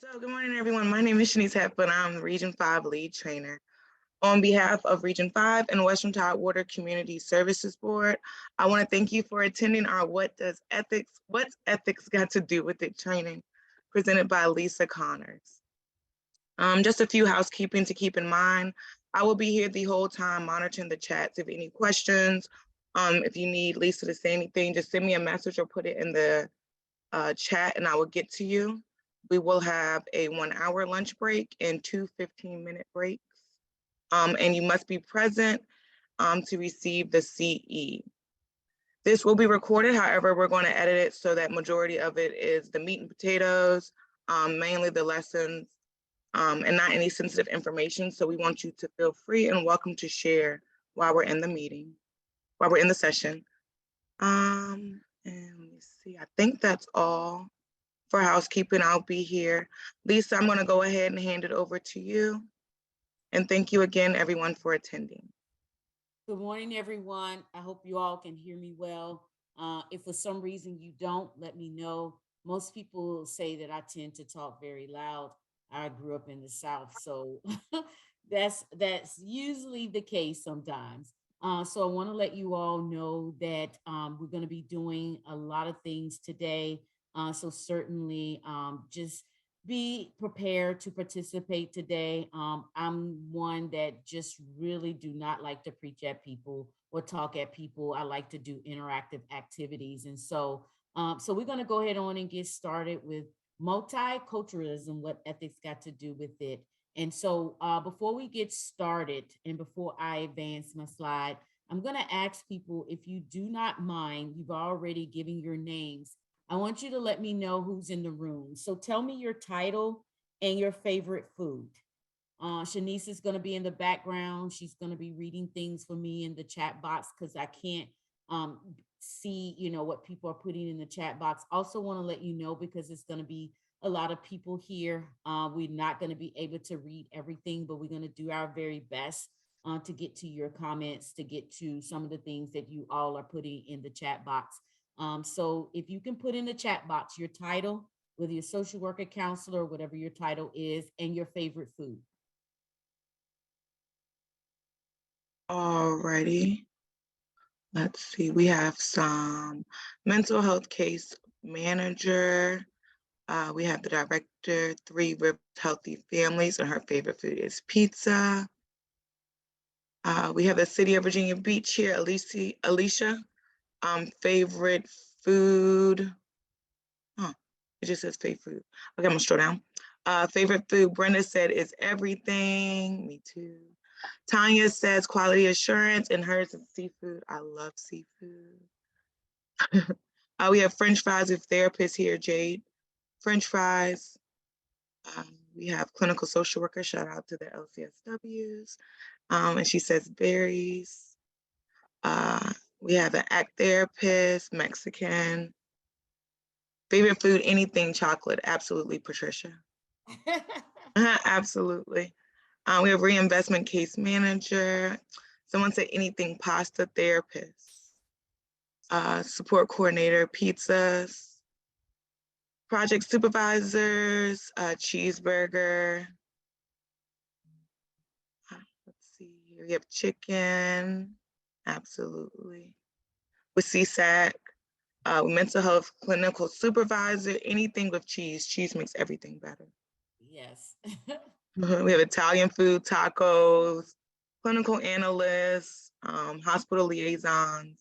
So good morning, everyone. My name is Shanice Hepburn. I'm the Region 5 lead trainer. On behalf of Region 5 and Western Tidewater Community Services Board, I want to thank you for attending our What's Ethics Got to Do with It training presented by Lisa Connors. Just a few housekeeping to keep in mind. I will be here the whole time monitoring the chats. If any questions, if you need Lisa to say anything, just send me a message or put it in the chat and I will get to you. We will have a 1-hour lunch break and two 15-minute breaks. And you must be present to receive the CE. This will be recorded. However, we're going to edit it so that majority of it is the meat and potatoes, mainly the lessons, and not any sensitive information. So we want you to feel free and welcome to share while we're in the meeting, while we're in the session. And let me see, I think that's all for housekeeping. I'll be here. Lisa, I'm going to go ahead and hand it over to you. And thank you again, everyone, for attending. Good morning, everyone. I hope you all can hear me well. If for some reason you don't, let me know. Most people say that I tend to talk very loud. I grew up in the South, so that's usually the case sometimes. So I want to let you all know that we're going to be doing a lot of things today. So certainly just be prepared to participate today. I'm one that just really do not like to preach at people or talk at people. I like to do interactive activities. And so we're going to go ahead on and get started with multiculturalism, what ethics got to do with it. And so before we get started and before I advance my slide, I'm going to ask people, if you do not mind, you've already given your names. I want you to let me know who's in the room. So tell me your title and your favorite food. Shanice is going to be in the background. She's going to be reading things for me in the chat box because I can't see, what people are putting in the chat box. Also want to let you know, because it's going to be a lot of people here. We're not going to be able to read everything, but we're going to do our very best to get to your comments, to get to some of the things that you all are putting in the chat box. So if you can put in the chat box your title, whether you're social worker, counselor, whatever your title is, and your favorite food. Alrighty. Let's see. We have some mental health case manager. We have the director, 3 Rivers Healthy Families, and her favorite food is pizza. We have the City of Virginia Beach here, Alicia. Favorite food. Huh, it just says favorite food. Okay, I'm gonna scroll down. Favorite food, Brenda said, is everything. Me too. Tanya says quality assurance, and hers is seafood. I love seafood. We have French fries with therapist here, Jade. French fries. We have clinical social worker. Shout out to the LCSWs. And she says berries. We have an act therapist, Mexican. Favorite food, anything chocolate. Absolutely, Patricia. Absolutely. We have reinvestment case manager. Someone said anything pasta therapist. Support coordinator, pizzas. Project supervisors, cheeseburger. Let's see here. We have chicken. Absolutely. With CSAC. Mental health clinical supervisor, anything with cheese. Cheese makes everything better. Yes. We have Italian food, tacos, clinical analysts, hospital liaisons,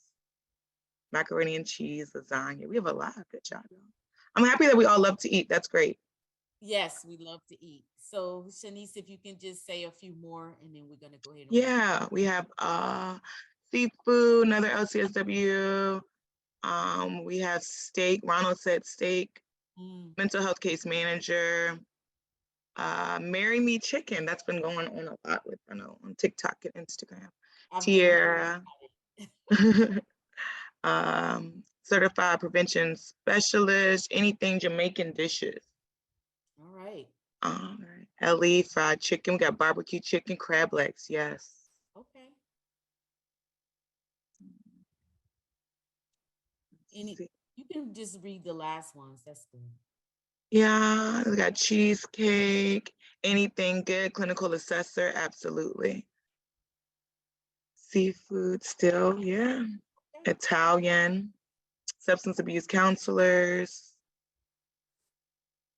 macaroni and cheese, lasagna. We have a lot. Good job, y'all. I'm happy that we all love to eat. That's great. Yes, we love to eat. So Shanice, if you can just say a few more, and then we're gonna go ahead and move. Yeah, we have seafood, another LCSW. We have steak. Ronald said steak. Mental health case manager. Marry Me Chicken. That's been going on a lot with, on TikTok and Instagram. Tierra. Certified prevention specialist, anything Jamaican dishes. All right. All right. Ellie, fried chicken. We got barbecue chicken, crab legs. Yes. Okay. You can just read the last ones. That's good. Yeah, we got cheesecake, anything good, clinical assessor, absolutely. Seafood still, yeah. Okay. Italian, substance abuse counselors,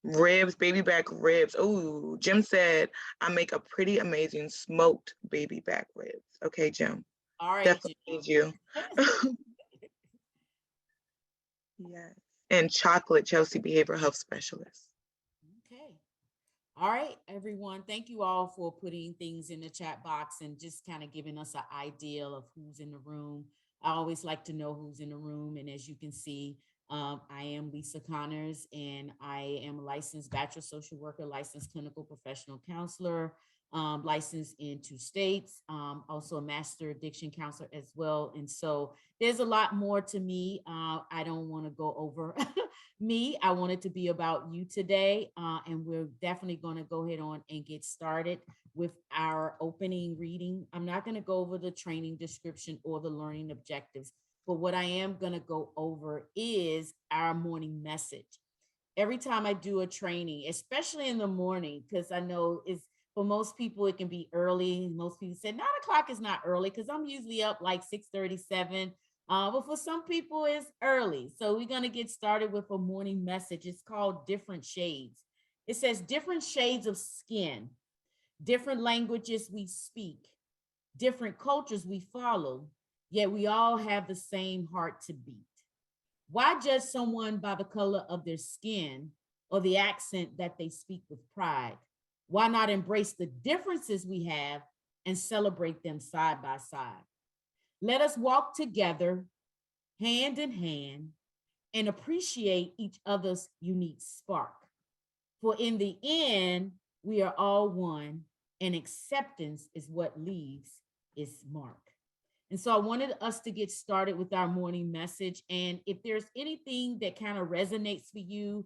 ribs, baby back ribs. Oh, Jim said I make a pretty amazing smoked baby back ribs. Okay, Jim, All right, definitely Jim. need you. Yes. And chocolate, Chelsea, behavioral health specialist. Okay. All right, everyone. Thank you all for putting things in the chat box and just kind of giving us an idea of who's in the room. I always like to know who's in the room. And as you can see, I am Lisa Connors, and I am a licensed bachelor social worker, licensed clinical professional counselor, licensed in 2 states, also a master addiction counselor as well. And so there's a lot more to me. I don't want to go over me. I want it to be about you today. And we're definitely going to go ahead on and get started with our opening reading. I'm not going to go over the training description or the learning objectives, but what I am going to go over is our morning message. Every time I do a training, especially in the morning, because I know it's for most people it can be early. Most people say 9 o'clock is not early because I'm usually up like 6:37. But for some people, it's early. So we're going to get started with a morning message. It's called Different Shades. It says different shades of skin, different languages we speak, different cultures we follow, yet we all have the same heart to beat. Why judge someone by the color of their skin or the accent that they speak with pride? Why not embrace the differences we have and celebrate them side by side? Let us walk together, hand in hand, and appreciate each other's unique spark. For in the end, we are all one, and acceptance is what leaves its mark. And so I wanted us to get started with our morning message. And if there's anything that kind of resonates for you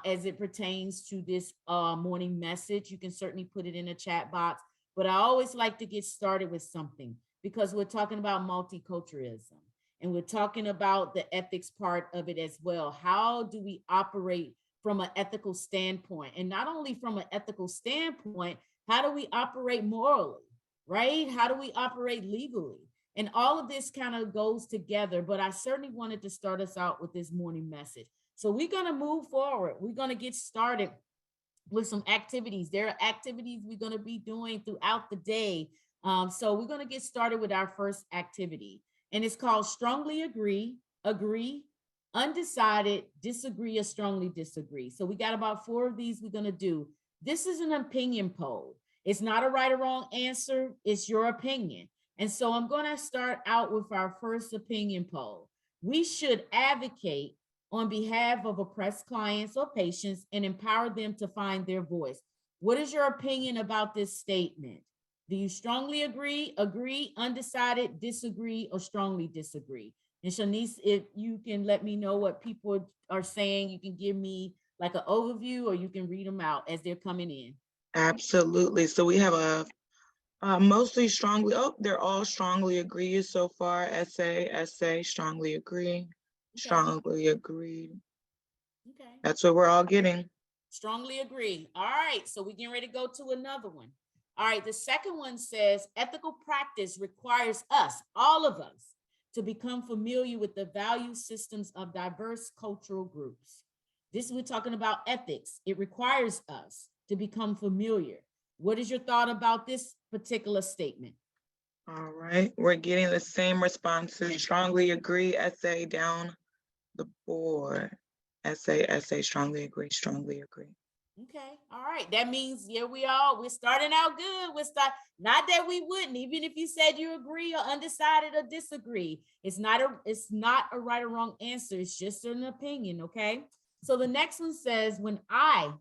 as it pertains to this morning message, you can certainly put it in a chat box. But I always like to get started with something because we're talking about multiculturalism and we're talking about the ethics part of it as well. How do we operate from an ethical standpoint? And not only from an ethical standpoint, how do we operate morally, right? How do we operate legally? And all of this kind of goes together, but I certainly wanted to start us out with this morning message. So we're going to move forward. We're going to get started with some activities. There are activities we're going to be doing throughout the day. So we're going to get started with our first activity, and it's called Strongly Agree, Agree, Undecided, Disagree, or Strongly Disagree. So we got about 4 of these we're going to do. This is an opinion poll. It's not a right or wrong answer. It's your opinion. And so I'm going to start out with our first opinion poll. We should advocate on behalf of oppressed clients or patients and empower them to find their voice. What is your opinion about this statement? Do you strongly agree, undecided, disagree, or strongly disagree? And Shanice, if you can let me know what people are saying, you can give me like an overview or you can read them out as they're coming in. Absolutely. So we have a mostly strongly, they're all strongly agree so far. Essay, strongly agree, Okay. strongly agreed. Okay. That's what we're all getting. Strongly agree. All right. So we're getting ready to go to another one. All right. The second one says ethical practice requires us, all of us, to become familiar with the value systems of diverse cultural groups. This we're talking about ethics. It requires us to become familiar. What is your thought about this particular statement? All right, we're getting the same responses. Strongly agree, essay down the board. Essay, strongly agree, strongly agree. Okay. All right. That means yeah, we're starting out good. Not that we wouldn't, even if you said you agree or undecided or disagree. It's not a right or wrong answer. It's just an opinion. Okay. So the next one says, when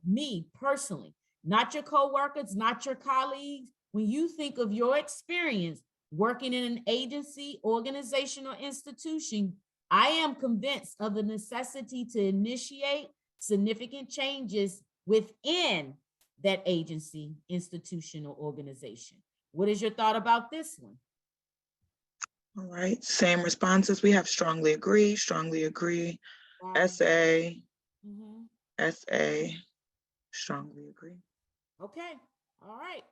me personally, not your coworkers, not your colleagues, when you think of your experience working in an agency, organization, or institution, I am convinced of the necessity to initiate significant changes within that agency, institution, or organization. What is your thought about this one? All right, same responses. We have strongly agree, Wow. essay, Mm-hmm. SA, strongly agree. Okay. All right.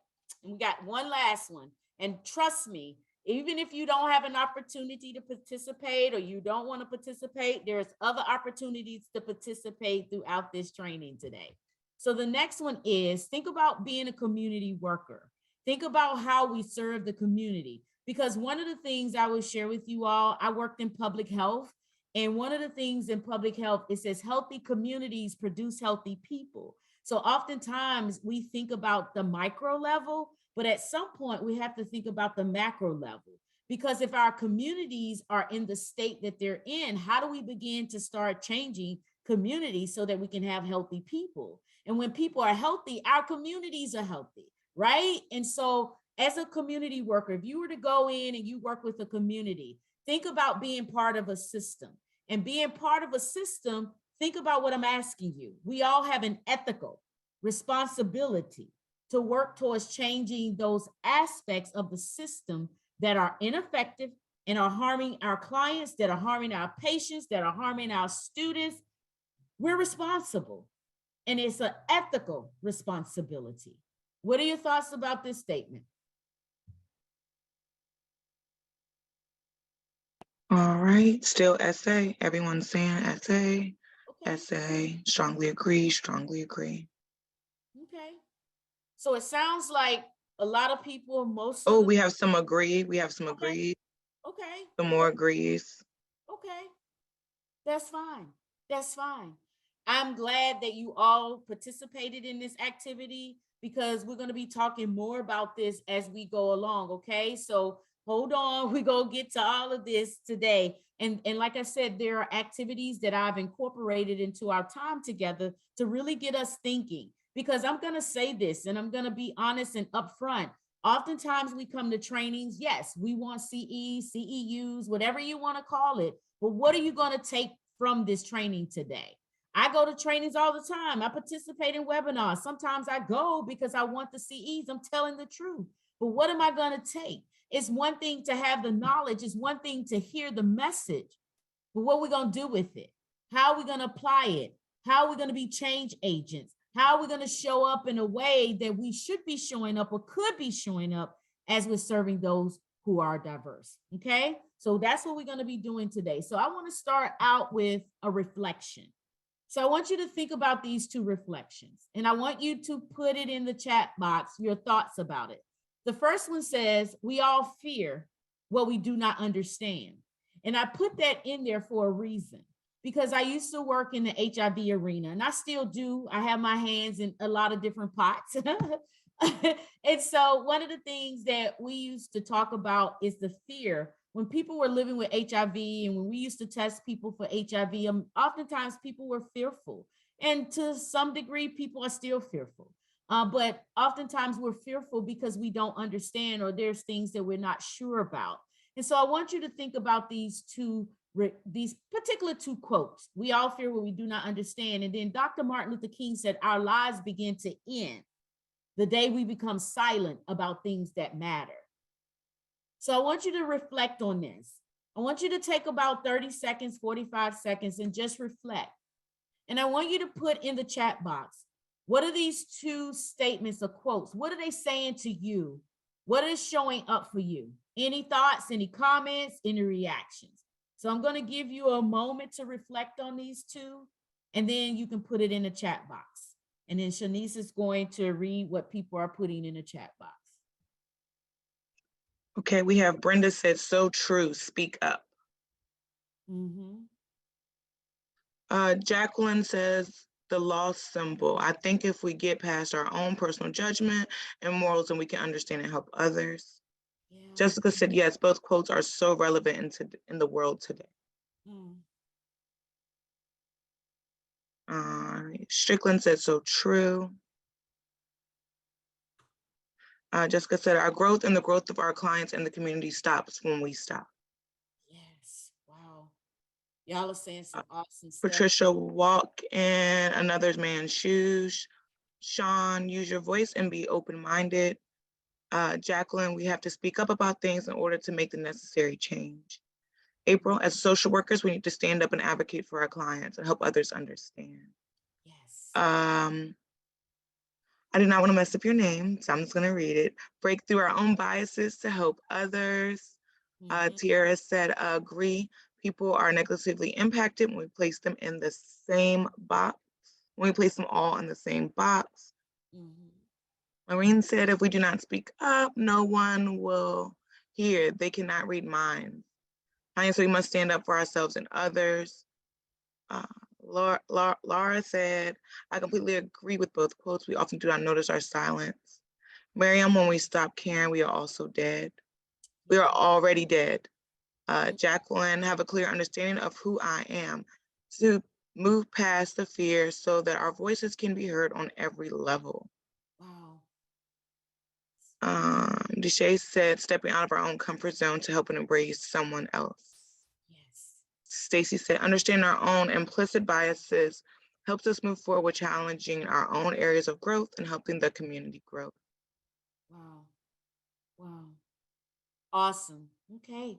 And we got one last one. And trust me, even if you don't have an opportunity to participate or you don't want to participate, there's other opportunities to participate throughout this training today. So the next one is think about being a community worker. Think about how we serve the community. Because one of the things I will share with you all, I worked in public health. And one of the things in public health, it says healthy communities produce healthy people. So oftentimes we think about the micro level, but at some point we have to think about the macro level. Because if our communities are in the state that they're in, how do we begin to start changing communities so that we can have healthy people? And when people are healthy, our communities are healthy, right? And so as a community worker, if you were to go in and you work with a community, think about being part of a system. And being part of a system, think about what I'm asking you. We all have an ethical responsibility to work towards changing those aspects of the system that are ineffective and are harming our clients, that are harming our patients, that are harming our students. We're responsible, and it's an ethical responsibility. What are your thoughts about this statement? All right, still SA. Everyone's saying SA. Okay. SA, strongly agree, strongly agree. Okay. So it sounds like a lot of people, most Oh, of the, we have some agree. We have some okay, agreed. okay, Some more agrees. okay. That's fine. That's fine. I'm glad that you all participated in this activity because we're going to be talking more about this as we go along. Okay. So hold on. We're going to get to all of this today. And like I said, there are activities that I've incorporated into our time together to really get us thinking. Because I'm going to say this and I'm going to be honest and upfront. Oftentimes we come to trainings. Yes, we want CEs, CEUs, whatever you want to call it. But what are you going to take from this training today? I go to trainings all the time. I participate in webinars. Sometimes I go because I want the CEs. I'm telling the truth. But what am I going to take? It's one thing to have the knowledge. It's one thing to hear the message. But what are we going to do with it? How are we going to apply it? How are we going to be change agents? How are we going to show up in a way that we should be showing up or could be showing up as we're serving those who are diverse? Okay. So that's what we're going to be doing today. So I want to start out with a reflection. So I want you to think about these two reflections, and I want you to put it in the chat box, your thoughts about it. The first one says, we all fear what we do not understand. And I put that in there for a reason, because I used to work in the HIV arena, and I still do. I have my hands in a lot of different pots. And so one of the things that we used to talk about is the fear when people were living with HIV and when we used to test people for HIV, oftentimes people were fearful. And to some degree, people are still fearful. But oftentimes we're fearful because we don't understand or there's things that we're not sure about. And so I want you to think about these particular two quotes. We all fear what we do not understand. And then Dr. Martin Luther King said, our lives begin to end the day we become silent about things that matter. So I want you to reflect on this. I want you to take about 30 seconds, 45 seconds, and just reflect. And I want you to put in the chat box, what are these two statements or quotes? What are they saying to you? What is showing up for you? Any thoughts, any comments, any reactions? So I'm going to give you a moment to reflect on these two, and then you can put it in the chat box. And then Shanice is going to read what people are putting in the chat box. Okay, we have Brenda said, so true, speak up. Jacqueline says, the lost symbol. I think if we get past our own personal judgment and morals, then we can understand and help others. Yeah. Jessica said, yes, both quotes are so relevant in the world today. Strickland said, so true. Jessica said, our growth and the growth of our clients and the community stops when we stop. Yes, wow. Y'all are saying some awesome stuff. Patricia, walk in another man's shoes. Sean, use your voice and be open-minded. Jacqueline, we have to speak up about things in order to make the necessary change. April, as social workers, we need to stand up and advocate for our clients and help others understand. Yes. Um, I do not want to mess up your name, so I'm just going to read it. Break through our own biases to help others. Mm-hmm. Tiara said, agree. People are negatively impacted when we place them in the same box, when we place them all in the same box. Mm-hmm. Maureen said, if we do not speak up, no one will hear. They cannot read minds. So we must stand up for ourselves and others. Uh, Laura said, I completely agree with both quotes. We often do not notice our silence. Miriam, when we stop caring, we are also dead. We are already dead. Jacqueline, have a clear understanding of who I am to move past the fear so that our voices can be heard on every level. Wow. Deshay said, stepping out of our own comfort zone to help and embrace someone else. Yes. Stacy said, understanding our own implicit biases helps us move forward with challenging our own areas of growth and helping the community grow. Wow. Wow. Awesome. Okay.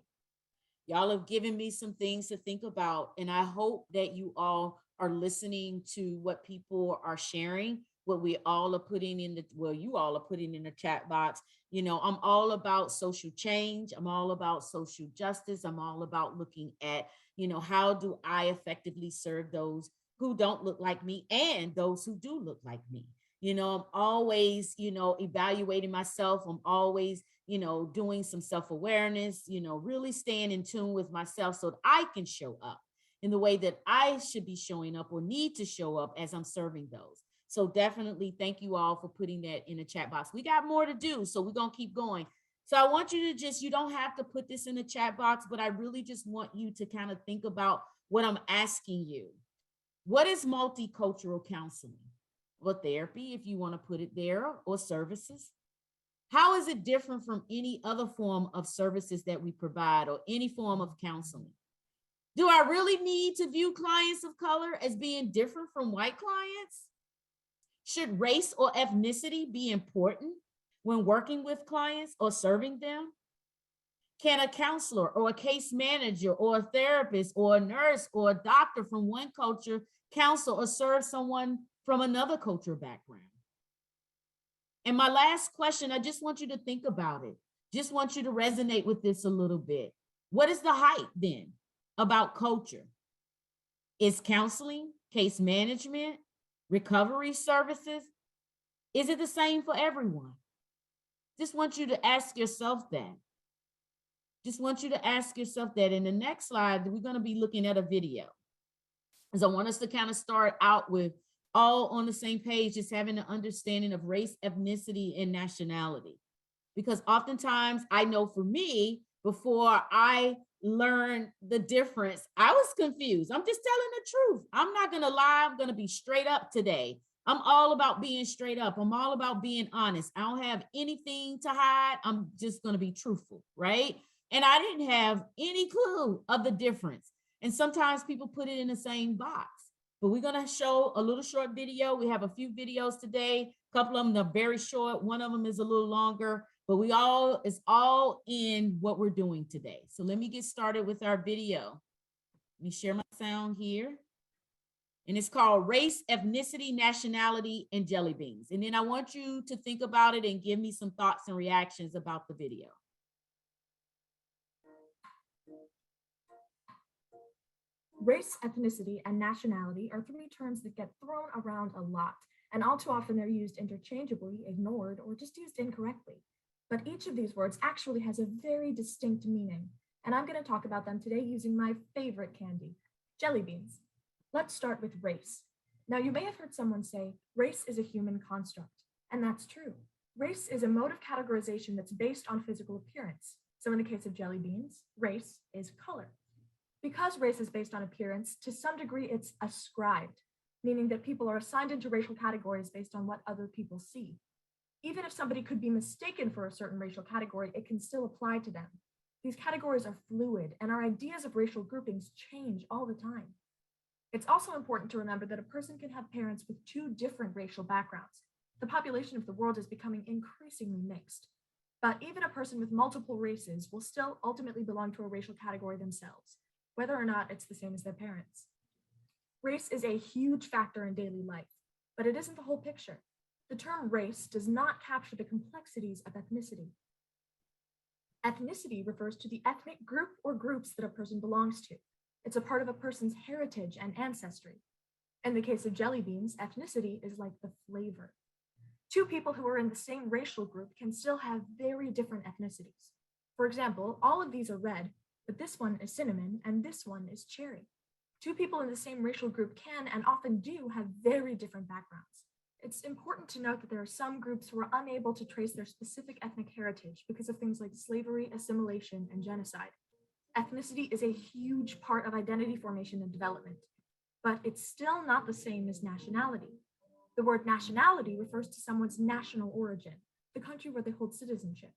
Y'all have given me some things to think about, and I hope that you all are listening to what people are sharing, what we all are putting in the, well, you all are putting in the chat box. You know, I'm all about social change. I'm all about social justice. I'm all about looking at, you know, how do I effectively serve those who don't look like me and those who do look like me. You know, I'm always, you know, evaluating myself. I'm always, you know, doing some self-awareness, you know, really staying in tune with myself so that I can show up in the way that I should be showing up or need to show up as I'm serving those. So definitely thank you all for putting that in the chat box. We got more to do, so we're going to keep going. So I want you to just, you don't have to put this in the chat box, but I really just want you to kind of think about what I'm asking you. What is multicultural counseling? Or therapy, if you want to put it there, or services? How is it different from any other form of services that we provide or any form of counseling? Do I really need to view clients of color as being different from white clients? Should race or ethnicity be important when working with clients or serving them? Can a counselor or a case manager or a therapist or a nurse or a doctor from one culture counsel or serve someone from another cultural background? And my last question, I just want you to think about it. Just want you to resonate with this a little bit. What is the hype then about culture? Is counseling, case management, recovery services, is it the same for everyone? Just want you to ask yourself that. Just want you to ask yourself that. In the next slide, we're going to be looking at a video. Because I want us to kind of start out with all on the same page, just having an understanding of race, ethnicity, and nationality. Because oftentimes I know for me, before I learned the difference, I was confused. I'm just telling the truth. I'm not going to lie. I'm going to be straight up today. I'm all about being straight up. I'm all about being honest. I don't have anything to hide. I'm just going to be truthful, right? And I didn't have any clue of the difference. And sometimes people put it in the same box. But we're going to show a little short video. We have a few videos today. A couple of them are very short. One of them is a little longer, but it's all in what we're doing today. So let me get started with our video. Let me share my sound here. And it's called Race, Ethnicity, Nationality, and Jelly Beans. And then I want you to think about it and give me some thoughts and reactions about the video. Race, ethnicity, and nationality are three terms that get thrown around a lot, and all too often they're used interchangeably, ignored, or just used incorrectly. But each of these words actually has a very distinct meaning, and I'm going to talk about them today using my favorite candy, jelly beans. Let's start with race. Now, you may have heard someone say, race is a human construct, and that's true. Race is a mode of categorization that's based on physical appearance. So in the case of jelly beans, race is color. Because race is based on appearance, to some degree it's ascribed, meaning that people are assigned into racial categories based on what other people see. Even if somebody could be mistaken for a certain racial category, it can still apply to them. These categories are fluid, and our ideas of racial groupings change all the time. It's also important to remember that a person can have parents with two different racial backgrounds. The population of the world is becoming increasingly mixed. But even a person with multiple races will still ultimately belong to a racial category themselves, whether or not it's the same as their parents. Race is a huge factor in daily life. but it isn't the whole picture. The term race does not capture the complexities of ethnicity. Ethnicity refers to the ethnic group or groups that a person belongs to. It's a part of a person's heritage and ancestry. In the case of jelly beans, ethnicity is like the flavor. Two people who are in the same racial group can still have very different ethnicities. For example, all of these are red, but this one is cinnamon and this one is cherry. Two people in the same racial group can and often do have very different backgrounds. It's important to note that there are some groups who are unable to trace their specific ethnic heritage because of things like slavery, assimilation, and genocide. Ethnicity is a huge part of identity formation and development, but it's still not the same as nationality. The word nationality refers to someone's national origin, the country where they hold citizenship.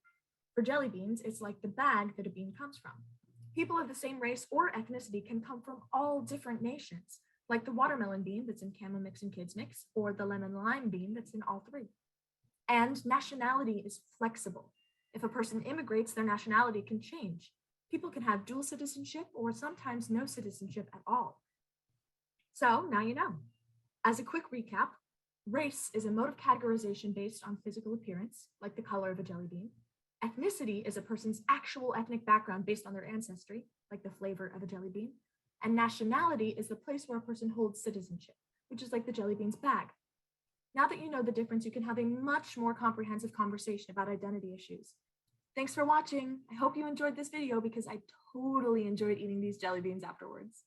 For jelly beans, it's like the bag that a bean comes from. People of the same race or ethnicity can come from all different nations, like the watermelon bean that's in Camel Mix and Kids Mix, or the lemon lime bean that's in all three. And nationality is flexible. If a person immigrates, their nationality can change. People can have dual citizenship or sometimes no citizenship at all. So now you know. As a quick recap, race is a mode of categorization based on physical appearance, like the color of a jelly bean. Ethnicity is a person's actual ethnic background based on their ancestry, like the flavor of a jelly bean. And nationality is the place where a person holds citizenship, which is like the jelly bean's bag. Now that you know the difference, you can have a much more comprehensive conversation about identity issues. Thanks for watching. I hope you enjoyed this video because I totally enjoyed eating these jelly beans afterwards.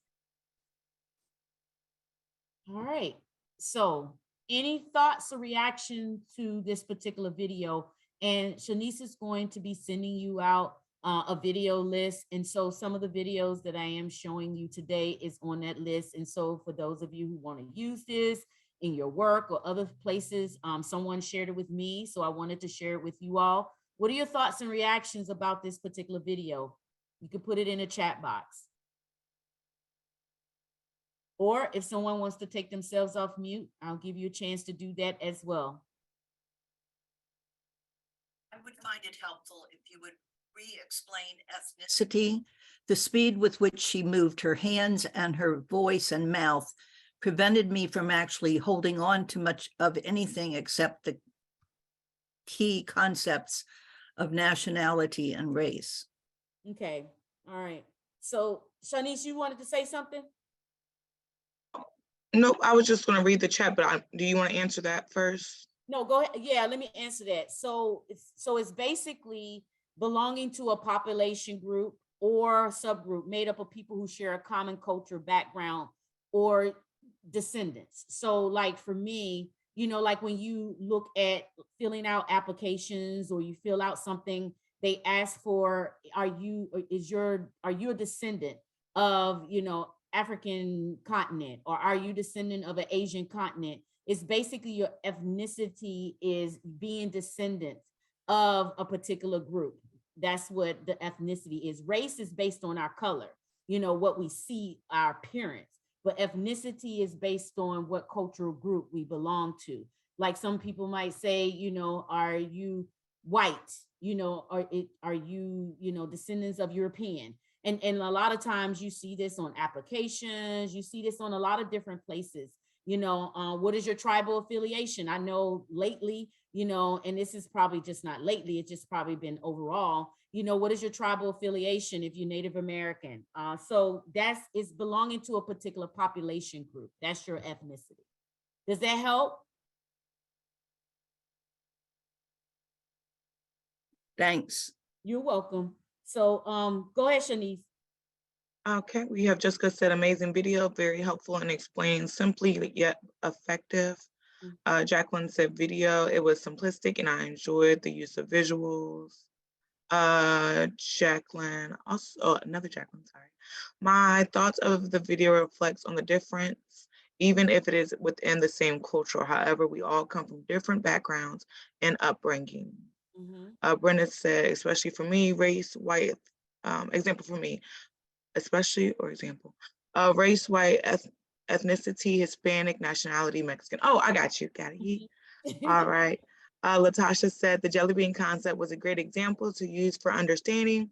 All right. So any thoughts or reaction to this particular video? And Shanice is going to be sending you out a video list. And so some of the videos that I am showing you today is on that list. And so for those of you who want to use this in your work or other places, someone shared it with me. So I wanted to share it with you all. What are your thoughts and reactions about this particular video? You can put it in a chat box. Or if someone wants to take themselves off mute, I'll give you a chance to do that as well. I would find it helpful if you would re-explain ethnicity. The speed with which she moved her hands and her voice and mouth prevented me from actually holding on to much of anything except the key concepts of nationality and race. Okay, all right. So Shanice, you wanted to say something? Nope, I was just going to read the chat, but do you want to answer that first? No, go ahead. Yeah, let me answer that. So it's basically belonging to a population group or subgroup made up of people who share a common culture, background, or descendants. So like for me, you know, like when you look at filling out applications or you fill out something, they ask for, are you a descendant of, you know, African continent, or are you descendant of an Asian continent? It's basically your ethnicity is being descendant of a particular group. That's what the ethnicity is. Race is based on our color, you know, what we see, our appearance, but ethnicity is based on what cultural group we belong to. Like some people might say, you know, are you white? You know, are you, you know, descendants of European? And a lot of times you see this on applications, you see this on a lot of different places. You know, what is your tribal affiliation? I know lately, you know, and this is probably just not lately, it's just probably been overall, you know, what is your tribal affiliation if you're Native American? So is belonging to a particular population group. That's your ethnicity. Does that help? Thanks. You're welcome. So go ahead, Shanice. Okay, we have Jessica said amazing video, very helpful and explained simply yet effective. Jacqueline said video, it was simplistic and I enjoyed the use of visuals. Jacqueline, also another Jacqueline, sorry. My thoughts of the video reflects on the difference, even if it is within the same culture. However, we all come from different backgrounds and upbringing. Brenda said, especially for me, race, white, example for me, especially, or example, race, white, ethnicity, Hispanic, nationality, Mexican. Oh, I got you, got it. All right. Latasha said the jelly bean concept was a great example to use for understanding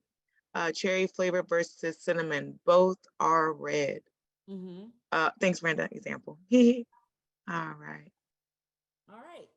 cherry flavor versus cinnamon. Both are red. Thanks, Brenda, example. All right. All right.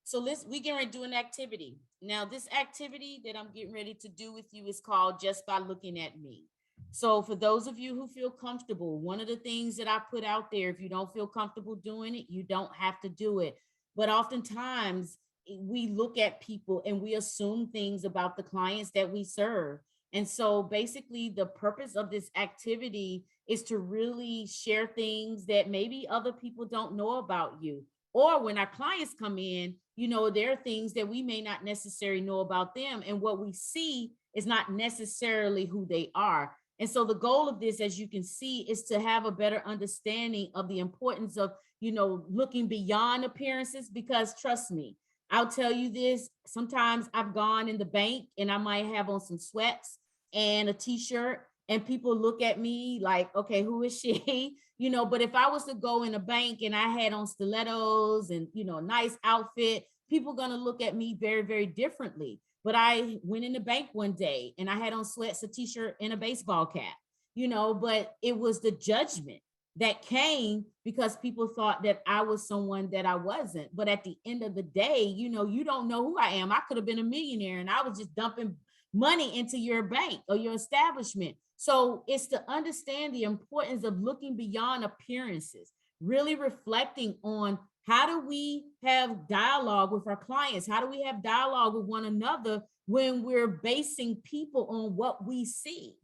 So we getting ready to do an activity. Now, this activity that I'm getting ready to do with you is called Just by Looking at Me. So for those of you who feel comfortable, one of the things that I put out there, if you don't feel comfortable doing it, you don't have to do it. But oftentimes we look at people and we assume things about the clients that we serve. And so basically the purpose of this activity is to really share things that maybe other people don't know about you. Or when our clients come in, you know, there are things that we may not necessarily know about them. And what we see is not necessarily who they are. And so the goal of this, as you can see, is to have a better understanding of the importance of, you know, looking beyond appearances, because trust me, I'll tell you this, sometimes I've gone in the bank and I might have on some sweats and a t-shirt and people look at me like, okay, who is she? You know, but if I was to go in a bank and I had on stilettos and, you know, a nice outfit, people are going to look at me very, very differently. But I went in the bank one day and I had on sweats, a t-shirt, and a baseball cap, you know, but it was the judgment that came because people thought that I was someone that I wasn't. But at the end of the day, you know, you don't know who I am. I could have been a millionaire and I was just dumping money into your bank or your establishment. So it's to understand the importance of looking beyond appearances, really reflecting on how do we have dialogue with our clients? How do we have dialogue with one another when we're basing people on what we see?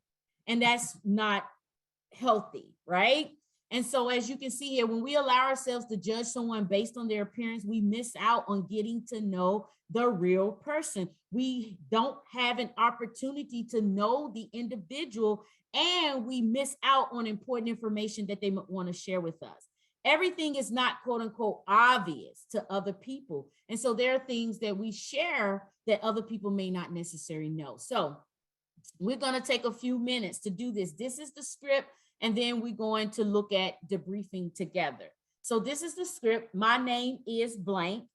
And that's not healthy, right? And so as you can see here, when we allow ourselves to judge someone based on their appearance, we miss out on getting to know the real person. We don't have an opportunity to know the individual, and we miss out on important information that they want to share with us. Everything is not quote unquote obvious to other people. And so there are things that we share that other people may not necessarily know. So we're going to take a few minutes to do this. This is the script, and then we're going to look at debriefing together. So this is the script. My name is blank.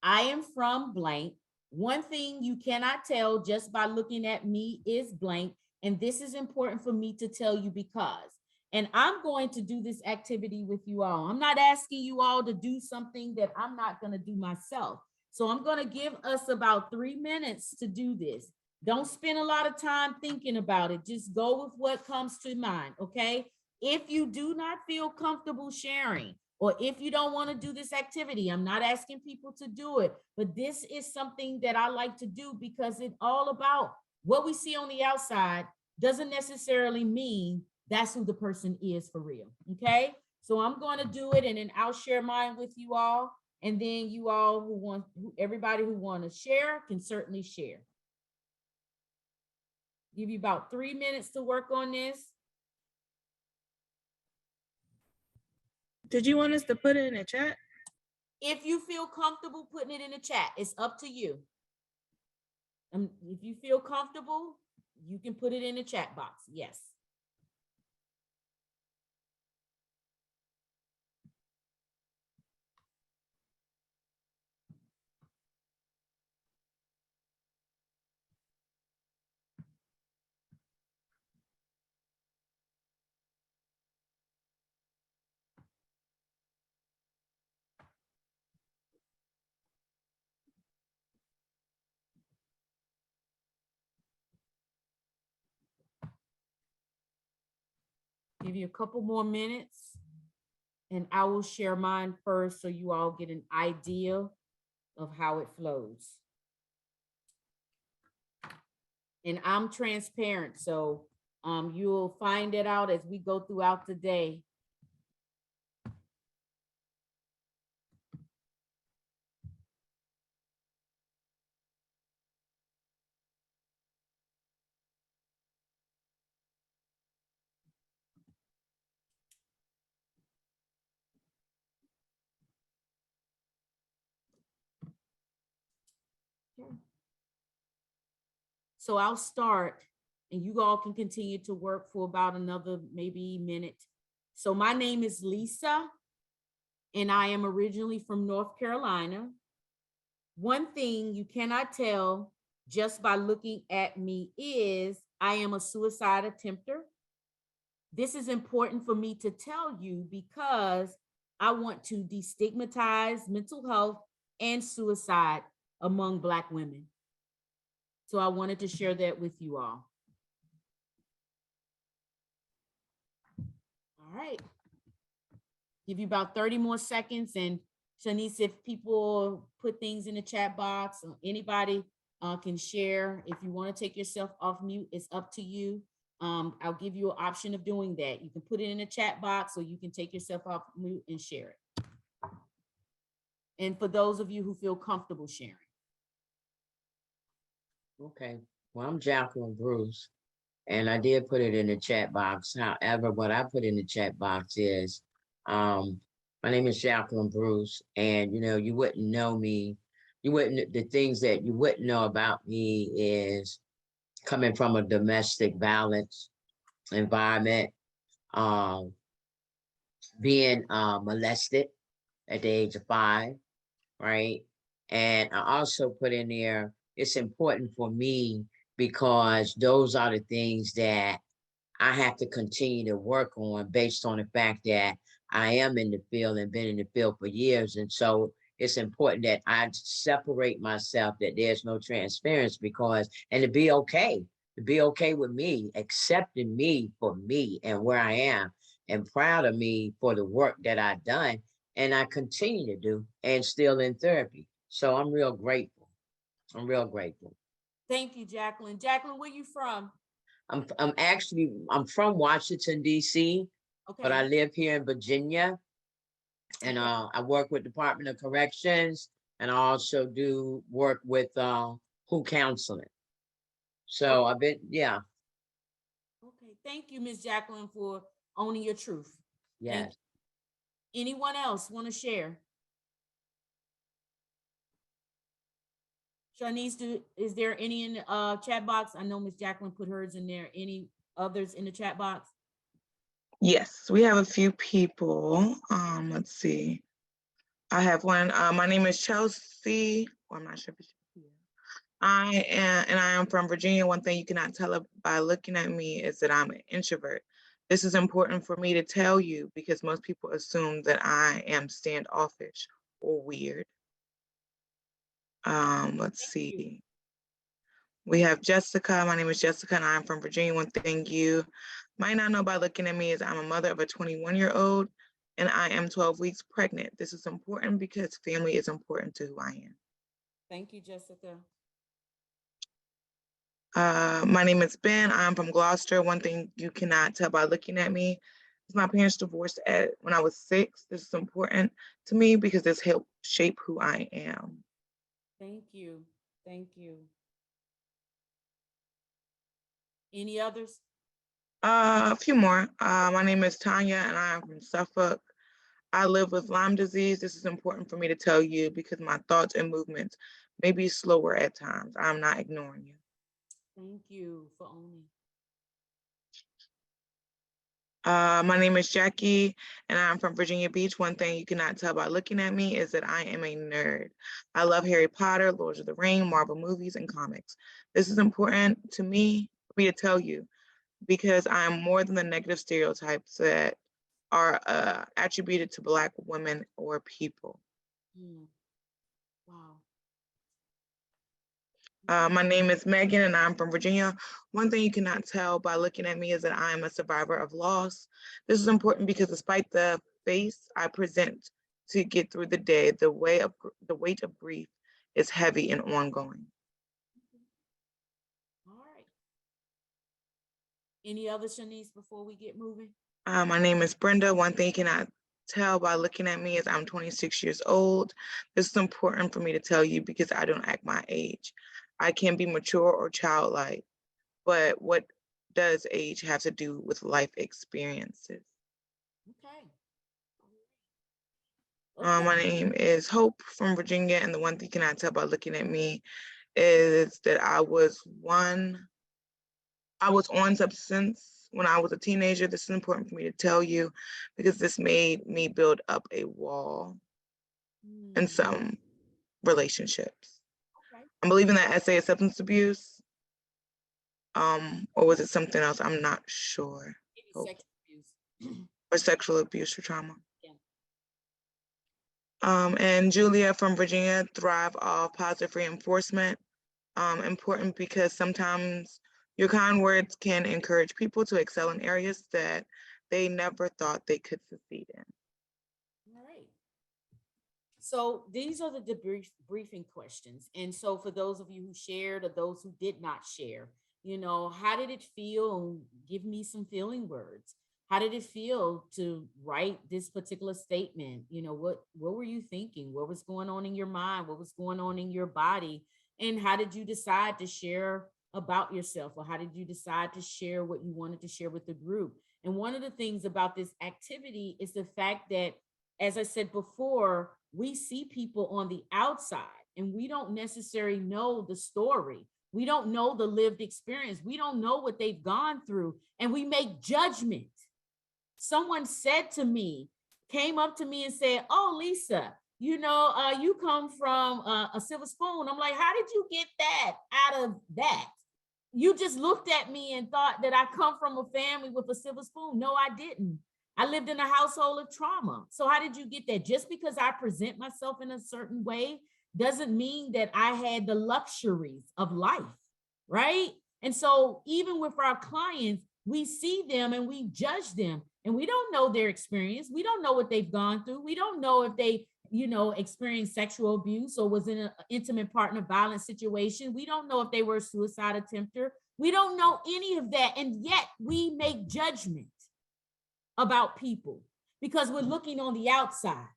I am from blank. One thing you cannot tell just by looking at me is blank. And this is important for me to tell you because. And I'm going to do this activity with you all. I'm not asking you all to do something that I'm not going to do myself. So I'm going to give us about 3 minutes to do this. Don't spend a lot of time thinking about it. Just go with what comes to mind, okay? If you do not feel comfortable sharing, or if you don't want to do this activity, I'm not asking people to do it, but this is something that I like to do because it's all about what we see on the outside doesn't necessarily mean that's who the person is for real, okay? So I'm going to do it, and then I'll share mine with you all, and then you all everybody who want to share can certainly share. Give you about 3 minutes to work on this. Did you want us to put it in a chat? If you feel comfortable putting it in the chat, it's up to you. If you feel comfortable, you can put it in the chat box. Yes. Give you a couple more minutes and I will share mine first so you all get an idea of how it flows. And I'm transparent, so you'll find it out as we go throughout the day. So I'll start and you all can continue to work for about another maybe minute. So my name is Lisa and I am originally from North Carolina. One thing you cannot tell just by looking at me is I am a suicide attempter. This is important for me to tell you because I want to destigmatize mental health and suicide among Black women. So I wanted to share that with you all. All right. Give you about 30 more seconds. And Shanice, if people put things in the chat box, or anybody can share. If you want to take yourself off mute, it's up to you. I'll give you an option of doing that. You can put it in the chat box, or you can take yourself off mute and share it. And for those of you who feel comfortable sharing. Okay, well, I'm Jacqueline Bruce, and I did put it in the chat box. However, what I put in the chat box is, my name is Jacqueline Bruce, and you wouldn't know me. The things that you wouldn't know about me is coming from a domestic violence environment, being molested at the age of 5, right? And I also put in there, it's important for me because those are the things that I have to continue to work on based on the fact that I am in the field and been in the field for years. And so it's important that I separate myself, that there's no transference and to be okay with me, accepting me for me and where I am, and proud of me for the work that I've done and I continue to do, and still in therapy. So I'm real grateful. I'm real grateful. Thank you, Jacqueline. Jacqueline, where you from? I'm from Washington, D.C., Okay. but I live here in Virginia. And Okay. I work with Department of Corrections, and I also do work with WHO counseling. So I've been, yeah. Okay. Thank you, Ms. Jacqueline, for owning your truth. Yes. Anyone else want to share? Shanice, is there any in the chat box? I know Ms. Jacqueline put hers in there. Any others in the chat box? Yes, we have a few people. Let's see. I have one. My name is Chelsea, or I'm not sure if it's here. I am from Virginia. One thing you cannot tell by looking at me is that I'm an introvert. This is important for me to tell you because most people assume that I am standoffish or weird. Let's see. We have Jessica. My name is Jessica, and I'm from Virginia. One thing you might not know by looking at me is I'm a mother of a 21-year-old, and I am 12 weeks pregnant. This is important because family is important to who I am. Thank you, Jessica. My name is Ben. I'm from Gloucester. One thing you cannot tell by looking at me is my parents divorced when I was 6. This is important to me because this helped shape who I am. Thank you. Thank you. Any others? A few more. My name is Tanya, and I am from Suffolk. I live with Lyme disease. This is important for me to tell you because my thoughts and movements may be slower at times. I'm not ignoring you. Thank you for owning. My name is Jackie, and I'm from Virginia Beach. One thing you cannot tell by looking at me is that I am a nerd. I love Harry Potter, Lord of the Rings, Marvel movies, and comics. This is important to me for me to tell you because I am more than the negative stereotypes that are attributed to Black women or people. Wow. My name is Megan, and I'm from Virginia. One thing you cannot tell by looking at me is that I am a survivor of loss. This is important because despite the face I present to get through the day, the weight of grief is heavy and ongoing. All right. Any other, Shanice, before we get moving? My name is Brenda. One thing you cannot tell by looking at me is I'm 26 years old. This is important for me to tell you because I don't act my age. I can be mature or childlike, but what does age have to do with life experiences? Okay. My name is Hope from Virginia, and the one thing you cannot tell by looking at me is that I was on substance when I was a teenager. This is important for me to tell you because this made me build up a wall in some relationships. Okay. I'm believing that essay is substance abuse, or was it something else? I'm not sure. Maybe sexual abuse. Or sexual abuse or trauma. Yeah. And Julia from Virginia, thrive off positive reinforcement. Important because sometimes your kind words can encourage people to excel in areas that they never thought they could succeed in. All right. So these are the briefing questions. And so for those of you who shared or those who did not share, how did it feel? Give me some feeling words. How did it feel to write this particular statement? What were you thinking? What was going on in your mind? What was going on in your body? And how did you decide to share about yourself? Or how did you decide to share what you wanted to share with the group? And one of the things about this activity is the fact that, as I said before, we see people on the outside and we don't necessarily know the story. We don't know the lived experience. We don't know what they've gone through, and we make judgment. Someone came up to me and said, "Oh, Lisa, you come from a silver spoon." I'm like, "How did you get that out of that? You just looked at me and thought that I come from a family with a silver spoon." No, I didn't. I lived in a household of trauma. So how did you get that? Just because I present myself in a certain way doesn't mean that I had the luxuries of life, right? And so even with our clients, we see them and we judge them, and we don't know their experience. We don't know what they've gone through. We don't know if they, experienced sexual abuse or was in an intimate partner violence situation. We don't know if they were a suicide attempter. We don't know any of that. And yet we make judgment about people because we're looking on the outside.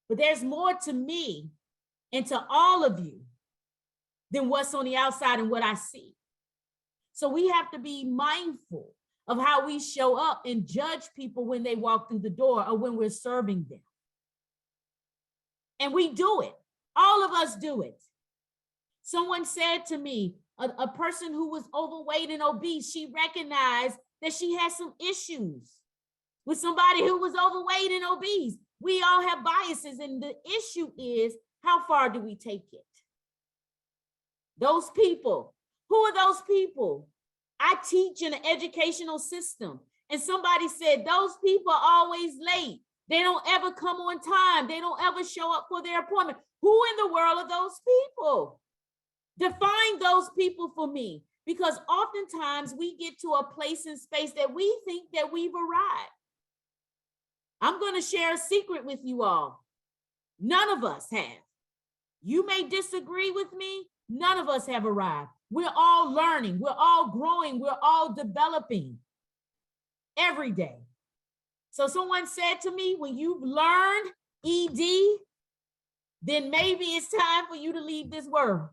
But there's more to me and to all of you than what's on the outside and what I see. So we have to be mindful of how we show up and judge people when they walk through the door or when we're serving them. And we do it. All of us do it. Someone said to me, a person who was overweight and obese, she recognized that she had some issues with somebody who was overweight and obese. We all have biases, and the issue is, how far do we take it? Those people, who are those people? I teach in an educational system, and somebody said, those people are always late. They don't ever come on time. They don't ever show up for their appointment. Who in the world are those people? Define those people for me, because oftentimes we get to a place in space that we think that we've arrived. I'm going to share a secret with you all. None of us have. You may disagree with me. None of us have arrived. We're all learning. We're all growing. We're all developing every day. So someone said to me, when you've learned ED, then maybe it's time for you to leave this world.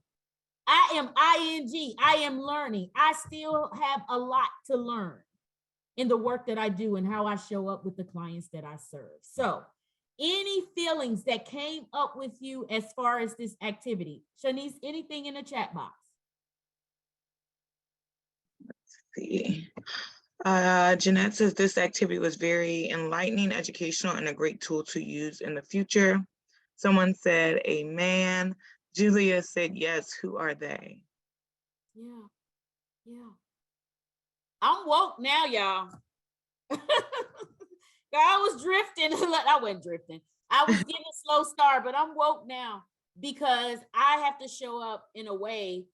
I am ING. I am learning. I still have a lot to learn in the work that I do and how I show up with the clients that I serve. So any feelings that came up with you as far as this activity? Shanice, anything in the chat box? Let's see. Jeanette says this activity was very enlightening, educational, and a great tool to use in the future. Someone said, amen. Julia said, yes, who are they? Yeah. I'm woke now, y'all. I was drifting. I wasn't drifting. I was getting a slow start, but I'm woke now because I have to show up in a way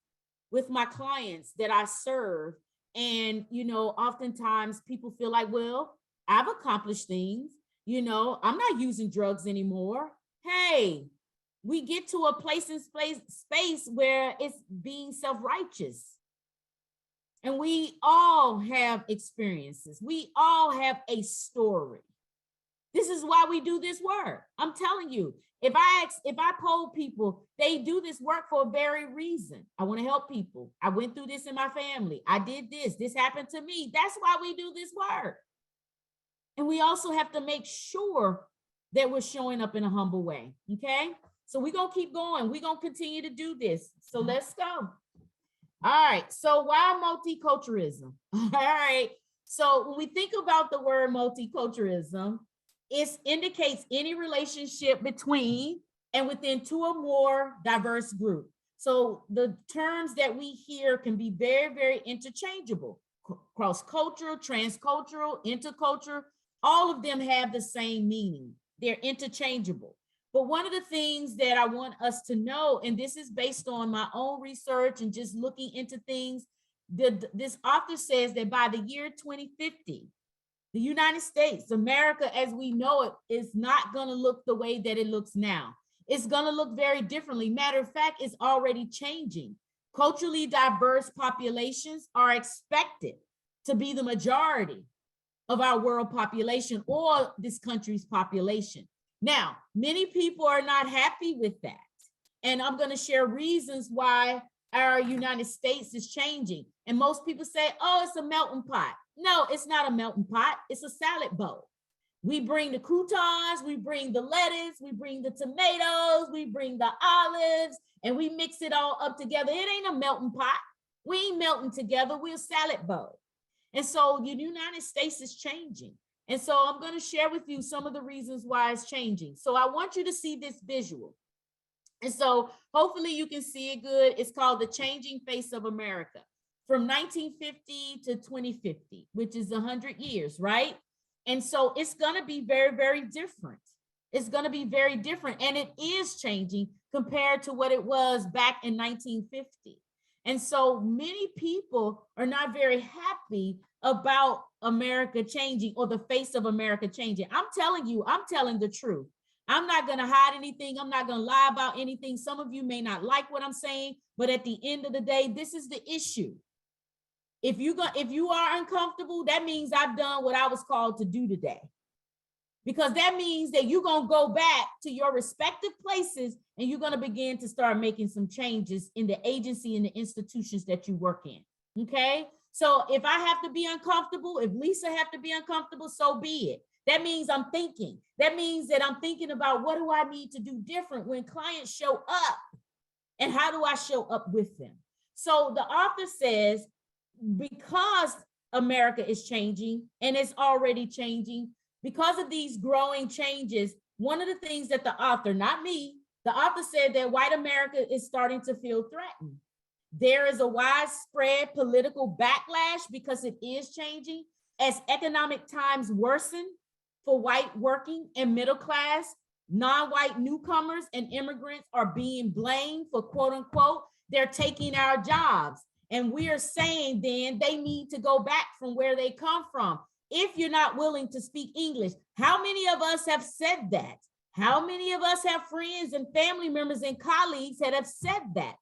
with my clients that I serve. And, oftentimes people feel like, well, I've accomplished things. I'm not using drugs anymore. Hey, we get to a place in space where it's being self-righteous. And we all have experiences. We all have a story. This is why we do this work. I'm telling you, if I poll people, they do this work for a very reason. I want to help people. I went through this in my family. I did this. This happened to me. That's why we do this work. And we also have to make sure that we're showing up in a humble way. Okay? So we're going to keep going. We're going to continue to do this. So let's go. All right. So why multiculturalism? All right. So when we think about the word multiculturalism, it indicates any relationship between and within two or more diverse groups. So the terms that we hear can be very, very interchangeable. Cross-cultural, transcultural, intercultural, all of them have the same meaning. They're interchangeable. But one of the things that I want us to know, and this is based on my own research and just looking into things, this author says that by the year 2050, the United States, America as we know it, is not going to look the way that it looks now. It's going to look very differently. Matter of fact, it's already changing. Culturally diverse populations are expected to be the majority of our world population or this country's population. Now, many people are not happy with that. And I'm going to share reasons why our United States is changing. And most people say, oh, it's a melting pot. No, it's not a melting pot. It's a salad bowl. We bring the croutons, we bring the lettuce, we bring the tomatoes, we bring the olives, and we mix it all up together. It ain't a melting pot. We ain't melting together. We're a salad bowl. And so the United States is changing. And so I'm going to share with you some of the reasons why it's changing. So I want you to see this visual. And so hopefully you can see it good. It's called The Changing Face of America from 1950 to 2050, which is 100 years, right? And so it's going to be very, very different. It's going to be very different. And it is changing compared to what it was back in 1950. And so many people are not very happy about America changing or the face of America changing. I'm telling you, I'm telling the truth. I'm not going to hide anything. I'm not going to lie about anything. Some of you may not like what I'm saying, but at the end of the day, this is the issue. If you are uncomfortable, that means I've done what I was called to do today. Because that means that you're going to go back to your respective places and you're going to begin to start making some changes in the agency and the institutions that you work in. Okay. So if I have to be uncomfortable, if Lisa have to be uncomfortable, so be it. That means I'm thinking. That means that I'm thinking about what do I need to do different when clients show up and how do I show up with them? So the author says, because America is changing and it's already changing, because of these growing changes, one of the things that the author, not me, the author said that white America is starting to feel threatened. There is a widespread political backlash because it is changing. As economic times worsen for white working and middle class, non-white newcomers and immigrants are being blamed for quote unquote, they're taking our jobs. And we are saying then they need to go back from where they come from. If you're not willing to speak English, how many of us have said that? How many of us have friends and family members and colleagues that have said that?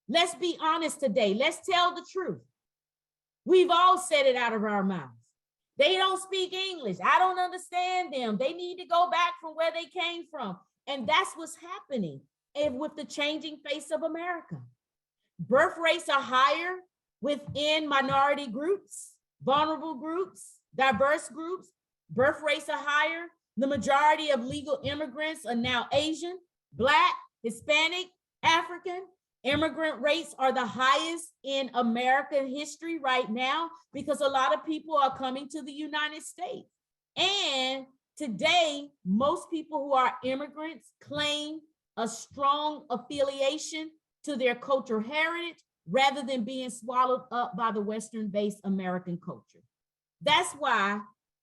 Let's be honest today. Let's tell the truth. We've all said it out of our mouths. They don't speak English. I don't understand them. They need to go back from where they came from. And that's what's happening with the changing face of America. Birth rates are higher within minority groups, vulnerable groups, diverse groups. Birth rates are higher. The majority of legal immigrants are now Asian, Black, Hispanic, African. Immigrant rates are the highest in American history right now because a lot of people are coming to the United States. And today, most people who are immigrants claim a strong affiliation to their cultural heritage rather than being swallowed up by the Western-based American culture. That's why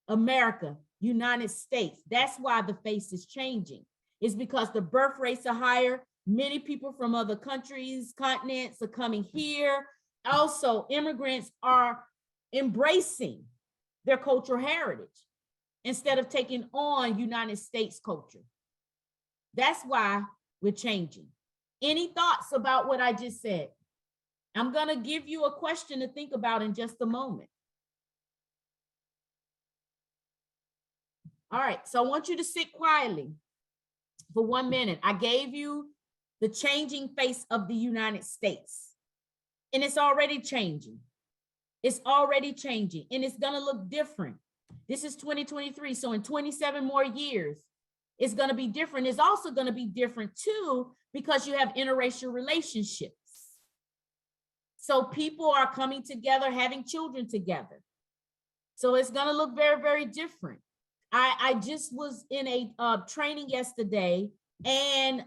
America, United States, that's why the face is changing. It's because the birth rates are higher. Many people from other countries, continents are coming here. Also, immigrants are embracing their cultural heritage instead of taking on United States culture. That's why we're changing. Any thoughts about what I just said? I'm going to give you a question to think about in just a moment. All right, so I want you to sit quietly for 1 minute. I gave you the changing face of the United States, and it's already changing. It's already changing, and it's going to look different. This is 2023, so in 27 more years, it's going to be different. It's also going to be different too, because you have interracial relationships. So people are coming together, having children together. So it's going to look very, very different. I just was in a training yesterday, and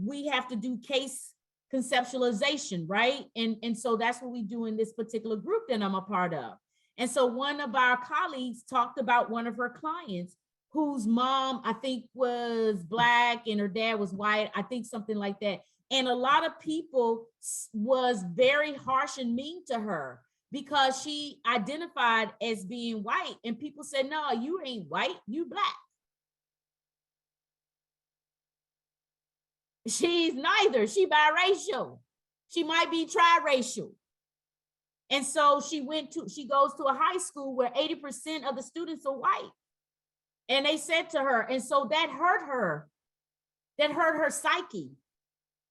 we have to do case conceptualization, right? And so that's what we do in this particular group that I'm a part of. And so one of our colleagues talked about one of her clients whose mom, I think, was Black and her dad was white. I think something like that. And a lot of people was very harsh and mean to her because she identified as being white. And people said, no, you ain't white, you Black. She's neither. She biracial. She might be triracial. And so she goes to a high school where 80% of the students are white. And they said to her, and so that hurt her. That hurt her psyche.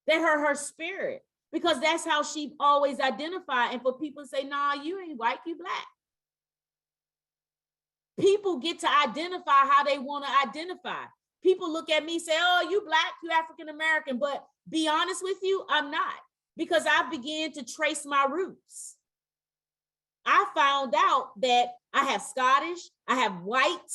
That hurt her spirit, because that's how she always identified. And for people to say, nah, you ain't white, you Black. People get to identify how they want to identify. People look at me, say, oh, you Black, you African American, but be honest with you, I'm not, because I began to trace my roots. I found out that I have Scottish, I have white,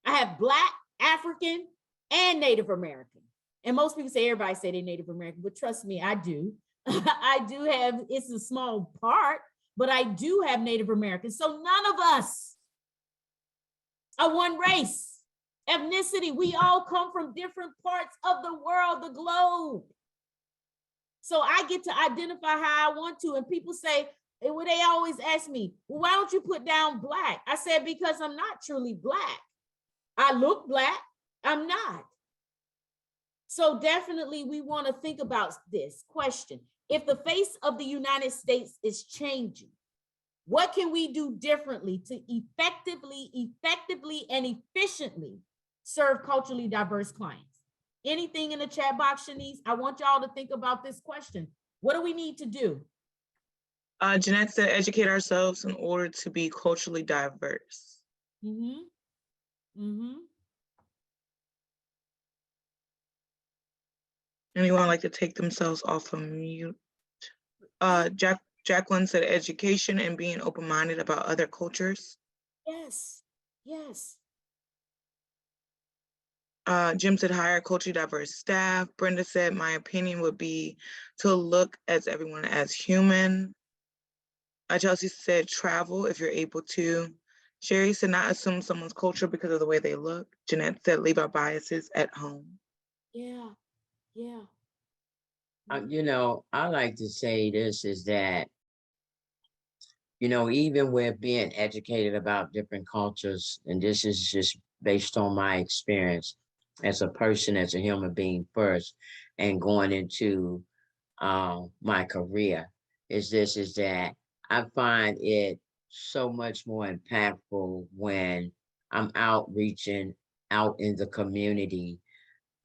I have Black, African, and Native American. And most people say, everybody say they're Native American, but trust me, I do. I do have, it's a small part, but I do have Native American. So none of us are one race, ethnicity. We all come from different parts of the world, the globe. So I get to identify how I want to. And people say, well, they always ask me, well, why don't you put down Black? I said, because I'm not truly Black. I look Black, I'm not. So definitely we want to think about this question. If the face of the United States is changing, what can we do differently to effectively, and efficiently serve culturally diverse clients? Anything in the chat box, Shanice? I want y'all to think about this question. What do we need to do? Jeanette said, educate ourselves in order to be culturally diverse. Anyone like to take themselves off of mute? Jacqueline said, education and being open-minded about other cultures. Yes, yes. Jim said, hire culturally diverse staff. Brenda said, my opinion would be to look at everyone as human. Chelsea said, travel if you're able to. Sherry said, not assume someone's culture because of the way they look. Jeanette said, leave our biases at home. Yeah, yeah. You know, I like to say this is that, you know, even with being educated about different cultures, and this is just based on my experience as a person, as a human being first, and going into my career, is that I find it so much more impactful when I'm outreaching out in the community,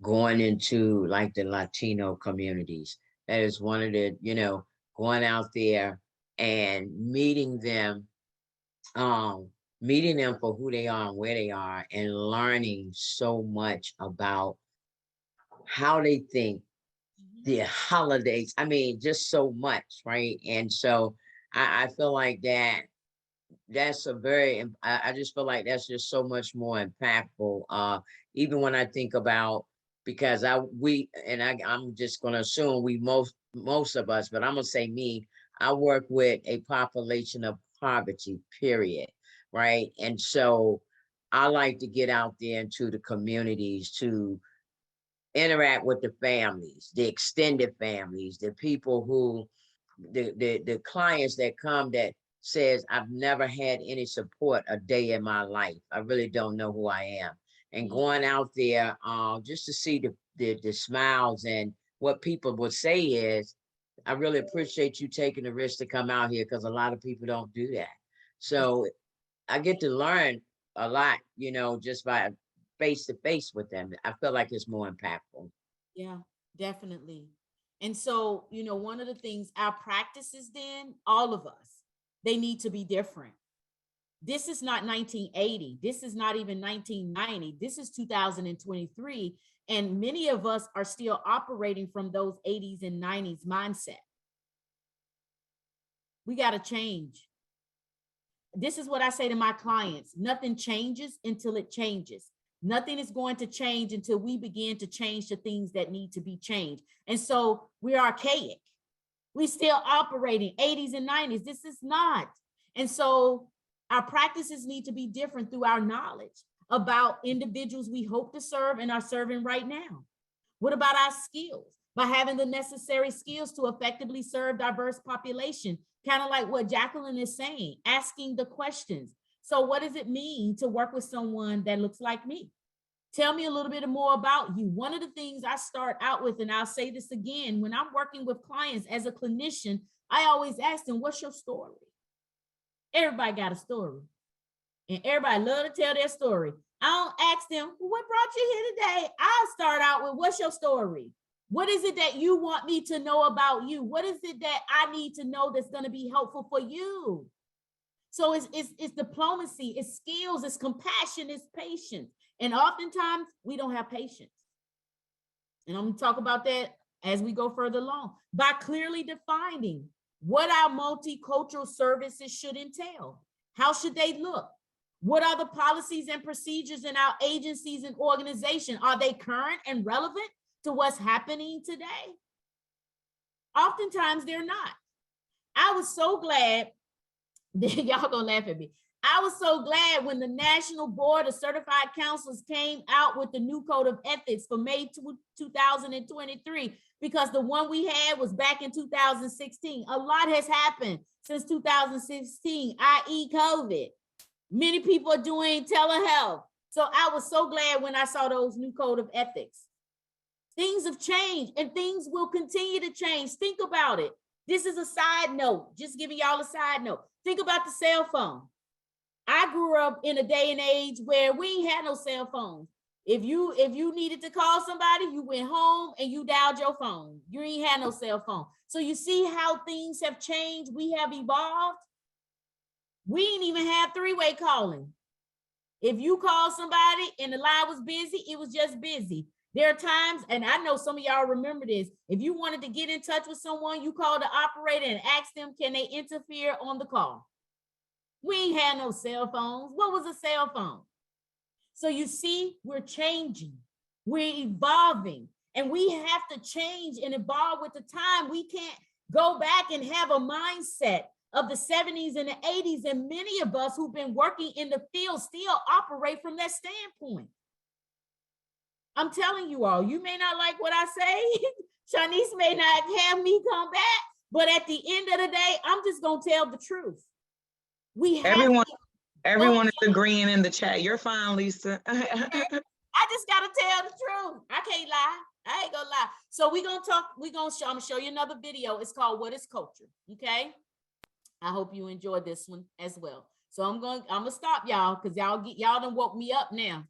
going into like the Latino communities. That is one of the, you know, going out there and meeting them for who they are and where they are, and learning so much about how they think, the holidays. I mean, just so much, right? And so I feel like that's a very, I just feel like that's just so much more impactful. Even when I think about, because I'm just gonna assume most of us, but I'm gonna say me, I work with a population of poverty, period, right? And so I like to get out there into the communities to interact with the families, the extended families, the people who, the clients that come that says, I've never had any support a day in my life. I really don't know who I am. And going out there just to see the smiles, and what people would say is, I really appreciate you taking the risk to come out here, because a lot of people don't do that. So I get to learn a lot, you know, just by face to face with them. I feel like it's more impactful. Yeah, definitely. And so, you know, one of the things, our practices then, all of us, they need to be different. This is not 1980. This is not even 1990. This is 2023. And many of us are still operating from those 80s and 90s mindset. We got to change. This is what I say to my clients. Nothing changes until it changes. Nothing is going to change until we begin to change the things that need to be changed. And so we're archaic. We still operating 80s and 90s. This is not. And so our practices need to be different through our knowledge about individuals we hope to serve and are serving right now? What about our skills? By having the necessary skills to effectively serve diverse population, kind of like what Jacqueline is saying, asking the questions. So what does it mean to work with someone that looks like me? Tell me a little bit more about you. One of the things I start out with, and I'll say this again, when I'm working with clients as a clinician, I always ask them, what's your story? Everybody got a story. And everybody love to tell their story. I don't ask them, well, what brought you here today? I'll start out with, what's your story? What is it that you want me to know about you? What is it that I need to know that's going to be helpful for you? So it's diplomacy, it's skills, it's compassion, it's patience. And oftentimes we don't have patience. And I'm going to talk about that as we go further along. By clearly defining what our multicultural services should entail. How should they look? What are the policies and procedures in our agencies and organizations? Are they current and relevant to what's happening today? Oftentimes they're not. I was so glad, y'all gonna laugh at me. I was so glad when the National Board of Certified Counselors came out with the new code of ethics for May 2023, because the one we had was back in 2016. A lot has happened since 2016, i.e. COVID. Many people are doing telehealth. So I was so glad when I saw those new code of ethics. Things have changed and things will continue to change. Think about it. This is a side note, just giving y'all a side note. Think about the cell phone. I grew up in a day and age where we ain't had no cell phones. If you needed to call somebody, you went home and you dialed your phone. You ain't had no cell phone. So you see how things have changed. We have evolved. We ain't even have three-way calling. If you called somebody and the line was busy, it was just busy. There are times, and I know some of y'all remember this, if you wanted to get in touch with someone, you called the operator and asked them, can they interfere on the call? We ain't had no cell phones. What was a cell phone? So you see, we're changing, we're evolving, and we have to change and evolve with the time. We can't go back and have a mindset of the 70s and the 80s, and many of us who've been working in the field still operate from that standpoint. I'm telling you all, you may not like what I say. Shanice may not have me come back, but at the end of the day, I'm just gonna tell the truth. We have everyone is agreeing in the chat. You're fine, Lisa. I just gotta tell the truth. I can't lie. I ain't gonna lie. So we're gonna talk. I'm gonna show you another video. It's called "What Is Culture?" Okay. I hope you enjoyed this one as well. So I'm gonna stop y'all because y'all done woke me up now.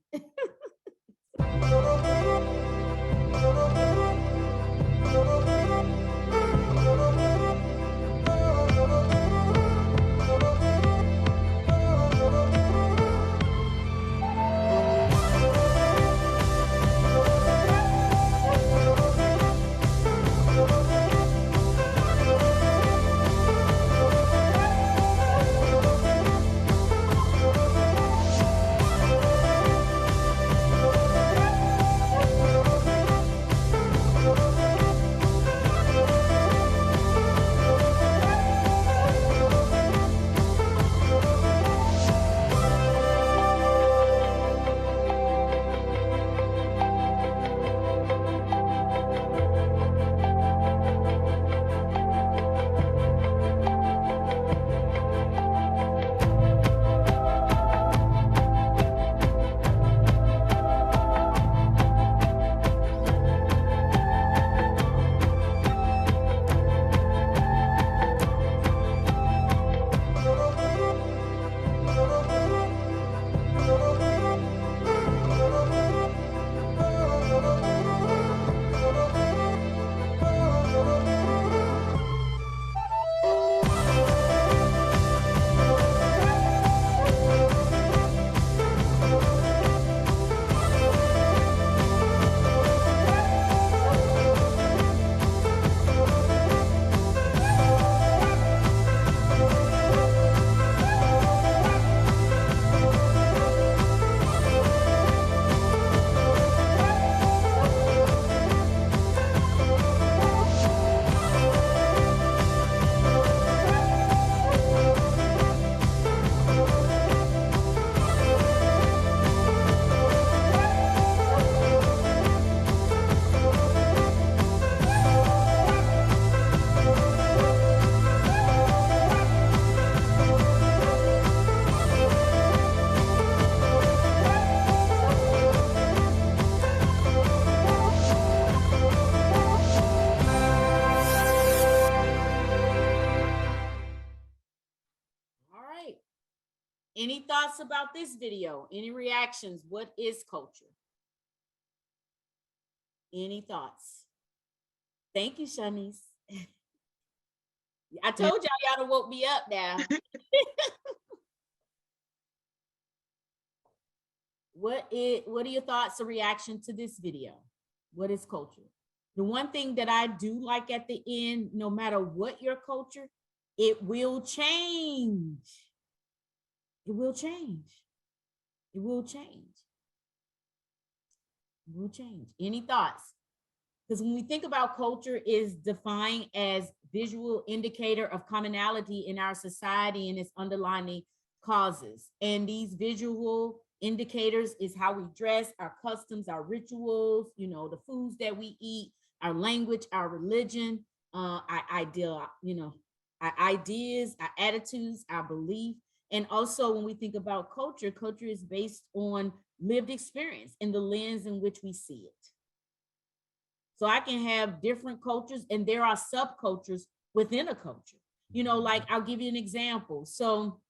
Any thoughts about this video? Any reactions? What is culture? Any thoughts? Thank you, Shanice. I told y'all done woke me up now. What are your thoughts or reaction to this video? What is culture? The one thing that I do like at the end, no matter what your culture, it will change. It will change. It will change. It will change. Any thoughts? Because when we think about culture is defined as visual indicator of commonality in our society and its underlying causes. And these visual indicators is how we dress, our customs, our rituals, you know, the foods that we eat, our language, our religion, our ideal, you know, our ideas, our attitudes, our belief. And also when we think about culture, culture is based on lived experience and the lens in which we see it. So I can have different cultures and there are subcultures within a culture. You know, like I'll give you an example. So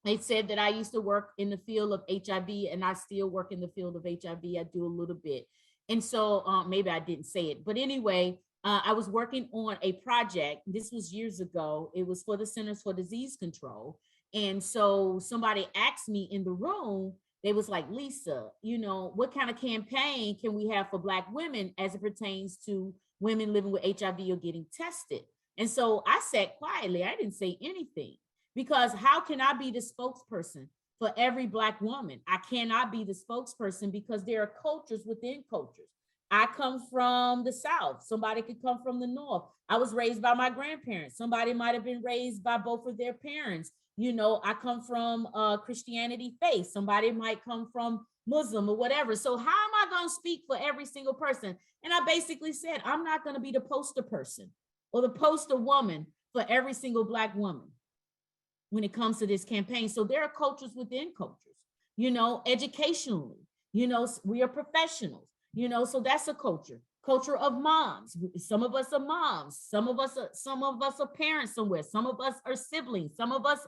they said that I used to work in the field of HIV and I still work in the field of HIV. I do a little bit. And so maybe I didn't say it, but anyway, I was working on a project. This was years ago. It was for the Centers for Disease Control. And so somebody asked me in the room, they was like, Lisa, you know, what kind of campaign can we have for Black women as it pertains to women living with HIV or getting tested? And so I sat quietly. I didn't say anything because how can I be the spokesperson for every Black woman? I cannot be the spokesperson because there are cultures within cultures. I come from the South. Somebody could come from the North. I was raised by my grandparents. Somebody might have been raised by both of their parents. You know, I come from Christianity faith. Somebody might come from Muslim or whatever. So how am I going to speak for every single person? And I basically said, I'm not going to be the poster person or the poster woman for every single Black woman when it comes to this campaign. So there are cultures within cultures, you know, educationally, you know, we are professionals, you know, so that's a culture. Culture of moms. Some of us are moms. Some of us are parents somewhere. Some of us are siblings. Some of us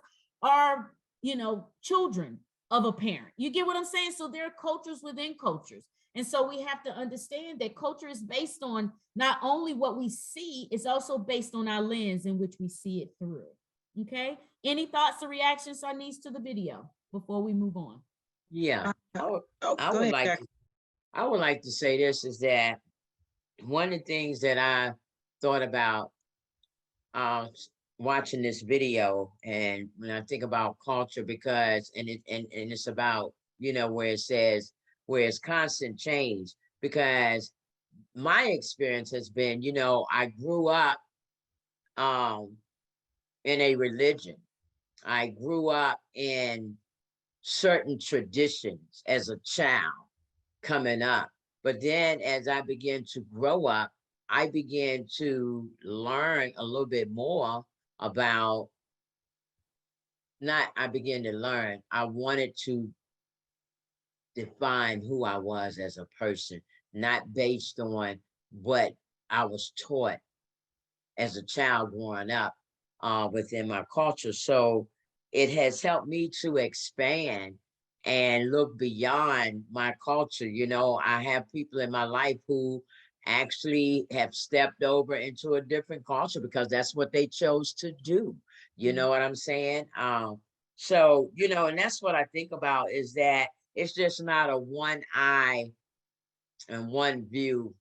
are, you know, children of a parent. You get what I'm saying? So there are cultures within cultures. And so we have to understand that culture is based on not only what we see, it's also based on our lens in which we see it through. Okay. Any thoughts or reactions, Sarnice, to the video before we move on? Yeah, Go I would ahead, like Jack. to, I would like to say this is that one of the things that I thought about watching this video, and when I think about culture, because and it's about, you know, where it says where it's constant change, because my experience has been, you know, I grew up in a religion. I grew up in certain traditions as a child coming up. But then as I began to grow up, I began to learn a little bit more about, not I began to learn, I wanted to define who I was as a person, not based on what I was taught as a child growing up within my culture. So it has helped me to expand and look beyond my culture. You know, I have people in my life who actually have stepped over into a different culture because that's what they chose to do. You know what I'm saying? So, you know, and that's what I think about is that it's just not a one eye and one view,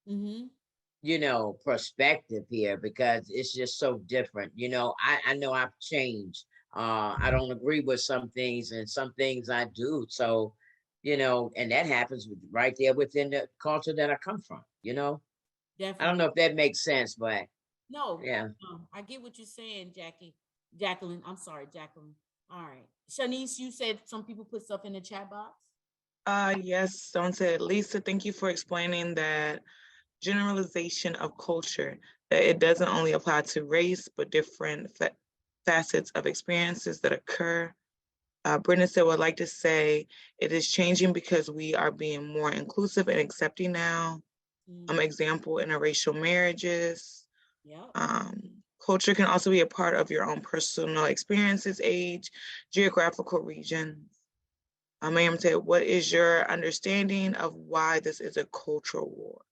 you know, perspective here, because it's just so different. You know, I know I've changed. I don't agree with some things and some things I do. So, you know, and that happens right there within the culture that I come from, you know? Definitely. I don't know if that makes sense, but no, yeah. I get what you're saying, Jacqueline. I'm sorry, Jacqueline. All right. Shanice, you said some people put stuff in the chat box. Yes, someone said, Lisa, thank you for explaining that generalization of culture, that it doesn't only apply to race, but different facets of experiences that occur. Brenda said, would like to say it is changing because we are being more inclusive and accepting now. Example, interracial marriages. Yeah. Culture can also be a part of your own personal experiences, age, geographical regions. Ma'am said, what is your understanding of why this is a cultural war?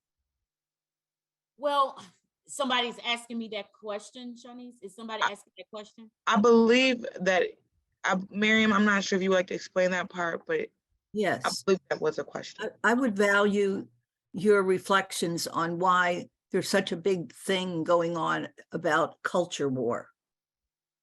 Well, somebody's asking me that question, Shanice. Is somebody asking that question? I believe that, Miriam, I'm not sure if you would like to explain that part, but I Yes, believe that was a question. I would value your reflections on why there's such a big thing going on about culture war.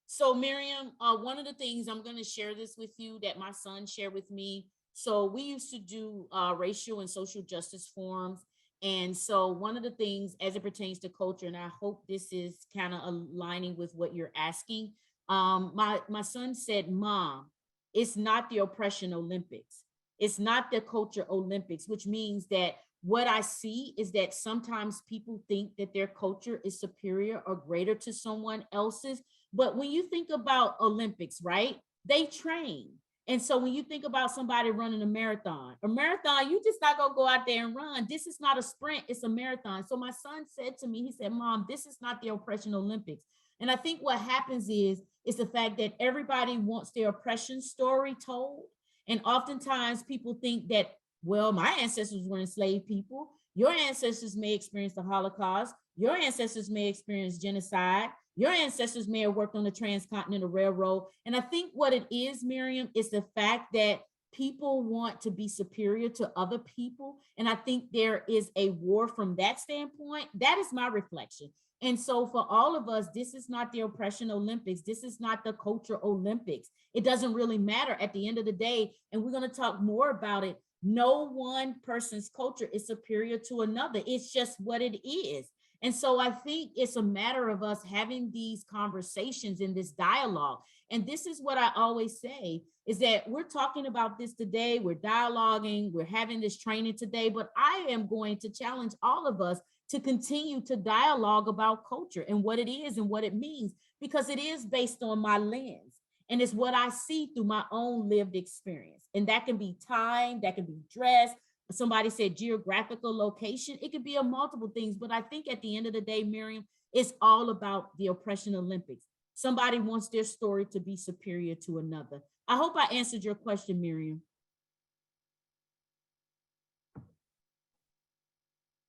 So Miriam, one of the things I'm going to share this with you that my son shared with me. So we used to do racial and social justice forums. And so one of the things as it pertains to culture, and I hope this is kind of aligning with what you're asking. My son said, Mom, it's not the oppression Olympics. It's not the culture Olympics, which means that what I see is that sometimes people think that their culture is superior or greater to someone else's. But when you think about Olympics, right, they train. And so when you think about somebody running a marathon, you just not gonna go out there and run. This is not a sprint, it's a marathon. So my son said to me, he said, Mom, this is not the oppression Olympics. And I think what happens is the fact that everybody wants their oppression story told. And oftentimes people think that, well, my ancestors were enslaved people. Your ancestors may experience the Holocaust. Your ancestors may experience genocide. Your ancestors may have worked on the Transcontinental Railroad. And I think what it is, Miriam, is the fact that people want to be superior to other people. And I think there is a war from that standpoint. That is my reflection. And so for all of us, this is not the oppression Olympics. This is not the culture Olympics. It doesn't really matter at the end of the day. And we're going to talk more about it. No one person's culture is superior to another. It's just what it is. And so I think it's a matter of us having these conversations in this dialogue. And this is what I always say is that we're talking about this today. We're dialoguing. We're having this training today. But I am going to challenge all of us to continue to dialogue about culture and what it is and what it means, because it is based on my lens. And it's what I see through my own lived experience. And that can be time, that can be dress. Somebody said geographical location. It could be a multiple things. But I think at the end of the day, Miriam, it's all about the oppression Olympics. Somebody wants their story to be superior to another. I hope I answered your question, Miriam.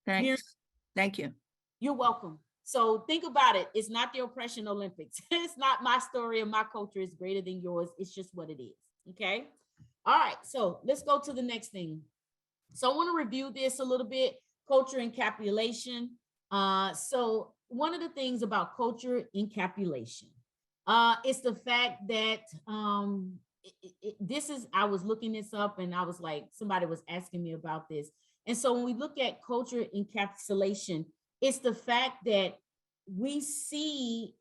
Thanks. Miriam, thank you. You're welcome. So think about it. It's not the oppression Olympics. It's not my story and my culture is greater than yours. It's just what it is. Okay. All right. So let's go to the next thing. So I want to review this a little bit, culture encapsulation. So one of the things about culture encapsulation is the fact that this is, I was looking this up and I was like, somebody was asking me about this. And so when we look at culture encapsulation, it's the fact that we see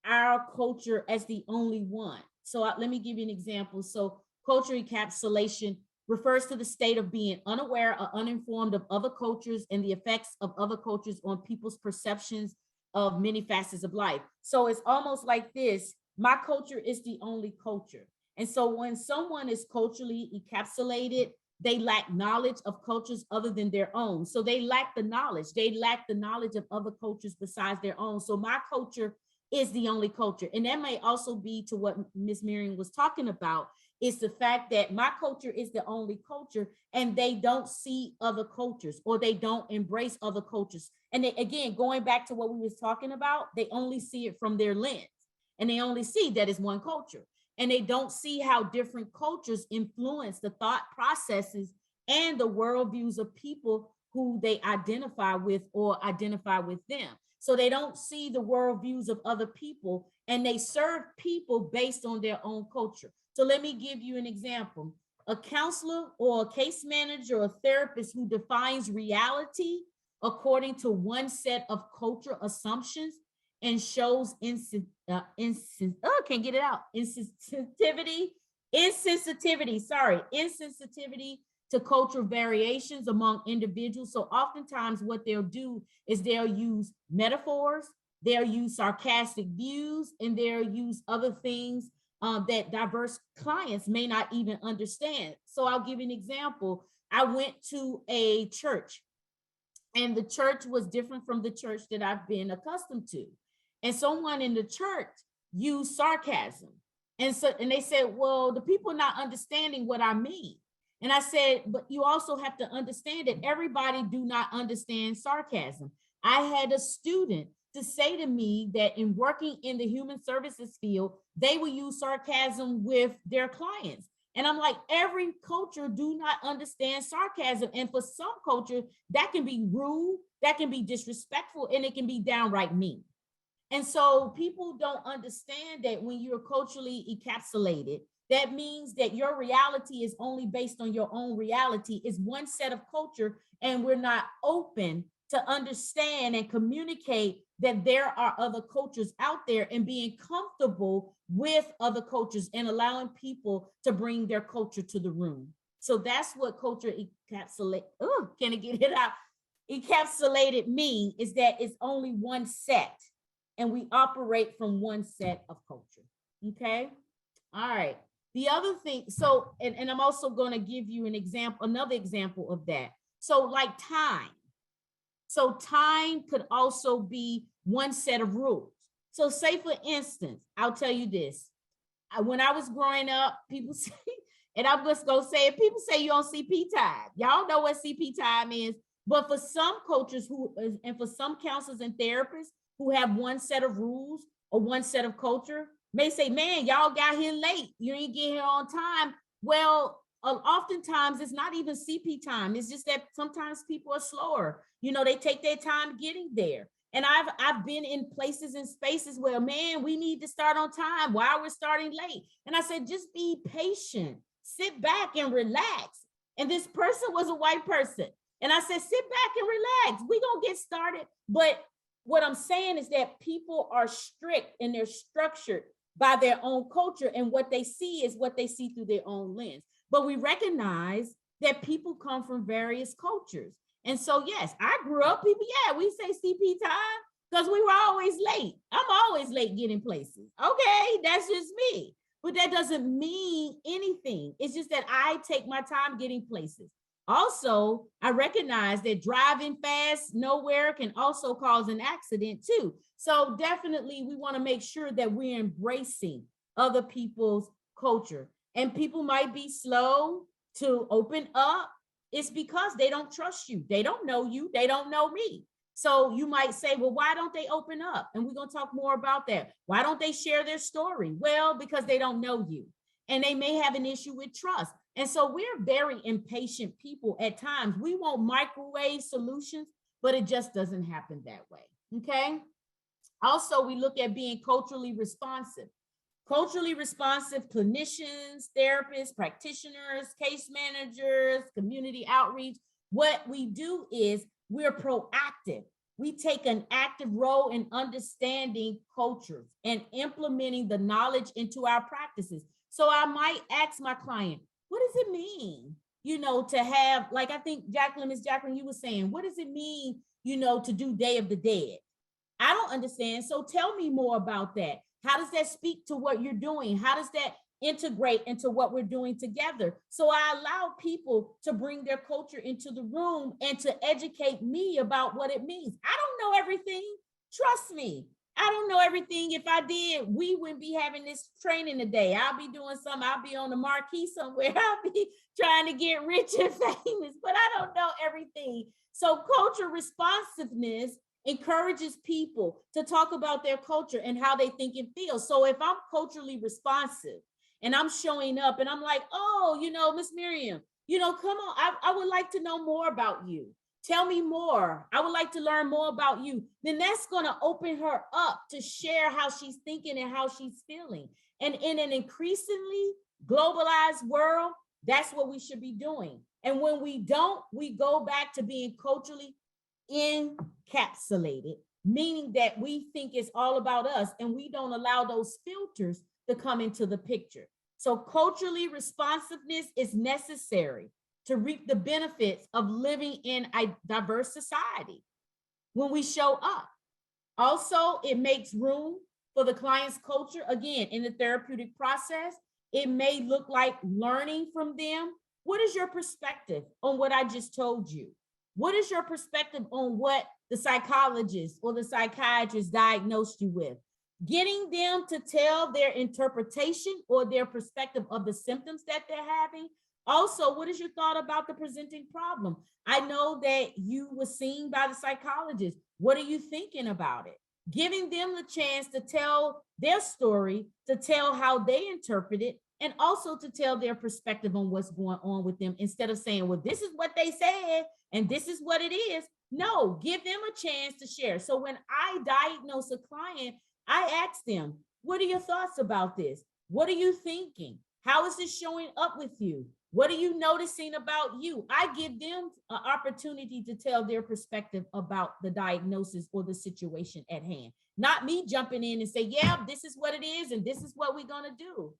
our culture as the only one. So let me give you an example. So culture encapsulation refers to the state of being unaware or uninformed of other cultures and the effects of other cultures on people's perceptions of many facets of life. So it's almost like this: my culture is the only culture. And so when someone is culturally encapsulated, they lack knowledge of cultures other than their own. So they lack the knowledge. They lack the knowledge of other cultures besides their own. So my culture is the only culture. And that may also be to what Ms. Miriam was talking about, is the fact that my culture is the only culture and they don't see other cultures or they don't embrace other cultures. And they, again, going back to what we was talking about, they only see it from their lens and they only see that it's one culture. And they don't see how different cultures influence the thought processes and the worldviews of people who they identify with or identify with them. So they don't see the worldviews of other people and they serve people based on their own culture. So let me give you an example. A counselor or a case manager or a therapist who defines reality according to one set of cultural assumptions and shows insensitivity to cultural variations among individuals. So oftentimes what they'll do is they'll use metaphors, they'll use sarcastic views, and they'll use other things that diverse clients may not even understand. So I'll give you an example. I went to a church and the church was different from the church that I've been accustomed to. and someone in the church used sarcasm. And they said, well, the people are not understanding what I mean. And I said, but you also have to understand that everybody do not understand sarcasm. I had a student to say to me that in working in the human services field, they will use sarcasm with their clients. And I'm like, every culture do not understand sarcasm. And for some culture, that can be rude, that can be disrespectful, and it can be downright mean. And so people don't understand that when you're culturally encapsulated, that means that your reality is only based on your own reality. It's one set of culture, and we're not open to understand and communicate that there are other cultures out there, and being comfortable with other cultures and allowing people to bring their culture to the room. So that's what culture encapsulate. Oh, can I get it out? Encapsulated me is that it's only one set, and we operate from one set of culture. Okay. All right. The other thing, so, and I'm also going to give you an example, another example of that. So like time. So time could also be one set of rules. So say for instance, I'll tell you this. When I was growing up, people say, and I'm just going to say it, people say you on CP time. Y'all know what CP time is. But for some cultures and for some counselors and therapists who have one set of rules or one set of culture, may say, man, y'all got here late. You didn't get here on time. Well, oftentimes it's not even CP time. It's just that sometimes people are slower. You know, they take their time getting there. And I've been in places and spaces where, man, we need to start on time. Why we're starting late? And I said, just be patient, sit back and relax. And this person was a white person. And I said, sit back and relax. We're going to get started. But what I'm saying is that people are strict and they're structured by their own culture, and what they see is what they see through their own lens. But we recognize that people come from various cultures. And so, yes, I grew up, people, yeah, we say CP time because we were always late. I'm always late getting places. Okay, that's just me. But that doesn't mean anything. It's just that I take my time getting places. Also, I recognize that driving fast nowhere can also cause an accident too. So definitely we want to make sure that we're embracing other people's culture. And people might be slow to open up. It's because they don't trust you. They don't know you. They don't know me. So you might say, well, why don't they open up? And we're going to talk more about that. Why don't they share their story? Well, because they don't know you. And they may have an issue with trust. And so we're very impatient people at times. We want microwave solutions, but it just doesn't happen that way. Okay. Also, we look at being culturally responsive. Culturally responsive clinicians, therapists, practitioners, case managers, community outreach. What we do is we're proactive. We take an active role in understanding cultures and implementing the knowledge into our practices. So I might ask my client, what does it mean, you know, to have, like, I think Miss Jacqueline, you were saying, what does it mean, you know, to do Day of the Dead? I don't understand. So tell me more about that. How does that speak to what you're doing? How does that integrate into what we're doing together? So I allow people to bring their culture into the room and to educate me about what it means. I don't know everything. Trust me. I don't know everything. If I did, we wouldn't be having this training today. I'll be doing something. I'll be on the marquee somewhere. I'll be trying to get rich and famous, but I don't know everything. So culture responsiveness encourages people to talk about their culture and how they think and feel. So if I'm culturally responsive and I'm showing up and I'm like, oh, you know, Miss Miriam, you know, come on, I would like to know more about you. Tell me more. I would like to learn more about you. Then that's going to open her up to share how she's thinking and how she's feeling. And in an increasingly globalized world, that's what we should be doing. And when we don't, we go back to being culturally encapsulated, meaning that we think it's all about us and we don't allow those filters to come into the picture. So culturally responsiveness is necessary to reap the benefits of living in a diverse society when we show up. Also, it makes room for the client's culture. Again, in the therapeutic process, it may look like learning from them. What is your perspective on what I just told you? What is your perspective on what the psychologist or the psychiatrist diagnosed you with. Getting them to tell their interpretation or their perspective of the symptoms that they're having. Also, what is your thought about the presenting problem? I know that you were seen by the psychologist. What are you thinking about it? Giving them the chance to tell their story, to tell how they interpret it, and also to tell their perspective on what's going on with them, instead of saying, well, this is what they said and this is what it is. No, give them a chance to share. So when I diagnose a client, I ask them, what are your thoughts about this? What are you thinking? How is this showing up with you? What are you noticing about you? I give them an opportunity to tell their perspective about the diagnosis or the situation at hand. Not me jumping in and say, yeah, this is what it is and this is what we're going to do.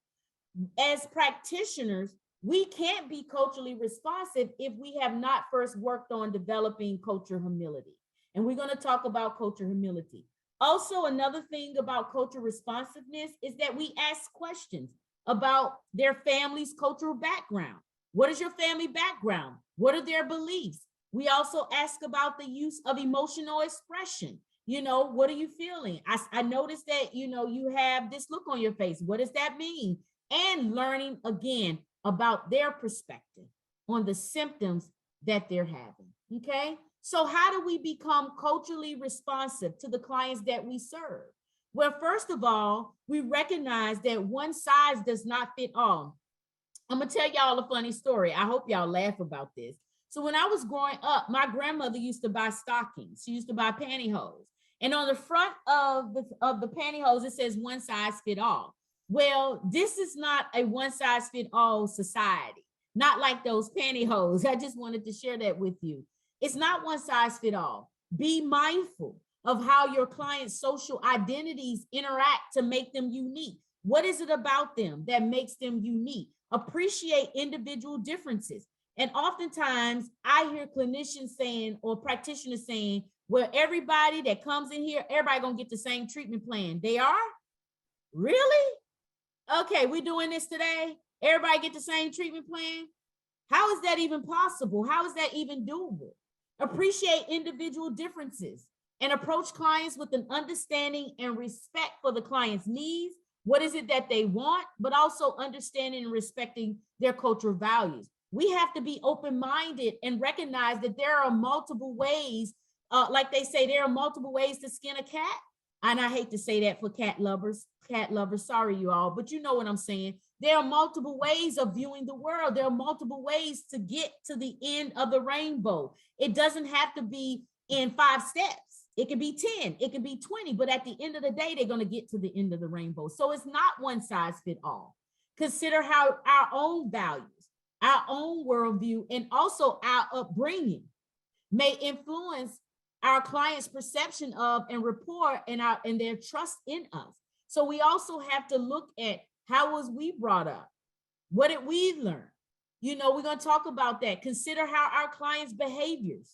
As practitioners, we can't be culturally responsive if we have not first worked on developing cultural humility. And we're going to talk about cultural humility. Also, another thing about cultural responsiveness is that we ask questions about their family's cultural background. What is your family background? What are their beliefs? We also ask about the use of emotional expression. You know, what are you feeling? I noticed that, you know, you have this look on your face. What does that mean? And learning again about their perspective on the symptoms that they're having. Okay. So how do we become culturally responsive to the clients that we serve? Well, first of all, we recognize that one size does not fit all. I'm gonna tell y'all a funny story. I hope y'all laugh about this. So when I was growing up, my grandmother used to buy stockings. She used to buy pantyhose. And on the front of the pantyhose, it says one size fit all. Well, this is not a one size fit all society, not like those pantyhose. I just wanted to share that with you. It's not one size fit all. Be mindful of how your clients' social identities interact to make them unique. What is it about them that makes them unique? Appreciate individual differences. And oftentimes I hear clinicians saying or practitioners saying, well, everybody that comes in here, everybody gonna get the same treatment plan. They are? Really? Okay, we're doing this today. Everybody get the same treatment plan? How is that even possible? How is that even doable? Appreciate individual differences and approach clients with an understanding and respect for the client's needs. What is it that they want, but also understanding and respecting their cultural values. We have to be open-minded and recognize that there are multiple ways, like they say, there are multiple ways to skin a cat. And I hate to say that for cat lovers, sorry you all, but you know what I'm saying. There are multiple ways of viewing the world. There are multiple ways to get to the end of the rainbow. It doesn't have to be in 5 steps. It can be 10, it can be 20, but at the end of the day, they're going to get to the end of the rainbow. So it's not one size fit all. Consider how our own values, our own worldview, and also our upbringing may influence our clients' perception of and rapport and their trust in us. So we also have to look at how was we brought up? What did we learn? You know, we're going to talk about that. Consider how our clients' behaviors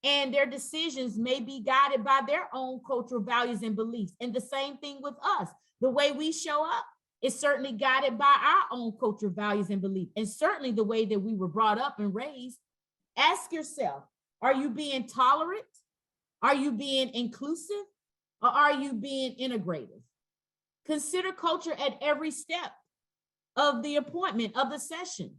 and their decisions may be guided by their own cultural values and beliefs. And the same thing with us. The way we show up is certainly guided by our own cultural values and beliefs, and certainly the way that we were brought up and raised. Ask yourself, are you being tolerant? Are you being inclusive? Or are you being integrative? Consider culture at every step of the appointment, of the session.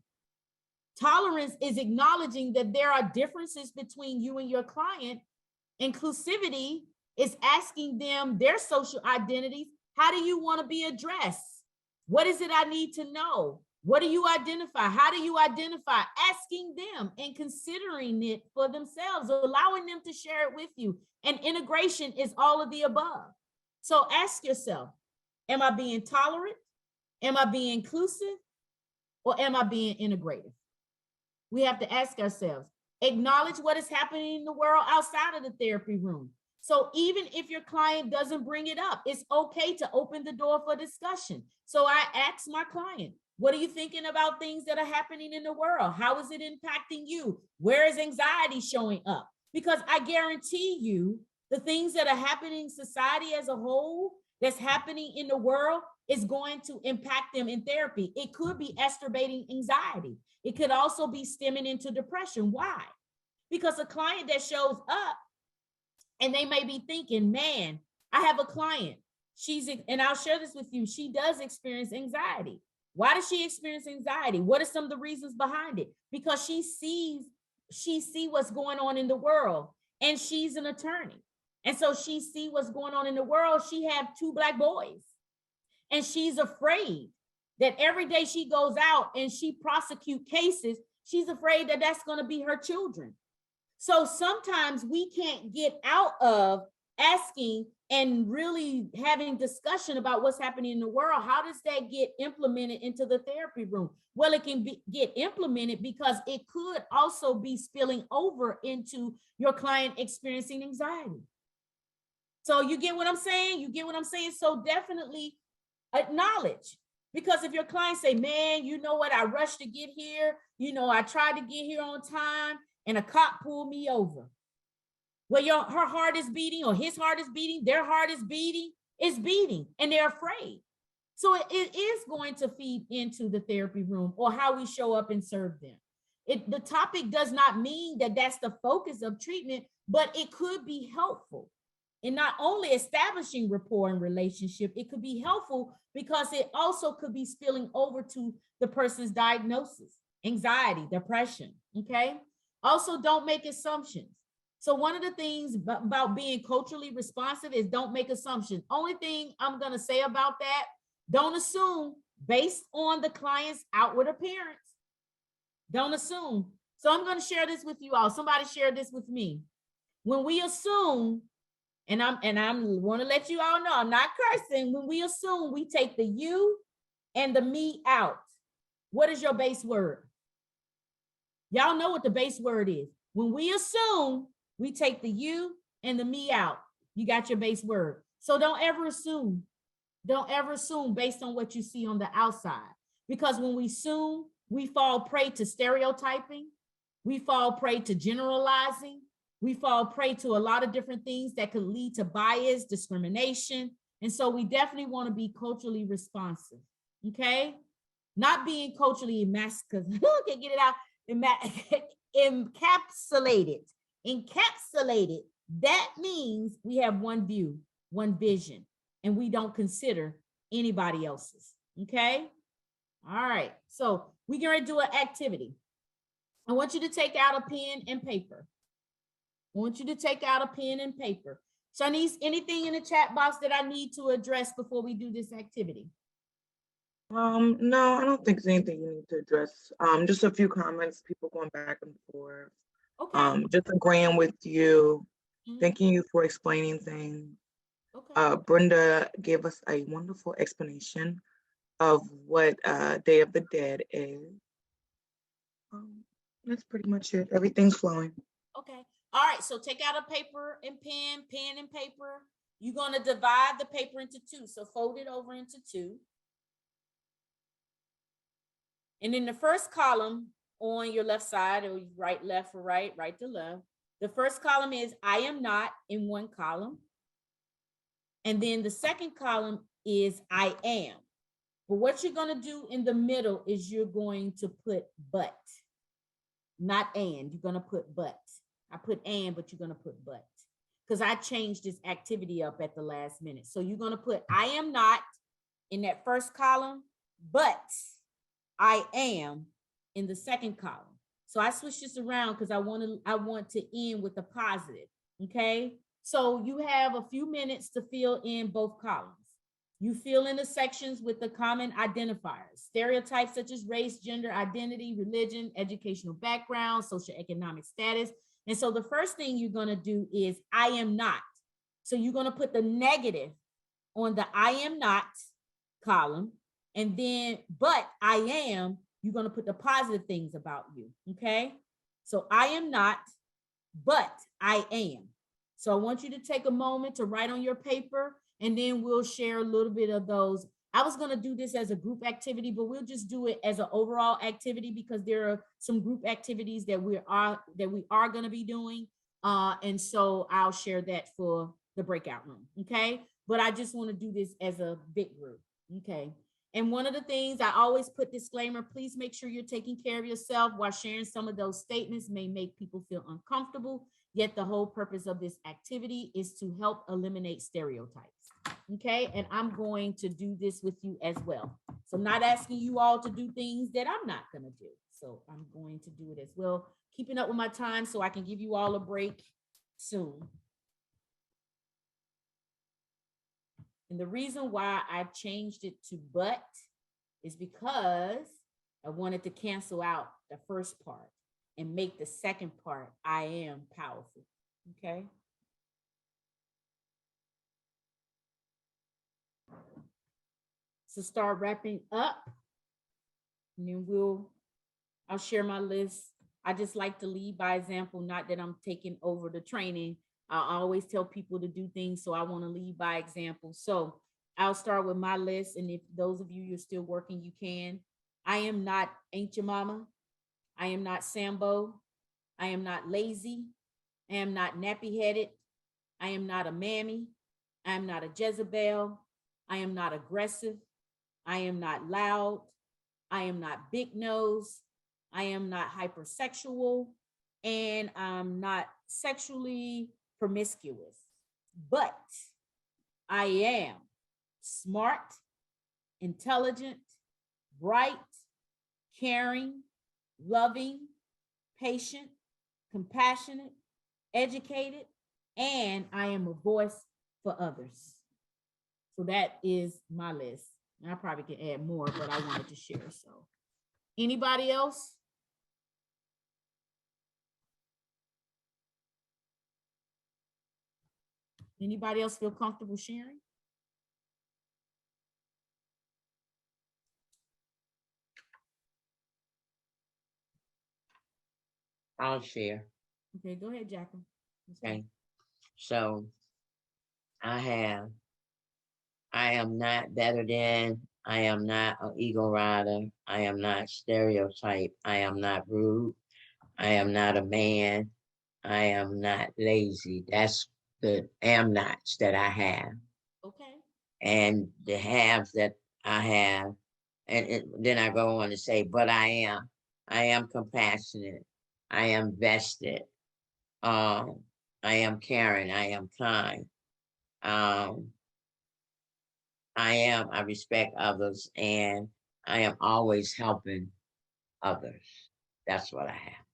Tolerance is acknowledging that there are differences between you and your client. Inclusivity is asking them their social identities. How do you want to be addressed? What is it I need to know? What do you identify? How do you identify? Asking them and considering it for themselves, allowing them to share it with you. And integration is all of the above. So ask yourself, am I being tolerant? Am I being inclusive? Or am I being integrative? We have to ask ourselves, acknowledge what is happening in the world outside of the therapy room. So even if your client doesn't bring it up, it's okay to open the door for discussion. So I ask my client, what are you thinking about things that are happening in the world? How is it impacting you? Where is anxiety showing up? Because I guarantee you the things that are happening in society as a whole, that's happening in the world, is going to impact them in therapy. It could be exacerbating anxiety. It could also be stemming into depression. Why? Because a client that shows up And they may be thinking, man, I have a client. And I'll share this with you. She does experience anxiety. Why does she experience anxiety? What are some of the reasons behind it? Because she sees what's going on in the world, and she's an attorney. And so she see what's going on in the world. She have 2 Black boys, and she's afraid that every day she goes out and she prosecute cases, she's afraid that that's going to be her children. So sometimes we can't get out of asking and really having discussion about what's happening in the world. How does that get implemented into the therapy room? Well, it can get implemented because it could also be spilling over into your client experiencing anxiety. So you get what I'm saying? You get what I'm saying? So definitely acknowledge. Because if your client say, man, you know what, I rushed to get here. You know, I tried to get here on time and a cop pulled me over. Well, her heart is beating, or his heart is beating, their heart is beating, it's beating, and they're afraid. So it is going to feed into the therapy room or how we show up and serve them. The topic does not mean that that's the focus of treatment, but it could be helpful in not only establishing rapport and relationship, it could be helpful because it also could be spilling over to the person's diagnosis, anxiety, depression, okay? Also, don't make assumptions. So one of the things about being culturally responsive is don't make assumptions. Only thing I'm going to say about that, don't assume based on the client's outward appearance. Don't assume. So I'm going to share this with you all. Somebody share this with me. When we assume, and I'm want to let you all know, I'm not cursing. When we assume, we take the you and the me out. What is your base word? Y'all know what the base word is. When we assume, we take the you and the me out. You got your base word. So don't ever assume. Don't ever assume based on what you see on the outside. Because when we assume, we fall prey to stereotyping. We fall prey to generalizing. We fall prey to a lot of different things that could lead to bias, discrimination. And so we definitely want to be culturally responsive, okay? Not being culturally emasculated, can't get it out, encapsulated. Encapsulated, that means we have one view, one vision, and we don't consider anybody else's, okay? All right, so we're going to do an activity. I want you to take out a pen and paper. I want you to take out a pen and paper. Shanice, anything in the chat box that I need to address before we do this activity? No, I don't think there's anything you need to address. Just a few comments, people going back and forth. Okay. Just agreeing with you, Mhm. thanking you for explaining things. Okay. Brenda gave us a wonderful explanation of what Day of the Dead is. That's pretty much it. Everything's flowing. Okay. All right. So take out a paper and pen and paper. You're going to divide the paper into 2. So fold it over into 2. And in the first column on your left side, or right, left, or right to left, the first column is I am not in one column. And then the second column is I am. But what you're going to do in the middle is you're going to put but, not and. You're going to put but. I put and, but you're going to put but. Because I changed this activity up at the last minute. So you're going to put I am not in that first column, but I am in the second column. So I switched this around because I want to end with a positive. Okay. So you have a few minutes to fill in both columns. You fill in the sections with the common identifiers, stereotypes such as race, gender, identity, religion, educational background, socioeconomic status. And so the first thing you're going to do is I am not. So you're going to put the negative on the I am not column. And then, but I am, you're going to put the positive things about you. Okay. So I am not, but I am. So I want you to take a moment to write on your paper, and then we'll share a little bit of those. I was going to do this as a group activity, but we'll just do it as an overall activity because there are some group activities that we are going to be doing. And so I'll share that for the breakout room. Okay. But I just want to do this as a big group. Okay. And one of the things I always put disclaimer, please make sure you're taking care of yourself. While sharing some of those statements may make people feel uncomfortable, yet the whole purpose of this activity is to help eliminate stereotypes. Okay, and I'm going to do this with you as well. So I'm not asking you all to do things that I'm not going to do. So I'm going to do it as well, keeping up with my time so I can give you all a break soon. And the reason why I changed it to but is because I wanted to cancel out the first part and make the second part, I am powerful. Okay. So start wrapping up, and then I'll share my list. I just like to lead by example, not that I'm taking over the training. I always tell people to do things, so I want to lead by example. So I'll start with my list, and if those of you you're still working, you can. I am not Ain't Your Mama. I am not Sambo. I am not lazy. I am not nappy-headed. I am not a mammy. I am not a Jezebel. I am not aggressive. I am not loud. I am not big nose. I am not hypersexual. And I'm not sexually promiscuous. But I am smart, intelligent, bright, caring, loving, patient, compassionate, educated, and I am a voice for others. So that is my list. And I probably can add more, but I wanted to share. So anybody else? Anybody else feel comfortable sharing? I'll share. Okay, go ahead, Jacqueline. Okay. So I am not better than, I am not an ego rider, I am not stereotype, I am not rude, I am not a man, I am not lazy. That's the am nots that I have. Okay. And the haves that I have, and then I go on to say, but I am compassionate, I am vested, I am caring, I am kind, I respect others, and I am always helping others. That's what I have.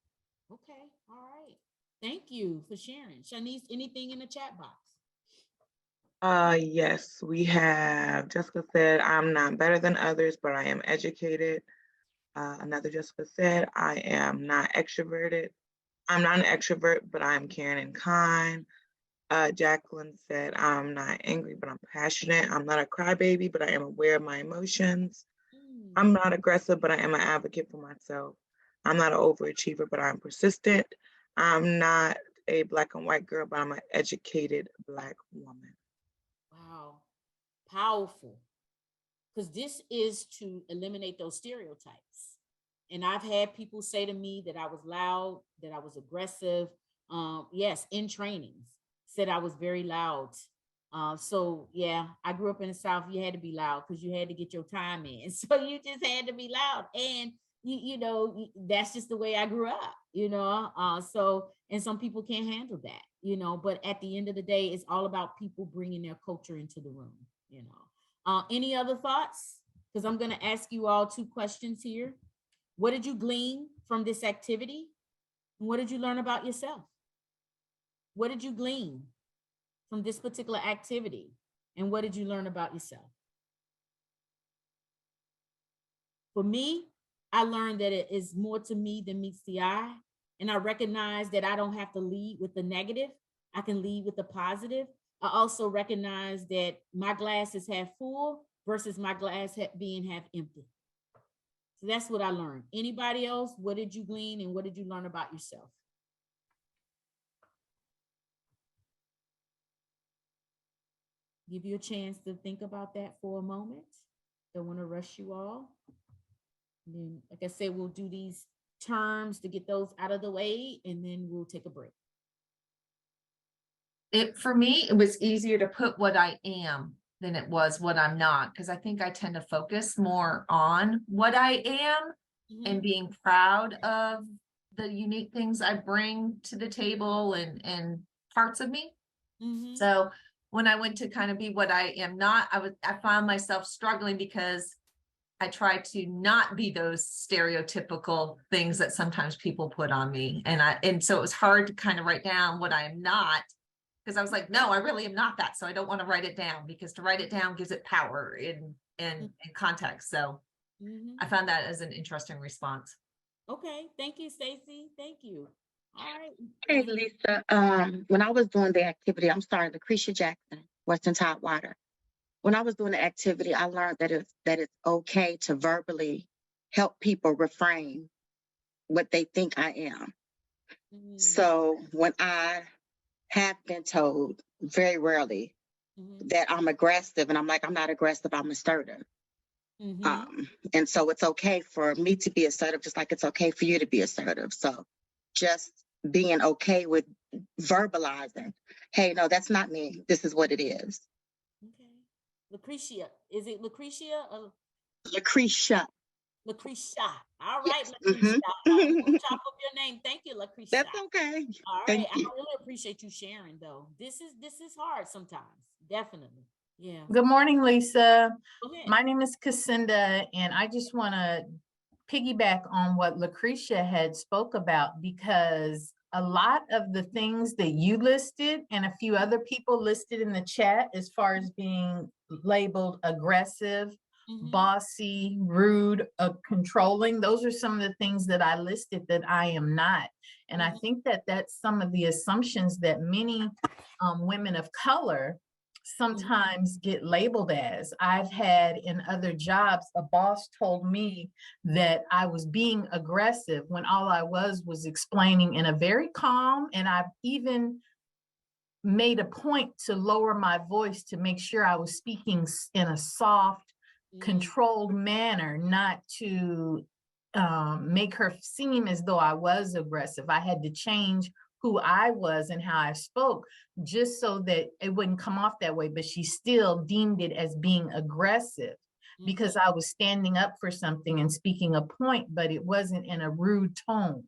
Okay. All right. Thank you for sharing. Shanice, anything in the chat box? Yes, we have Jessica said, I'm not better than others, but I am educated. Another Jessica said, I am not extroverted. I'm not an extrovert, but I'm caring and kind. Jacqueline said, I'm not angry, but I'm passionate. I'm not a crybaby, but I am aware of my emotions. I'm not aggressive, but I am an advocate for myself. I'm not an overachiever, but I'm persistent. I'm not a black and white girl, but I'm an educated Black woman. Wow. Powerful. Because this is to eliminate those stereotypes. And I've had people say to me that I was loud, that I was aggressive. Yes, in trainings, said I was very loud. So yeah, I grew up in the South. You had to be loud because you had to get your time in. So you just had to be loud, and that's just the way I grew up. So and some people can't handle that. But at the end of the day, it's all about people bringing their culture into the room. Any other thoughts? Because I'm going to ask you all 2 questions here. What did you glean from this activity? And what did you learn about yourself? What did you glean from this particular activity? And what did you learn about yourself? For me, I learned that it is more to me than meets the eye. And I recognize that I don't have to lead with the negative. I can lead with the positive. I also recognize that my glass is half full versus my glass being half empty. So that's what I learned. Anybody else? What did you glean and what did you learn about yourself? Give you a chance to think about that for a moment. Don't want to rush you all. And then, like I said, we'll do these terms to get those out of the way, and then we'll take a break. For me, it was easier to put what I am than it was what I'm not, because I think I tend to focus more on what I am and being proud of the unique things I bring to the table and parts of me. So when I went to kind of be what I am not, I found myself struggling because I try to not be those stereotypical things that sometimes people put on me. And so it was hard to kind of write down what I am not, because I was like, no, I really am not that. So I don't want to write it down, because to write it down gives it power in context. So I found that as an interesting response. Okay, thank you, Stacy. Thank you. All right. Hey, Lisa. When I was doing the activity, I'm sorry, Lucretia Jackson, Western Tidewater. When I was doing the activity, I learned that it's okay to verbally help people reframe what they think I am. So when I have been told very rarely that I'm aggressive, and I'm like, I'm not aggressive, I'm assertive. And so it's okay for me to be assertive, just like it's okay for you to be assertive. So just being okay with verbalizing, hey, no, that's not me. This is what it is. Okay. Lucretia. Is it Lucretia? Lucretia. Lucretia. All right, Yes. Lucretia. Top of your name. Thank you, Lucretia. That's okay. All right. Thank I you. really appreciate you sharing, though. This is hard sometimes. Definitely. Yeah. Good morning, Lisa. Go ahead. My name is Cassandra, and I just want to piggyback on what Lucretia had spoke about, because a lot of the things that you listed and a few other people listed in the chat as far as being labeled aggressive, bossy, rude, controlling, those are some of the things that I listed that I am not. And I think that that's some of the assumptions that many women of color sometimes get labeled as. I've had in other jobs, a boss told me that I was being aggressive when all I was explaining in a very calm, and I've even made a point to lower my voice to make sure I was speaking in a soft, controlled manner, not to make her seem as though I was aggressive. I had to change who I was and how I spoke, just so that it wouldn't come off that way. But she still deemed it as being aggressive because I was standing up for something and speaking a point, but it wasn't in a rude tone.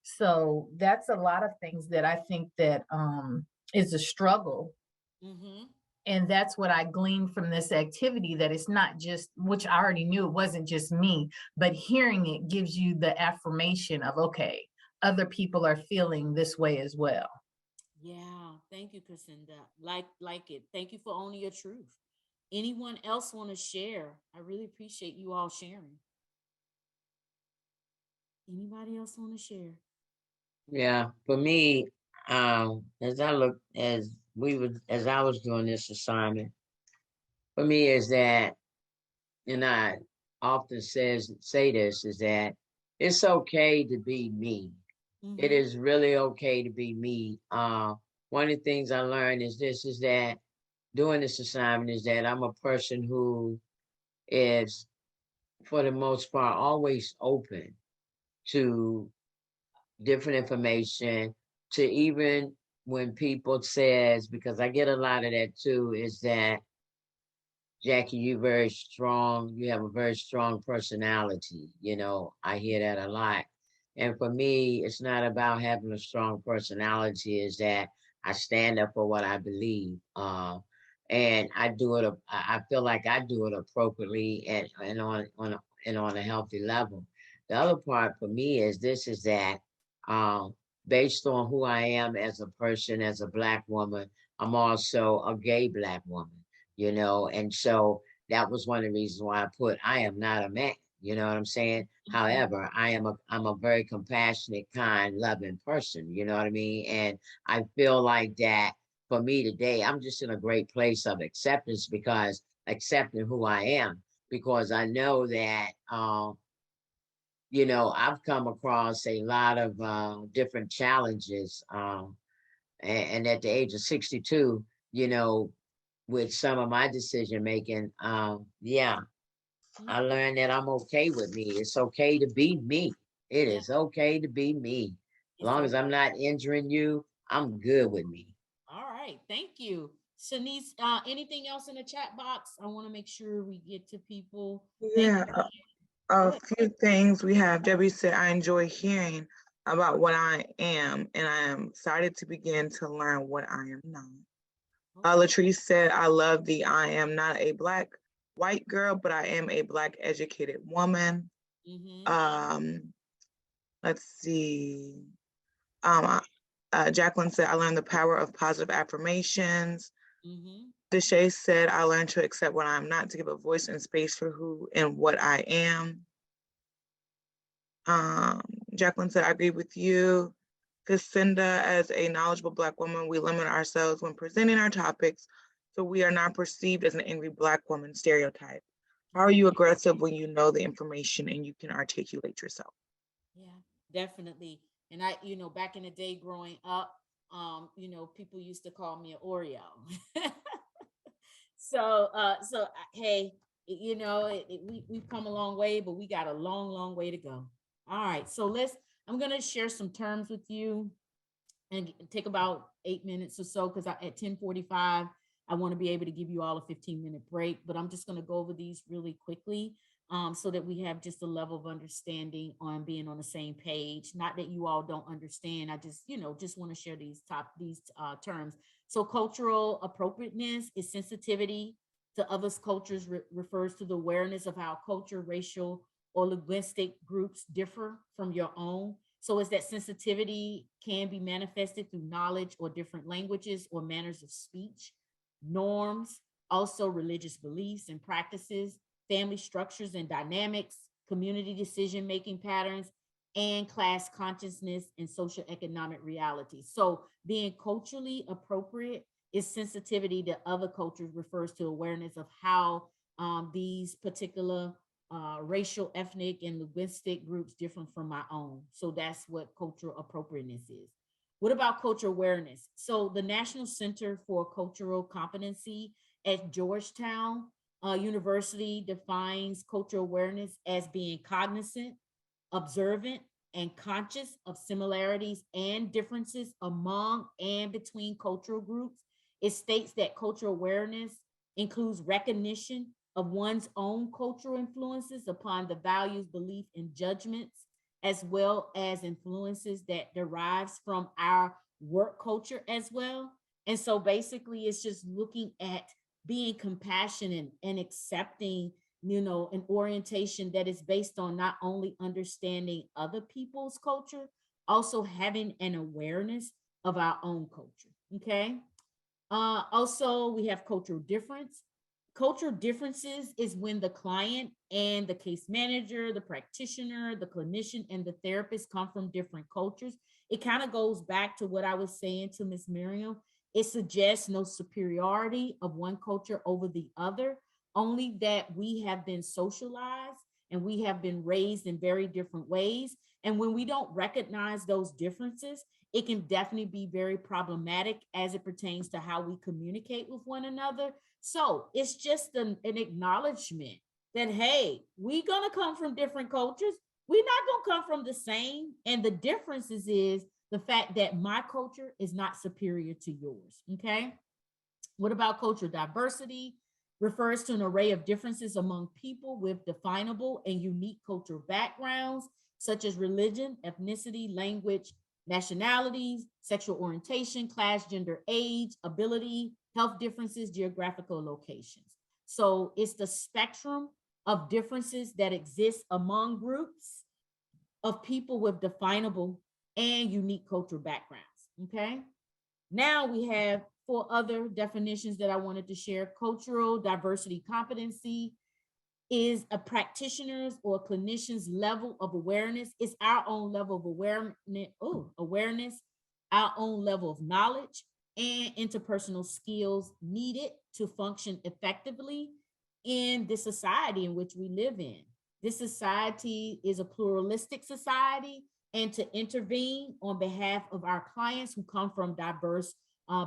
So that's a lot of things that I think that is a struggle. And that's what I gleaned from this activity, that it's not just, which I already knew it wasn't just me, but hearing it gives you the affirmation of, okay, other people are feeling this way as well. Yeah, thank you, Cassandra. Like it. Thank you for owning your truth. Anyone else want to share? I really appreciate you all sharing. Anybody else want to share? Yeah, for me, as I was doing this assignment, for me is that, and I often say this, is that it's okay to be me. It is really okay to be me. One of the things I learned is that doing this assignment is that I'm a person who is, for the most part, always open to different information, to even when people says, because I get a lot of that too, is that, Jackie, you have a very strong personality. I hear that a lot. And for me, it's not about having a strong personality, is that I stand up for what I believe. And I do it, I feel like I do it appropriately and on a healthy level. The other part for me is that based on who I am as a person, as a Black woman, I'm also a gay Black woman, and so that was one of the reasons why I put, I am not a man, you know what I'm saying? However, I'm a very compassionate, kind, loving person, you know what I mean? And I feel like that for me today, I'm just in a great place of acceptance, because accepting who I am, because I know that, I've come across a lot of different challenges. And at the age of 62, with some of my decision making, I learned that I'm okay with me. It's okay to be me. It is okay to be me. As long as I'm not injuring you, I'm good with me. All right. Thank you. Shanice, anything else in the chat box? I want to make sure we get to people. Yeah, Go a ahead. few things we have. Debbie said, I enjoy hearing about what I am, and I am excited to begin to learn what I am not. Latrice said, I love the I am not a Black white girl, but I am a Black educated woman. Let's see. Jacqueline said, I learned the power of positive affirmations. Deshay said, I learned to accept what I'm not, to give a voice and space for who and what I am. Jacqueline said, I agree with you. Cassandra, as a knowledgeable Black woman, we limit ourselves when presenting our topics, so we are not perceived as an angry Black woman stereotype. How are you aggressive when you know the information and you can articulate yourself? Yeah, definitely. And I, back in the day growing up, people used to call me an Oreo. So hey, we've come a long way, but we got a long, long way to go. All right, so I'm gonna share some terms with you and take about 8 minutes or so, because at 10:45, I want to be able to give you all a 15-minute break, but I'm just gonna go over these really quickly. So that we have just a level of understanding on being on the same page. Not that you all don't understand. I just, just want to share these terms. So cultural appropriateness is sensitivity to others' cultures, refers to the awareness of how culture, racial, or linguistic groups differ from your own. So is that sensitivity can be manifested through knowledge or different languages or manners of speech, norms, also religious beliefs and practices, family structures and dynamics, community decision-making patterns, and class consciousness and social economic realities. So being culturally appropriate is sensitivity to other cultures, refers to awareness of how these particular racial, ethnic, and linguistic groups differ from my own. So that's what cultural appropriateness is. What about cultural awareness? So the National Center for Cultural Competency at Georgetown University defines cultural awareness as being cognizant, observant, and conscious of similarities and differences among and between cultural groups. It states that cultural awareness includes recognition of one's own cultural influences upon the values, belief, and judgments, as well as influences that derives from our work culture as well. And so basically it's just looking at being compassionate and accepting, an orientation that is based on not only understanding other people's culture, also having an awareness of our own culture. Okay. Also, we have cultural difference. Cultural differences is when the client and the case manager, the practitioner, the clinician, and the therapist come from different cultures. It kind of goes back to what I was saying to Ms. Miriam. It suggests no superiority of one culture over the other, only that we have been socialized and we have been raised in very different ways. And when we don't recognize those differences, it can definitely be very problematic as it pertains to how we communicate with one another. So it's just an acknowledgement that, hey, we're going to come from different cultures. We're not going to come from the same. And the differences is the fact that my culture is not superior to yours. Okay. What about cultural diversity? Refers to an array of differences among people with definable and unique cultural backgrounds, such as religion, ethnicity, language, nationalities, sexual orientation, class, gender, age, ability, health differences, geographical locations. So it's the spectrum of differences that exist among groups of people with definable and unique cultural backgrounds. Okay. Now we have 4 other definitions that I wanted to share. Cultural diversity competency is a practitioner's or clinician's level of awareness. It's our own level of awareness, our own level of knowledge, and interpersonal skills needed to function effectively in the society in which we live in. This society is a pluralistic society, and to intervene on behalf of our clients who come from diverse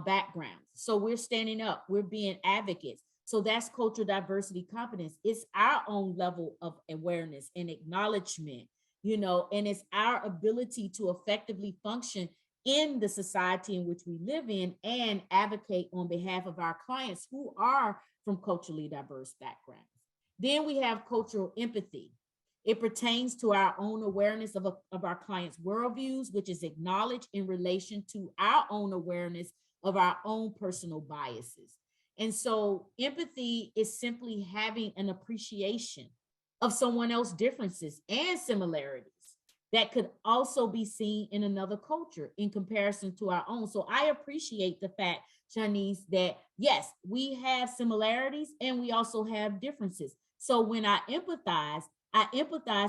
backgrounds. So we're standing up, we're being advocates. So that's cultural diversity competence. It's our own level of awareness and acknowledgement, and it's our ability to effectively function in the society in which we live in and advocate on behalf of our clients who are from culturally diverse backgrounds. Then we have cultural empathy. It pertains to our own awareness of our clients' worldviews, which is acknowledged in relation to our own awareness of our own personal biases. And so empathy is simply having an appreciation of someone else's differences and similarities that could also be seen in another culture in comparison to our own. So I appreciate the fact, Shanice, that yes, we have similarities and we also have differences. So when I empathize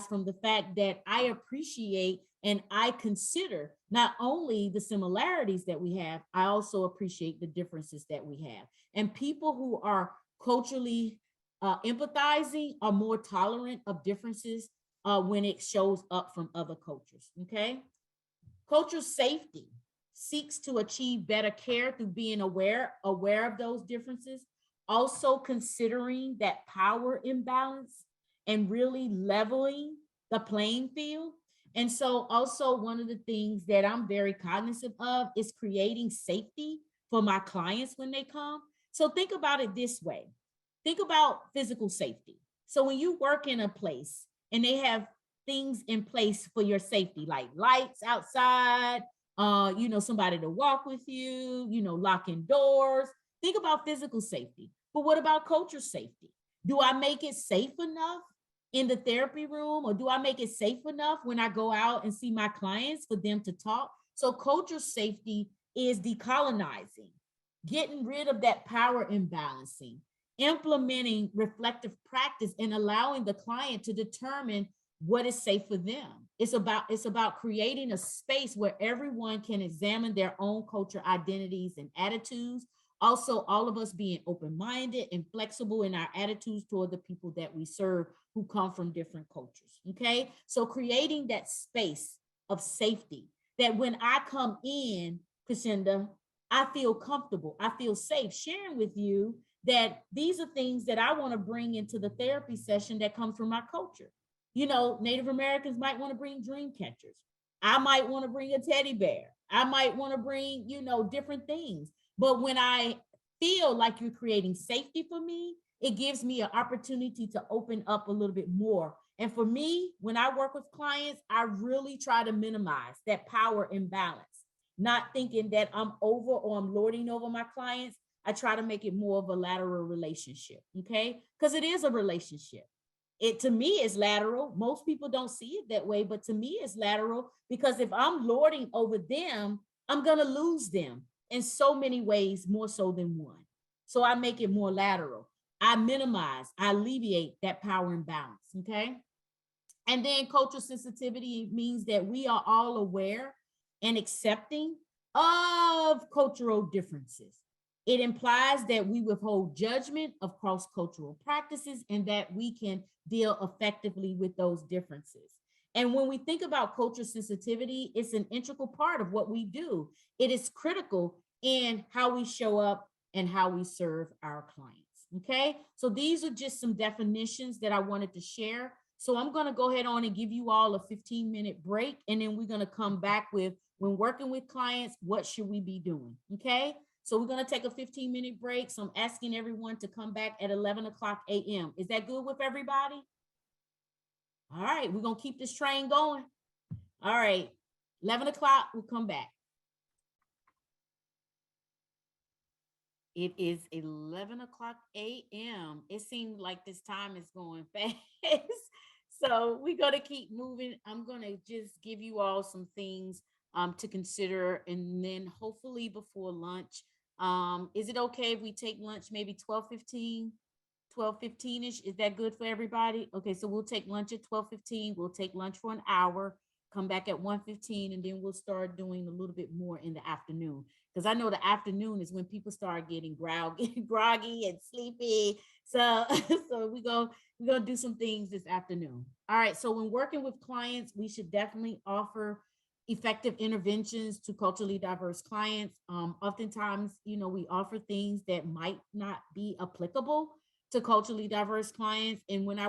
from the fact that I appreciate and I consider not only the similarities that we have, I also appreciate the differences that we have. And people who are culturally empathizing are more tolerant of differences when it shows up from other cultures, okay? Cultural safety seeks to achieve better care through being aware of those differences, also considering that power imbalance and really leveling the playing field. And so also one of the things that I'm very cognizant of is creating safety for my clients when they come. So think about it this way. Think about physical safety. So when you work in a place and they have things in place for your safety, like lights outside, somebody to walk with you, locking doors. Think about physical safety. But what about culture safety? Do I make it safe enough in the therapy room, or do I make it safe enough when I go out and see my clients for them to talk? So culture safety is decolonizing, getting rid of that power imbalancing, implementing reflective practice, and allowing the client to determine what is safe for them. It's about creating a space where everyone can examine their own culture identities and attitudes. Also, all of us being open-minded and flexible in our attitudes toward the people that we serve who come from different cultures, okay? So creating that space of safety that when I come in, Crescenda, I feel comfortable, I feel safe sharing with you that these are things that I want to bring into the therapy session that comes from my culture. Native Americans might want to bring dream catchers. I might want to bring a teddy bear. I might want to bring, different things. But when I feel like you're creating safety for me, it gives me an opportunity to open up a little bit more. And for me, when I work with clients, I really try to minimize that power imbalance, not thinking that I'm over or I'm lording over my clients. I try to make it more of a lateral relationship, okay? Because it is a relationship. It to me is lateral. Most people don't see it that way, but to me it's lateral because if I'm lording over them, I'm going to lose them in so many ways, more so than one. So I make it more lateral. I minimize, I alleviate that power imbalance, okay? And then cultural sensitivity means that we are all aware and accepting of cultural differences. It implies that we withhold judgment of cross-cultural practices and that we can deal effectively with those differences. And when we think about cultural sensitivity, it's an integral part of what we do. It is critical in how we show up and how we serve our clients. Okay, so these are just some definitions that I wanted to share. So I'm going to go ahead on and give you all a 15-minute break, and then we're going to come back with, when working with clients, what should we be doing? Okay, so we're going to take a 15-minute break. So I'm asking everyone to come back at 11 o'clock a.m. Is that good with everybody? All right, we're going to keep this train going. All right, 11 o'clock, we'll come back. It is 11 o'clock a.m. It seems like this time is going fast. So we're going to keep moving. I'm going to just give you all some things to consider. And then hopefully before lunch, is it okay if we take lunch maybe 12:15-ish? Is that good for everybody? Okay, so we'll take lunch at 12:15. We'll take lunch for an hour, come back at 1:15, and then we'll start doing a little bit more in the afternoon. Because I know the afternoon is when people start getting groggy and sleepy. So we're gonna do some things this afternoon. All right, so when working with clients, we should definitely offer effective interventions to culturally diverse clients. Oftentimes, we offer things that might not be applicable to culturally diverse clients. And when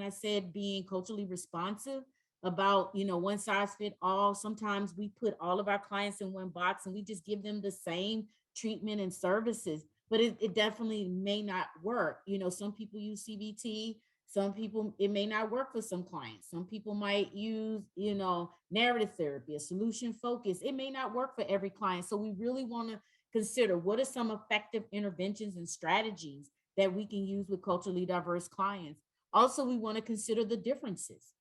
I said being culturally responsive, about, one size fit all. Sometimes we put all of our clients in one box and we just give them the same treatment and services, but it definitely may not work. Some people use CBT. Some people, it may not work for some clients. Some people might use, narrative therapy, a solution focus. It may not work for every client. So we really want to consider what are some effective interventions and strategies that we can use with culturally diverse clients. Also, we want to consider the differences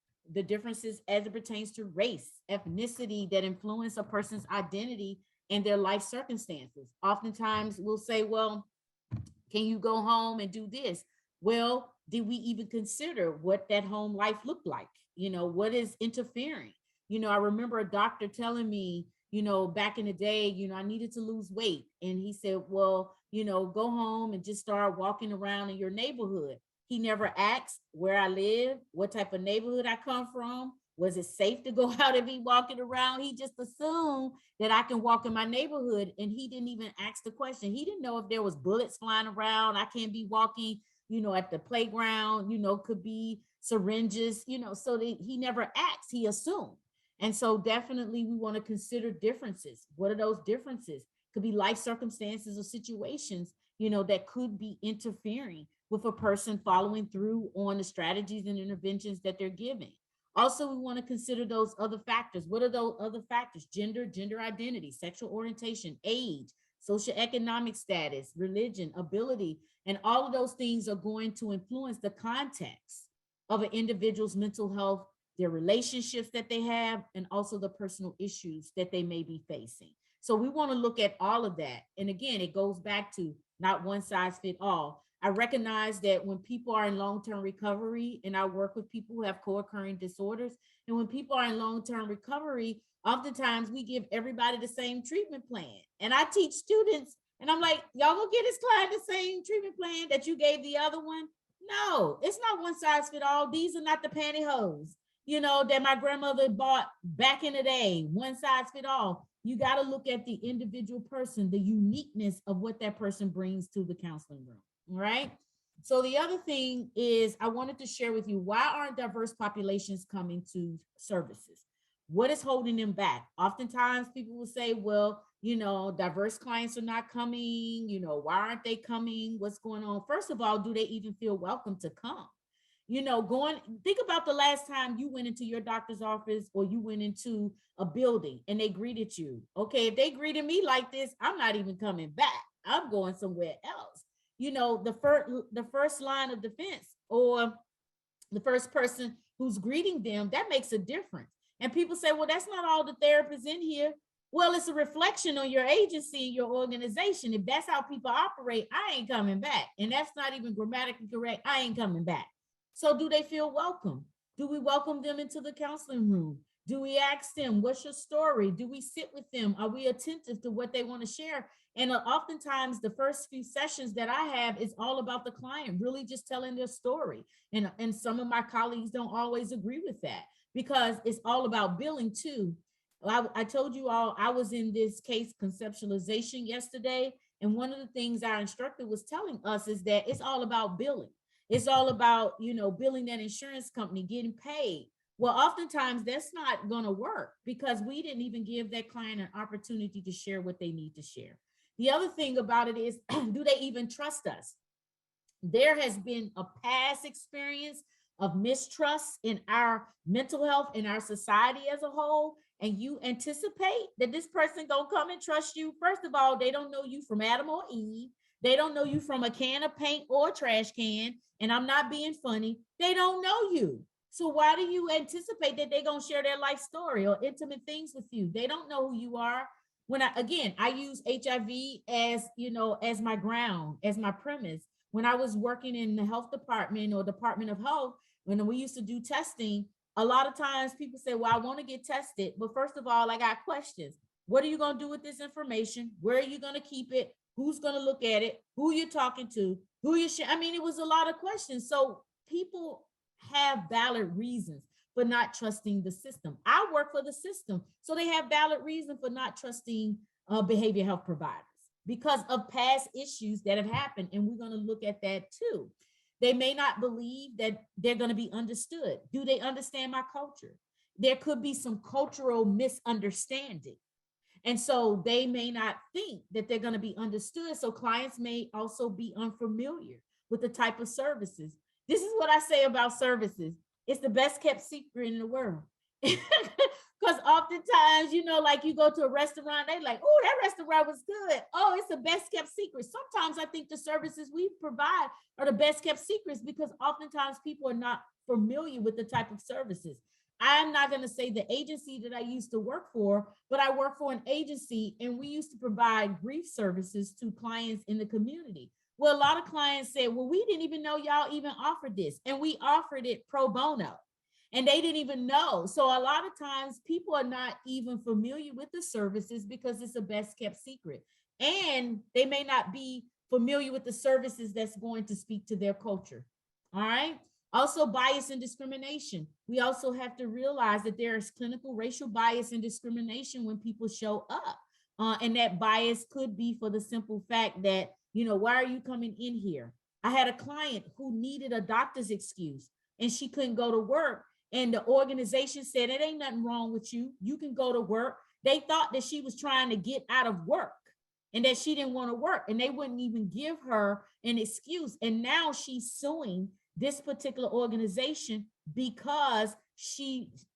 as it pertains to race, ethnicity that influence a person's identity and their life circumstances. Oftentimes we'll say, well, can you go home and do this? Well, did we even consider what that home life looked like? What is interfering? I remember a doctor telling me, back in the day, I needed to lose weight. And he said, well, go home and just start walking around in your neighborhood. He never asked where I live, what type of neighborhood I come from. Was it safe to go out and be walking around? He just assumed that I can walk in my neighborhood, and he didn't even ask the question. He didn't know if there was bullets flying around. I can't be walking, at the playground, could be syringes, so he never asked, he assumed. And so definitely we want to consider differences. What are those differences? Could be life circumstances or situations, that could be interfering with a person following through on the strategies and interventions that they're giving. Also, we want to consider those other factors. What are those other factors? Gender identity, sexual orientation, age, socioeconomic status, religion, ability, and all of those things are going to influence the context of an individual's mental health, their relationships that they have, and also the personal issues that they may be facing. So we want to look at all of that. And again, it goes back to not one size fit all. I recognize that when people are in long-term recovery, and I work with people who have co-occurring disorders, and when people are in long-term recovery, oftentimes we give everybody the same treatment plan. And I teach students, and I'm like, y'all gonna get this client the same treatment plan that you gave the other one? No, it's not one size fit all. These are not the pantyhose, that my grandmother bought back in the day, one size fit all. You got to look at the individual person, the uniqueness of what that person brings to the counseling room. Right. So the other thing is, I wanted to share with you, why aren't diverse populations coming to services? What is holding them back? Oftentimes people will say, well, diverse clients are not coming. Why aren't they coming? What's going on? First of all, do they even feel welcome to come? Think about the last time you went into your doctor's office or you went into a building and they greeted you. Okay, if they greeted me like this, I'm not even coming back. I'm going somewhere else. The first line of defense, or the first person who's greeting them, that makes a difference. And people say, well, that's not all the therapists in here. Well, it's a reflection on your agency, your organization. If that's how people operate, I ain't coming back. And that's not even grammatically correct. I ain't coming back. So do they feel welcome? Do we welcome them into the counseling room? Do we ask them, what's your story? Do we sit with them? Are we attentive to what they want to share? And oftentimes the first few sessions that I have is all about the client, really just telling their story. And some of my colleagues don't always agree with that, because it's all about billing too. I told you all, I was in this case conceptualization yesterday. And one of the things our instructor was telling us is that it's all about billing. It's all about, billing that insurance company, getting paid. Well, oftentimes that's not going to work because we didn't even give that client an opportunity to share what they need to share. The other thing about it is, do they even trust us? There has been a past experience of mistrust in our mental health, in our society as a whole, and you anticipate that this person gonna come and trust you. First of all, they don't know you from Adam or Eve. They don't know you from a can of paint or a trash can. And I'm not being funny. They don't know you. So why do you anticipate that they're going to share their life story or intimate things with you? They don't know who you are. When I use HIV as my ground, as my premise. When I was working in the health department or Department of Health, when we used to do testing, a lot of times people say, well, I want to get tested. But first of all, I got questions. What are you going to do with this information? Where are you going to keep it? Who's going to look at it? Who you're talking to? Who you should? I mean, it was a lot of questions. So people have valid reasons for not trusting the system. I work for the system, so they have valid reason for not trusting behavioral health providers because of past issues that have happened, and we're going to look at that too. They may not believe that they're going to be understood. Do they understand my culture? there could be some cultural misunderstanding. And so they may not think that they're going to be understood. So clients may also be unfamiliar with the type of services. This is what I say about services. It's the best kept secret in the world. Because oftentimes, you know, like you go to a restaurant, they like, oh, that restaurant was good. Oh, it's the best kept secret. Sometimes I think the services we provide are the best kept secrets because oftentimes people are not familiar with the type of services. I'm not going to say the agency that I used to work for, but I work for an agency and we used to provide grief services to clients in the community. Well, a lot of clients said, well, we didn't even know y'all even offered this. And we offered it pro bono. And they didn't even know. So a lot of times people are not even familiar with the services because it's a best kept secret. And they may not be familiar with the services that's going to speak to their culture. All right. Also, bias and discrimination. We also have to realize that there is clinical racial bias and discrimination when people show up. And that bias could be for the simple fact that, you know, why are you coming in here? I had a client who needed a doctor's excuse and she couldn't go to work. And the organization said, it ain't nothing wrong with you. You can go to work. They thought that she was trying to get out of work and that she didn't want to work. And they wouldn't even give her an excuse. And now she's suing this particular organization because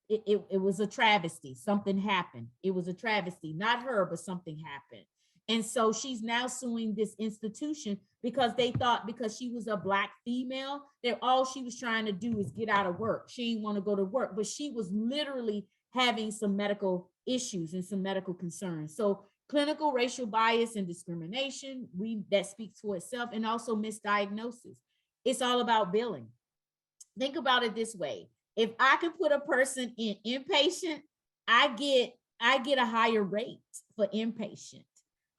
it was a travesty. Something happened. It was a travesty, not her, but something happened. And so she's now suing this institution because they thought because she was a Black female, that all she was trying to do is get out of work. She didn't want to go to work, but she was literally having some medical issues and some medical concerns. So clinical racial bias and discrimination, that speaks for itself, and also misdiagnosis. It's all about billing. Think about it this way. If I can put a person in inpatient, I get a higher rate for inpatient.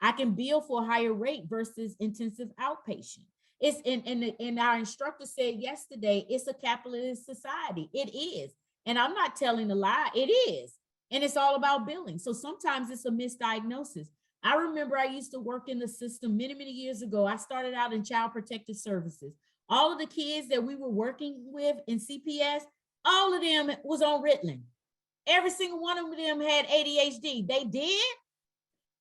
I can bill for a higher rate versus intensive outpatient. It's and our instructor said yesterday, it's a capitalist society. It is. And I'm not telling a lie. It is. And it's all about billing. So sometimes it's a misdiagnosis. I remember I used to work in the system many, many years ago. I started out in child protective services. All of the kids that we were working with in CPS, all of them was on Ritalin. Every single one of them had ADHD. They did?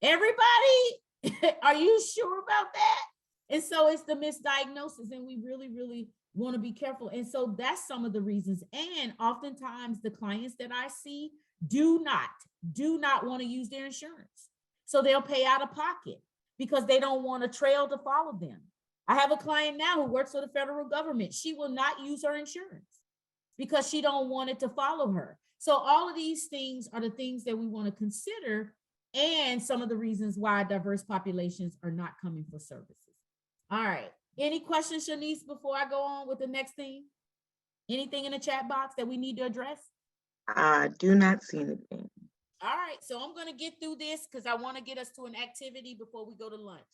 Everybody? Are you sure about that? And so it's the misdiagnosis, and we really, really want to be careful. And so that's some of the reasons. And oftentimes the clients that I see do not want to use their insurance. So they'll pay out of pocket because they don't want a trail to follow them. I have a client now who works for the federal government. She will not use her insurance because she don't want it to follow her. So all of these things are the things that we want to consider, and some of the reasons why diverse populations are not coming for services. All right. Any questions, Shanice, before I go on with the next thing? Anything in the chat box that we need to address? I do not see anything. All right. So I'm going to get through this because I want to get us to an activity before we go to lunch.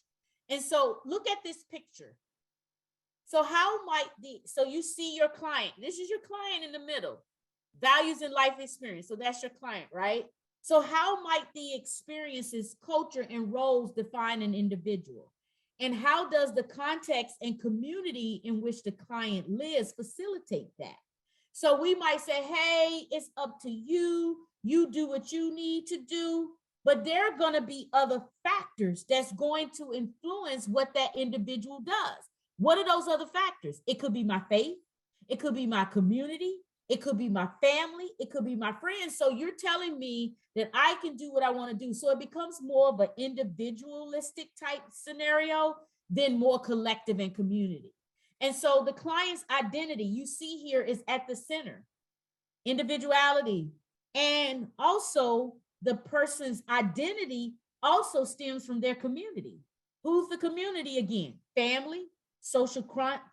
And so look at this picture. So so you see your client. This is your client in the middle. Values and life experience. So that's your client, right? So how might the experiences, culture, and roles define an individual? And how does the context and community in which the client lives facilitate that? So we might say, hey, it's up to you. You do what you need to do. But there are going to be other factors that's going to influence what that individual does. What are those other factors? It could be my faith. It could be my community. It could be my family. It could be my friends. So you're telling me that I can do what I want to do. So it becomes more of an individualistic type scenario than more collective and community. And so the client's identity you see here is at the center. Individuality. And also the person's identity also stems from their community. Who's the community again? Family, social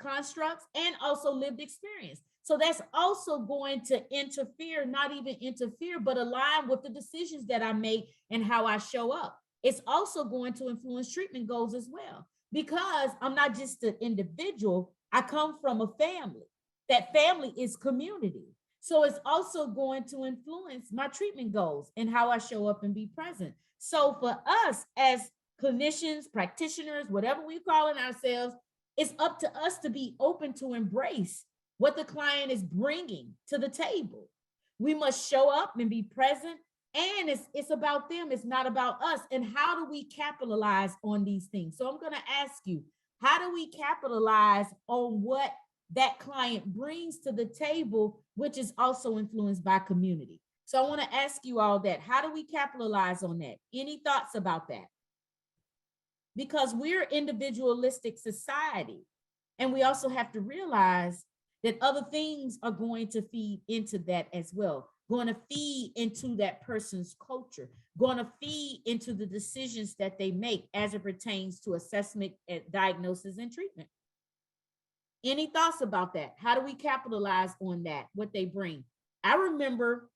constructs, and also lived experience. So that's also going to interfere, not even interfere, but align with the decisions that I make and how I show up. It's also going to influence treatment goals as well, because I'm not just an individual. I come from a family. That family is community. So it's also going to influence my treatment goals and how I show up and be present. So for us as clinicians, practitioners, whatever we're calling ourselves, it's up to us to be open to embrace what the client is bringing to the table. We must show up and be present. And it's about them. It's not about us. And how do we capitalize on these things? So I'm going to ask you, how do we capitalize on what that client brings to the table, which is also influenced by community? So I want to ask you all that. How do we capitalize on that? Any thoughts about that? Because we're individualistic society. And we also have to realize that other things are going to feed into that as well, going to feed into that person's culture, going to feed into the decisions that they make as it pertains to assessment, diagnosis, and treatment. Any thoughts about that? How do we capitalize on that, what they bring? I remember,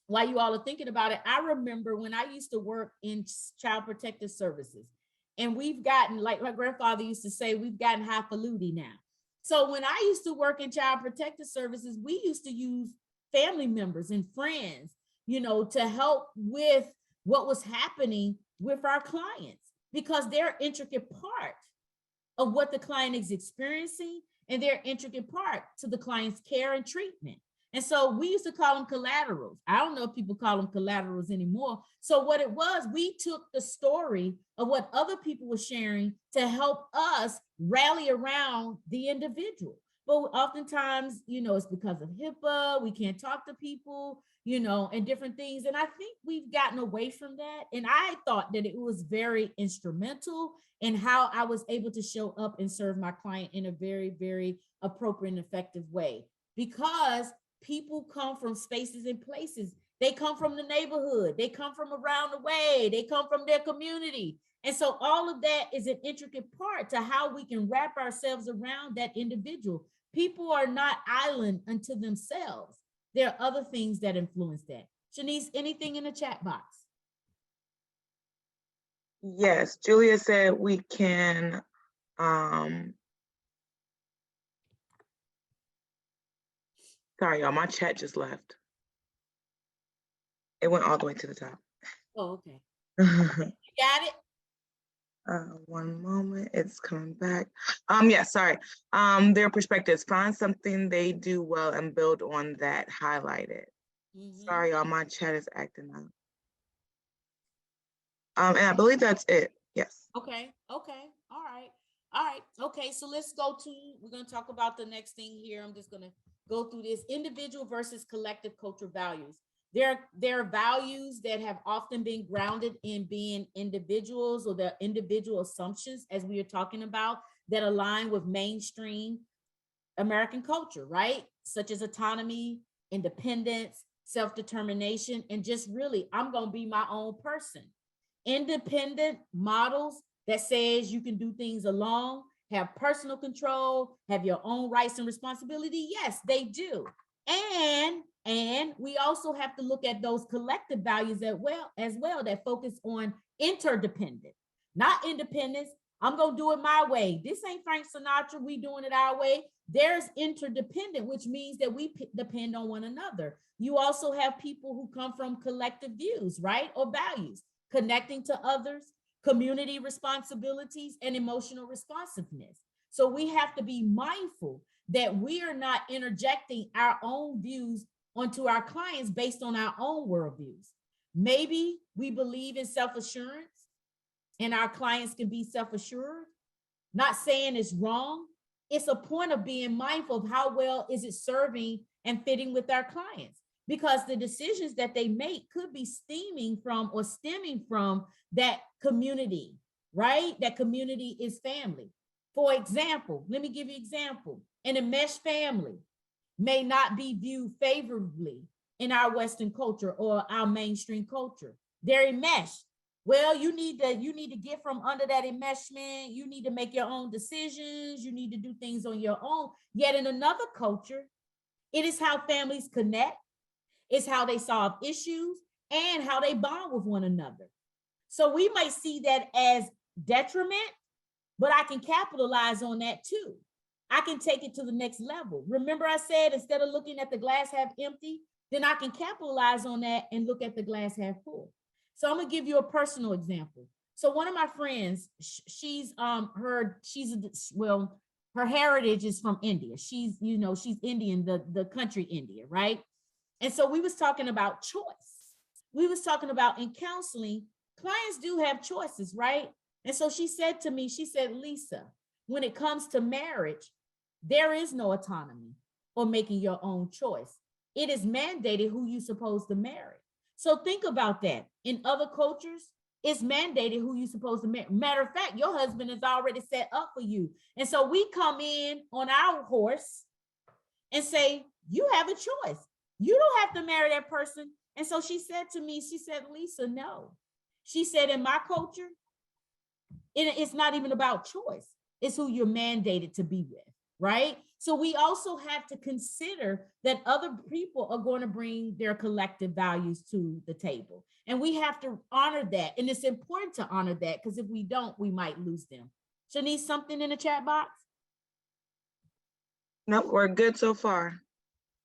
while you all are thinking about it, I remember when I used to work in child protective services, and we've gotten, like my grandfather used to say, we've gotten highfalutin now. So when I used to work in child protective services, we used to use family members and friends, to help with what was happening with our clients, because they're an intricate part of what the client is experiencing, and they're an intricate part to the client's care and treatment. And so we used to call them collaterals. I don't know if people call them collaterals anymore. So what it was, we took the story of what other people were sharing to help us rally around the individual. But oftentimes, it's because of HIPAA, we can't talk to people, and different things. And I think we've gotten away from that. And I thought that it was very instrumental in how I was able to show up and serve my client in a very, very appropriate and effective way. Because people come from spaces and places. They come from the neighborhood. They come from around the way. They come from their community. And so all of that is an intricate part to how we can wrap ourselves around that individual. People are not island unto themselves. There are other things that influence that. Shanice, anything in the chat box? Yes, Julia said we can, sorry, y'all, my chat just left. It went all the way to the top. Oh, okay. You got it? One moment, it's coming back. Yeah, sorry. Their perspectives, find something they do well and build on that, highlight it. Sorry, y'all, my chat is acting up. And I believe that's it. Yes. Okay. All right. Okay, so let's go to, we're going to talk about the next thing here. I'm just going to go through this: individual versus collective cultural values. There are values that have often been grounded in being individuals, or the individual assumptions, as we are talking about, that align with mainstream American culture, right? Such as autonomy, independence, self-determination, and just really, I'm going to be my own person. Independent models that says you can do things alone, have personal control, have your own rights and responsibility. Yes, they do. And we also have to look at those collective values as well that focus on interdependent, not independence. I'm going to do it my way. This ain't Frank Sinatra. We doing it our way. There's interdependent, which means that we depend on one another. You also have people who come from collective views, right? Or values, connecting to others, community responsibilities, and emotional responsiveness. So we have to be mindful that we are not interjecting our own views onto our clients based on our own worldviews. Maybe we believe in self-assurance and our clients can be self-assured. Not saying it's wrong. It's a point of being mindful of how well is it serving and fitting with our clients, because the decisions that they make could be stemming from that community, right? That community is family. For example, let me give you an example. An enmeshed family may not be viewed favorably in our Western culture or our mainstream culture. They're enmeshed. Well, you need to get from under that enmeshment. You need to make your own decisions. You need to do things on your own. Yet in another culture, it is how families connect. It's how they solve issues and how they bond with one another. So we might see that as detriment, but I can capitalize on that too. I can take it to the next level. Remember I said, instead of looking at the glass half empty, then I can capitalize on that and look at the glass half full. So I'm gonna give you a personal example. So one of my friends, her heritage is from India. She's Indian, the country India, right? And so we was talking about choice. We was talking about in counseling, clients do have choices, right? And so she said to me, she said, Lisa, when it comes to marriage, there is no autonomy or making your own choice. It is mandated who you're supposed to marry. So think about that. In other cultures, it's mandated who you're supposed to marry. Matter of fact, your husband is already set up for you. And so we come in on our horse and say, you have a choice. You don't have to marry that person. And so she said to me, she said, Lisa, no. She said, in my culture, it's not even about choice. It's who you're mandated to be with, right? So we also have to consider that other people are going to bring their collective values to the table. And we have to honor that. And it's important to honor that, because if we don't, we might lose them. Shanice, something in the chat box? Nope, we're good so far.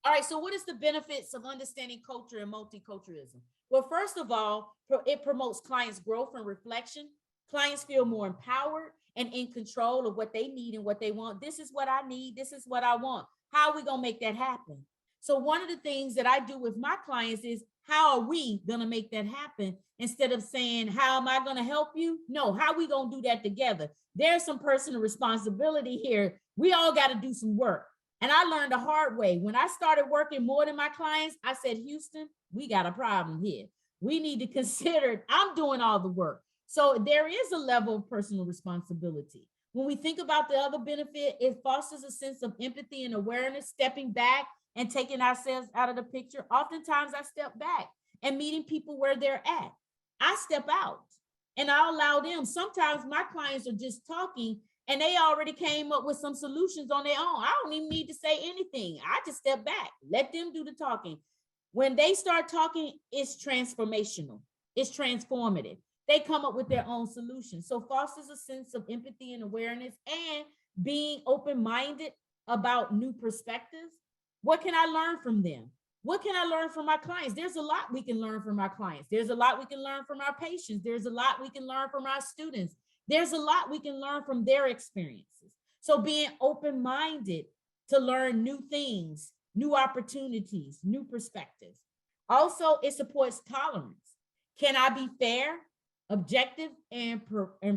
All right, so what is the benefits of understanding culture and multiculturalism? Well, first of all, it promotes clients' growth and reflection. Clients feel more empowered and in control of what they need and what they want. This is what I need. This is what I want. How are we going to make that happen? So one of the things that I do with my clients is, how are we going to make that happen? Instead of saying, how am I going to help you? No, how are we going to do that together? There's some personal responsibility here. We all got to do some work. And I learned the hard way. When I started working more than my clients, I said, Houston, we got a problem here. We need to consider, I'm doing all the work. So there is a level of personal responsibility. When we think about the other benefit, it fosters a sense of empathy and awareness, stepping back and taking ourselves out of the picture. Oftentimes I step back and meeting people where they're at. I step out and I allow them. Sometimes my clients are just talking and they already came up with some solutions on their own. I don't even need to say anything. I just step back, let them do the talking. When they start talking, it's transformational. It's transformative. They come up with their own solutions. So fosters a sense of empathy and awareness and being open-minded about new perspectives. What can I learn from them? What can I learn from my clients? There's a lot we can learn from our clients. There's a lot we can learn from our patients. There's a lot we can learn from our students. There's a lot we can learn from their experiences. So being open-minded to learn new things, new opportunities, new perspectives. Also, it supports tolerance. Can I be fair, objective, and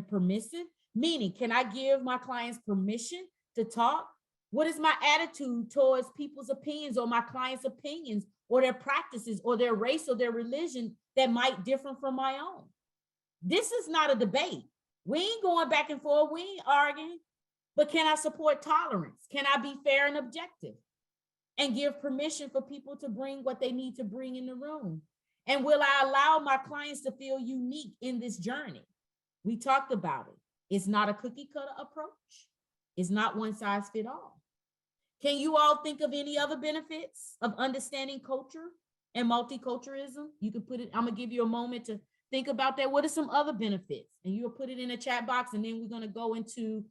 permissive? Meaning, can I give my clients permission to talk? What is my attitude towards people's opinions or my clients' opinions or their practices or their race or their religion that might differ from my own? This is not a debate. We ain't going back and forth. We ain't arguing. But can I support tolerance? Can I be fair and objective and give permission for people to bring what they need to bring in the room? And will I allow my clients to feel unique in this journey? We talked about it. It's not a cookie cutter approach. It's not one size fit all. Can you all think of any other benefits of understanding culture and multiculturalism? You can put it, I'm gonna give you a moment to think about that. What are some other benefits? And you'll put it in a chat box, and then we're gonna go into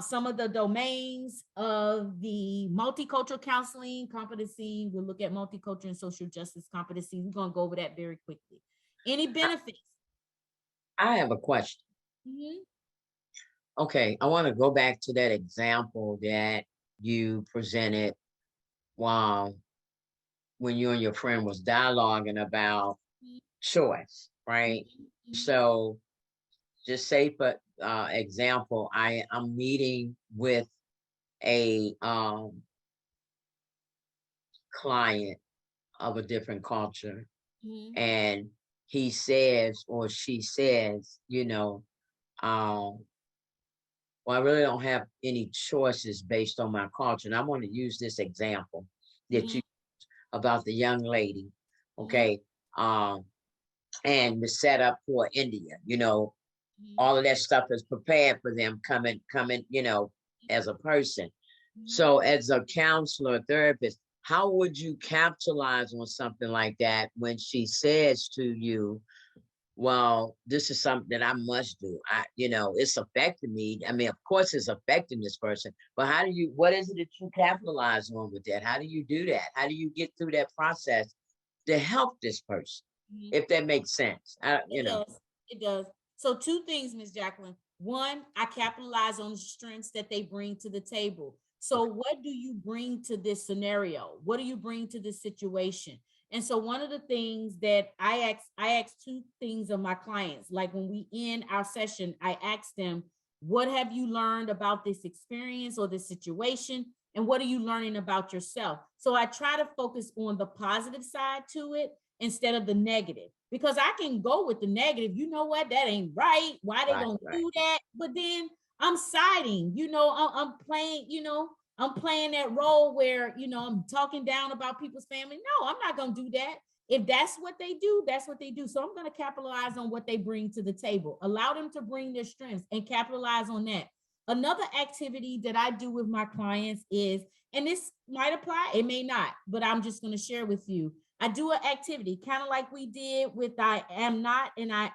some of the domains of the multicultural counseling competency. We'll look at multicultural and social justice competency. We're gonna go over that very quickly. Any benefits? I have a question. Mm-hmm. Okay, I want to go back to that example that you presented while when you and your friend was dialoguing about choice, right? Mm-hmm. So just say for example, I'm meeting with a client of a different culture, Mm-hmm. and he says or she says, well, I really don't have any choices based on my culture. And I want to use this example that you about the young lady, okay, and the setup for India, all of that stuff is prepared for them coming, as a person. So as a counselor, therapist, how would you capitalize on something like that when she says to you, well, this is something that I must do. It's affecting me. I mean, of course it's affecting this person, but what is it that you capitalize on with that? How do you do that? How do you get through that process to help this person? If that makes sense, It does. So 2 things, Ms. Jacqueline. One, I capitalize on the strengths that they bring to the table. So what do you bring to this scenario? What do you bring to this situation? And so one of the things that I ask two things of my clients. Like when we end our session, I ask them, what have you learned about this experience or this situation? And what are you learning about yourself? So I try to focus on the positive side to it instead of the negative, because I can go with the negative. You know what? That ain't right. Why they gonna do that? But then I'm siding, I'm playing, I'm playing that role where, I'm talking down about people's family. No, I'm not going to do that. If that's what they do, that's what they do. So I'm going to capitalize on what they bring to the table, allow them to bring their strengths and capitalize on that. Another activity that I do with my clients is, and this might apply, it may not, but I'm just going to share with you. I do an activity kind of like we did with I am not,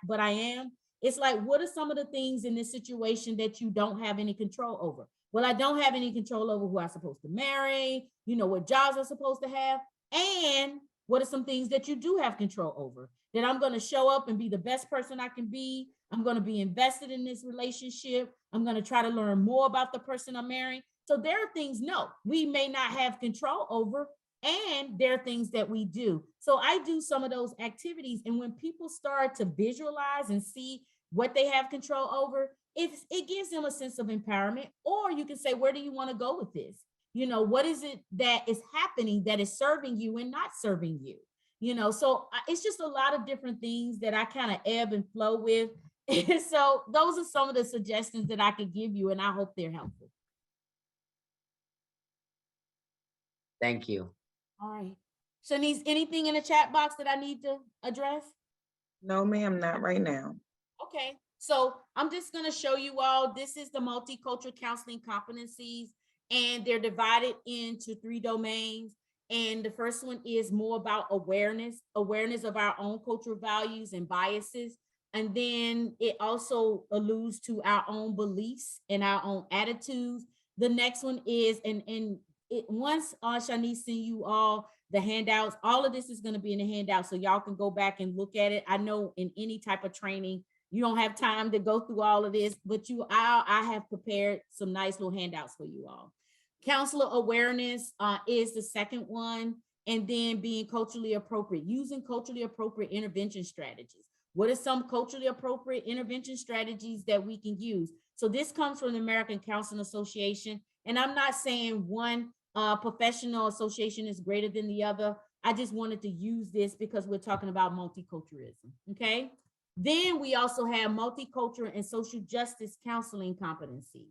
but I am. It's like, what are some of the things in this situation that you don't have any control over? Well, I don't have any control over who I'm supposed to marry, what jobs I'm supposed to have. And what are some things that you do have control over? That I'm going to show up and be the best person I can be. I'm going to be invested in this relationship. I'm going to try to learn more about the person I'm marrying. So there are things, no, we may not have control over, and there are things that we do. So I do some of those activities. And when people start to visualize and see what they have control over, it gives them a sense of empowerment. Or you can say, where do you want to go with this? What is it that is happening that is serving you and not serving you? So it's just a lot of different things that I kind of ebb and flow with. So those are some of the suggestions that I could give you, and I hope they're helpful. Thank you. All right. Shanice, anything in the chat box that I need to address? No, ma'am, not right now. Okay. So I'm just going to show you all, this is the multicultural counseling competencies, and they're divided into 3 domains. And the first one is more about awareness of our own cultural values and biases. And then it also alludes to our own beliefs and our own attitudes. The next one is, once Shanice send you all the handouts, all of this is going to be in the handout, so y'all can go back and look at it. I know in any type of training, you don't have time to go through all of this, but I have prepared some nice little handouts for you all. Counselor awareness is the second one, and then being culturally appropriate, using culturally appropriate intervention strategies. What are some culturally appropriate intervention strategies that we can use? So this comes from the American Counseling Association, and I'm not saying one professional association is greater than the other. I just wanted to use this because we're talking about multiculturalism, okay? Then we also have multicultural and social justice counseling competencies.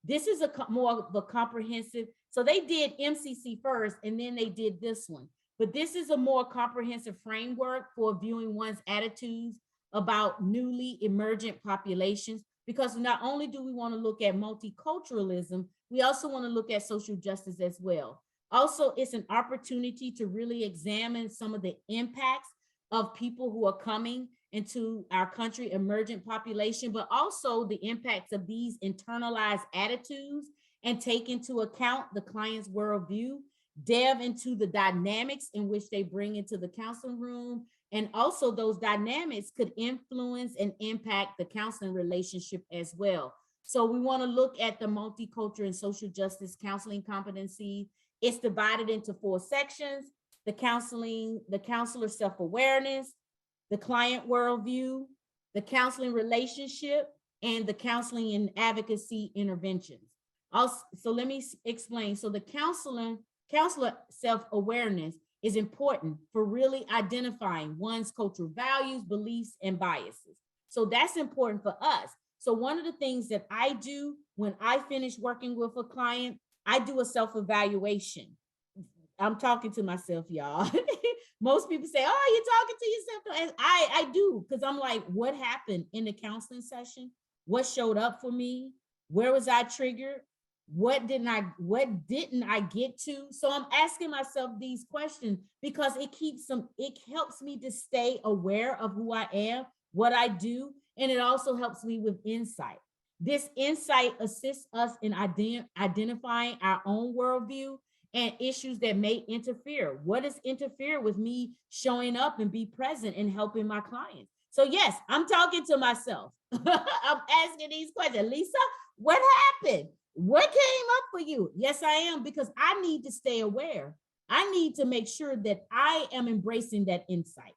This is more of a comprehensive, so they did MCC first and then they did this one, but this is a more comprehensive framework for viewing one's attitudes about newly emergent populations, because not only do we want to look at multiculturalism, we also want to look at social justice as well. Also, it's an opportunity to really examine some of the impacts of people who are coming into our country, emergent population, but also the impacts of these internalized attitudes, and take into account the client's worldview, delve into the dynamics in which they bring into the counseling room, and also those dynamics could influence and impact the counseling relationship as well. So we want to look at the multicultural and social justice counseling competency. It's divided into 4 sections: the counselor self-awareness, the client worldview, the counseling relationship, and the counseling and advocacy interventions. Also, so let me explain. So the counselor self-awareness is important for really identifying one's cultural values, beliefs, and biases. So that's important for us. So one of the things that I do when I finish working with a client, I do a self-evaluation. I'm talking to myself, y'all. Most people say, oh, you're talking to yourself. I do, because I'm like, what happened in the counseling session? What showed up for me? Where was I triggered? What didn't I get to? So I'm asking myself these questions because it helps me to stay aware of who I am, what I do, and it also helps me with insight. This insight assists us in identifying our own worldview and issues that may interfere. What does interfere with me showing up and be present and helping my clients? So yes, I'm talking to myself. I'm asking these questions. Lisa, what happened? What came up for you? Yes, I am, because I need to stay aware. I need to make sure that I am embracing that insight.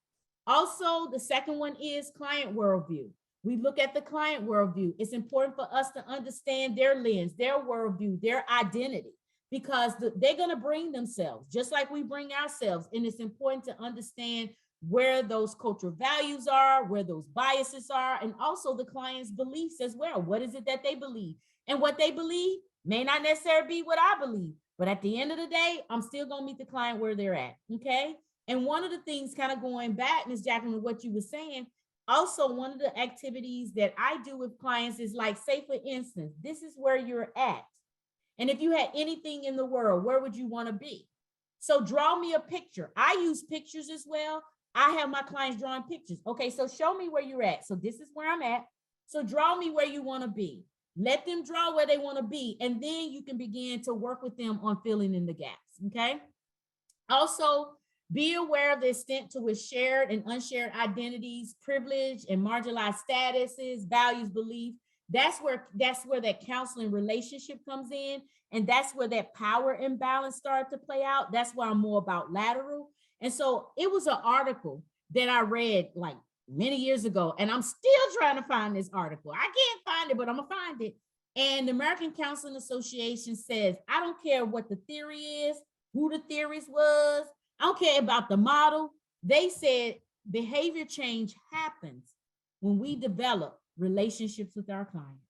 Also, the second one is client worldview. We look at the client worldview. It's important for us to understand their lens, their worldview, their identity, because they're going to bring themselves just like we bring ourselves. And it's important to understand where those cultural values are, where those biases are, and also the client's beliefs as well. What is it that they believe? And what they believe may not necessarily be what I believe. But at the end of the day, I'm still going to meet the client where they're at. Okay. And one of the things, kind of going back, Ms. Jacqueline, with what you were saying, also one of the activities that I do with clients is like, say, for instance, this is where you're at. And if you had anything in the world, where would you want to be? So draw me a picture. I use pictures as well. I have my clients drawing pictures. Okay, so show me where you're at. So this is where I'm at. So draw me where you want to be. Let them draw where they want to be. And then you can begin to work with them on filling in the gaps. Okay. Also, be aware of the extent to which shared and unshared identities, privilege and marginalized statuses, values, beliefs. That's where that counseling relationship comes in. And that's where that power imbalance started to play out. That's why I'm more about lateral. And so it was an article that I read like many years ago, and I'm still trying to find this article. I can't find it, but I'm gonna find it. And the American Counseling Association says, I don't care what the theory is, who the theorist was, I don't care about the model. They said behavior change happens when we develop relationships with our clients.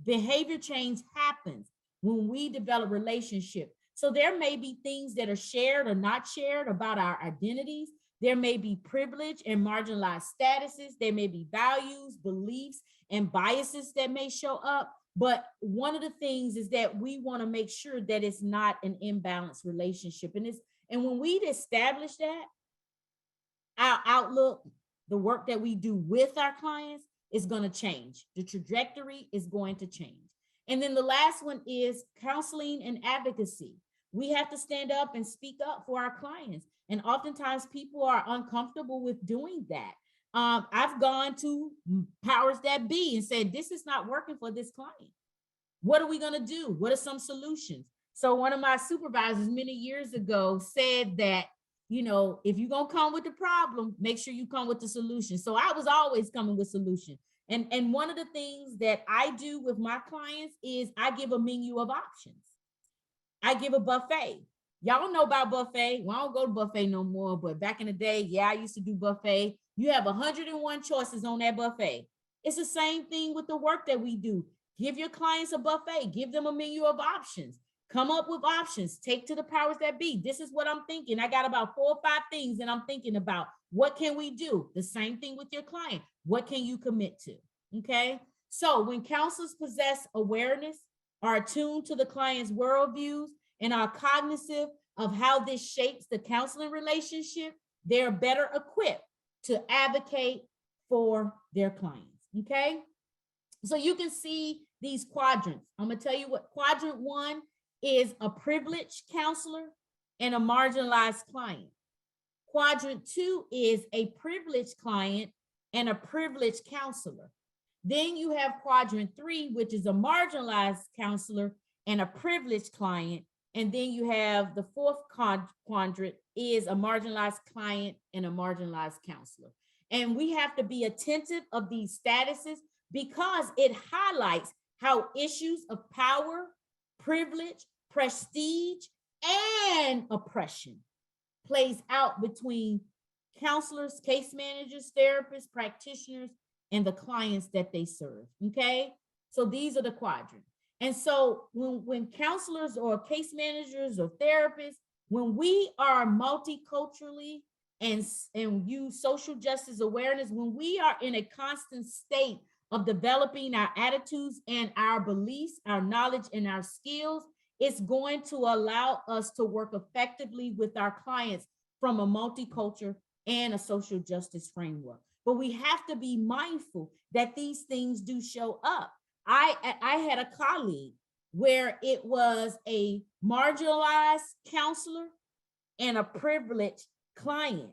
Behavior change happens when we develop relationships. So there may be things that are shared or not shared about our identities. There may be privilege and marginalized statuses. There may be values, beliefs, and biases that may show up. But one of the things is that we want to make sure that it's not an imbalanced relationship. And when we establish that, our outlook, the work that we do with our clients is going to change. The trajectory is going to change. And then the last one is counseling and advocacy. We have to stand up and speak up for our clients. And oftentimes people are uncomfortable with doing that. I've gone to powers that be and said, this is not working for this client. What are we going to do? What are some solutions? So one of my supervisors many years ago said that, you know, if you're going to come with the problem, make sure you come with the solution. So I was always coming with solutions. And one of the things that I do with my clients is I give a menu of options. I give a buffet. Y'all know about buffet. Well, I don't go to buffet no more, but back in the day, yeah, I used to do buffet. You have 101 choices on that buffet. It's the same thing with the work that we do. Give your clients a buffet. Give them a menu of options. Come up with options. Take to the powers that be. This is what I'm thinking. I got about 4 or 5 things that I'm thinking about. What can we do? The same thing with your client. What can you commit to? Okay. So when counselors possess awareness, are attuned to the client's worldviews, and are cognizant of how this shapes the counseling relationship, they're better equipped to advocate for their clients. Okay. So you can see these quadrants. I'm going to tell you what quadrant 1 is: a privileged counselor and a marginalized client. Quadrant 2 is a privileged client and a privileged counselor. Then you have quadrant 3, which is a marginalized counselor and a privileged client. And then you have the 4th quadrant is a marginalized client and a marginalized counselor. And we have to be attentive of these statuses because it highlights how issues of power, privilege, prestige, and oppression plays out between counselors, case managers, therapists, practitioners, and the clients that they serve. Okay, so these are the quadrants. And so when counselors or case managers or therapists, when we are multiculturally and use social justice awareness, when we are in a constant state of developing our attitudes and our beliefs, our knowledge and our skills, it's going to allow us to work effectively with our clients from a multicultural and a social justice framework. But we have to be mindful that these things do show up. I had a colleague where it was a marginalized counselor and a privileged client.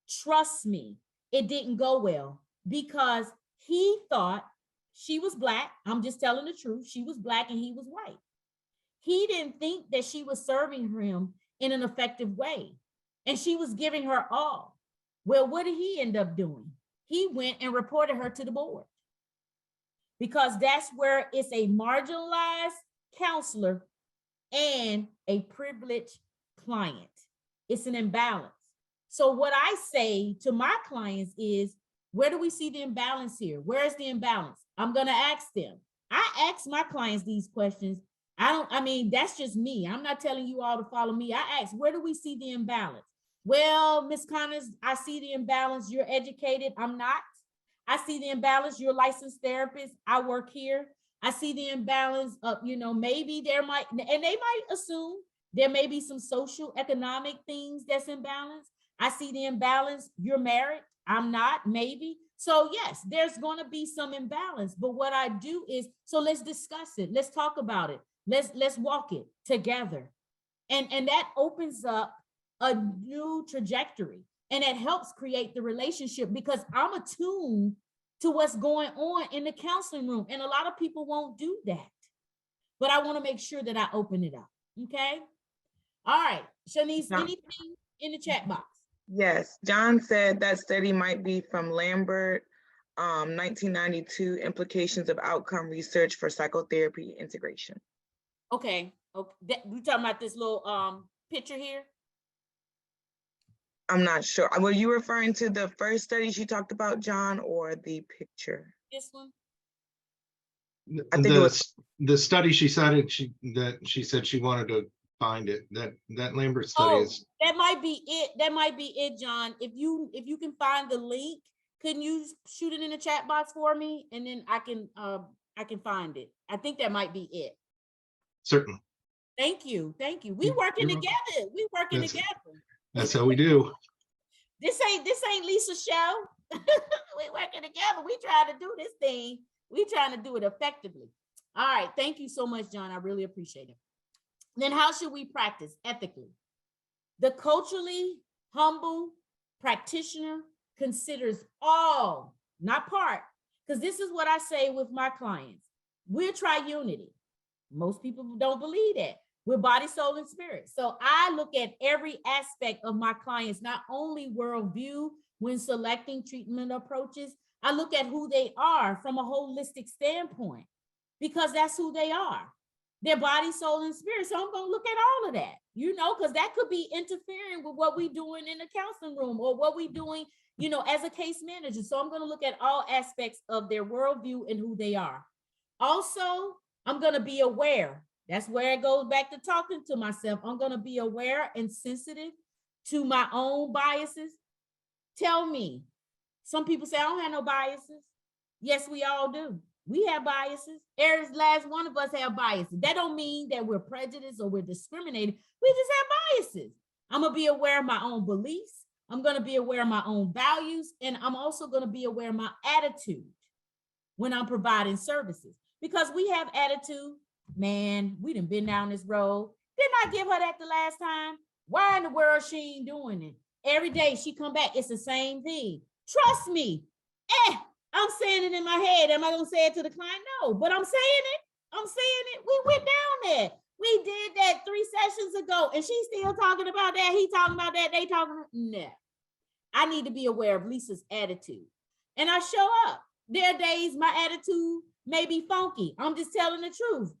Trust me, it didn't go well because he thought she was Black. I'm just telling the truth. She was Black and he was white. He didn't think that she was serving him in an effective way. And she was giving her all. Well, what did he end up doing? He went and reported her to the board, because that's where it's a marginalized counselor and a privileged client. It's an imbalance. So what I say to my clients is, where do we see the imbalance here? Where is the imbalance? I'm going to ask them. I ask my clients these questions. I mean, that's just me. I'm not telling you all to follow me. I ask, where do we see the imbalance? Well, Ms. Connors, I see the imbalance. You're educated. I'm not. I see the imbalance. You're a licensed therapist. I work here. I see the imbalance of, maybe there might, and they might assume there may be some social economic things that's imbalanced. I see the imbalance. You're married. I'm not, maybe. So yes, there's going to be some imbalance. But what I do is, so let's discuss it. Let's talk about it. Let's walk it together. And that opens up a new trajectory. And it helps create the relationship, because I'm attuned to what's going on in the counseling room. And a lot of people won't do that. But I want to make sure that I open it up. Okay. All right. Shanice, anything in the chat box? Yes, John said that study might be from Lambert, 1992, Implications of Outcome Research for Psychotherapy Integration. Okay. Okay. We talking about this little picture here? I'm not sure. Were you referring to the first study she talked about, John, or the picture? This one? I think it was The study she cited, she said she wanted to find it. That Lambert study is. That might be it. That might be it, John. If you can find the link, can you shoot it in the chat box for me, and then I can find it. I think that might be it. Certainly. Thank you. Thank you. We working together. We working together. That's how we do. This ain't Lisa's show. We working together. We trying to do this thing. We trying to do it effectively. All right. Thank you so much, John. I really appreciate it. Then how should we practice ethically? The culturally humble practitioner considers all, not part, because this is what I say with my clients. We're triunity. Most people don't believe that. We're body, soul, and spirit. So I look at every aspect of my clients, not only worldview when selecting treatment approaches, I look at who they are from a holistic standpoint, because that's who they are. Their body, soul, and spirit. So I'm going to look at all of that, because that could be interfering with what we're doing in the counseling room or what we're doing, as a case manager. So I'm going to look at all aspects of their worldview and who they are. Also, I'm going to be aware. That's where it goes back to talking to myself. I'm going to be aware and sensitive to my own biases. Tell me, some people say, I don't have no biases. Yes, we all do. We have biases. Every last one of us have biases. That don't mean that we're prejudiced or we're discriminated. We just have biases. I'm going to be aware of my own beliefs. I'm going to be aware of my own values. And I'm also going to be aware of my attitude when I'm providing services. Because we have attitude. Man, we done been down this road. Didn't I give her that the last time? Why in the world she ain't doing it? Every day she come back, it's the same thing. Trust me. I'm saying it in my head. Am I gonna say it to the client? No, but I'm saying it. I'm saying it. We went down there. We did that 3 sessions ago, and she's still talking about that. He talking about that. They talking. No. I need to be aware of Lisa's attitude, and I show up. There are days my attitude may be funky. I'm just telling the truth.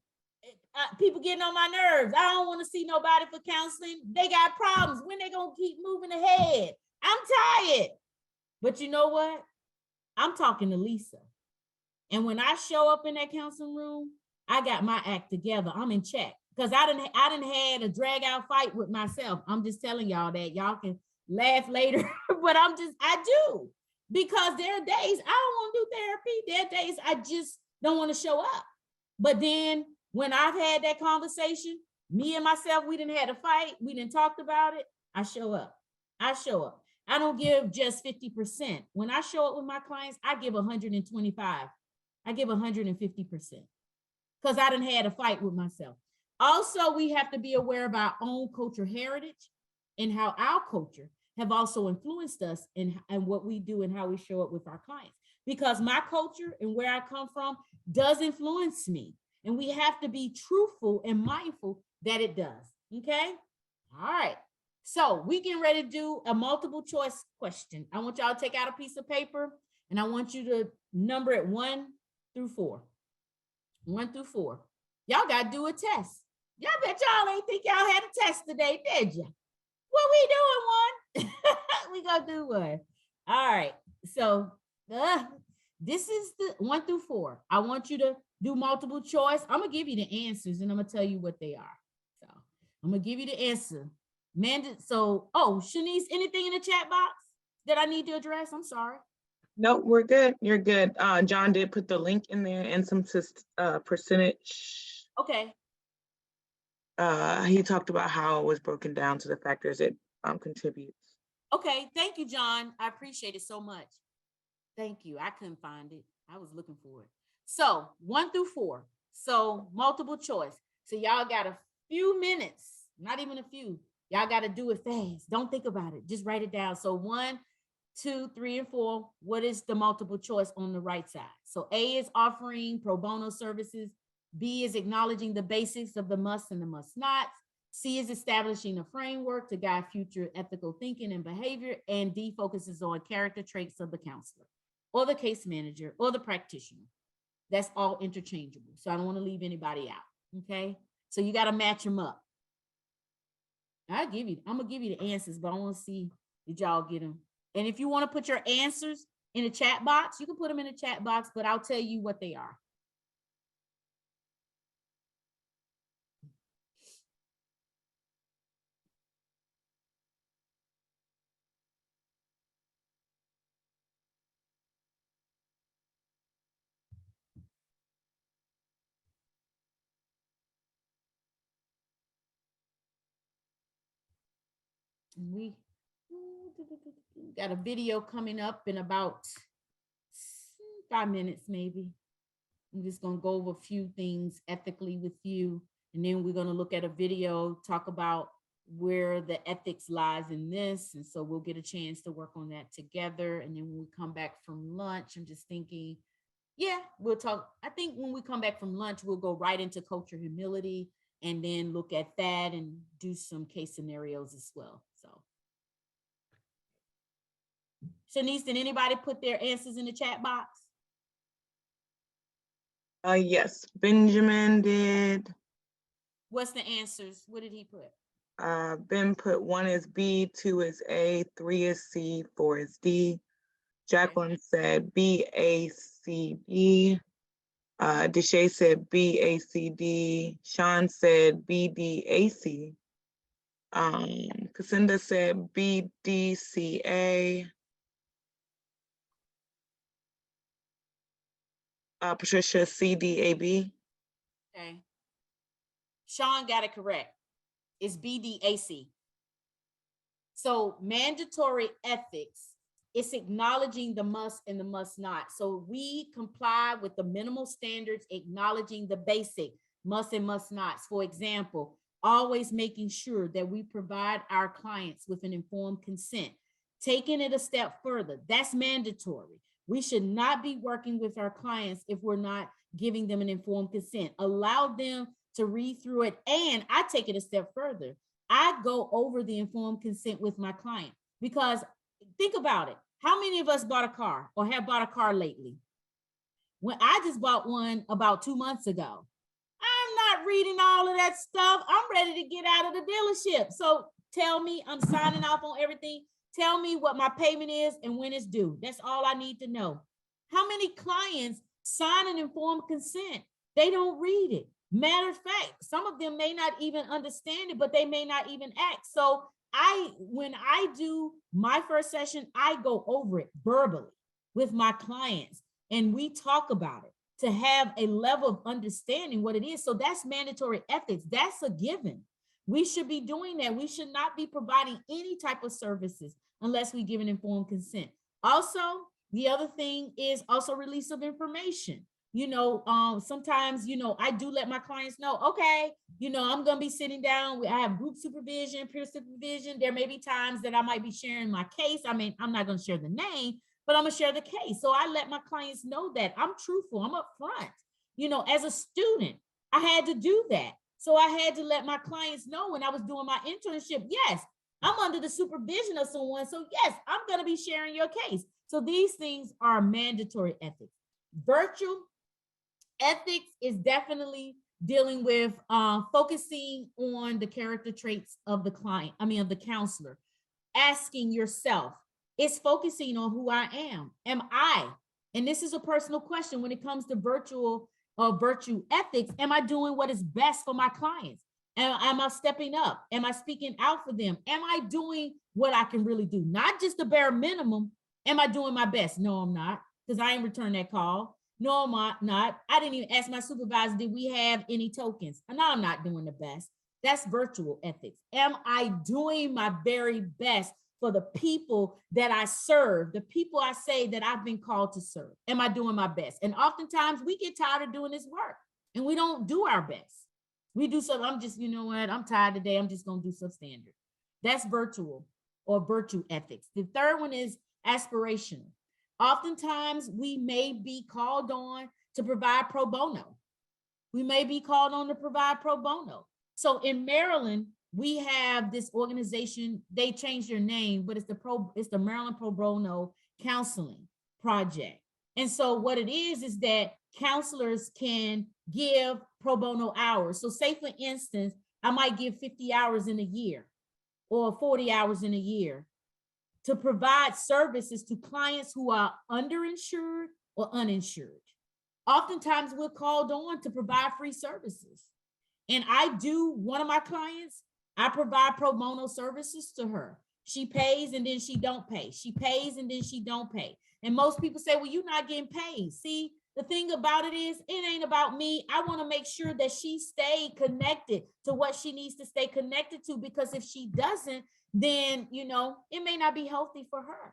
People getting on my nerves. I don't want to see nobody for counseling. They got problems. When they gonna keep moving ahead? I'm tired. But you know what? I'm talking to Lisa. And when I show up in that counseling room, I got my act together. I'm in check. Because I done had a drag out fight with myself. I'm just telling y'all that. Y'all can laugh later. But I do. Because there are days I don't want to do therapy. There are days I just don't want to show up. But then when I've had that conversation, me and myself, we didn't had a fight. We didn't talked about it. I show up. I don't give just 50%. When I show up with my clients, I give 125. I give 150% because I done had a fight with myself. Also, we have to be aware of our own culture heritage and how our culture have also influenced us in what we do and how we show up with our clients. Because my culture and where I come from does influence me. And we have to be truthful and mindful that it does. Okay? All right. So we getting ready to do a multiple choice question. I want y'all to take out a piece of paper and I want you to number it 1 through 4. 1 through 4. Y'all got to do a test. Y'all bet y'all ain't think y'all had a test today, did you? What we doing, one? We gonna do one. All right. So this is the 1 through 4. I want you to do multiple choice. I'm gonna give you the answers and I'm gonna tell you what they are. So I'm gonna give you the answer. So, Shanice, anything in the chat box that I need to address? I'm sorry. Nope, we're good. You're good. John did put the link in there and some percentage. Okay. He talked about how it was broken down to the factors it contributes. Okay, thank you, John. I appreciate it so much. Thank you. I couldn't find it. I was looking for it. So 1 through 4. So multiple choice. So y'all got a few minutes, not even a few. Y'all got to do it fast. Don't think about it. Just write it down. So 1, 2, 3, and 4. What is the multiple choice on the right side? So A is offering pro bono services. B is acknowledging the basics of the must and the must nots. C is establishing a framework to guide future ethical thinking and behavior. And D focuses on character traits of the counselor or the case manager or the practitioner. That's all interchangeable. So I don't want to leave anybody out. Okay. So you got to match them up. I'm going to give you the answers, but I want to see, did y'all get them? And if you want to put your answers in the chat box, you can put them in the chat box, but I'll tell you what they are. We got a video coming up in about 5 minutes, maybe. I'm just going to go over a few things ethically with you. And then we're going to look at a video, talk about where the ethics lies in this. And so we'll get a chance to work on that together. And then when we come back from lunch, I'm just thinking, yeah, we'll talk. I think when we come back from lunch, we'll go right into culture humility and then look at that and do some case scenarios as well. So, Shanice, did anybody put their answers in the chat box? Yes, Benjamin did. What's the answers? What did he put? Ben put 1 is B, 2 is A, 3 is C, 4 is D. Jacqueline said B, A, C, D. Deshay said B, A, C, D. Sean said B, D, A, C. Cassandra said B, D, C, A. Patricia, C, D, A, B. Okay. Sean got it correct. It's BDAC. So mandatory ethics, it's acknowledging the must and the must not. So we comply with the minimal standards, acknowledging the basic must and must nots. For example, always making sure that we provide our clients with an informed consent. Taking it a step further, that's mandatory. We should not be working with our clients if we're not giving them an informed consent. Allow them to read through it. And I take it a step further. I go over the informed consent with my client because think about it. How many of us bought a car or have bought a car lately? When I just bought one about 2 months ago, I'm not reading all of that stuff. I'm ready to get out of the dealership. So tell me, I'm signing off on everything. Tell me what my payment is and when it's due. That's all I need to know. How many clients sign an informed consent? They don't read it. Matter of fact, some of them may not even understand it, but they may not even act. So when I do my first session, I go over it verbally with my clients and we talk about it to have a level of understanding what it is. So that's mandatory ethics. That's a given. We should be doing that. We should not be providing any type of services unless we give an informed consent. Also, the other thing is also release of information. Sometimes, I do let my clients know, okay, I'm going to be sitting down. I have group supervision, peer supervision. There may be times that I might be sharing my case. I mean, I'm not going to share the name, but I'm going to share the case. So I let my clients know that I'm truthful. I'm upfront. As a student, I had to do that. So I had to let my clients know when I was doing my internship, yes, I'm under the supervision of someone. So yes, I'm going to be sharing your case. So these things are mandatory ethics. Virtual ethics is definitely dealing with focusing on the character traits of the client, of the counselor. Asking yourself, it's focusing on who I am. Am I, and this is a personal question when it comes to virtue ethics, am I doing what is best for my clients? Am I stepping up? Am I speaking out for them? Am I doing what I can really do? Not just the bare minimum. Am I doing my best? No, I'm not, because I ain't returned that call. No, I'm not. I didn't even ask my supervisor, did we have any tokens? No, I'm not doing the best. That's virtual ethics. Am I doing my very best for the people that I serve, the people I say that I've been called to serve? Am I doing my best? And oftentimes we get tired of doing this work and we don't do our best. We do something, I'm just, you know what, I'm tired today, I'm just going to do substandard. That's virtual or virtue ethics. The third one is aspirational. Oftentimes we may be called on to provide pro bono. We may be called on to provide pro bono. So in Maryland, we have this organization, they changed their name, but it's the Maryland Pro Bono Counseling Project. And so what it is that counselors can give pro bono hours. So say for instance, I might give 50 hours in a year or 40 hours in a year to provide services to clients who are underinsured or uninsured. Oftentimes we're called on to provide free services. And I do, one of my clients, I provide pro bono services to her. She pays and then she don't pay. She pays and then she don't pay. And most people say, well, you're not getting paid. See, the thing about it is, it ain't about me. I want to make sure that she stay connected to what she needs to stay connected to, because if she doesn't, then, you know, it may not be healthy for her.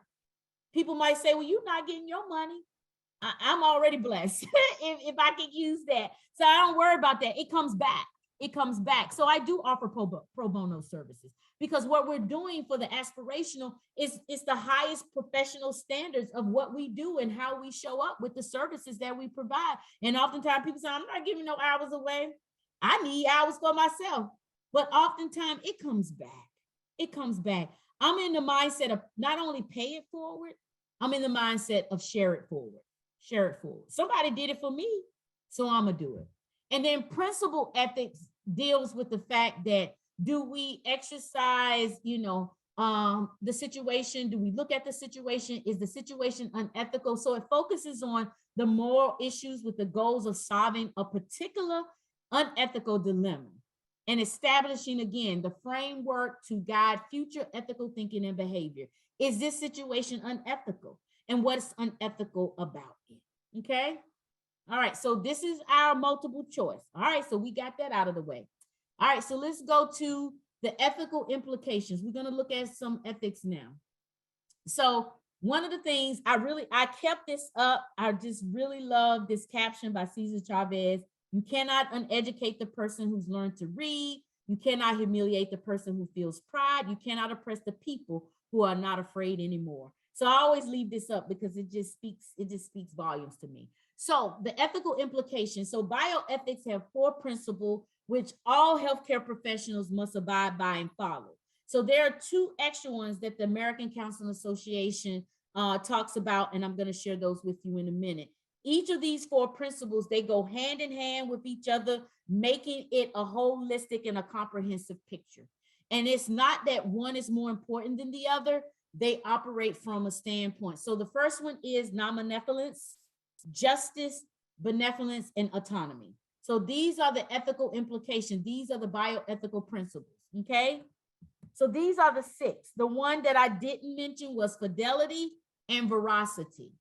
People might say, well, you're not getting your money. I'm already blessed if I can use that. So I don't worry about that. It comes back. It comes back. So I do offer pro bono services, because what we're doing for the aspirational is the highest professional standards of what we do and how we show up with the services that we provide. And oftentimes people say, I'm not giving no hours away. I need hours for myself. But oftentimes it comes back. It comes back. I'm in the mindset of not only pay it forward, I'm in the mindset of share it forward. Share it forward. Somebody did it for me, so I'm gonna do it. And then principle ethics deals with the fact that, do we exercise, the situation? Do we look at the situation? Is the situation unethical? So it focuses on the moral issues with the goals of solving a particular unethical dilemma and establishing, again, the framework to guide future ethical thinking and behavior. Is this situation unethical? And what's unethical about it? Okay. All right. So this is our multiple choice. All right. So we got that out of the way. All right. So let's go to the ethical implications. We're going to look at some ethics now. So one of the things I kept this up. I just really love this caption by Cesar Chavez. You cannot uneducate the person who's learned to read. You cannot humiliate the person who feels pride. You cannot oppress the people who are not afraid anymore. So I always leave this up because it just speaks volumes to me. So the ethical implications. So bioethics have 4 principles which all healthcare professionals must abide by and follow. So there are 2 extra ones that the American Council Association talks about, and I'm going to share those with you in a minute. Each of these 4 principles, they go hand in hand with each other, making it a holistic and a comprehensive picture. And it's not that one is more important than the other. They operate from a standpoint. So the first one is non-benevolence, justice, benevolence, and autonomy. So these are the ethical implications. These are the bioethical principles, okay? So these are the 6. The one that I didn't mention was fidelity and veracity.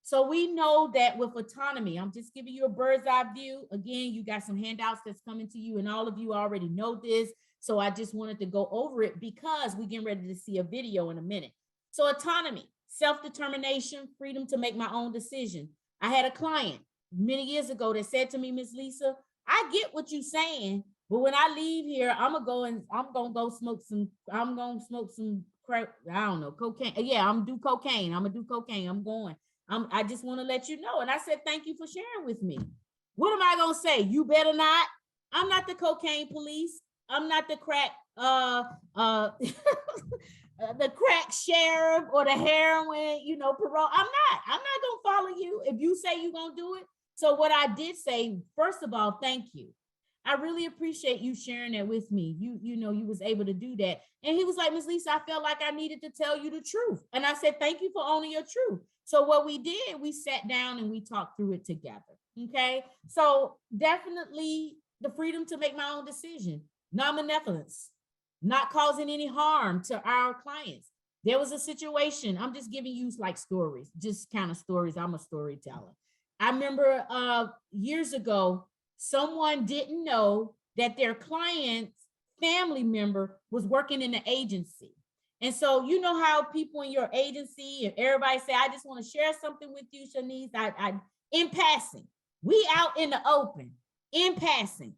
So we know that with autonomy, I'm just giving you a bird's eye view. Again, you got some handouts that's coming to you, and all of you already know this. So I just wanted to go over it because we're getting ready to see a video in a minute. So autonomy, self-determination, freedom to make my own decision. I had a client many years ago that said to me, Miss Lisa, I get what you're saying, but when I leave here, I'm gonna smoke some crack, I don't know, cocaine. Yeah, I'm gonna do cocaine. I'm going. I just want to let you know. And I said, thank you for sharing with me. What am I gonna say? You better not. I'm not the cocaine police. I'm not the crack, the crack sheriff or the heroin, parole. I'm not gonna follow you if you say you're gonna do it. So what I did say, first of all, thank you. I really appreciate you sharing that with me. You was able to do that. And he was like, Miss Lisa, I felt like I needed to tell you the truth. And I said, thank you for owning your truth. So what we did, we sat down and we talked through it together. Okay. So definitely the freedom to make my own decision, non-benevolence, not causing any harm to our clients. There was a situation, I'm just giving you like stories, just kind of stories. I'm a storyteller. I remember years ago, someone didn't know that their client's family member was working in the agency. And so, you know how people in your agency and everybody say, I just want to share something with you, Shanice, I in passing, we out in the open, in passing.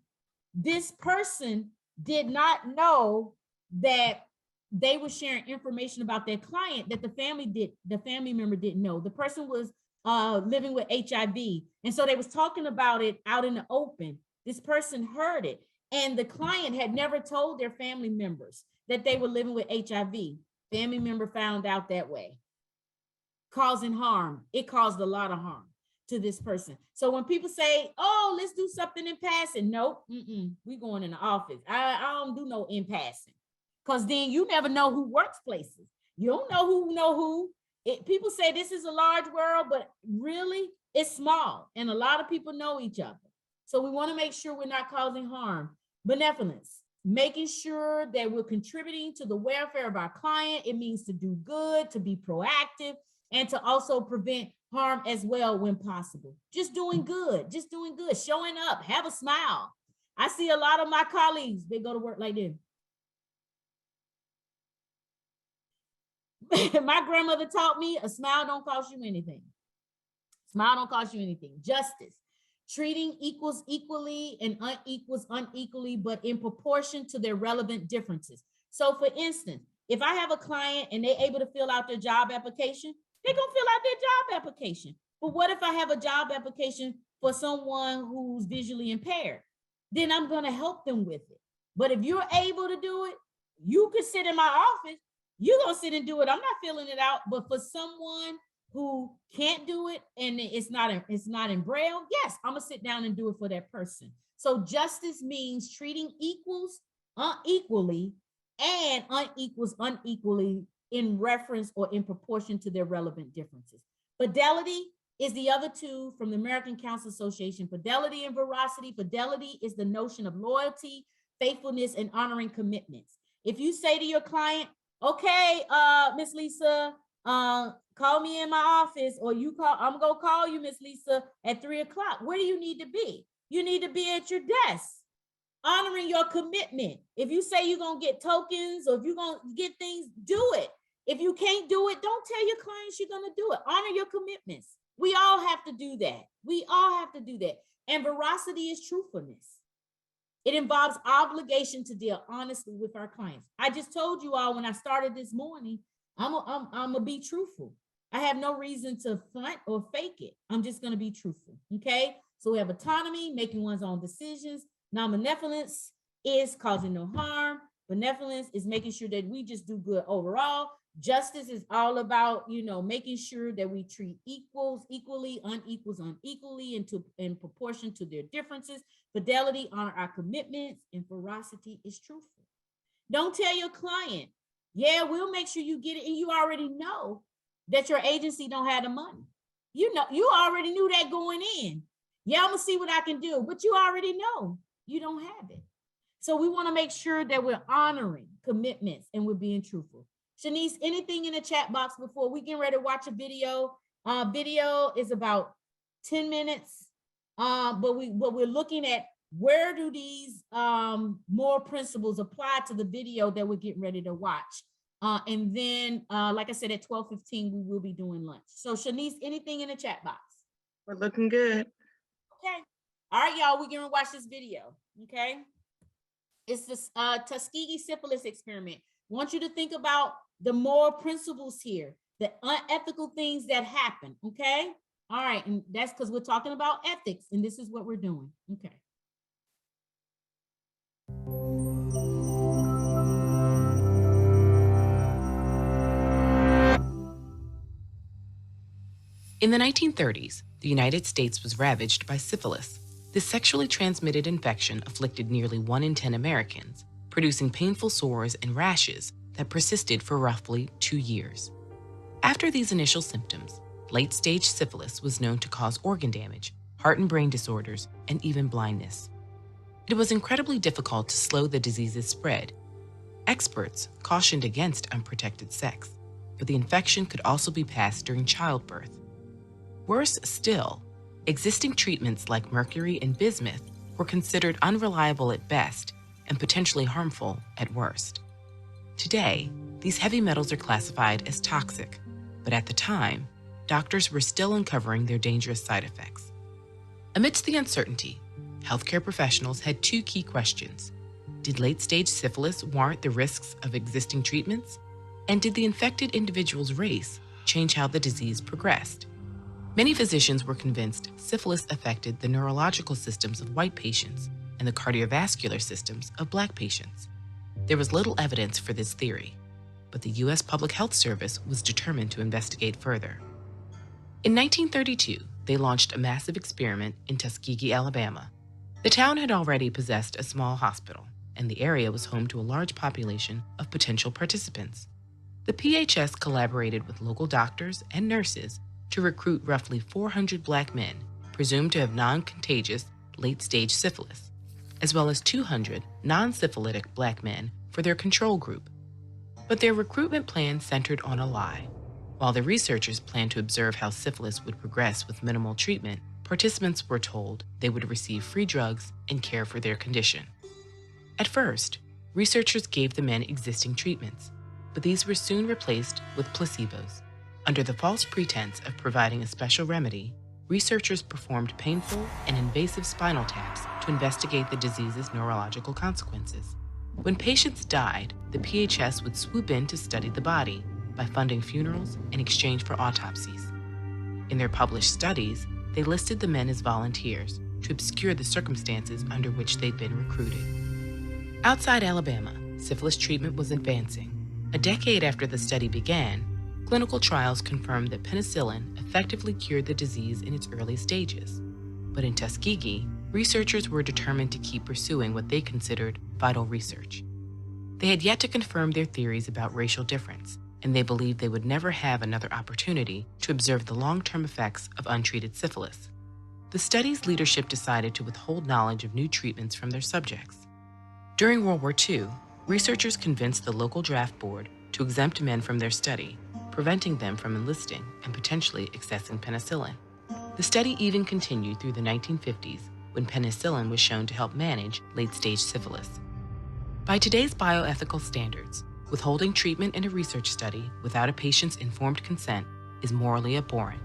This person did not know that they were sharing information about their client that the family member didn't know. The person was living with HIV. And so they was talking about it out in the open. This person heard it. And the client had never told their family members that they were living with HIV. Family member found out that way, causing harm. It caused a lot of harm to this person. So when people say, oh, let's do something in passing. Nope, we going in the office. I don't do no in passing. Because then you never know who works places. You don't know who. People say this is a large world, but really it's small. And a lot of people know each other. So we want to make sure we're not causing harm. Benevolence, making sure that we're contributing to the welfare of our client. It means to do good, to be proactive, and to also prevent harm as well when possible. Just doing good, showing up, have a smile. I see a lot of my colleagues, they go to work like this. My grandmother taught me a smile don't cost you anything. Smile don't cost you anything. Justice, treating equals equally and unequals unequally, but in proportion to their relevant differences. So for instance, if I have a client and they're able to fill out their job application, they're gonna fill out their job application. But what if I have a job application for someone who's visually impaired? Then I'm gonna help them with it. But if you're able to do it, you could sit in my office, you're gonna sit and do it. I'm not filling it out. But for someone who can't do it and it's not in Braille, yes, I'm gonna sit down and do it for that person. So justice means treating equals unequally and unequals unequally in reference or in proportion to their relevant differences. Fidelity is the other two from the American Council Association. Fidelity and veracity. Fidelity is the notion of loyalty, faithfulness, and honoring commitments. If you say to your client, okay, Miss Lisa, call me in my office, or I'm gonna call you, Miss Lisa, at 3 o'clock. Where do you need to be? You need to be at your desk, honoring your commitment. If you say you're gonna get tokens or if you're gonna get things, do it. If you can't do it, don't tell your clients you're gonna do it. Honor your commitments. We all have to do that. And veracity is truthfulness. It involves obligation to deal honestly with our clients. I just told you all when I started this morning, I'm gonna be truthful. I have no reason to front or fake it. I'm just gonna be truthful, okay? So we have autonomy, making one's own decisions. Non-benevolence is causing no harm. Benevolence is making sure that we just do good overall. Justice is all about, making sure that we treat equals equally, unequals unequally, in proportion to their differences. Fidelity, honor our commitments, and veracity is truthful. Don't tell your client, yeah, we'll make sure you get it, and you already know that your agency don't have the money. You already knew that going in. Yeah, I'm gonna see what I can do, but you already know you don't have it. So we want to make sure that we're honoring commitments and we're being truthful. Shanice, anything in the chat box before we get ready to watch a video? Video is about 10 minutes, but we're looking at where do these more principles apply to the video that we're getting ready to watch. And then, like I said, at 12:15, we will be doing lunch. So Shanice, anything in the chat box? We're looking good. Okay. All right, y'all, we're going to watch this video, okay? It's this Tuskegee syphilis experiment. I want you to think about the moral principles here, the unethical things that happen, okay? All right, and that's because we're talking about ethics, and this is what we're doing, okay? In the 1930s, the United States was ravaged by syphilis. This sexually transmitted infection afflicted nearly 1 in 10 Americans, producing painful sores and rashes that persisted for roughly 2 years. After these initial symptoms, late-stage syphilis was known to cause organ damage, heart and brain disorders, and even blindness. It was incredibly difficult to slow the disease's spread. Experts cautioned against unprotected sex, but the infection could also be passed during childbirth. Worse still, existing treatments like mercury and bismuth were considered unreliable at best and potentially harmful at worst. Today, these heavy metals are classified as toxic, but at the time, doctors were still uncovering their dangerous side effects. Amidst the uncertainty, healthcare professionals had 2 key questions. Did late-stage syphilis warrant the risks of existing treatments? And did the infected individual's race change how the disease progressed? Many physicians were convinced syphilis affected the neurological systems of white patients and the cardiovascular systems of Black patients. There was little evidence for this theory, but the U.S. Public Health Service was determined to investigate further. In 1932, they launched a massive experiment in Tuskegee, Alabama. The town had already possessed a small hospital, and the area was home to a large population of potential participants. The PHS collaborated with local doctors and nurses to recruit roughly 400 Black men presumed to have non-contagious late-stage syphilis, as well as 200 non-syphilitic Black men for their control group. But their recruitment plan centered on a lie. While the researchers planned to observe how syphilis would progress with minimal treatment, participants were told they would receive free drugs and care for their condition. At first, researchers gave the men existing treatments, but these were soon replaced with placebos. Under the false pretense of providing a special remedy, researchers performed painful and invasive spinal taps to investigate the disease's neurological consequences. When patients died, the PHS would swoop in to study the body by funding funerals in exchange for autopsies. In their published studies, they listed the men as volunteers to obscure the circumstances under which they'd been recruited. Outside Alabama, syphilis treatment was advancing. A decade after the study began, clinical trials confirmed that penicillin effectively cured the disease in its early stages. But in Tuskegee, researchers were determined to keep pursuing what they considered vital research. They had yet to confirm their theories about racial difference, and they believed they would never have another opportunity to observe the long-term effects of untreated syphilis. The study's leadership decided to withhold knowledge of new treatments from their subjects. During World War II, researchers convinced the local draft board to exempt men from their study, preventing them from enlisting and potentially accessing penicillin. The study even continued through the 1950s, when penicillin was shown to help manage late-stage syphilis. By today's bioethical standards, withholding treatment in a research study without a patient's informed consent is morally abhorrent.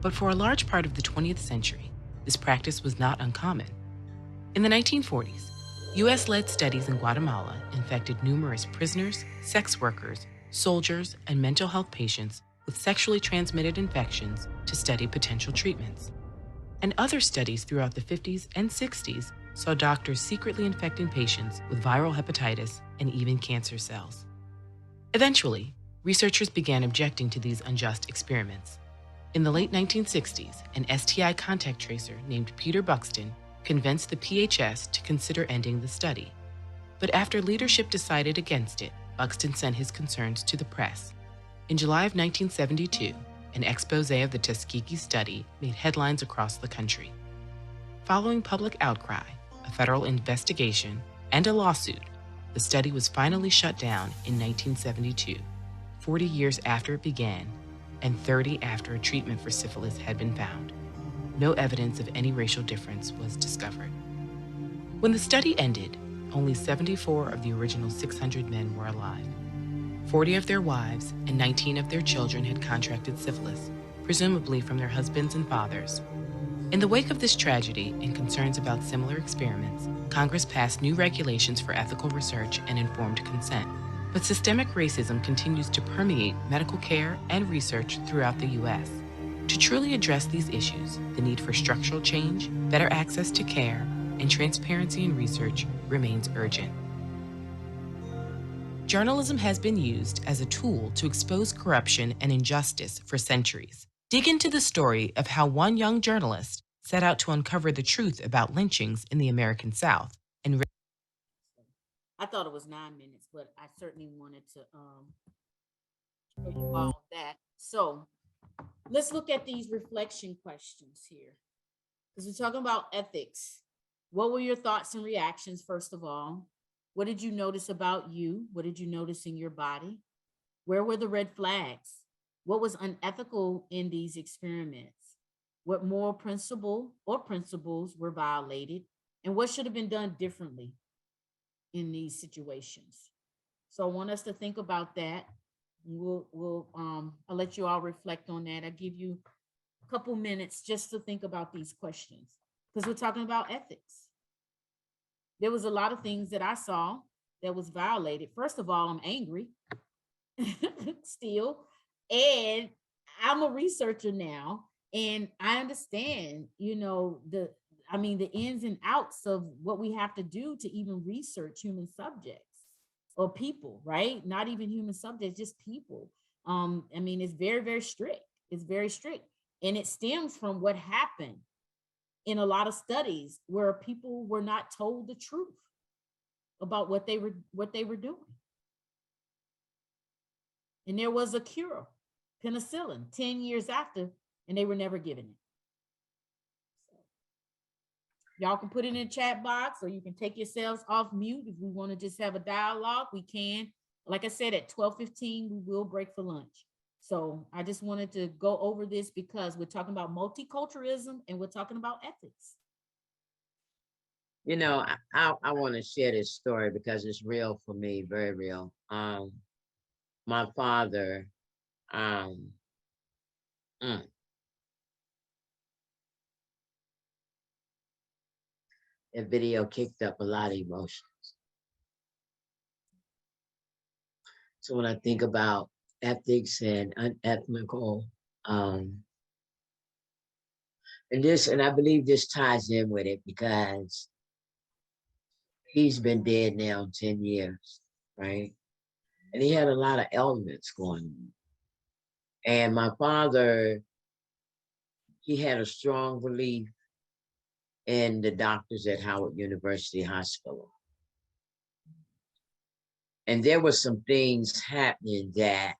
But for a large part of the 20th century, this practice was not uncommon. In the 1940s, U.S.-led studies in Guatemala infected numerous prisoners, sex workers, soldiers, and mental health patients with sexually transmitted infections to study potential treatments. And other studies throughout the 50s and 60s saw doctors secretly infecting patients with viral hepatitis and even cancer cells. Eventually, researchers began objecting to these unjust experiments. In the late 1960s, an STI contact tracer named Peter Buxton convinced the PHS to consider ending the study. But after leadership decided against it, Buxton sent his concerns to the press. In July of 1972, an expose of the Tuskegee study made headlines across the country. Following public outcry, a federal investigation, and a lawsuit, the study was finally shut down in 1972, 40 years after it began, and 30 after a treatment for syphilis had been found. No evidence of any racial difference was discovered. When the study ended, only 74 of the original 600 men were alive. 40 of their wives and 19 of their children had contracted syphilis, presumably from their husbands and fathers. In the wake of this tragedy and concerns about similar experiments, Congress passed new regulations for ethical research and informed consent. But systemic racism continues to permeate medical care and research throughout the U.S. To truly address these issues, the need for structural change, better access to care, and transparency in research remains urgent. Journalism has been used as a tool to expose corruption and injustice for centuries. Dig into the story of how one young journalist set out to uncover the truth about lynchings in the American South and I thought it was 9 minutes, but I certainly wanted to show you all that. So let's look at these reflection questions here. Because we're talking about ethics. What were your thoughts and reactions, first of all? What did you notice about you? What did you notice in your body? Where were the red flags? What was unethical in these experiments? What moral principle or principles were violated? And what should have been done differently in these situations? So I want us to think about that. I'll let you all reflect on that. I'll give you a couple minutes just to think about these questions because we're talking about ethics. There was a lot of things that I saw that was violated. First of all, I'm angry still, and I'm a researcher now, and I understand, the ins and outs of what we have to do to even research human subjects or people, right? Not even human subjects, just people. It's very, very strict. It's very strict. And it stems from what happened in a lot of studies where people were not told the truth about what they were doing. And there was a cure, penicillin, 10 years after, and they were never given it. So, y'all can put it in the chat box, or you can take yourselves off mute if we want to just have a dialogue. We can. Like I said, at 12:15, we will break for lunch. So I just wanted to go over this because we're talking about multiculturalism and we're talking about ethics. I want to share this story because it's real for me, very real. My father, that video kicked up a lot of emotions. So when I think about ethics and unethical, and I believe this ties in with it because he's been dead now 10 years, right? And he had a lot of elements going on. And my father, he had a strong belief in the doctors at Howard University Hospital. And there were some things happening that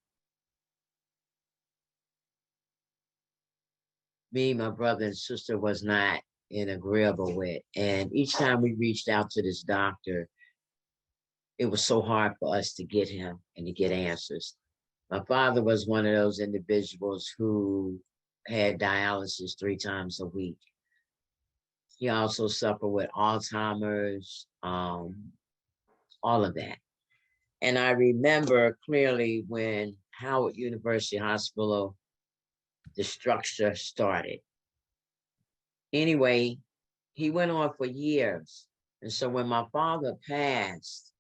me, my brother and sister was not in agreeable with. And each time we reached out to this doctor, it was so hard for us to get him and to get answers. My father was one of those individuals who had dialysis 3 times a week. He also suffered with Alzheimer's, all of that. And I remember clearly when Howard University Hospital, the structure started. Anyway, he went on for years. And so when my father passed,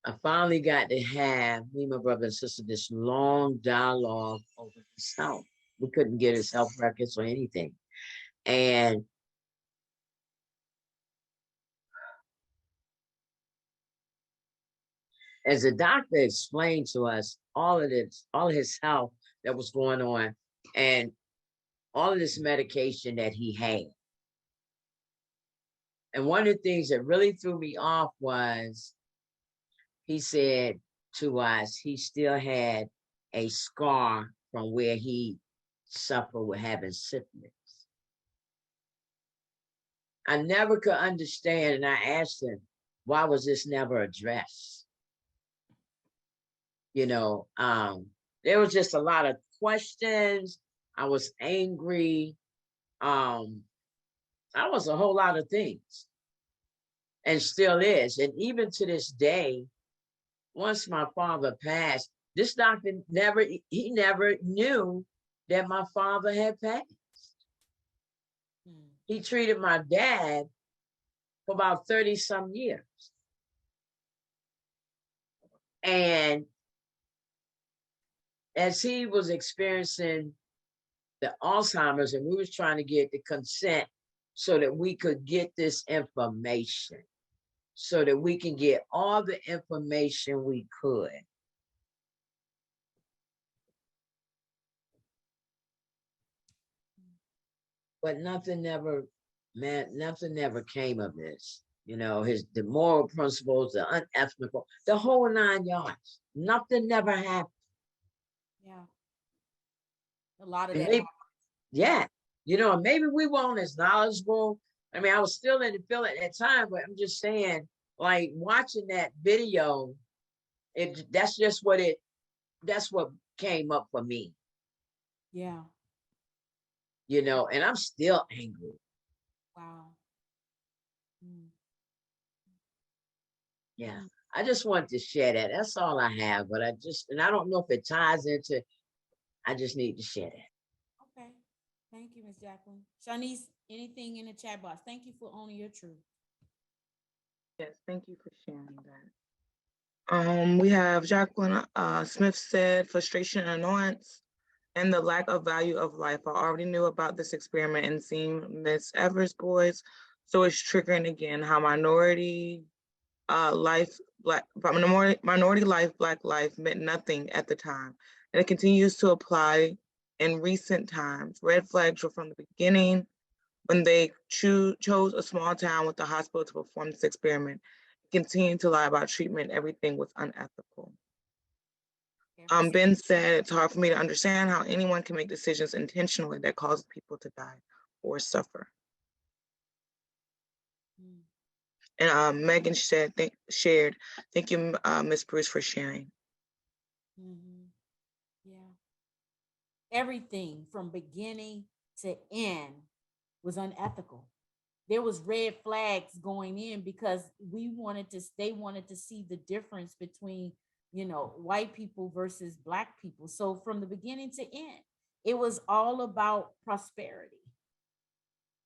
I finally got to have, me, my brother and sister, this long dialogue over his health. We couldn't get his health records or anything. And as the doctor explained to us all of his health that was going on and all of this medication that he had. And one of the things that really threw me off was he said to us, he still had a scar from where he suffered with having syphilis. I never could understand, and I asked him, why was this never addressed? There was just a lot of questions. I was angry. I was a whole lot of things, and still is. And even to this day, once my father passed, this doctor never knew that my father had passed. He treated my dad for about 30 some years. And as he was experiencing the Alzheimer's and we was trying to get the consent so that we could get this information, so that we can get all the information we could. But nothing never, man, nothing never came of this. You know, the moral principles, the unethical, the whole 9 yards. Nothing never happened. Yeah. A lot of And that. maybe, yeah, you know, maybe we weren't as knowledgeable. I mean, I was still in the field at that time, but I'm just saying, like watching that video, that's what came up for me. Yeah. You know, and I'm still angry. Wow. Mm. Yeah. I just wanted to share that. That's all I have. But and I don't know if it ties into, I just need to share that. Okay. Thank you, Ms. Jacqueline. Shanice, anything in the chat box? Thank you for owning your truth. Yes, thank you for sharing that. We have Jacqueline Smith said, frustration and annoyance and the lack of value of life. I already knew about this experiment and seeing Miss Evers' boys, so it's triggering again how minority life, minority life, Black life meant nothing at the time, and it continues to apply in recent times. Red flags were from the beginning when they chose a small town with a hospital to perform this experiment. Continued to lie about treatment, everything was unethical. Ben said, it's hard for me to understand how anyone can make decisions intentionally that cause people to die or suffer. Mm. And Megan said, shared, thank you, Ms. Bruce, for sharing. Mm-hmm. Yeah. Everything from beginning to end was unethical. There was red flags going in because they wanted to see the difference between, you know, white people versus Black people. So from the beginning to end, it was all about prosperity.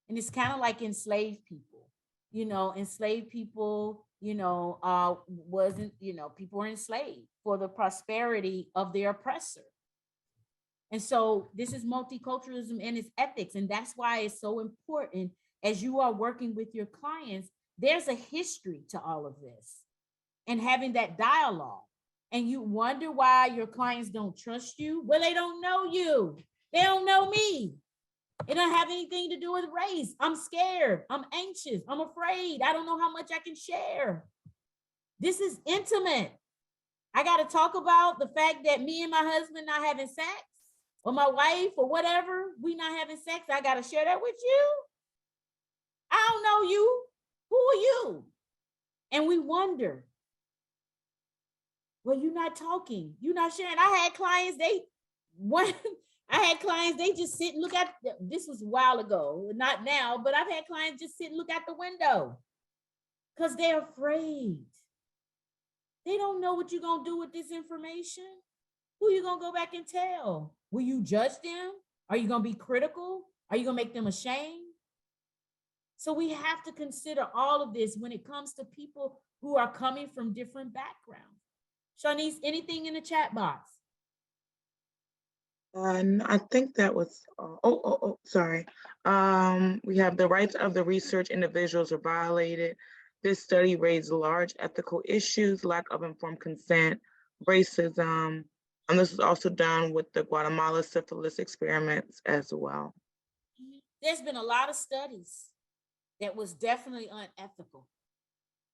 And it's kind of like enslaved people. You know, enslaved people, you know, wasn't, you know, people were enslaved for the prosperity of their oppressor. And so this is multiculturalism and its ethics. And that's why it's so important as you are working with your clients, there's a history to all of this and having that dialogue. And you wonder why your clients don't trust you. Well, they don't know you. They don't know me. It don't have anything to do with race. I'm scared. I'm anxious. I'm afraid. I don't know how much I can share. This is intimate. I got to talk about the fact that me and my husband not having sex, or my wife, or whatever, we not having sex. I got to share that with you. I don't know you. Who are you? And we wonder, well, you're not talking. You're not sharing. I had clients, they just sit and look at, this was a while ago, not now, but I've had clients just sit and look out the window because they're afraid. They don't know what you're going to do with this information. Who you going to go back and tell? Will you judge them? Are you going to be critical? Are you going to make them ashamed? So we have to consider all of this when it comes to people who are coming from different backgrounds. Shanice, anything in the chat box? I think that was, sorry. We have the rights of the research individuals are violated. This study raised large ethical issues, lack of informed consent, racism, and this was also done with the Guatemala syphilis experiments as well. There's been a lot of studies that was definitely unethical.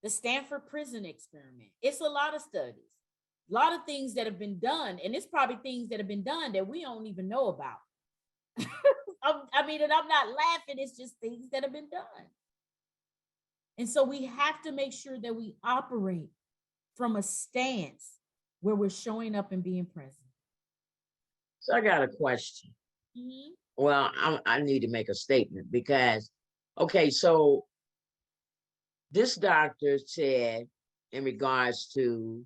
The Stanford prison experiment, it's a lot of studies. A lot of things that have been done, and it's probably things that have been done that we don't even know about. I mean, and I'm not laughing, it's just things that have been done. And so we have to make sure that we operate from a stance where we're showing up and being present. So I got a question. Mm-hmm. Well, I need to make a statement because, okay, so this doctor said in regards to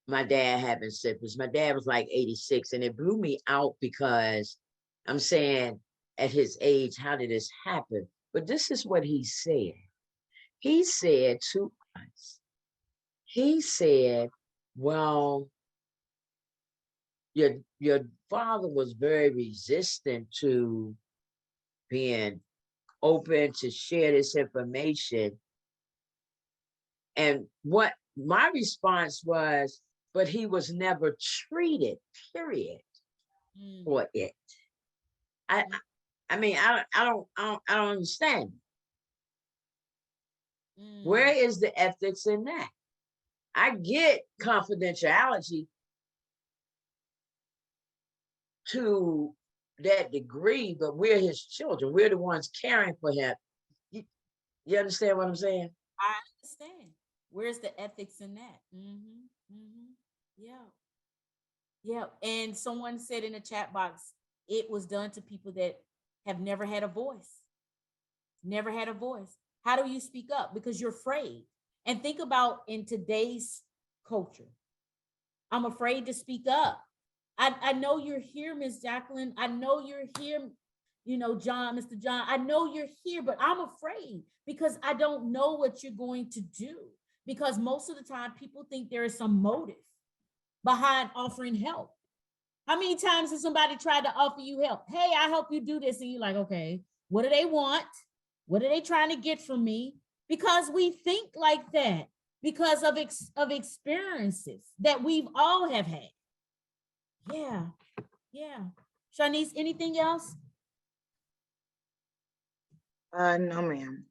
my dad having syphilis. My dad was like 86, and it blew me out because I'm saying at his age, how did this happen? But this is what he said. He said to us, he said, well, your father was very resistant to being open to share this information. And what my response was, but he was never treated, period, for it. I mean, I don't understand. Where is the ethics in that? I get confidentiality to that degree, but we're his children. We're the ones caring for him. You understand what I'm saying? I understand. Where's the ethics in that? Yeah. Yeah. And someone said in the chat box, it was done to people that have never had a voice. Never had a voice. How do you speak up? Because you're afraid. And think about in today's culture, I'm afraid to speak up. I know you're here, Miss Jacqueline. I know you're here, you know, John, Mr. John. I know you're here, but I'm afraid because I don't know what you're going to do. Because most of the time, people think there is some motive behind offering help. How many times has somebody tried to offer you help? Hey, I help you do this. And you're like, okay, what do they want? What are they trying to get from me? Because we think like that because of experiences that we've all have had. Yeah. Shanice, anything else? No, ma'am.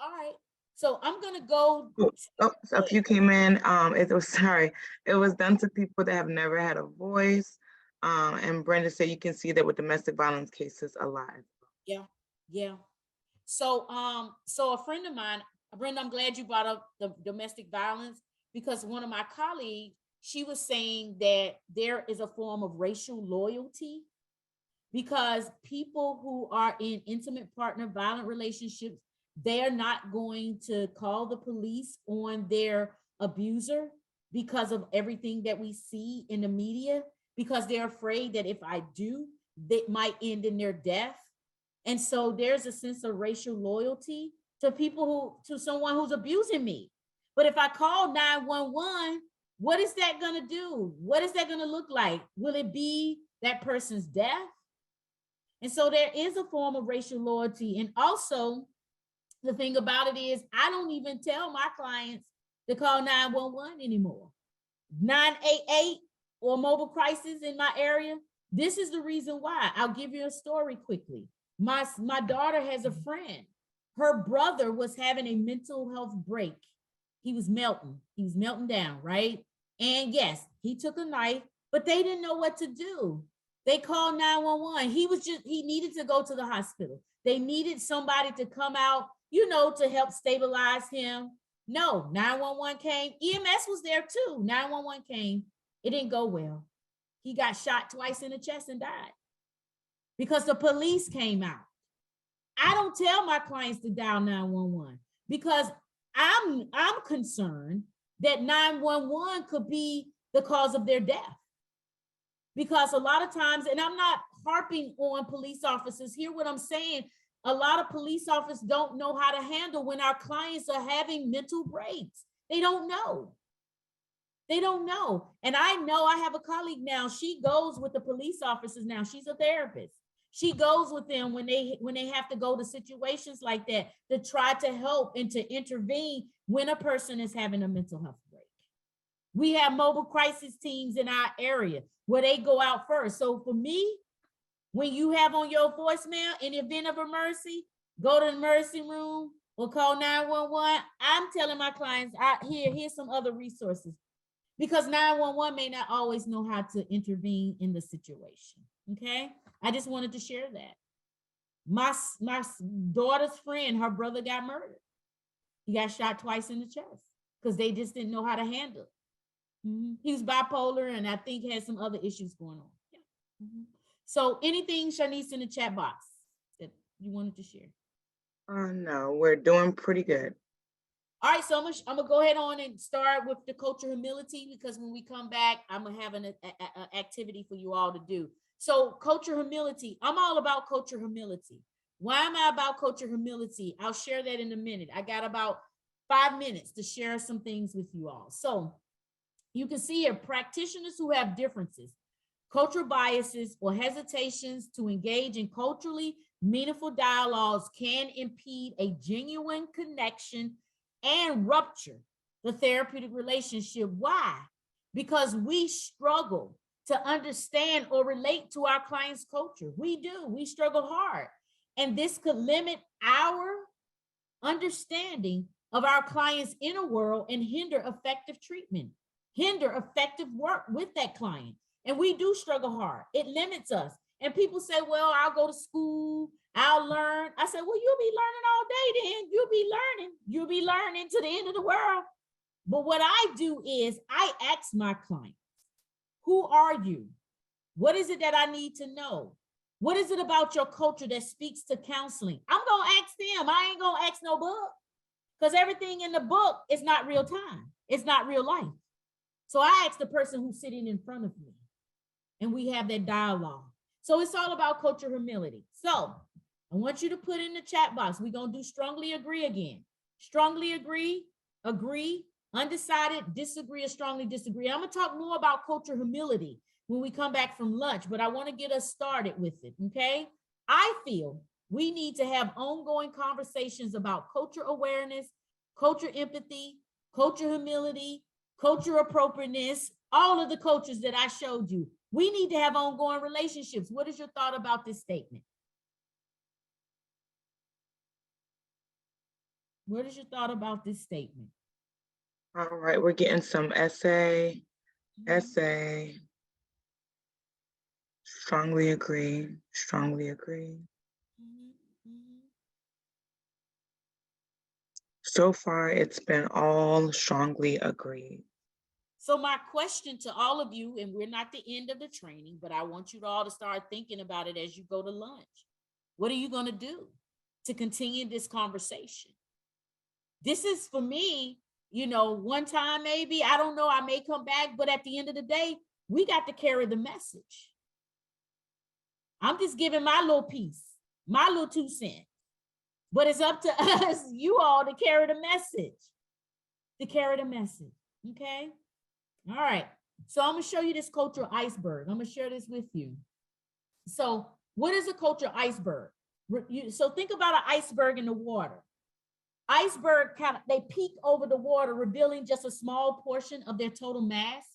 All right. So I'm gonna go. So a few came in. It was done to people that have never had a voice. And Brenda said you can see that with domestic violence cases a lot. Yeah. So a friend of mine, Brenda, I'm glad you brought up the domestic violence because one of my colleagues, she was saying that there is a form of racial loyalty because people who are in intimate partner violent relationships, they're not going to call the police on their abuser because of everything that we see in the media, because they're afraid that if I do, that might end in their death. And so there's a sense of racial loyalty to to someone who's abusing me. But if I call 911, what is that going to do? What is that going to look like? Will it be that person's death? And so there is a form of racial loyalty. And also, the thing about it is, I don't even tell my clients to call 911 anymore. 988 or mobile crisis in my area. This is the reason why. I'll give you a story quickly. My daughter has a friend. Her brother was having a mental health break. He was melting down, right? And yes, he took a knife, but they didn't know what to do. They called 911. He needed to go to the hospital. They needed somebody to come out, to help stabilize him. No, 911 came. EMS was there too. 911 came. It didn't go well. He got shot twice in the chest and died because the police came out. I don't tell my clients to dial 911 because I'm concerned that 911 could be the cause of their death. Because a lot of times, and I'm not harping on police officers, hear what I'm saying, a lot of police officers don't know how to handle when our clients are having mental breaks. They don't know. And I know I have a colleague now, she goes with the police officers now. She's a therapist. She goes with them when they have to go to situations like that to try to help and to intervene when a person is having a mental health break. We have mobile crisis teams in our area where they go out first. So for me, when you have on your voicemail in the event of emergency, go to the emergency room or call 911. I'm telling my clients, here's some other resources because 911 may not always know how to intervene in the situation. Okay. I just wanted to share that. My daughter's friend, her brother got murdered. He got shot twice in the chest because they just didn't know how to handle it. He was bipolar and I think had some other issues going on. Yeah. So anything, Shanice, in the chat box that you wanted to share? No, we're doing pretty good. All right, so I'm gonna go ahead on and start with the culture humility because when we come back, I'm gonna have an activity for you all to do. So culture humility, I'm all about culture humility. Why am I about culture humility? I'll share that in a minute. I got about 5 minutes to share some things with you all. So you can see here, practitioners who have differences, cultural biases, or hesitations to engage in culturally Meaningful dialogues can impede a genuine connection and rupture the therapeutic relationship. Why? Because we struggle to understand or relate to our client's culture. We do. We struggle hard. And this could limit our understanding of our client's inner world and hinder effective treatment, hinder effective work with that client. And we do struggle hard. It limits us. And people say, well, I'll go to school, I'll learn. I said, well, you'll be learning all day then. You'll be learning to the end of the world. But what I do is I ask my clients, who are you? What is it that I need to know? What is it about your culture that speaks to counseling? I'm going to ask them. I ain't going to ask no book, because everything in the book is not real time. It's not real life. So I ask the person who's sitting in front of me, and we have that dialogue. So it's all about cultural humility. So I want you to put in the chat box. We're going to do strongly agree again. Strongly agree, undecided, disagree, or strongly disagree. I'm going to talk more about cultural humility when we come back from lunch, but I want to get us started with it, okay? I feel we need to have ongoing conversations about culture awareness, culture empathy, culture humility, culture appropriateness, all of the cultures that I showed you. We need to have ongoing relationships. What is your thought about this statement? What is your thought about this statement? All right, we're getting some essay, strongly agree. So far, it's been all strongly agreed. So my question to all of you, and we're not the end of the training, but I want you all to start thinking about it as you go to lunch. What are you going to do to continue this conversation? This is for me, one time maybe, I don't know, I may come back, but at the end of the day, we got to carry the message. I'm just giving my little piece, my little 2 cents, but it's up to us, you all, to carry the message, okay? All right, so I'm gonna show you this cultural iceberg. I'm gonna share this with you. So what is a cultural iceberg? So think about an iceberg in the water. Iceberg they peak over the water, revealing just a small portion of their total mass.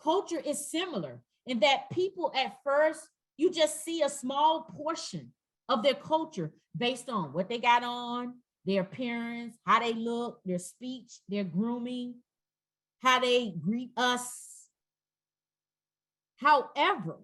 Culture is similar in that people at first, you just see a small portion of their culture based on what they got on, their appearance, how they look, their speech, their grooming, how they greet us. However,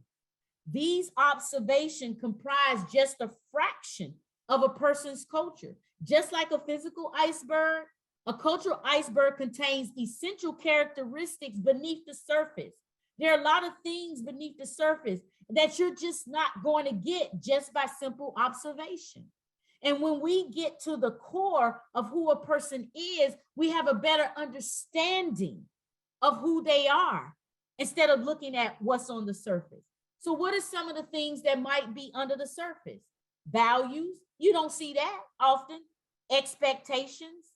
these observations comprise just a fraction of a person's culture. Just like a physical iceberg, a cultural iceberg contains essential characteristics beneath the surface. There are a lot of things beneath the surface that you're just not going to get just by simple observation. And when we get to the core of who a person is, we have a better understanding of who they are instead of looking at what's on the surface. So what are some of the things that might be under the surface? Values, you don't see that often. Expectations,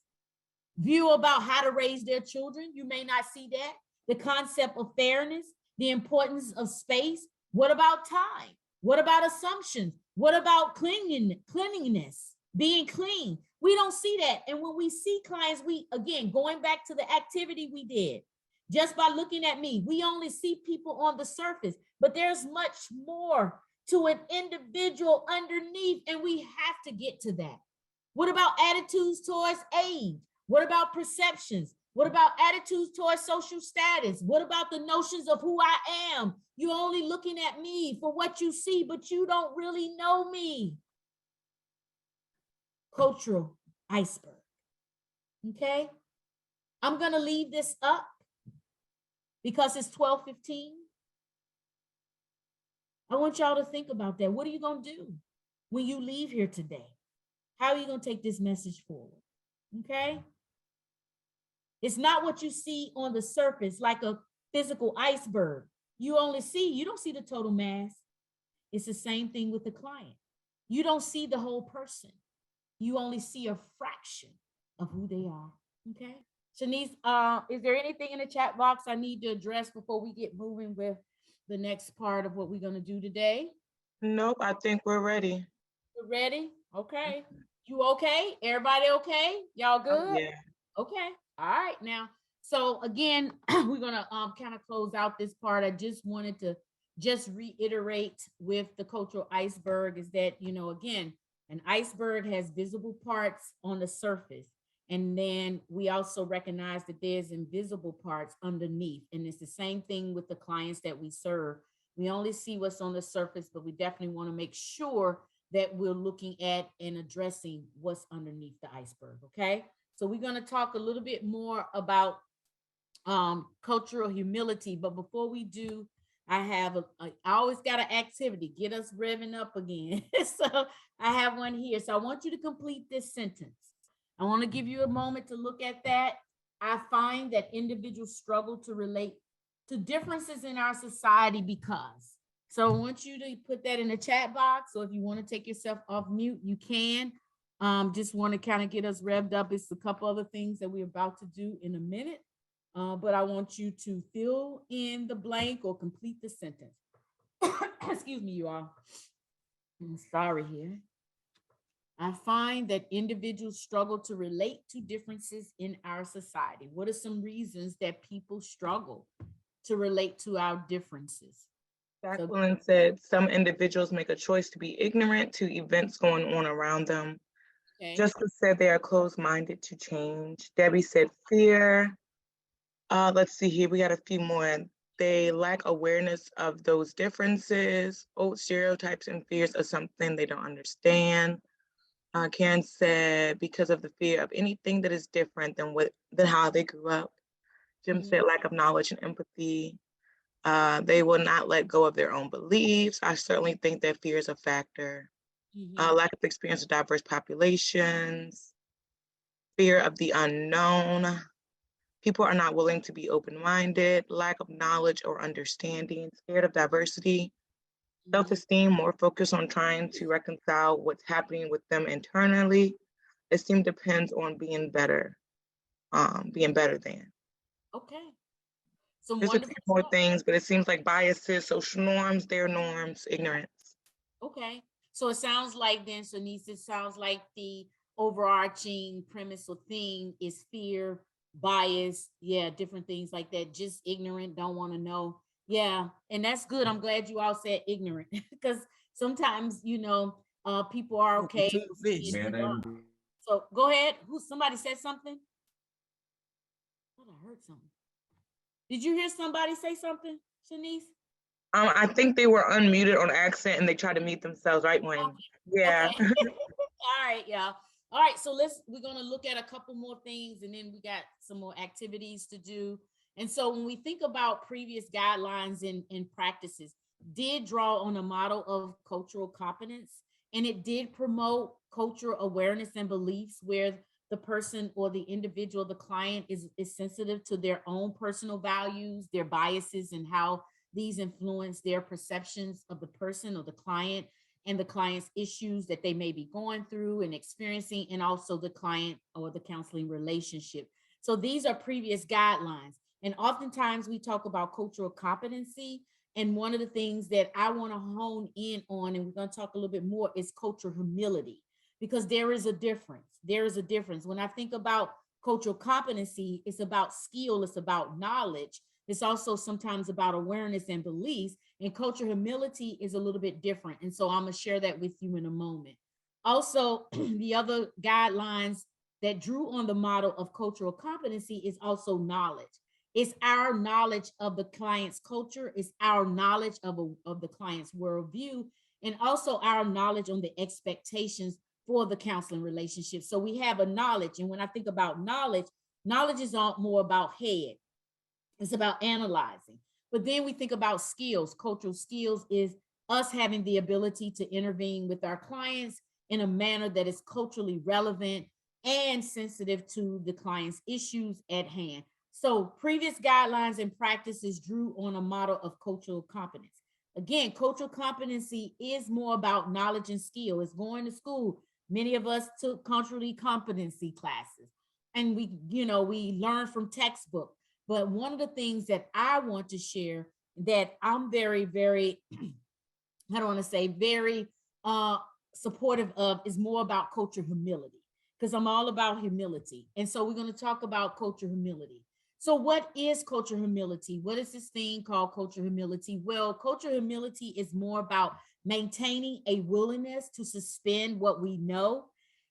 view about how to raise their children, you may not see that. The concept of fairness, the importance of space. What about time? What about assumptions? What about cleanliness, being clean? We don't see that. And when we see clients, again, going back to the activity we did, just by looking at me, we only see people on the surface, but there's much more to an individual underneath, and we have to get to that. What about attitudes towards age? What about perceptions? What about attitudes towards social status? What about the notions of who I am? You're only looking at me for what you see, but you don't really know me. Cultural iceberg, okay? I'm gonna leave this up because it's 12:15. I want y'all to think about that. What are you gonna do when you leave here today? How are you going to take this message forward? Okay? It's not what you see on the surface like a physical iceberg. You don't see the total mass. It's the same thing with the client. You don't see the whole person. You only see a fraction of who they are. Okay? Shanice, is there anything in the chat box I need to address before we get moving with the next part of what we're going to do today? Nope, I think we're ready. We're Ready? Okay. You okay? Everybody okay? Y'all Oh, good? yeah. Okay. All right. Now, so again, we're gonna kind of close out this part. I just wanted to just reiterate with the cultural iceberg is that, again, an iceberg has visible parts on the surface. And then we also recognize that there's invisible parts underneath. And it's the same thing with the clients that we serve. We only see what's on the surface, but we definitely want to make sure that we're looking at and addressing what's underneath the iceberg. Okay. So we're going to talk a little bit more about cultural humility. But before we do, I have I always got an activity, get us revving up again. So I have one here. So I want you to complete this sentence. I want to give you a moment to look at that. I find that individuals struggle to relate to differences in our society because. So I want you to put that in the chat box. So if you want to take yourself off mute, you can. Just want to kind of get us revved up. It's a couple other things that we're about to do in a minute. But I want you to fill in the blank or complete the sentence. Excuse me, you all. I'm sorry here. I find that individuals struggle to relate to differences in our society. What are some reasons that people struggle to relate to our differences? Jacqueline said some individuals make a choice to be ignorant to events going on around them. Okay. Jessica said they are closed-minded to change. Debbie said fear. Let's see here, we got a few more. They lack awareness of those differences. Old stereotypes and fears of something they don't understand. Karen said because of the fear of anything that is different than how they grew up. Jim said lack of knowledge and empathy. They will not let go of their own beliefs. I certainly think that fear is a factor. Lack of experience with diverse populations. Fear of the unknown. People are not willing to be open-minded. Lack of knowledge or understanding. Scared of diversity. Self-esteem, more focused on trying to reconcile what's happening with them internally. Esteem depends on being better than. Okay. Some There's a few wonderful more stuff. things, but it seems like biases, social norms, their norms, ignorance. Okay. So it sounds like then, Shanice, it sounds like the overarching premise or theme is fear, bias, different things like that. Just ignorant, don't want to know. Yeah, and that's good. I'm glad you all said ignorant because sometimes people are okay. So go ahead. Somebody said something? I thought I heard something. Did you hear somebody say something, Shanice? I think they were unmuted on accident and they tried to mute themselves right when. Okay. Yeah. Okay. All right, y'all. All right, so we're gonna look at a couple more things and then we got some more activities to do. And so when we think about previous guidelines and practices, did draw on a model of cultural competence, and it did promote cultural awareness and beliefs where the person or the individual, the client is sensitive to their own personal values, their biases, and how these influence their perceptions of the person or the client and the client's issues that they may be going through and experiencing, and also the client or the counseling relationship. So these are previous guidelines. And oftentimes we talk about cultural competency. And one of the things that I want to hone in on, and we're going to talk a little bit more, is cultural humility, because there is a difference. There is a difference. When I think about cultural competency, it's about skill, it's about knowledge. It's also sometimes about awareness and beliefs, and cultural humility is a little bit different. And so I'm going to share that with you in a moment. Also, the other guidelines that drew on the model of cultural competency is also knowledge. It's our knowledge of the client's culture. It's our knowledge of the client's worldview, and also our knowledge on the expectations for the counseling relationship. So we have a knowledge. And when I think about knowledge, knowledge is more about head. It's about analyzing. But then we think about skills. Cultural skills is us having the ability to intervene with our clients in a manner that is culturally relevant and sensitive to the client's issues at hand. So previous guidelines and practices drew on a model of cultural competence. Again, cultural competency is more about knowledge and skill. It's going to school. Many of us took culturally competency classes, and we learn from textbooks. But one of the things that I want to share that I'm very, very, I don't want to say very supportive of is more about cultural humility, because I'm all about humility. And so we're going to talk about cultural humility. So what is cultural humility? What is this thing called cultural humility? Well, cultural humility is more about maintaining a willingness to suspend what we know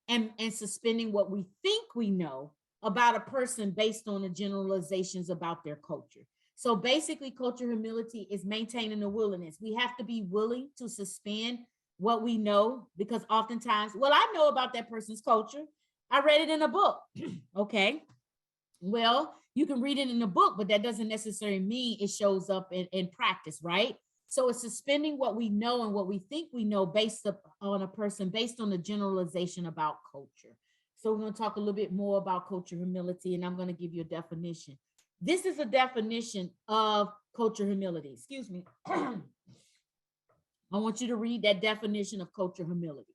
and suspending what we think we know about a person based on the generalizations about their culture. So basically, cultural humility is maintaining a willingness. We have to be willing to suspend what we know, because oftentimes, well, I know about that person's culture. I read it in a book. Okay. Well, you can read it in a book, but that doesn't necessarily mean it shows up in practice, right? So it's suspending what we know and what we think we know based on a person, based on the generalization about culture. So we're going to talk a little bit more about cultural humility, and I'm going to give you a definition. This is a definition of cultural humility. Excuse me. I want you to read that definition of cultural humility.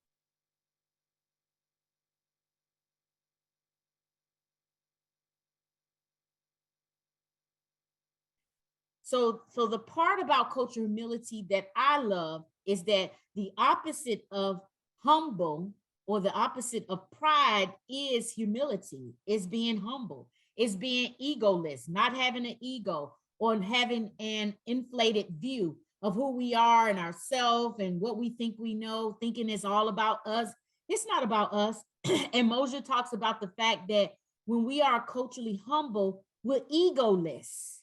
So the part about cultural humility that I love is that the opposite of humble, or the opposite of pride, is humility. Is being humble. Is being egoless, not having an ego, or having an inflated view of who we are and ourselves and what we think we know, thinking it's all about us. It's not about us. And Mosher talks about the fact that when we are culturally humble, we're egoless.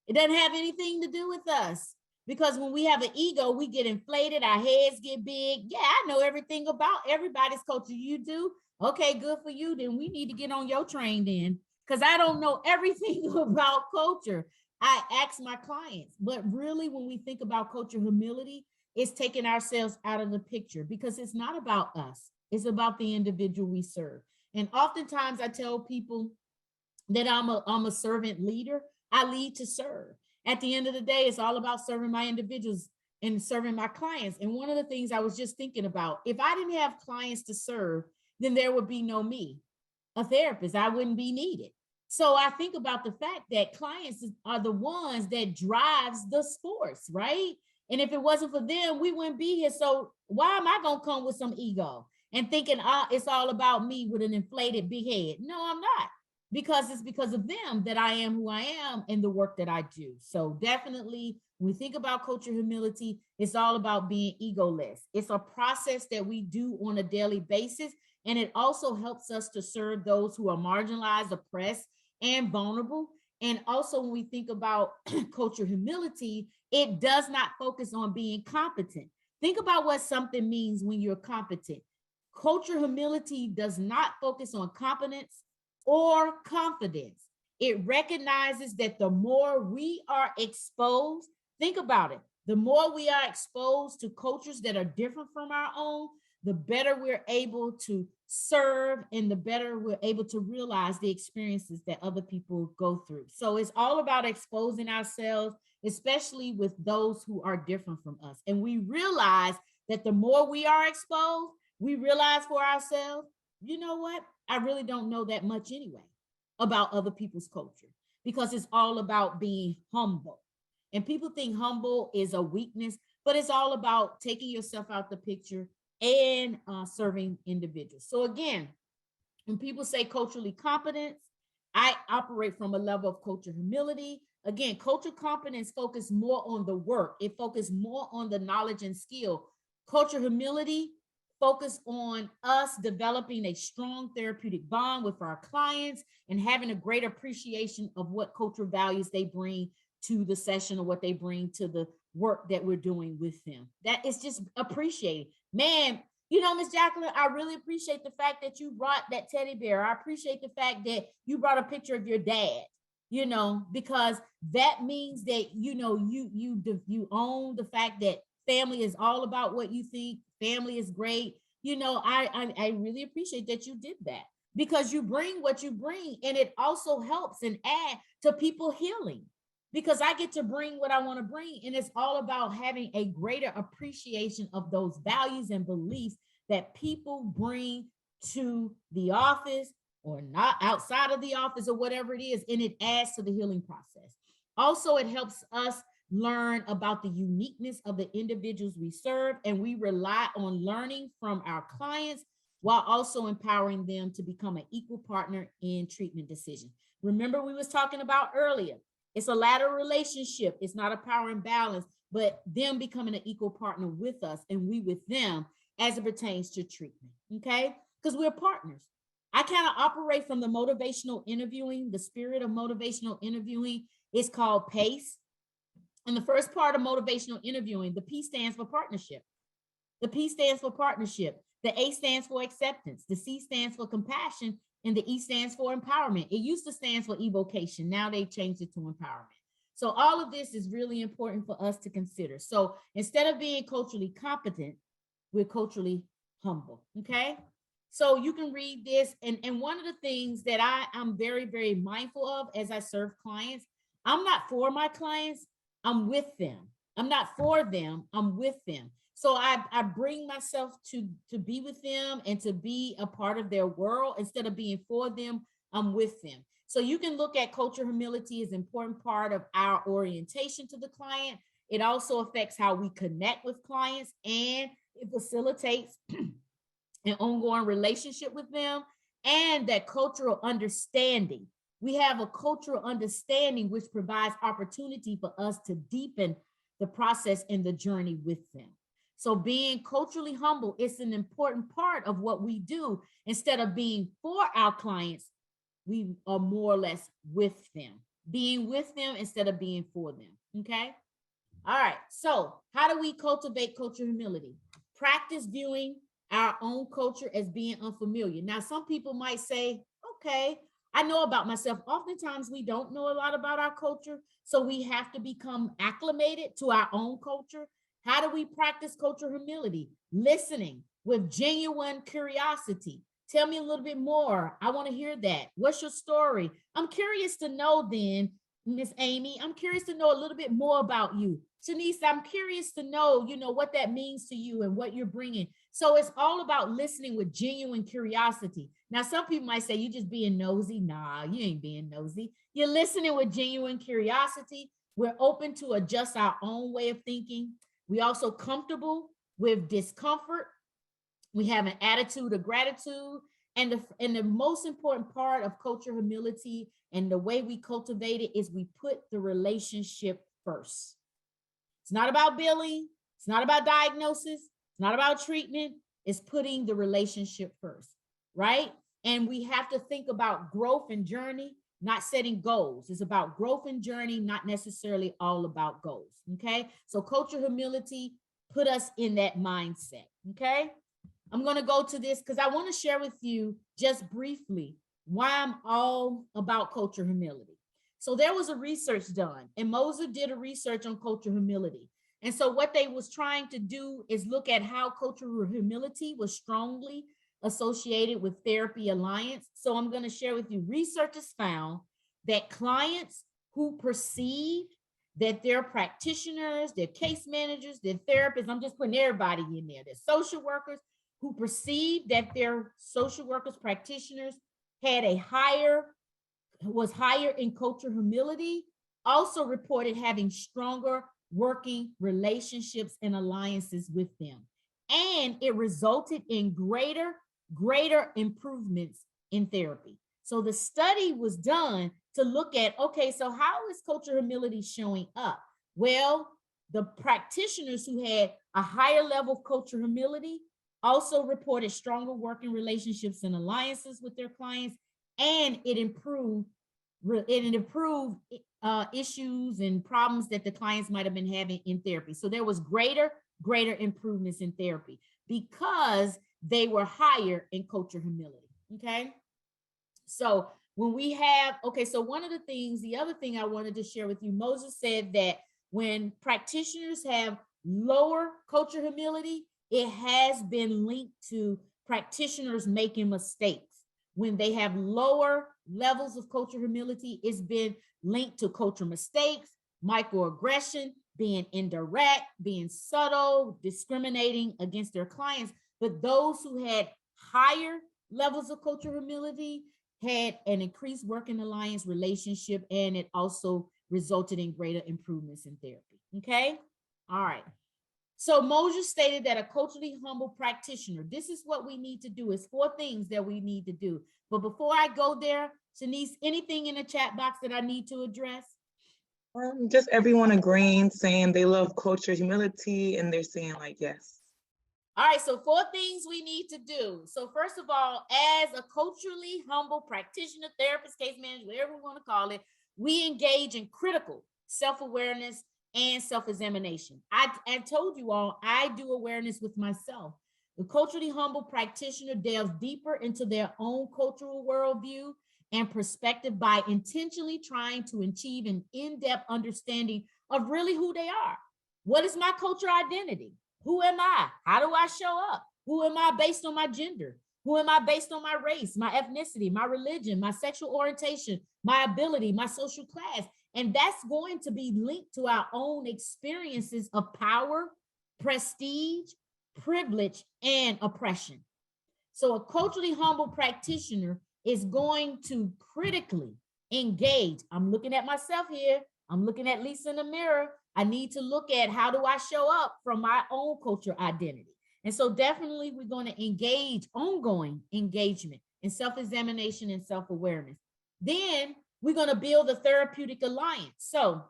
It doesn't have anything to do with us, because when we have an ego, we get inflated, our heads get big. Yeah, I know everything about everybody's culture. You do? Okay, good for you. Then we need to get on your train then, because I don't know everything about culture. I ask my clients, but really when we think about cultural humility, it's taking ourselves out of the picture, because it's not about us. It's about the individual we serve. And oftentimes I tell people that I'm a servant leader. I lead to serve. At the end of the day, it's all about serving my individuals and serving my clients. And one of the things I was just thinking about, if I didn't have clients to serve, then there would be no me, a therapist. I wouldn't be needed. So I think about the fact that clients are the ones that drives the sports, right? And if it wasn't for them, we wouldn't be here. So why am I going to come with some ego and thinking it's all about me with an inflated big head? No, I'm not. Because it's because of them that I am who I am and the work that I do. So definitely, when we think about cultural humility, it's all about being egoless. It's a process that we do on a daily basis. And it also helps us to serve those who are marginalized, oppressed, and vulnerable. And also, when we think about cultural humility, it does not focus on being competent. Think about what something means when you're competent. Cultural humility does not focus on competence or confidence. It recognizes that the more we are exposed, think about it, the more we are exposed to cultures that are different from our own, the better we're able to serve and the better we're able to realize the experiences that other people go through. So it's all about exposing ourselves, especially with those who are different from us. And we realize that the more we are exposed, we realize for ourselves, you know what? I really don't know that much anyway about other people's culture, because it's all about being humble. And people think humble is a weakness, but it's all about taking yourself out the picture and serving individuals. So again, when people say culturally competence, I operate from a level of cultural humility. Again, cultural competence focus more on the work. It focuses more on the knowledge and skill. Cultural humility focus on us developing a strong therapeutic bond with our clients and having a great appreciation of what cultural values they bring to the session or what they bring to the work that we're doing with them. That is just appreciated. Man, you know, Miss Jacqueline, I really appreciate the fact that you brought that teddy bear. I appreciate the fact that you brought a picture of your dad, you know, because that means that, you know, you own the fact that family is all about what you think. Family is great. You know, I really appreciate that you did that, because you bring what you bring, and it also helps and add to people healing, because I get to bring what I want to bring. And it's all about having a greater appreciation of those values and beliefs that people bring to the office or not outside of the office or whatever it is. And it adds to the healing process. Also, it helps us learn about the uniqueness of the individuals we serve, and we rely on learning from our clients while also empowering them to become an equal partner in treatment decisions. Remember, we was talking about earlier, it's a ladder relationship. It's not a power imbalance, but them becoming an equal partner with us and we with them as it pertains to treatment, okay? Because we're partners. I kind of operate from the motivational interviewing, the spirit of motivational interviewing. It's called PACE. And the first part of motivational interviewing, the P stands for partnership. The P stands for partnership. The A stands for acceptance. The C stands for compassion. And the E stands for empowerment. It used to stand for evocation. Now they've changed it to empowerment. So all of this is really important for us to consider. So instead of being culturally competent, we're culturally humble, okay? So you can read this. And one of the things that I'm very, very mindful of as I serve clients, I'm not for my clients, I'm with them. I'm not for them, I'm with them. So I bring myself to be with them and to be a part of their world. Instead of being for them, I'm with them. So you can look at cultural humility as an important part of our orientation to the client. It also affects how we connect with clients, and it facilitates an ongoing relationship with them, and that cultural understanding. We have a cultural understanding which provides opportunity for us to deepen the process and the journey with them. So being culturally humble is an important part of what we do. Instead of being for our clients, we are more or less with them, being with them instead of being for them, okay? All right, so how do we cultivate cultural humility? Practice viewing our own culture as being unfamiliar. Now, some people might say, okay, I know about myself. Oftentimes we don't know a lot about our culture, so we have to become acclimated to our own culture. How do we practice cultural humility? Listening with genuine curiosity. Tell me a little bit more. I want to hear that. What's your story? I'm curious to know then, Miss Amy, I'm curious to know a little bit more about you. Shanice, I'm curious to know, what that means to you and what you're bringing. So it's all about listening with genuine curiosity. Now, some people might say, you just being nosy. Nah, you ain't being nosy. You're listening with genuine curiosity. We're open to adjust our own way of thinking. We also comfortable with discomfort. We have an attitude of gratitude. And the most important part of cultural humility and the way we cultivate it is we put the relationship first. It's not about billing. It's not about diagnosis. It's not about treatment. It's putting the relationship first, right? And we have to think about growth and journey, not setting goals. It's about growth and journey, not necessarily all about goals, okay? So cultural humility put us in that mindset, okay? I'm going to go to this because I want to share with you just briefly why I'm all about cultural humility. So there was a research done, and Moser did a research on cultural humility. And so what they was trying to do is look at how cultural humility was strongly associated with Therapy Alliance. So I'm going to share with you, researchers found that clients who perceived that their practitioners, their case managers, their therapists, I'm just putting everybody in there, their social workers, who perceived that their social workers, practitioners had was higher in cultural humility, also reported having stronger working relationships and alliances with them. And it resulted in greater improvements in therapy. So the study was done to look at, okay, so how is cultural humility showing up? Well, the practitioners who had a higher level of cultural humility also reported stronger working relationships and alliances with their clients, and it improved issues and problems that the clients might have been having in therapy. So there was greater improvements in therapy because they were higher in cultural humility, okay? So when we have, okay, so one of the other thing I wanted to share with you, Moses said that when practitioners have lower cultural humility, it has been linked to practitioners making mistakes. When they have lower levels of cultural humility, it's been linked to cultural mistakes, microaggression, being indirect, being subtle, discriminating against their clients. But those who had higher levels of cultural humility had an increased working alliance relationship, and it also resulted in greater improvements in therapy. Okay. All right. So Mosier stated that a culturally humble practitioner, this is what we need to do. It's 4 things that we need to do. But before I go there, Shanice, anything in the chat box that I need to address? Just everyone agreeing, saying they love culture, humility, and they're saying like, yes. All right, so 4 things we need to do. So first of all, as a culturally humble practitioner, therapist, case manager, whatever we want to call it, we engage in critical self-awareness and self-examination. I told you all, I do awareness with myself. The culturally humble practitioner delves deeper into their own cultural worldview and perspective by intentionally trying to achieve an in-depth understanding of really who they are. What is my cultural identity? Who am I? How do I show up? Who am I based on my gender? Who am I based on my race, my ethnicity, my religion, my sexual orientation, my ability, my social class? And that's going to be linked to our own experiences of power, prestige, privilege, and oppression. So a culturally humble practitioner is going to critically engage. I'm looking at myself here. I'm looking at Lisa in the mirror. I need to look at how do I show up from my own cultural identity. And so definitely we're going to engage, ongoing engagement in self-examination and self-awareness. Then we're going to build a therapeutic alliance. So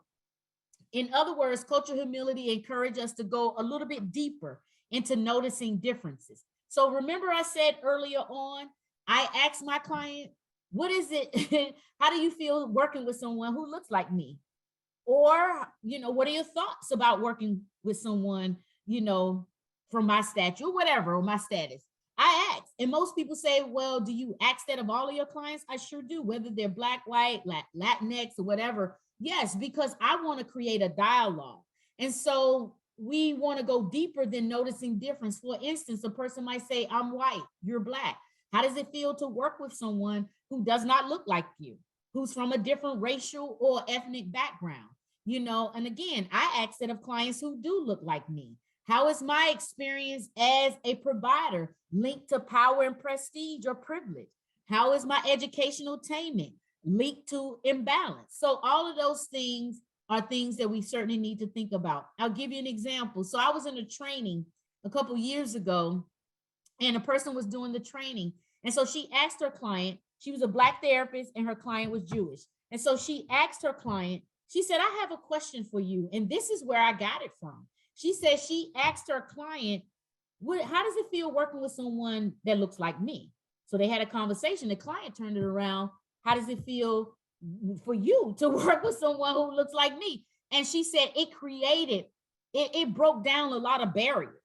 in other words, cultural humility encourages us to go a little bit deeper into noticing differences. So remember I said earlier on, I asked my client, what is it? How do you feel working with someone who looks like me? Or, what are your thoughts about working with someone, from my stature or whatever, or my status? I ask, and most people say, well, do you ask that of all of your clients? I sure do, whether they're Black, white, Latinx, or whatever. Yes, because I want to create a dialogue. And so we want to go deeper than noticing difference. For instance, a person might say, I'm white, you're Black. How does it feel to work with someone who does not look like you, who's from a different racial or ethnic background? And again, I ask that of clients who do look like me. How is my experience as a provider linked to power and prestige or privilege? How is my educational attainment linked to imbalance? So all of those things are things that we certainly need to think about. I'll give you an example. So I was in a training a couple years ago, and a person was doing the training. And so she asked her client, she was a Black therapist and her client was Jewish. And so she asked her client, she said, I have a question for you. And this is where I got it from. She said she asked her client, how does it feel working with someone that looks like me? So they had a conversation. The client turned it around. How does it feel for you to work with someone who looks like me? And she said it broke down a lot of barriers.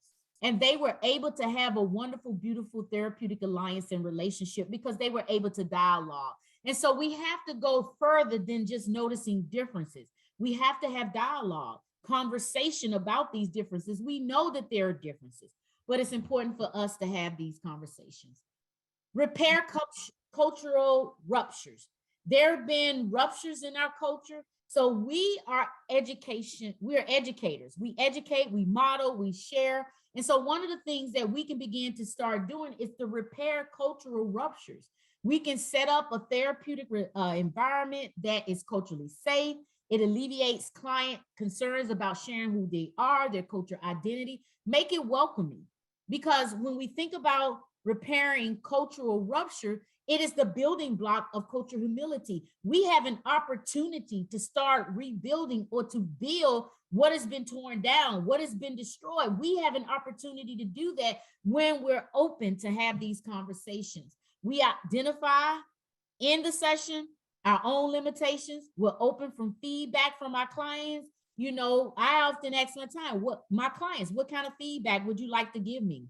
And they were able to have a wonderful, beautiful therapeutic alliance and relationship because they were able to dialogue. And so we have to go further than just noticing differences. We have to have dialogue, conversation about these differences. We know that there are differences, but it's important for us to have these conversations. Repair cultural ruptures. There have been ruptures in our culture. So we are educators. We educate, we model, we share. And so one of the things that we can begin to start doing is to repair cultural ruptures. We can set up a therapeutic environment that is culturally safe. It alleviates client concerns about sharing who they are, their cultural identity, make it welcoming. Because when we think about repairing cultural rupture, it is the building block of cultural humility. We have an opportunity to start rebuilding or to build what has been torn down, what has been destroyed. We have an opportunity to do that when we're open to have these conversations. We identify in the session our own limitations. We're open from feedback from our clients. I often ask my clients, what kind of feedback would you like to give me?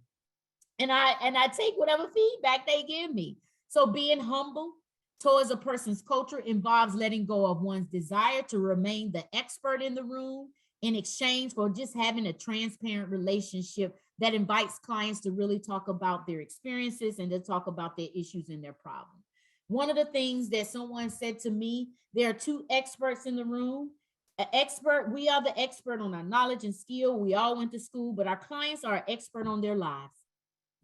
And I take whatever feedback they give me. So being humble towards a person's culture involves letting go of one's desire to remain the expert in the room in exchange for just having a transparent relationship that invites clients to really talk about their experiences and to talk about their issues and their problems. One of the things that someone said to me, there are 2 experts in the room. We are the expert on our knowledge and skill. We all went to school, but our clients are an expert on their lives.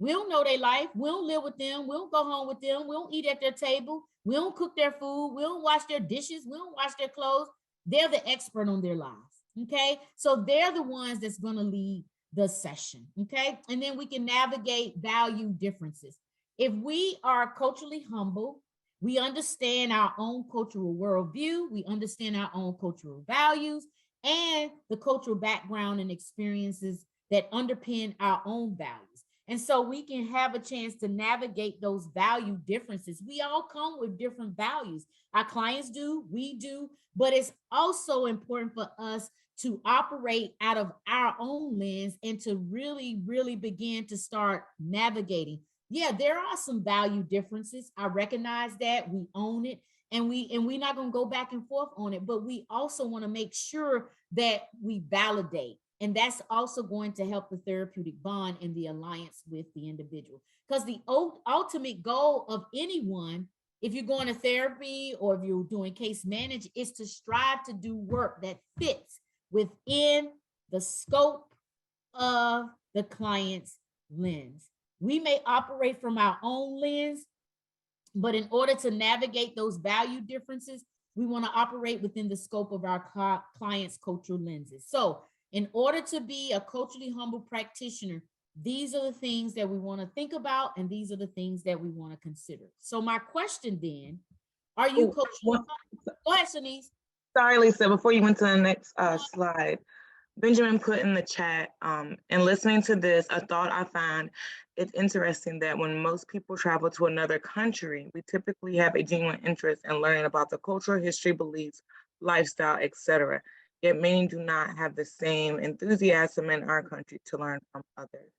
We don't know their life. We don't live with them. We don't go home with them. We don't eat at their table. We don't cook their food. We don't wash their dishes. We don't wash their clothes. They're the expert on their lives. Okay, so they're the ones that's going to lead the session. Okay, and then we can navigate value differences. If we are culturally humble, we understand our own cultural worldview, we understand our own cultural values, and the cultural background and experiences that underpin our own values. And so we can have a chance to navigate those value differences. We all come with different values. Our clients do, we do, but it's also important for us to operate out of our own lens and to really, really begin to start navigating. Yeah, there are some value differences. I recognize that. We own it. And we're not going to go back and forth on it, but we also want to make sure that we validate. And that's also going to help the therapeutic bond and the alliance with the individual. Because the ultimate goal of anyone, if you're going to therapy or if you're doing case manage, is to strive to do work that fits within the scope of the client's lens. We may operate from our own lens, but in order to navigate those value differences, we want to operate within the scope of our client's cultural lenses. So in order to be a culturally humble practitioner, these are the things that we want to think about, and these are the things that we want to consider. So my question then, are you culturally humble? Go ahead, Shanice. Sorry, Lisa, before you went to the next slide, Benjamin put in the chat, and listening to this, a thought I find it's interesting that when most people travel to another country, we typically have a genuine interest in learning about the cultural history, beliefs, lifestyle, etc. Yet many do not have the same enthusiasm in our country to learn from others.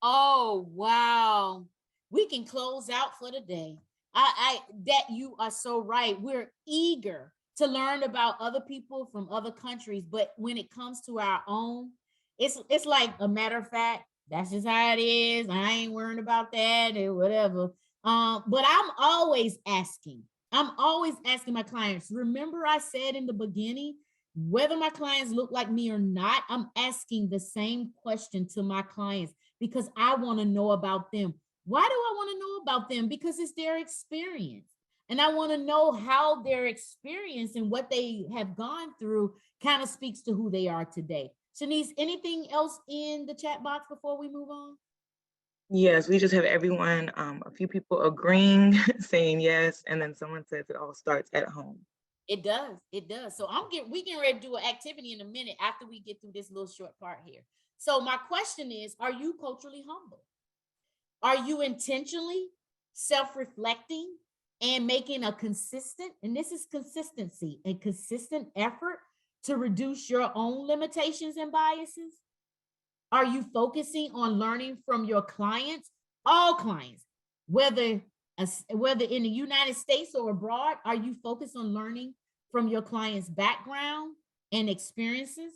Oh, wow. We can close out for the day. That you are so right. We're eager to learn about other people from other countries, but when it comes to our own, it's like a matter of fact, that's just how it is. I ain't worrying about that or whatever. But I'm always asking my clients. Remember, I said in the beginning, whether my clients look like me or not, I'm asking the same question to my clients because I want to know about them. Why do I want to know about them? Because it's their experience. And I want to know how their experience and what they have gone through kind of speaks to who they are today. Shanice, anything else in the chat box before we move on? Yes, we just have everyone, a few people agreeing, saying yes, and then someone says it all starts at home. It does. It does. So we getting ready to do an activity in a minute after we get through this little short part here. So my question is, are you culturally humble? Are you intentionally self-reflecting and making a consistent, and this is consistency, a consistent effort to reduce your own limitations and biases? Are you focusing on learning from your clients, all clients, whether in the United States or abroad? Are you focused on learning from your client's background and experiences?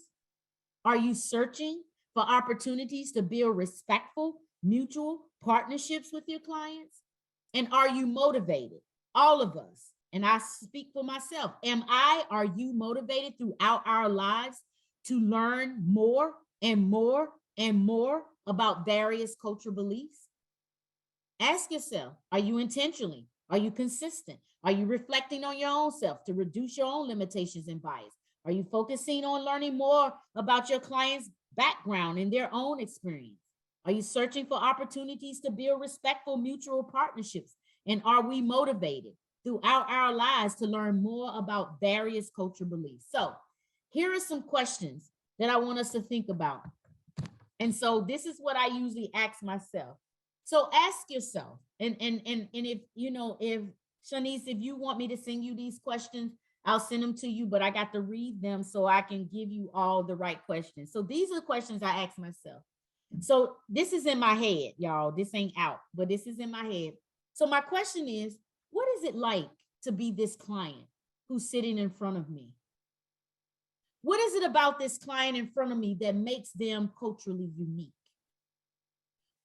Are you searching for opportunities to build respectful, mutual partnerships with your clients? And are you motivated? All of us, and I speak for myself, are you motivated throughout our lives to learn more and more and more about various cultural beliefs? Ask yourself, are you intentionally? Are you consistent? Are you reflecting on your own self to reduce your own limitations and bias? Are you focusing on learning more about your client's background and their own experience? Are you searching for opportunities to build respectful mutual partnerships? And are we motivated throughout our lives to learn more about various cultural beliefs? So here are some questions that I want us to think about. And so this is what I usually ask myself. So ask yourself, and if if Shanice, if you want me to send you these questions, I'll send them to you, but I got to read them so I can give you all the right questions. So these are the questions I ask myself. So this is in my head, y'all. This ain't out, but this is in my head. So my question is, what is it like to be this client who's sitting in front of me? What is it about this client in front of me that makes them culturally unique?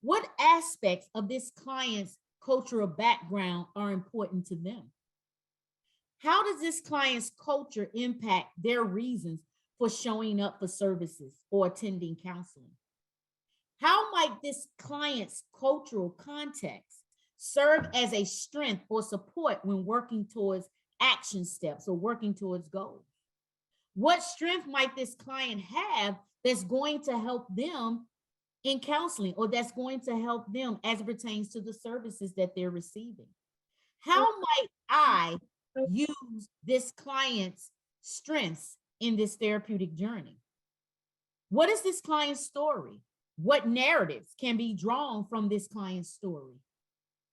What aspects of this client's cultural background are important to them? How does this client's culture impact their reasons for showing up for services or attending counseling? How might this client's cultural context serve as a strength or support when working towards action steps or working towards goals? What strength might this client have that's going to help them in counseling, or that's going to help them as it pertains to the services that they're receiving? How might I use this client's strengths in this therapeutic journey? What is this client's story? What narratives can be drawn from this client's story?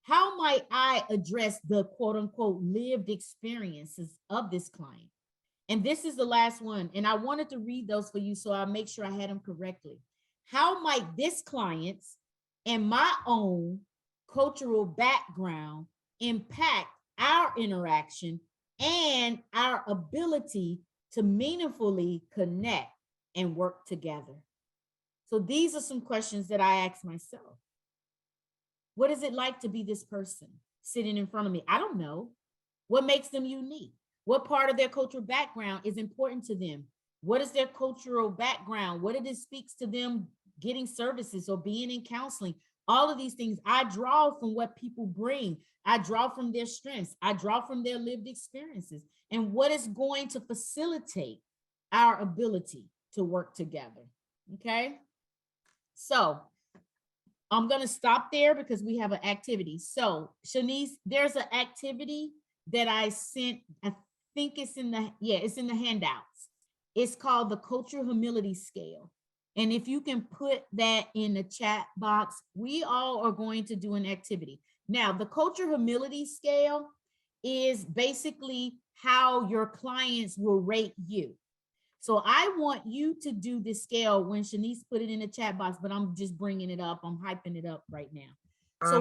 How might I address the quote unquote lived experiences of this client? And this is the last one. And I wanted to read those for you so I'll make sure I had them correctly. How might this client's and my own cultural background impact our interaction and our ability to meaningfully connect and work together? So these are some questions that I ask myself. What is it like to be this person sitting in front of me? I don't know. What makes them unique? What part of their cultural background is important to them? What is their cultural background? What it speaks to them getting services or being in counseling? All of these things I draw from what people bring. I draw from their strengths. I draw from their lived experiences and what is going to facilitate our ability to work together. Okay. So I'm going to stop there because we have an activity. So Shanice, there's an activity that I sent. I think it's in the, it's in the handouts. It's called the Cultural Humility Scale. And if you can put that in the chat box, we all are going to do an activity. Now, the Cultural Humility Scale is basically how your clients will rate you. So I want you to do this scale when Shanice put it in the chat box, but I'm just bringing it up. I'm hyping it up right now. So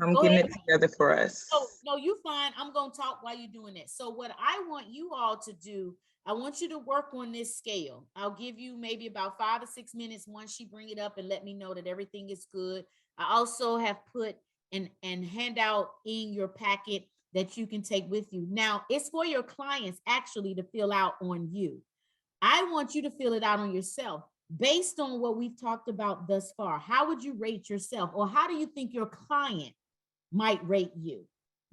I'm getting it together for us. No, you fine. I'm going to talk while you're doing that. So what I want you all to do, I want you to work on this scale. I'll give you maybe about 5 or 6 minutes once she bring it up and let me know that everything is good. I also have put an handout in your packet that you can take with you. Now, it's for your clients actually to fill out on you. I want you to fill it out on yourself based on what we've talked about thus far. How would you rate yourself, or how do you think your client might rate you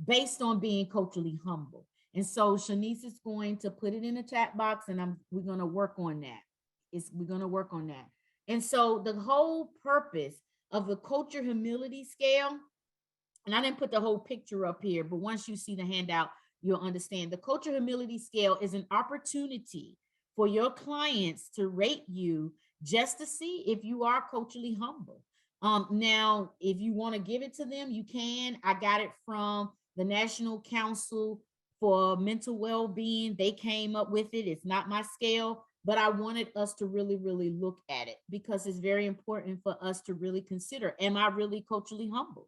based on being culturally humble? And so Shanice is going to put it in the chat box, and we're going to work on that. We're going to work on that. And so the whole purpose of the Culture Humility Scale, and I didn't put the whole picture up here, but once you see the handout, you'll understand. The Culture Humility Scale is an opportunity for your clients to rate you just to see if you are culturally humble. Now, if you want to give it to them, you can. I got it from the National Council for Mental Well-Being. They came up with it. It's not my scale, but I wanted us to really, really look at it because it's very important for us to really consider, am I really culturally humble?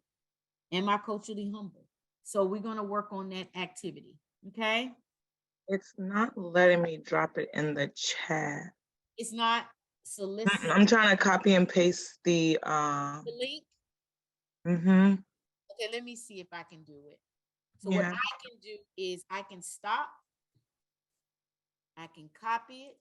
Am I culturally humble? So we're going to work on that activity, okay? It's not letting me drop it in the chat. It's not. So listen. I'm trying to copy and paste the link. Mm-hmm. Okay, let me see if I can do it. So what I can do is I can stop. I can copy it.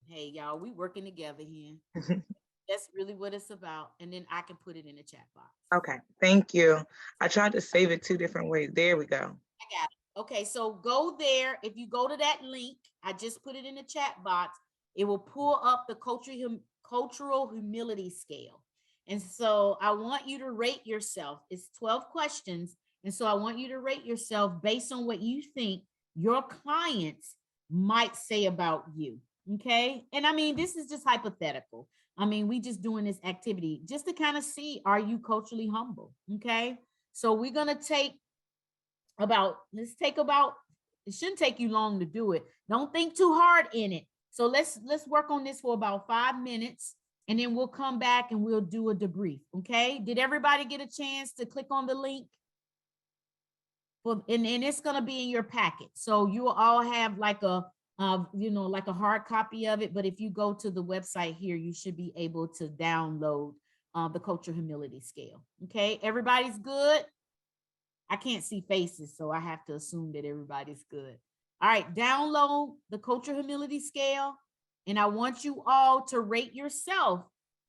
Hey, y'all, we working together here. That's really what it's about. And then I can put it in the chat box. Okay, thank you. I tried to save it 2 different ways. There we go. I got it. Okay, so go there. If you go to that link, I just put it in the chat box. It will pull up the Cultural Humility Scale. And so I want you to rate yourself. It's 12 questions. And so I want you to rate yourself based on what you think your clients might say about you. Okay. And I mean, this is just hypothetical. I mean, we just doing this activity just to kind of see, are you culturally humble? Okay. So we're going to take it shouldn't take you long to do it. Don't think too hard in it. So let's work on this for about 5 minutes, and then we'll come back and we'll do a debrief. Okay. Did everybody get a chance to click on the link? And it's going to be in your packet. So you will all have like a hard copy of it. But if you go to the website here, you should be able to download the Culture Humility Scale. Okay. Everybody's good. I can't see faces, so I have to assume that everybody's good. All right, download the Culture Humility Scale, and I want you all to rate yourself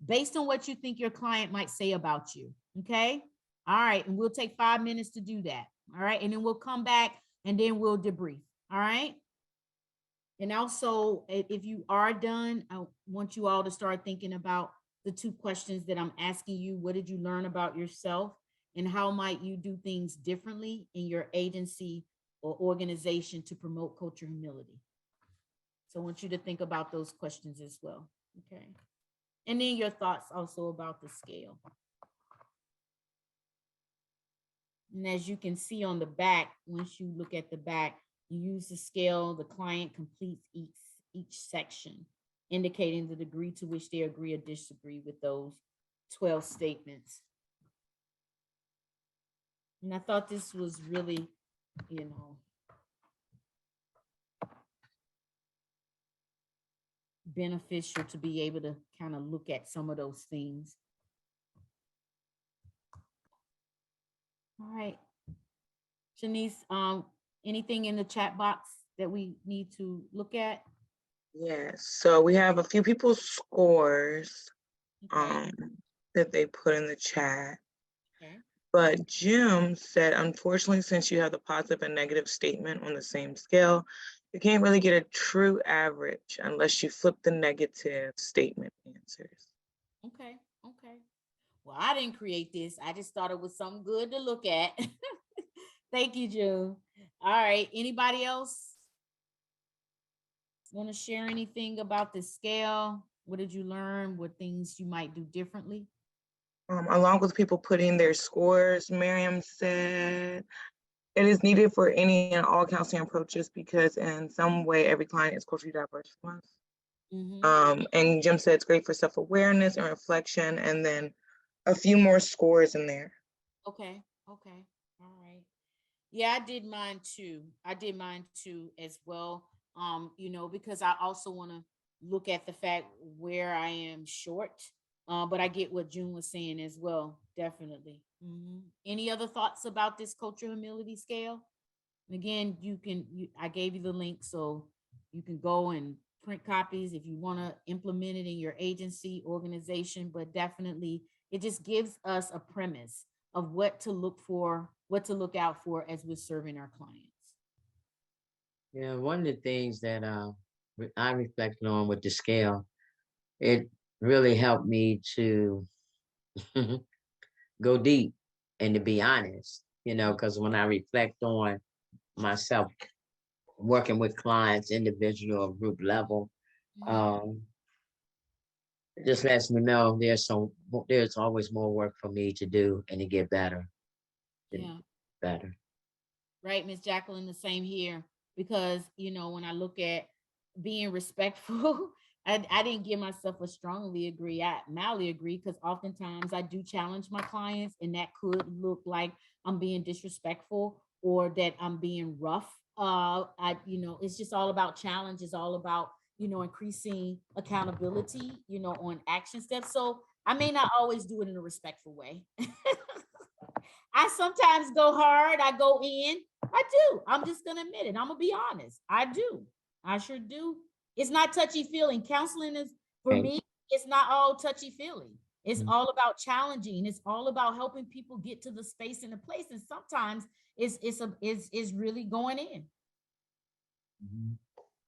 based on what you think your client might say about you, okay? All right, and we'll take 5 minutes to do that, all right? And then we'll come back, and then we'll debrief, all right? And also, if you are done, I want you all to start thinking about the two questions that I'm asking you. What did you learn about yourself? And how might you do things differently in your agency or organization to promote cultural humility? So I want you to think about those questions as well. Okay. And then your thoughts also about the scale. And as you can see on the back, once you look at the back, you use the scale, the client completes each section, indicating the degree to which they agree or disagree with those 12 statements. And I thought this was really, beneficial to be able to kind of look at some of those things. All right. Shanice, anything in the chat box that we need to look at? Yes, so we have a few people's scores Okay. that they put in the chat. Okay. But Jim said, unfortunately, since you have the positive and negative statement on the same scale, you can't really get a true average unless you flip the negative statement answers. Okay. Okay. Well, I didn't create this. I just thought it was something good to look at. Thank you, June. All right. Anybody else want to share anything about the scale? What did you learn? What things you might do differently? Along with people putting their scores, Miriam said, it is needed for any and all counseling approaches because in some way, every client is culturally diverse from us. And Jim said it's great for self-awareness and reflection, and then a few more scores in there. Okay. Okay. All right. Yeah, I did mine too. I did mine too as well. Because I also want to look at the fact where I am short. But I get what June was saying as well. Definitely. Any other thoughts about this cultural humility scale? And again, I gave you the link so you can go and print copies if you want to implement it in your agency, organization, but definitely it just gives us a premise of what to look for, what to look out for as we're serving our clients. Yeah, one of the things that I reflected on with the scale, it really helped me to go deep and to be honest, because when I reflect on myself working with clients, individual or group level, it just lets me know there's always more work for me to do and to get better. Yeah. Better. Right, Miss Jacqueline, the same here. Because, when I look at being respectful, I didn't give myself a strongly agree. I mildly agree because oftentimes I do challenge my clients, and that could look like I'm being disrespectful or that I'm being rough. It's just all about challenge. It's all about, increasing accountability, on action steps. So I may not always do it in a respectful way. I sometimes go hard. I go in. I do. I'm just going to admit it. I'm going to be honest. I do. I sure do. It's not touchy feeling. Counseling is, for me, it's not all touchy feeling. It's all about challenging. It's all about helping people get to the space and the place. And sometimes it's really going in.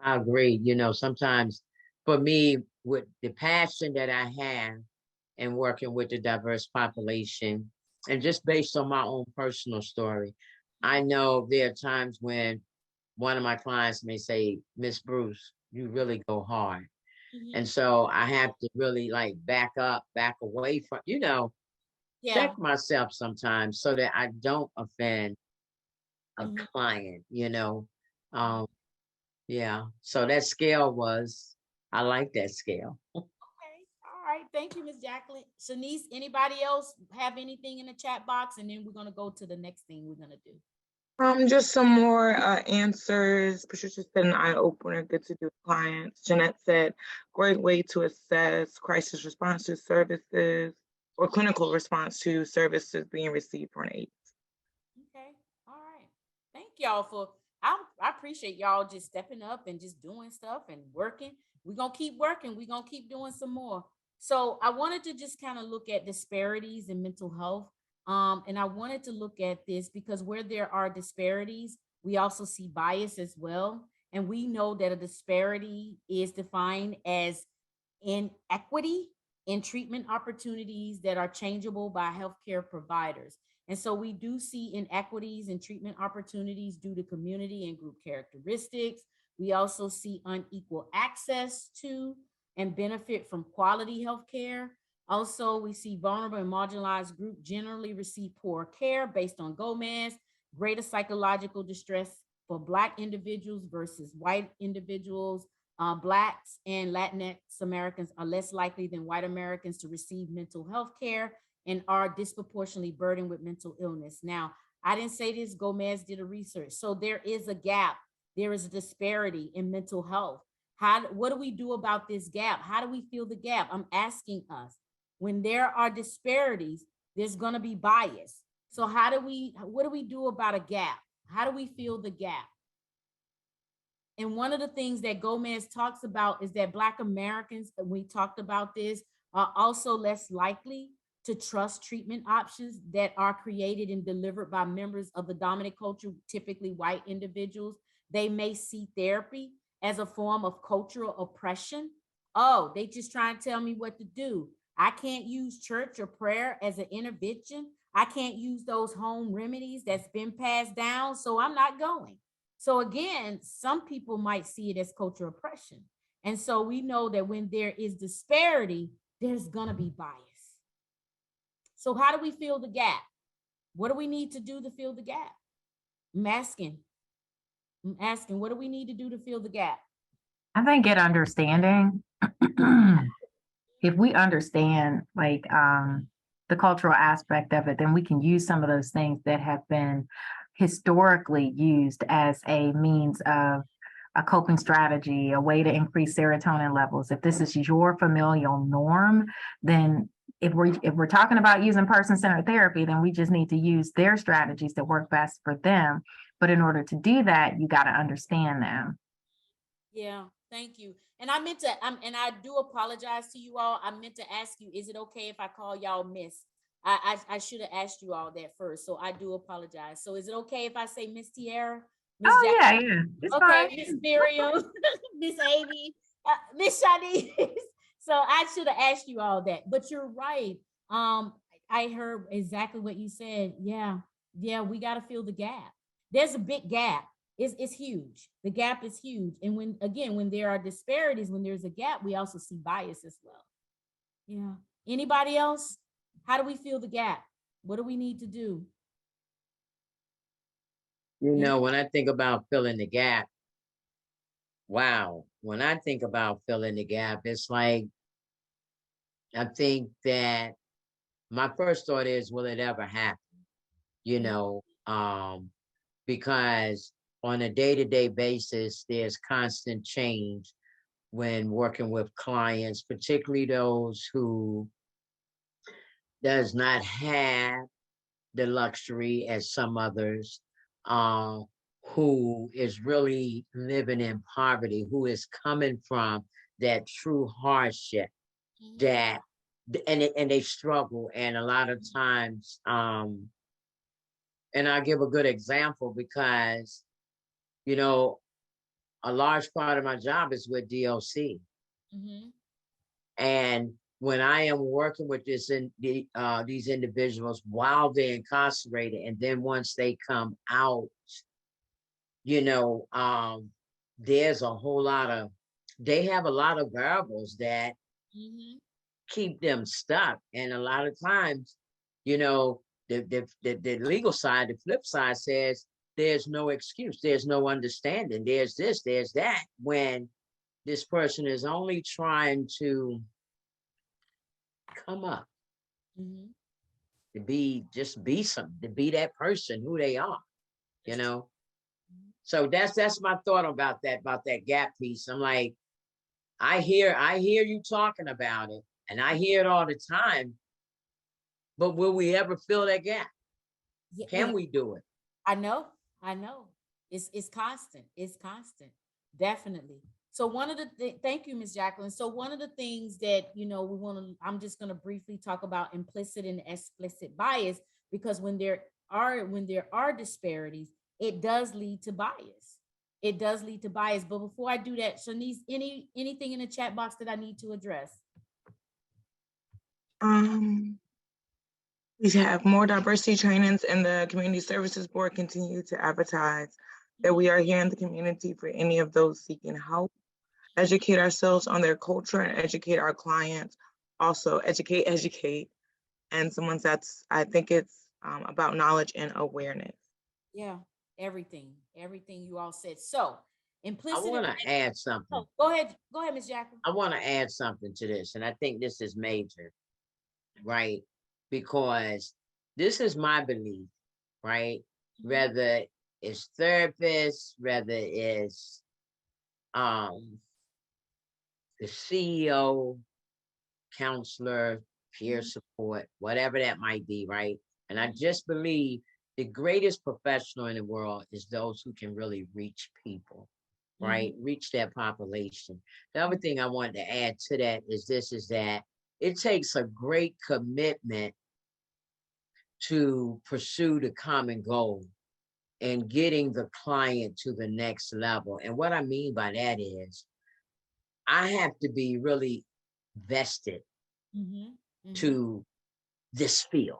I agree. Sometimes for me, with the passion that I have in working with the diverse population, and just based on my own personal story, I know there are times when one of my clients may say, Miss Bruce, you really go hard. And so I have to really back away from, check myself sometimes so that I don't offend a client, yeah. So that scale I like that scale. Okay. All right. Thank you, Ms. Jacqueline. Shanice, anybody else have anything in the chat box? And then we're going to go to the next thing we're going to do. Just some more answers. Patricia said an eye opener, good to do with clients. Jeanette said, great way to assess crisis response to services or clinical response to services being received for an agency. Okay. All right. Thank y'all I appreciate y'all just stepping up and just doing stuff and working. We're going to keep working. We're going to keep doing some more. So I wanted to just kind of look at disparities in mental health. And I wanted to look at this because where there are disparities, we also see bias as well. And we know that a disparity is defined as inequity in treatment opportunities that are changeable by healthcare providers. And so we do see inequities in treatment opportunities due to community and group characteristics. We also see unequal access to and benefit from quality healthcare. Also, we see vulnerable and marginalized groups generally receive poor care based on Gomez, greater psychological distress for Black individuals versus white individuals. Blacks and Latinx Americans are less likely than white Americans to receive mental health care and are disproportionately burdened with mental illness. Now, I didn't say this, Gomez did a research. So there is a gap. There is a disparity in mental health. What do we do about this gap? How do we fill the gap? I'm asking us. When there are disparities, there's going to be bias. So what do we do about a gap? How do we fill the gap? And one of the things that Gomez talks about is that Black Americans, we talked about this, are also less likely to trust treatment options that are created and delivered by members of the dominant culture, typically white individuals. They may see therapy as a form of cultural oppression. Oh, they just try and tell me what to do. I can't use church or prayer as an intervention. I can't use those home remedies that's been passed down, so I'm not going. So again, some people might see it as cultural oppression. And so we know that when there is disparity, there's gonna be bias. So how do we fill the gap? What do we need to do to fill the gap? I'm asking, what do we need to do to fill the gap? I think get understanding. If we understand like the cultural aspect of it, then we can use some of those things that have been historically used as a means of a coping strategy, a way to increase serotonin levels. If this is your familial norm, then if we're talking about using person-centered therapy, then we just need to use their strategies that work best for them. But in order to do that, you got to understand them. Yeah, thank you. And I meant to, and I do apologize to you all. I meant to ask you, is it okay if I call y'all Miss? I should have asked you all that first, so I do apologize. So is it okay if I say Miss Tiara? Miss Oh Jackson? yeah, it's Okay, fine. Miss Miriam, Miss Amy, Miss Shanice. So I should have asked you all that, but you're right. I heard exactly what you said. Yeah, we got to fill the gap. There's a big gap. It's huge. The gap is huge. And when there are disparities, when there's a gap, we also see bias as well. Yeah. Anybody else? How do we fill the gap? What do we need to do? You know, when I think about filling the gap, wow, when I think about filling the gap, it's like, I think that my first thought is, will it ever happen? You know, because on a day-to-day basis, there's constant change when working with clients, particularly those who does not have the luxury as some others, who is really living in poverty, who is coming from that true hardship, that and they struggle, and a lot of times, and I'll give a good example because, you know, a large part of my job is with DOC. And when I am working with these individuals while they're incarcerated, and then once they come out, you know, there's a whole lot of, they have a lot of variables that keep them stuck. And a lot of times, you know, the legal side, the flip side says, there's no excuse, there's no understanding, there's this, there's that, when this person is only trying to come up, to be that person who they are, you know. So that's my thought about that gap piece. I'm like, I hear you talking about it, and I hear it all the time, but will we ever fill that gap? Can we do it? I know. It's constant. It's constant. Definitely. So one of the thank you, Ms. Jacqueline. So one of the things that, you know, I'm just going to briefly talk about implicit and explicit bias, because when there are disparities, it does lead to bias. it does lead to bias. But before I do that, Shanice, anything in the chat box that I need to address? We have more diversity trainings, and the Community Services Board continue to advertise that we are here in the community for any of those seeking help, educate ourselves on their culture, and educate our clients. Also educate. And I think it's about knowledge and awareness. Yeah, everything you all said. So I implicit. want to add something. Oh, go ahead, Ms. Jacqueline. I want to add something to this, and I think this is major, right? Because this is my belief, right? Whether it's therapists, whether it's the CEO, counselor, peer support, whatever that might be, right? And I just believe the greatest professional in the world is those who can really reach people, right? Reach that population. The other thing I wanted to add to that is that it takes a great commitment to pursue the common goal and getting the client to the next level. And what I mean by that is I have to be really vested to this field,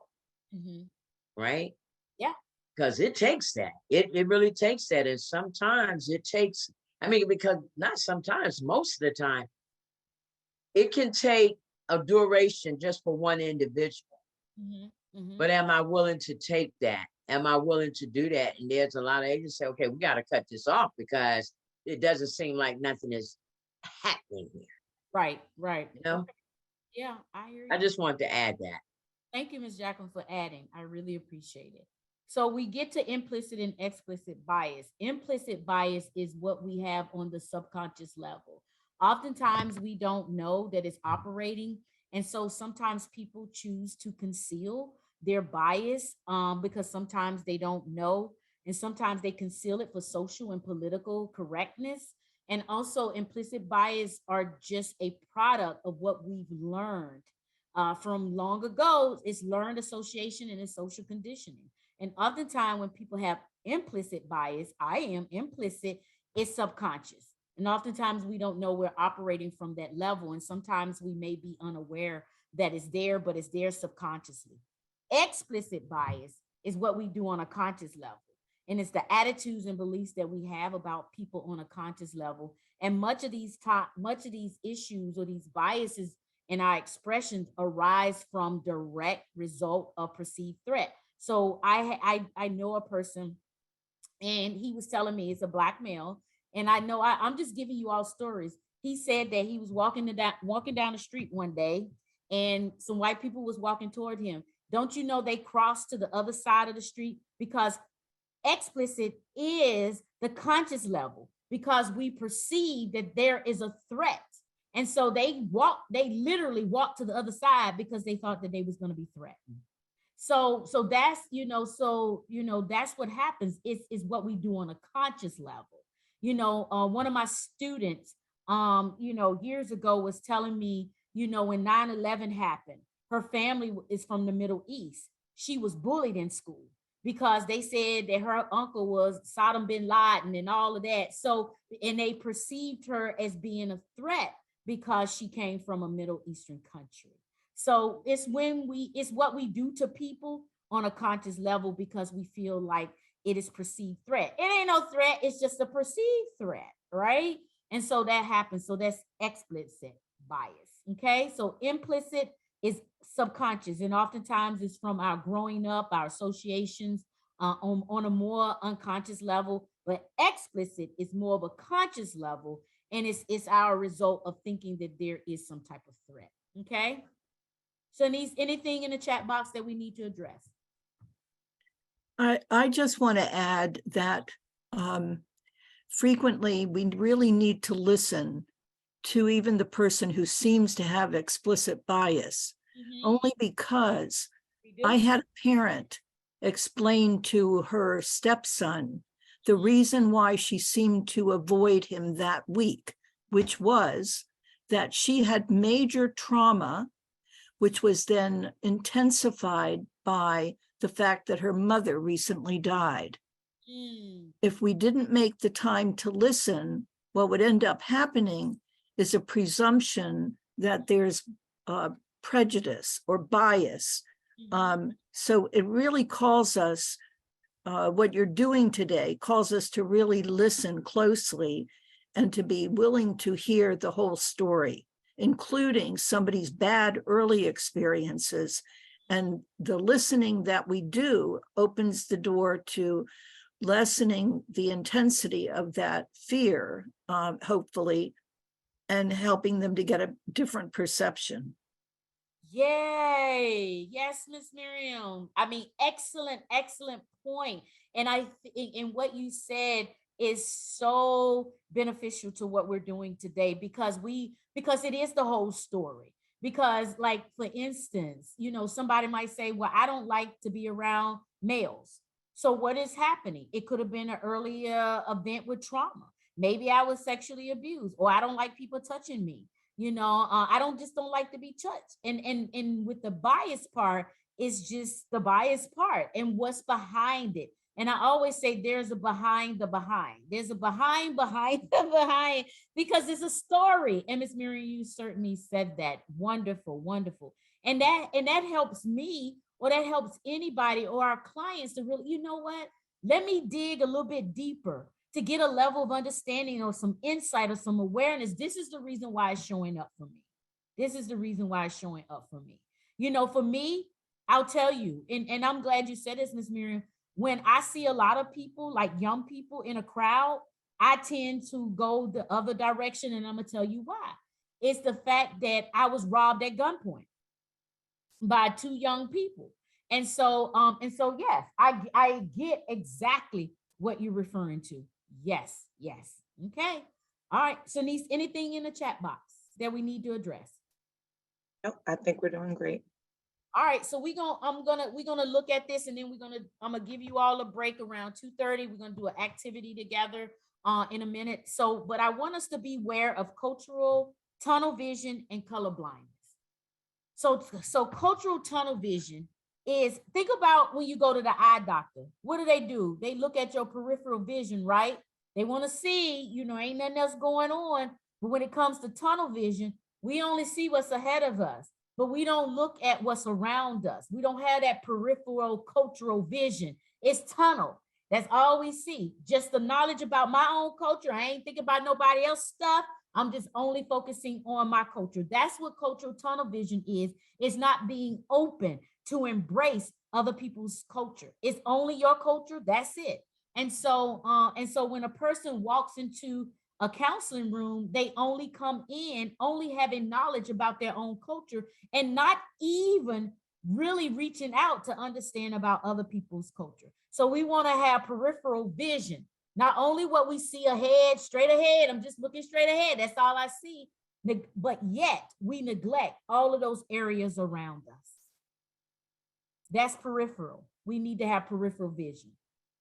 right? Yeah. Because it takes that. It really takes that. And sometimes it takes, because not sometimes, most of the time, it can take a duration just for one individual. But am I willing to take that? Am I willing to do that? And there's a lot of agents say, okay, we got to cut this off because it doesn't seem like nothing is happening here. Right. You know? Yeah, I hear you. I just wanted to add that. Thank you, Ms. Jacqueline, for adding. I really appreciate it. So we get to implicit and explicit bias. Implicit bias is what we have on the subconscious level. Oftentimes we don't know that it's operating. And so sometimes people choose to conceal their bias because sometimes they don't know. And sometimes they conceal it for social and political correctness. And also implicit bias are just a product of what we've learned from long ago. It's learned association and it's social conditioning. And oftentimes when people have implicit bias, it's subconscious. And oftentimes we don't know we're operating from that level. And sometimes we may be unaware that it's there, but it's there subconsciously. Explicit bias is what we do on a conscious level. And it's the attitudes and beliefs that we have about people on a conscious level. And much of these issues or these biases in our expressions arise from direct result of perceived threat. So I know a person, and he was telling me it's a Black male, and I know I'm just giving you all stories. He said that he was walking down the street one day, and some white people was walking toward him. Don't you know they crossed to the other side of the street? Because explicit is the conscious level, because we perceive that there is a threat. And so they literally walked to the other side because they thought that they was going to be threatened. So that's, that's what happens is what we do on a conscious level. One of my students, years ago was telling me, when 9/11 happened, her family is from the Middle East. She was bullied in school because they said that her uncle was Saddam bin Laden and all of that. So, and they perceived her as being a threat because she came from a Middle Eastern country. So it's what we do to people on a conscious level because we feel like it is perceived threat. It ain't no threat, it's just a perceived threat, right? And so that happens. So that's explicit bias, okay? So implicit is subconscious, and oftentimes it's from our growing up, our associations on a more unconscious level, but explicit is more of a conscious level, and it's our result of thinking that there is some type of threat, okay? Shanice, anything in the chat box that we need to address? I just want to add that frequently we really need to listen to even the person who seems to have explicit bias, only because I had a parent explain to her stepson the reason why she seemed to avoid him that week, which was that she had major trauma, which was then intensified by the fact that her mother recently died. If we didn't make the time to listen, what would end up happening is a presumption that there's prejudice or bias. So it really calls us, what you're doing today calls us to really listen closely and to be willing to hear the whole story, including somebody's bad early experiences. And the listening that we do opens the door to lessening the intensity of that fear, hopefully, and helping them to get a different perception. Yay. Yes, Miss Miriam. I mean, excellent, excellent point. And and what you said is so beneficial to what we're doing today because it is the whole story. Because, like, for instance, somebody might say, well, I don't like to be around males. So what is happening? It could have been an earlier event with trauma. Maybe I was sexually abused, or I don't like people touching me. I don't like to be touched. And with the bias part, it's just the bias part and what's behind it. And I always say there's a behind the behind. There's a behind the behind, because it's a story. And Miss Miriam, you certainly said that. Wonderful, wonderful. And that helps me, or that helps anybody or our clients to really, you know what? Let me dig a little bit deeper to get a level of understanding or some insight or some awareness. This is the reason why it's showing up for me. This is the reason why it's showing up for me. For me, I'll tell you, and I'm glad you said this, Miss Miriam, when I see a lot of people, like young people in a crowd, I tend to go the other direction, and I'm gonna tell you why. It's the fact that I was robbed at gunpoint by two young people. And so yes, I get exactly what you're referring to. Yes. Okay. All right. So Denise, anything in the chat box that we need to address? Nope, I think we're doing great. All right. So we're gonna look at this, and then I'm gonna give you all a break around 2:30. We're gonna do an activity together in a minute. So, but I want us to be aware of cultural tunnel vision and color blindness. So cultural tunnel vision is, think about when you go to the eye doctor. What do? They look at your peripheral vision, right? They want to see, ain't nothing else going on. But when it comes to tunnel vision, we only see what's ahead of us, but we don't look at what's around us. We don't have that peripheral cultural vision. It's tunnel. That's all we see. Just the knowledge about my own culture. I ain't thinking about nobody else's stuff. I'm just only focusing on my culture. That's what cultural tunnel vision is. It's not being open to embrace other people's culture. It's only your culture. That's it. And so when a person walks into a counseling room, they only come in only having knowledge about their own culture and not even really reaching out to understand about other people's culture. So we want to have peripheral vision. Not only what we see ahead, straight ahead, I'm just looking straight ahead, that's all I see, but yet we neglect all of those areas around us. That's peripheral. We need to have peripheral vision.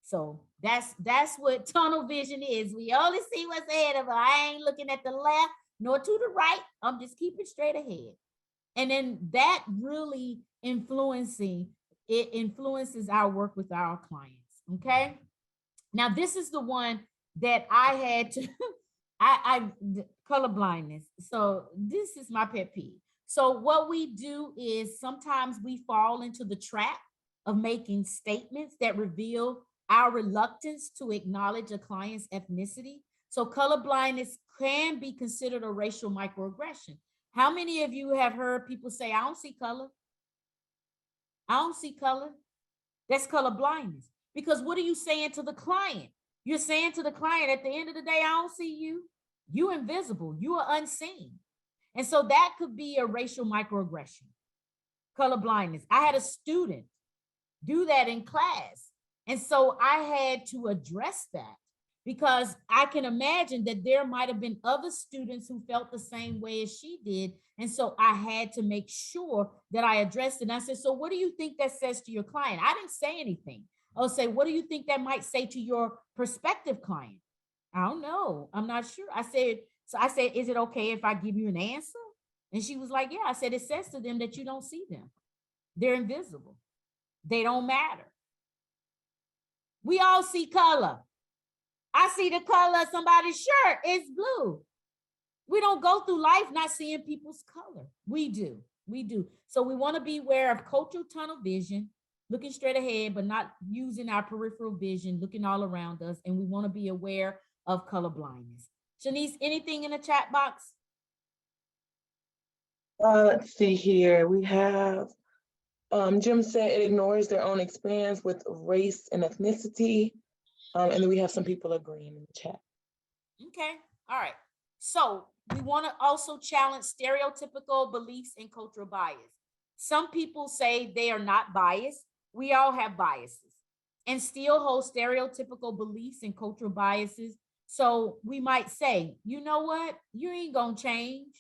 So that's what tunnel vision is. We only see what's ahead of us. I ain't looking at the left nor to the right. I'm just keeping straight ahead. And then that really influences our work with our clients. Okay. Now, this is the one that I had to, color blindness. So this is my pet peeve. So what we do is sometimes we fall into the trap of making statements that reveal our reluctance to acknowledge a client's ethnicity. So color blindness can be considered a racial microaggression. How many of you have heard people say, I don't see color? I don't see color. That's color blindness. Because what are you saying to the client? You're saying to the client, at the end of the day, I don't see you. You're invisible. You are unseen. And so that could be a racial microaggression, color blindness. I had a student do that in class. And so I had to address that because I can imagine that there might have been other students who felt the same way as she did. And so I had to make sure that I addressed it. And I said, so what do you think that says to your client? I didn't say anything. I'll say, what do you think that might say to your prospective client? I don't know. I'm not sure. I said, is it okay if I give you an answer? And she was like, yeah. I said, it says to them that you don't see them. They're invisible. They don't matter. We all see color. I see the color of somebody's shirt, it's blue. We don't go through life not seeing people's color. We do. So we want to be aware of cultural tunnel vision, looking straight ahead, but not using our peripheral vision, looking all around us. And we want to be aware of color blindness. Shanice, anything in the chat box? Let's see here. We have Jim said it ignores their own experience with race and ethnicity. And then we have some people agreeing in the chat. Okay, all right. So we want to also challenge stereotypical beliefs and cultural bias. Some people say they are not biased. We all have biases and still hold stereotypical beliefs and cultural biases. So we might say, you know what? You ain't gonna change.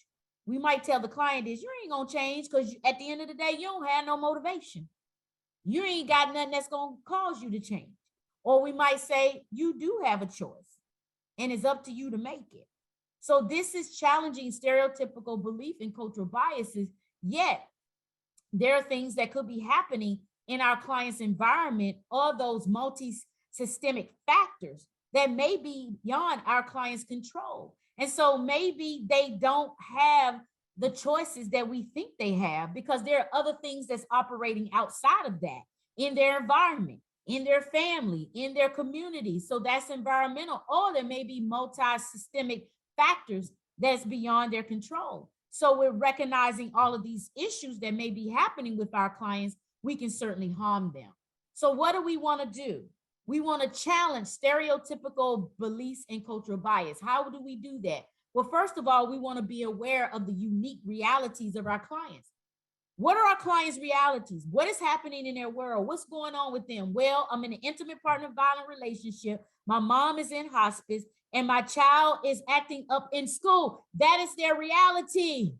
We might tell the client this, you ain't gonna change because at the end of the day, you don't have no motivation. You ain't got nothing that's gonna cause you to change. Or we might say, you do have a choice and it's up to you to make it. So this is challenging stereotypical belief and cultural biases, yet there are things that could be happening in our client's environment or those multi-systemic factors that may be beyond our client's control. And so maybe they don't have the choices that we think they have because there are other things that's operating outside of that in their environment, in their family, in their community. So that's environmental, or there may be multi-systemic factors that's beyond their control. So we're recognizing all of these issues that may be happening with our clients. We can certainly harm them. So what do we want to do? We want to challenge stereotypical beliefs and cultural bias. How do we do that? Well, first of all, we want to be aware of the unique realities of our clients. What are our clients' realities? What is happening in their world? What's going on with them? Well, I'm in an intimate partner violent relationship. My mom is in hospice and my child is acting up in school. That is their reality.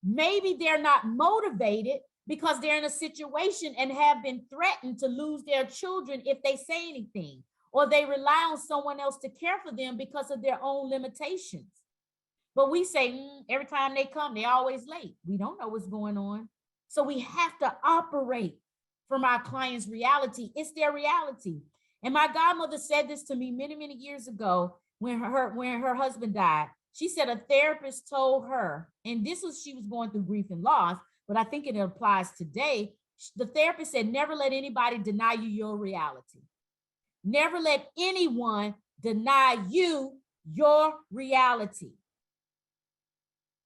Maybe they're not motivated because they're in a situation and have been threatened to lose their children if they say anything, or they rely on someone else to care for them because of their own limitations. But we say, every time they come, they're always late. We don't know what's going on. So we have to operate from our client's reality. It's their reality. And my godmother said this to me many, many years ago when her husband died. She said a therapist told her, and this was, she was going through grief and loss, but I think it applies today. The therapist said, never let anybody deny you your reality. Never let anyone deny you your reality.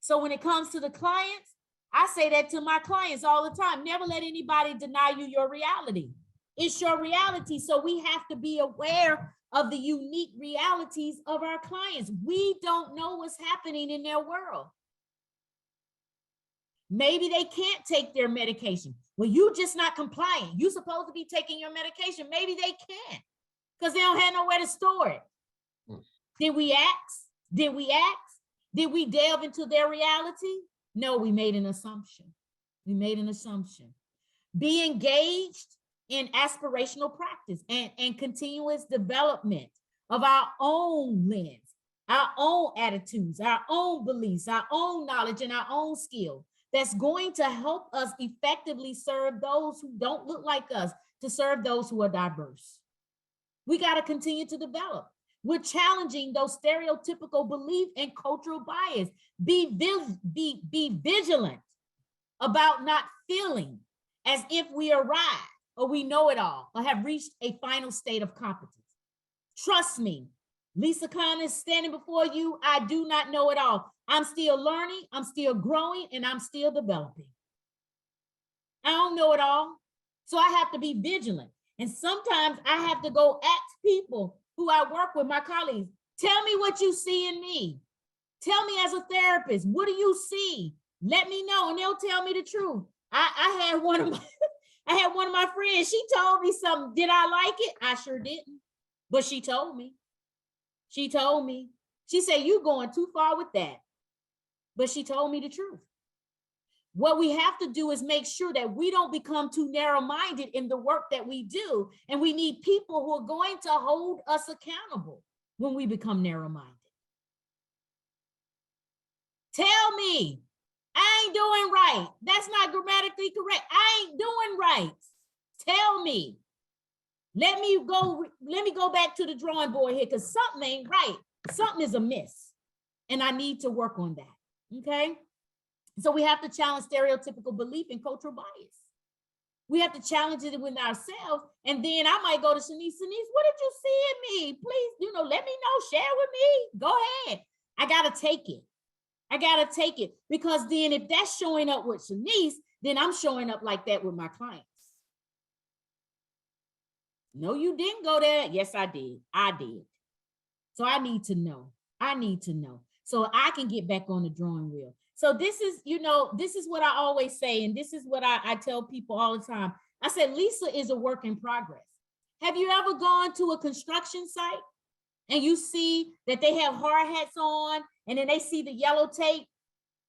So when it comes to the clients, I say that to my clients all the time. Never let anybody deny you your reality. It's your reality. So we have to be aware of the unique realities of our clients. We don't know what's happening in their world. Maybe they can't take their medication. Well, you just not compliant. You're supposed to be taking your medication. Maybe they can't because they don't have nowhere to store it. Did we ask? Did we ask? Did we delve into their reality? No, we made an assumption. We made an assumption. Be engaged in aspirational practice and continuous development of our own lens, our own attitudes, our own beliefs, our own knowledge, and our own skill that's going to help us effectively serve those who don't look like us, to serve those who are diverse. We got to continue to develop. We're challenging those stereotypical belief and cultural bias. Be vigilant about not feeling as if we arrived or we know it all or have reached a final state of competence. Trust me, Lisa Khan is standing before you. I do not know it all. I'm still learning, I'm still growing, and I'm still developing. I don't know it all. So I have to be vigilant. And sometimes I have to go ask people who I work with, my colleagues, tell me what you see in me. Tell me as a therapist, what do you see? Let me know, and they'll tell me the truth. I had one of my friends, she told me something. Did I like it? I sure didn't, but she told me. She told me. She said, you going too far with that, but she told me the truth. What we have to do is make sure that we don't become too narrow-minded in the work that we do. And we need people who are going to hold us accountable when we become narrow-minded. Tell me, I ain't doing right. That's not grammatically correct. I ain't doing right. Tell me. Let me go back to the drawing board here, because something ain't right. Something is amiss. And I need to work on that. Okay. So we have to challenge stereotypical belief and cultural bias. We have to challenge it within ourselves. And then I might go to Shanice. Shanice, what did you see in me? Please, let me know, share with me. Go ahead. I got to take it. I got to take it, because then if that's showing up with Shanice, then I'm showing up like that with my clients. No, you didn't go there. Yes, I did. I did. So I need to know. I need to know so I can get back on the drawing wheel. So this is, this is what I always say. And this is what I tell people all the time. I said, Lisa is a work in progress. Have you ever gone to a construction site and you see that they have hard hats on and then they see the yellow tape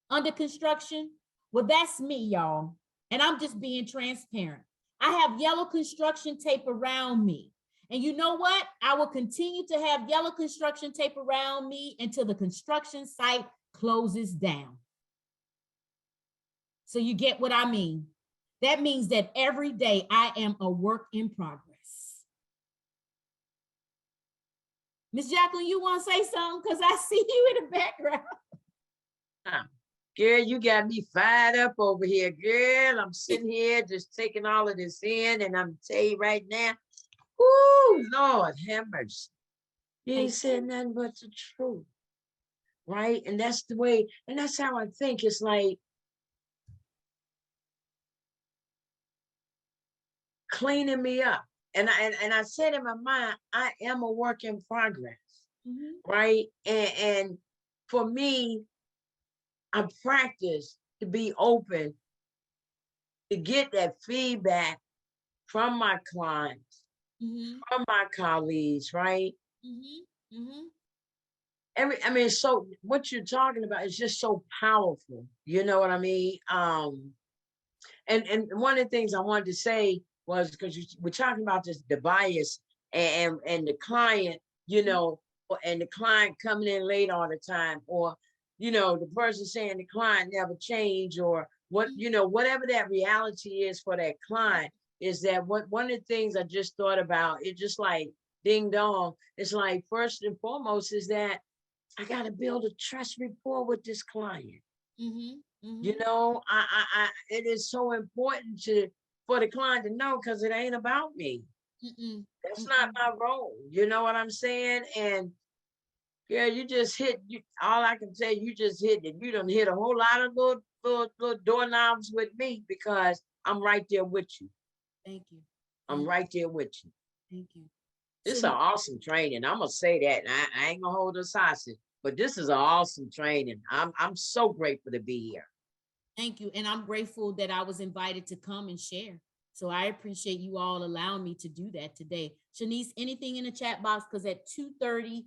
under construction? Well, that's me, y'all. And I'm just being transparent. I have yellow construction tape around me. And you know what? I will continue to have yellow construction tape around me until the construction site closes down. So you get what I mean? That means that every day I am a work in progress. Miss Jacqueline, you want to say something? Because I see you in the background. Girl, you got me fired up over here, girl. I'm sitting here just taking all of this in, and I'm tell you right now, whoo, Lord have mercy. You ain't said nothing but the truth, right? And that's the way, and that's how I think. It's like cleaning me up. And I said in my mind, I am a work in progress, right? And for me, I practice to be open to get that feedback from my clients, from my colleagues, right? I mean, so what you're talking about is just so powerful. You know what I mean? And one of the things I wanted to say was, because we're talking about this, the bias and the client, and the client coming in late all the time, or the person saying the client never changed, or what, whatever that reality is for that client, is that one of the things I just thought about, it just like ding dong. It's like, first and foremost is that I got to build a trust rapport with this client. It is so important for the client to know, because it ain't about me. That's not my role. You know what I'm saying? And yeah, you just hit, all I can say, you just hit it. You done hit a whole lot of little doorknobs with me, because I'm right there with you. Thank you. I'm right there with you. Thank you. This is an awesome training. I'm gonna say that. And I ain't gonna hold us hostage, but this is an awesome training. I'm so grateful to be here. Thank you. And I'm grateful that I was invited to come and share. So I appreciate you all allowing me to do that today. Shanice, anything in the chat box? Because at 2:30,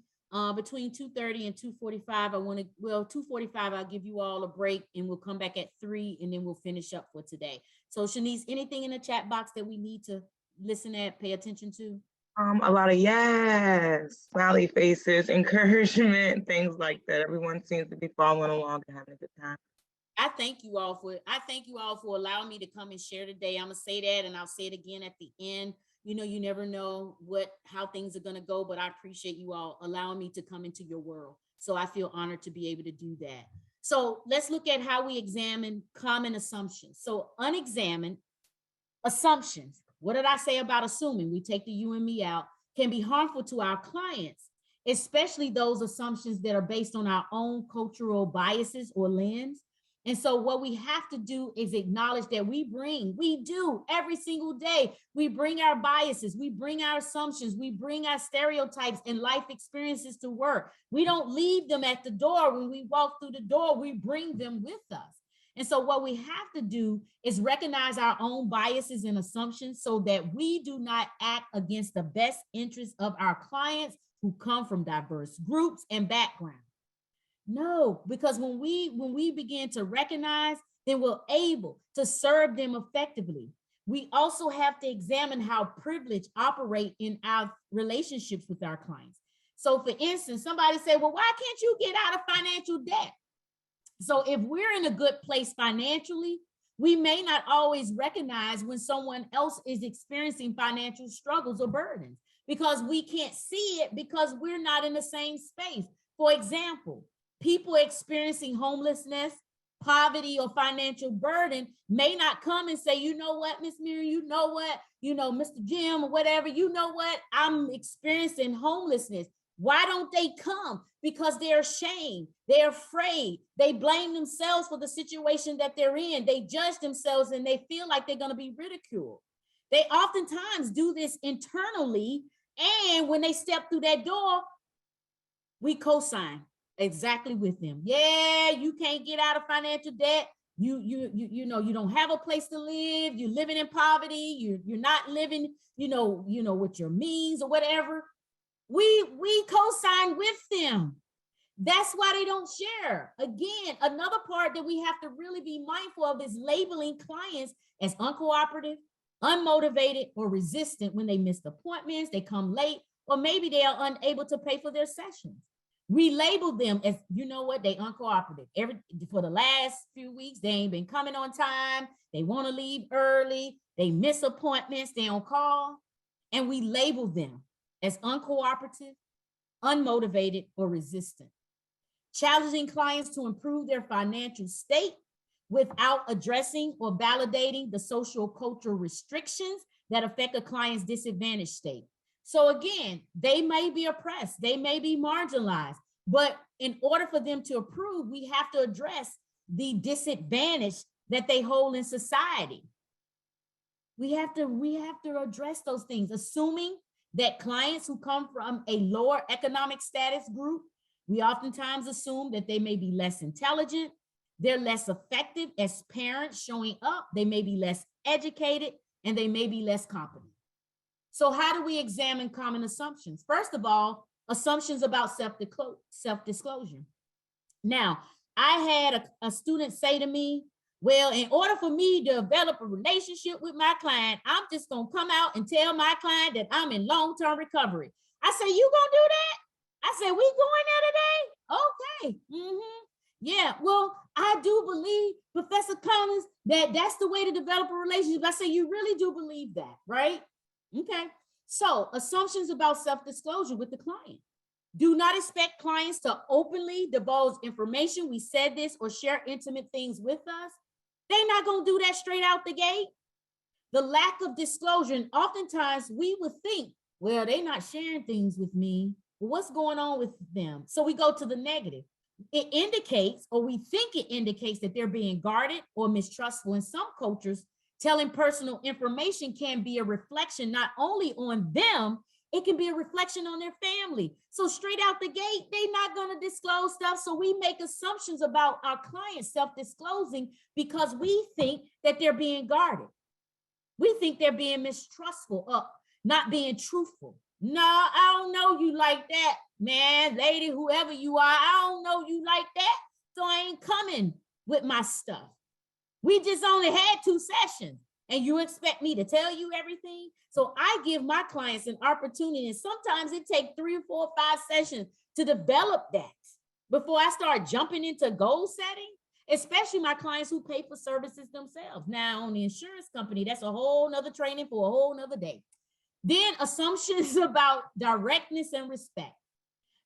between 2:30 and 2:45, 2:45, I'll give you all a break, and we'll come back at 3, and then we'll finish up for today. So Shanice, anything in the chat box that we need to listen at, pay attention to? A lot of yes, smiley faces, encouragement, things like that. Everyone seems to be following along and having a good time. I thank you all for allowing me to come and share today. I'm gonna say that, and I'll say it again at the end. You never know how things are gonna go, but I appreciate you all allowing me to come into your world. So I feel honored to be able to do that. So let's look at how we examine common assumptions. So unexamined assumptions. What did I say about assuming? We take the you and me out, can be harmful to our clients, especially those assumptions that are based on our own cultural biases or lens. And so what we have to do is acknowledge that we do every single day. We bring our biases, we bring our assumptions, we bring our stereotypes and life experiences to work. We don't leave them at the door. When we walk through the door, we bring them with us. And so what we have to do is recognize our own biases and assumptions so that we do not act against the best interests of our clients who come from diverse groups and backgrounds. No, because when we begin to recognize, then we're able to serve them effectively. We also have to examine how privilege operates in our relationships with our clients. So for instance, somebody said, well, why can't you get out of financial debt? So if we're in a good place financially, We may not always recognize when someone else is experiencing financial struggles or burdens because we can't see it because we're not in the same space. For example, people experiencing homelessness, poverty, or financial burden may not come and say, you know what, Miss Miriam, you know what, Mr. Jim, or whatever, you know what, I'm experiencing homelessness. Why don't they come? Because they're ashamed, they're afraid, they blame themselves for the situation that they're in, they judge themselves, and they feel like they're going to be ridiculed. They oftentimes do this internally, and when they step through that door, we co-sign exactly with them. Yeah, you can't get out of financial debt. You don't have a place to live. You're living in poverty. You're not living, with your means or whatever. We co-sign with them. That's why they don't share. Again, another part that we have to really be mindful of is labeling clients as uncooperative, unmotivated, or resistant when they miss appointments, they come late, or maybe they are unable to pay for their sessions. We label them as, you know what, they uncooperative. For the last few weeks, they ain't been coming on time. They want to leave early. They miss appointments. They don't call. And we label them as uncooperative, unmotivated, or resistant. Challenging clients to improve their financial state without addressing or validating the social cultural restrictions that affect a client's disadvantaged state. So again, they may be oppressed, they may be marginalized, but in order for them to approve, we have to address the disadvantage that they hold in society. We have to address those things, assuming that clients who come from a lower economic status group, we oftentimes assume that they may be less intelligent, they're less effective as parents showing up, they may be less educated, and they may be less competent. So how do we examine common assumptions? First of all, assumptions about self-disclosure. Now, I had a student say to me, well, in order for me to develop a relationship with my client, I'm just going to come out and tell my client that I'm in long-term recovery. I said, you going to do that? I said, we going there today? Okay. Yeah, well, I do believe, Professor Collins, that that's the way to develop a relationship. I said, you really do believe that, right? Okay. So assumptions about self-disclosure with the client. Do not expect clients to openly divulge information. We said this, or share intimate things with us. They're not going to do that straight out the gate. The lack of disclosure, and oftentimes we would think, well, they're not sharing things with me. What's going on with them? So we go to the negative. It indicates, or we think it indicates, that they're being guarded or mistrustful. In some cultures, telling personal information can be a reflection not only on them, it can be a reflection on their family. So straight out the gate, they're not going to disclose stuff. So we make assumptions about our clients self-disclosing because we think that they're being guarded. We think they're being mistrustful, not being truthful. No, I don't know you like that, man, lady, whoever you are. I don't know you like that. So I ain't coming with my stuff. We just only had 2 sessions and you expect me to tell you everything? So I give my clients an opportunity, and sometimes it takes 3 or 4 or 5 sessions to develop that before I start jumping into goal setting, especially my clients who pay for services themselves. Now on the insurance company, that's a whole nother training for a whole nother day. Then assumptions about directness and respect.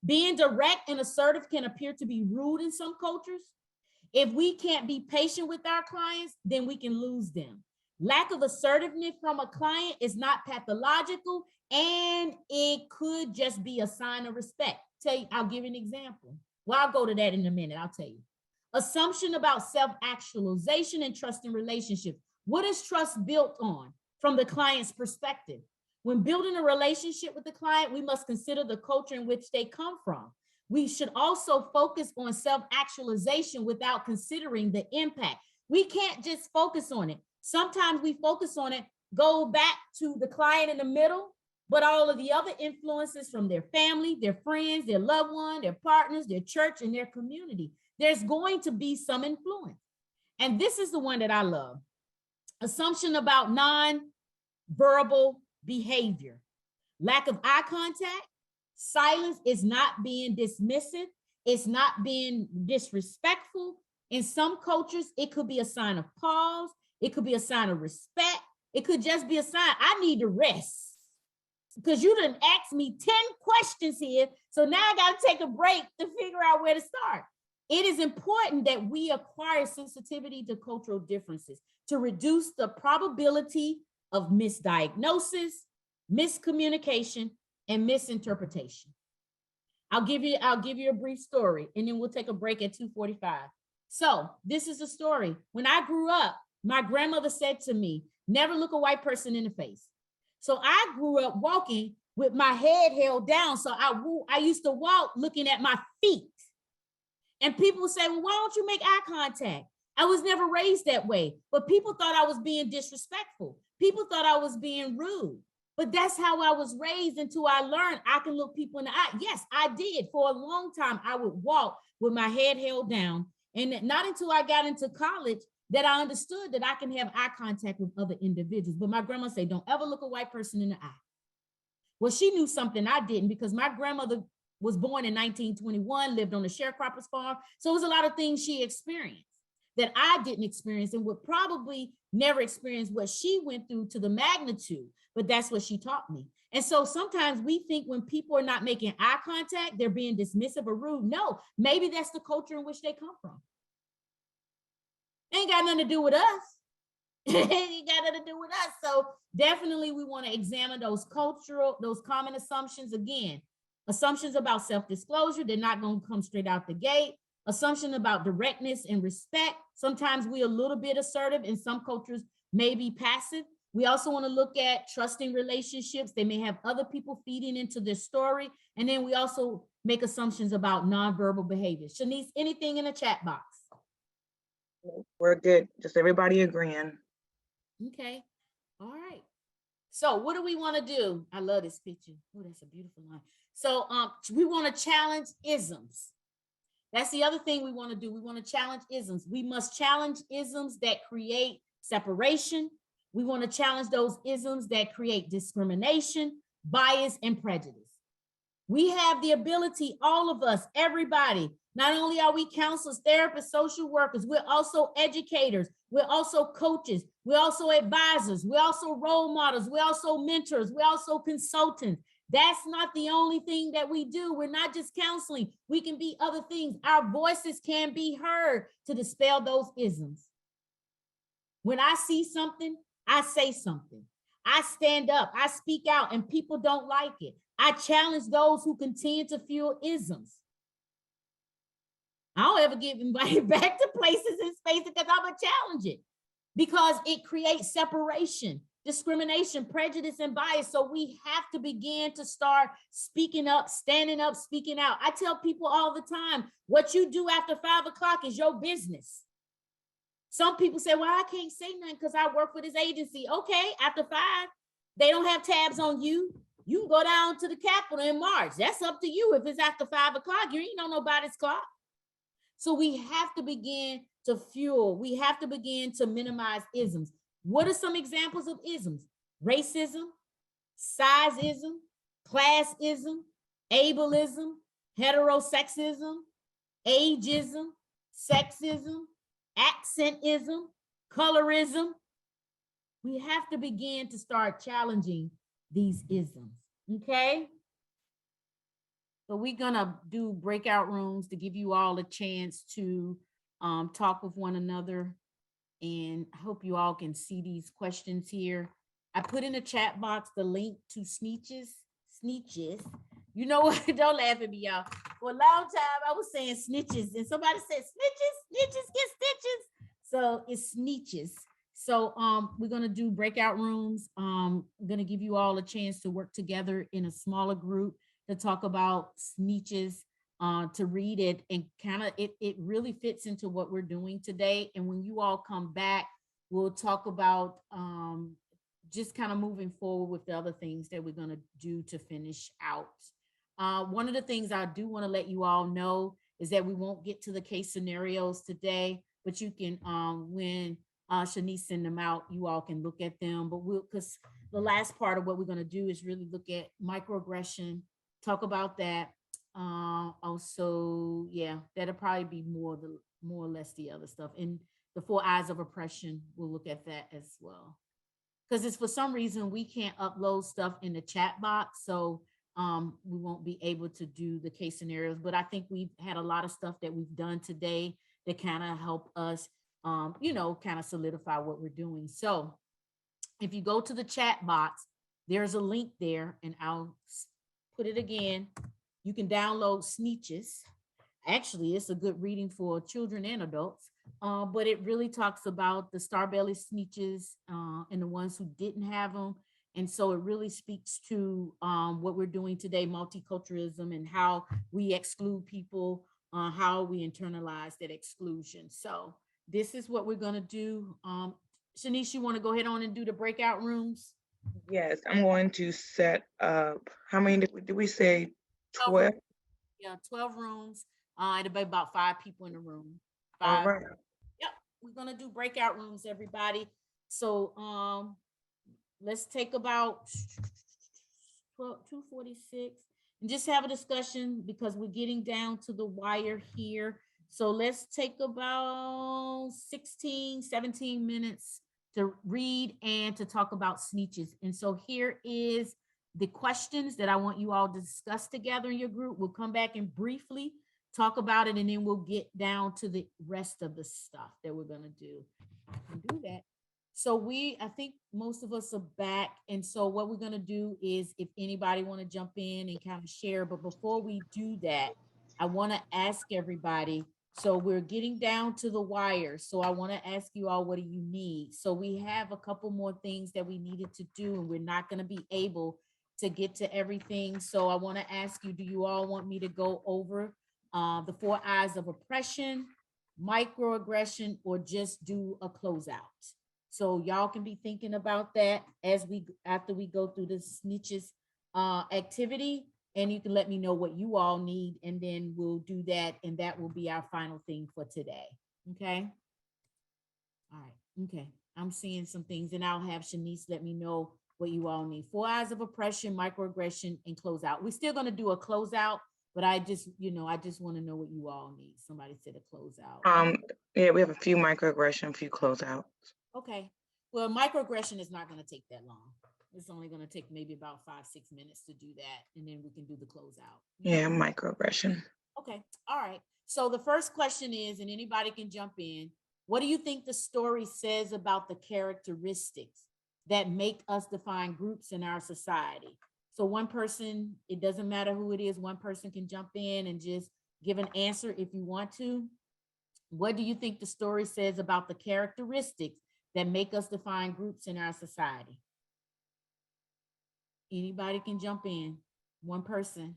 Being direct and assertive can appear to be rude in some cultures. If we can't be patient with our clients, then we can lose them. Lack of assertiveness from a client is not pathological, and it could just be a sign of respect. I'll give you an example. Well, I'll go to that in a minute. I'll tell you. Assumption about self-actualization and trust in relationships. What is trust built on from the client's perspective? When building a relationship with the client, we must consider the culture in which they come from. We should also focus on self-actualization without considering the impact. We can't just focus on it. Sometimes we focus on it, go back to the client in the middle, but all of the other influences from their family, their friends, their loved one, their partners, their church, and their community, there's going to be some influence. And this is the one that I love. Assumption about non-verbal behavior. Lack of eye contact. Silence is not being dismissive. It's not being disrespectful. In some cultures, it could be a sign of pause. It could be a sign of respect. It could just be a sign, I need to rest. Because you done asked me 10 questions here. So now I got to take a break to figure out where to start. It is important that we acquire sensitivity to cultural differences to reduce the probability of misdiagnosis, miscommunication, and misinterpretation. I'll give you a brief story, and then we'll take a break at 2:45. So this is a story. When I grew up, my grandmother said to me, never look a white person in the face. So I grew up walking with my head held down. So I used to walk looking at my feet. And people would say, well, why don't you make eye contact? I was never raised that way, but people thought I was being disrespectful. People thought I was being rude, but that's how I was raised until I learned I can look people in the eye. Yes, I did. For a long time, I would walk with my head held down. And not until I got into college that I understood that I can have eye contact with other individuals. But my grandma said, don't ever look a white person in the eye. Well, she knew something I didn't, because my grandmother was born in 1921, lived on a sharecropper's farm. So it was a lot of things she experienced that I didn't experience and would probably never experience what she went through to the magnitude, but that's what she taught me. And so sometimes we think when people are not making eye contact, they're being dismissive or rude. No, maybe that's the culture in which they come from. Ain't got nothing to do with us. Ain't got nothing to do with us. So definitely we want to examine those common assumptions. Again, assumptions about self-disclosure, they're not going to come straight out the gate. Assumption about directness and respect. Sometimes we're a little bit assertive. In some cultures, maybe passive. We also want to look at trusting relationships. They may have other people feeding into their story. And then we also make assumptions about nonverbal behavior. Shanice, anything in the chat box? We're good. Just everybody agreeing. Okay. All right. So what do we want to do? I love this picture. Oh, that's a beautiful line. So we want to challenge isms. That's the other thing we want to do. We want to challenge isms. We must challenge isms that create separation. We want to challenge those isms that create discrimination, bias, and prejudice. We have the ability, all of us, everybody. Not only are we counselors, therapists, social workers, we're also educators. We're also coaches. We're also advisors. We're also role models. We're also mentors. We're also consultants. That's not the only thing that we do. We're not just counseling. We can be other things. Our voices can be heard to dispel those isms. When I see something, I say something. I stand up, I speak out, and people don't like it. I challenge those who continue to fuel isms. I don't ever get invited back to places and spaces because I'm going to challenge it, because it creates separation, discrimination, prejudice, and bias. So we have to begin to start speaking up, standing up, speaking out. I tell people all the time, what you do after 5 o'clock is your business. Some people say, well, I can't say nothing because I work for this agency. Okay, after 5, they don't have tabs on you. You can go down to the Capitol in March. That's up to you. If it's after 5 o'clock, you ain't on nobody's clock. So we have to begin to fuel. We have to begin to minimize isms. What are some examples of isms? Racism, sizeism, classism, ableism, heterosexism, ageism, sexism, accentism, colorism. We have to begin to start challenging these isms, okay? So we're gonna do breakout rooms to give you all a chance to talk with one another, and I hope you all can see these questions here. I put in the chat box the link to Sneetches. You know what? Don't laugh at me, y'all. For a long time, I was saying snitches, and somebody said snitches get stitches. So it's Sneetches. So we're gonna do breakout rooms. I'm gonna give you all a chance to work together in a smaller group to talk about Sneetches, to read it, and kind of it really fits into what we're doing today. And when you all come back, we'll talk about just kind of moving forward with the other things that we're gonna do to finish out. One of the things I do want to let you all know is that we won't get to the case scenarios today, but you can, when Shanice send them out, you all can look at them. But because the last part of what we're going to do is really look at microaggression, talk about that. Also, yeah, that'll probably be more or less the other stuff. And the 4 eyes of oppression, we'll look at that as well. Because it's for some reason we can't upload stuff in the chat box, so we won't be able to do the case scenarios. But I think we've had a lot of stuff that we've done today that kind of help us, kind of solidify what we're doing. So if you go to the chat box, there's a link there, and I'll put it again. You can download Sneetches. Actually, it's a good reading for children and adults, but it really talks about the Starbelly Sneetches and the ones who didn't have them. And so it really speaks to what we're doing today, multiculturalism, and how we exclude people, how we internalize that exclusion. So this is what we're going to do. Shanice, you want to go ahead on and do the breakout rooms? Yes, I'm going to set up, how many did we say? 12? Yeah, 12 rooms. It'll be about 5 people in the room. All 5. right. Yep, we're gonna do breakout rooms, everybody. So let's take about 2:46 and just have a discussion because we're getting down to the wire here. So let's take about 16, 17 minutes to read and to talk about Sneetches. And so here is the questions that I want you all to discuss together in your group. We'll come back and briefly talk about it, and then we'll get down to the rest of the stuff that we're gonna do. And do that. So I think most of us are back. And so what we're gonna do is if anybody wanna jump in and kind of share, but before we do that, I wanna ask everybody, so we're getting down to the wire. So I wanna ask you all, what do you need? So we have a couple more things that we needed to do, and we're not gonna be able to get to everything. So I wanna ask you, do you all want me to go over the 4 eyes of oppression, microaggression, or just do a closeout? So y'all can be thinking about that after we go through the Sneetches activity, and you can let me know what you all need, and then we'll do that, and that will be our final thing for today. Okay. All right. Okay. I'm seeing some things, and I'll have Shanice let me know what you all need. 4 eyes of oppression, microaggression, and closeout. We're still going to do a closeout, but I just want to know what you all need. Somebody said a closeout. Yeah, we have a few microaggression, a few closeouts. Okay. Well, microaggression is not going to take that long. It's only going to take maybe about 5-6 minutes to do that, and then we can do the closeout. Yeah, microaggression. Okay. All right. So the first question is, and anybody can jump in, what do you think the story says about the characteristics that make us define groups in our society? So one person, it doesn't matter who it is, one person can jump in and just give an answer if you want to. What do you think the story says about the characteristics that make us define groups in our society? Anybody can jump in. One person.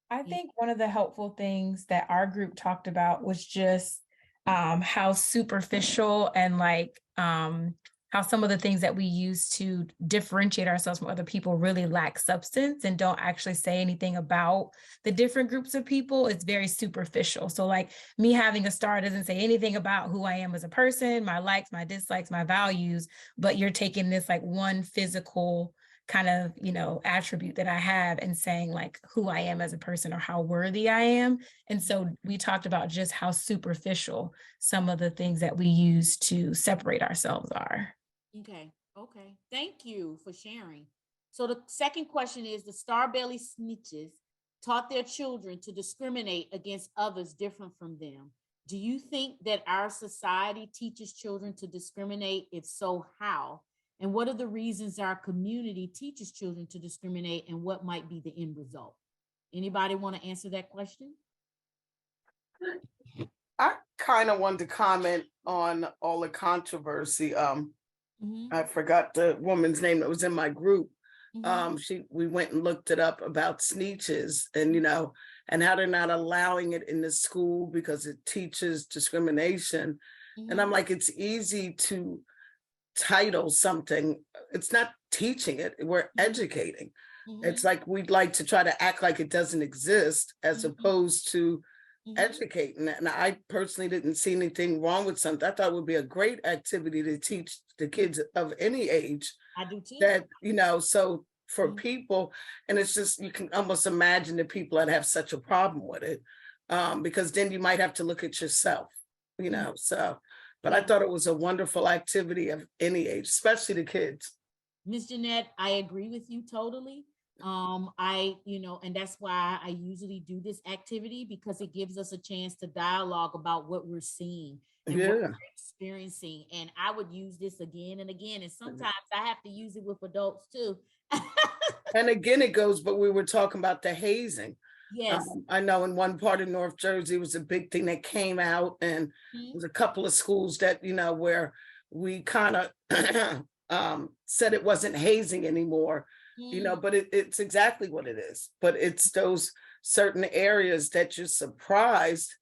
I think one of the helpful things that our group talked about was just how superficial and how some of the things that we use to differentiate ourselves from other people really lack substance and don't actually say anything about the different groups of people. It's very superficial. So like me having a star doesn't say anything about who I am as a person, my likes, my dislikes, my values, but you're taking this like one physical kind of, attribute that I have and saying like who I am as a person or how worthy I am. And so we talked about just how superficial some of the things that we use to separate ourselves are. Okay. Thank you for sharing. So the second question is, the Starbelly Sneetches taught their children to discriminate against others different from them. Do you think that our society teaches children to discriminate? If so, how? And what are the reasons our community teaches children to discriminate, and what might be the end result? Anybody want to answer that question? I kind of wanted to comment on all the controversy. I forgot the woman's name that was in my group. We went and looked it up about Sneetches and, and how they're not allowing it in the school because it teaches discrimination. And I'm like, it's easy to title something. It's not teaching it. We're educating. It's like we'd like to try to act like it doesn't exist as opposed to educating. And I personally didn't see anything wrong with something. I thought it would be a great activity to teach the kids of any age. I do too. That, so for people, and it's just, you can almost imagine the people that have such a problem with it. because then you might have to look at yourself, you know, so, but I thought it was a wonderful activity of any age, especially the kids. Miss Jeanette, I agree with you totally. And that's why I usually do this activity, because it gives us a chance to dialogue about what we're seeing and what we're experiencing. And I would use this again and again. And sometimes I have to use it with adults too. And again, it goes, but we were talking about the hazing. Yes. I know in one part of North Jersey was a big thing that came out, and there's a couple of schools that, you know, where we kind of said it wasn't hazing anymore, you know, but it's exactly what it is. But it's those certain areas that you're surprised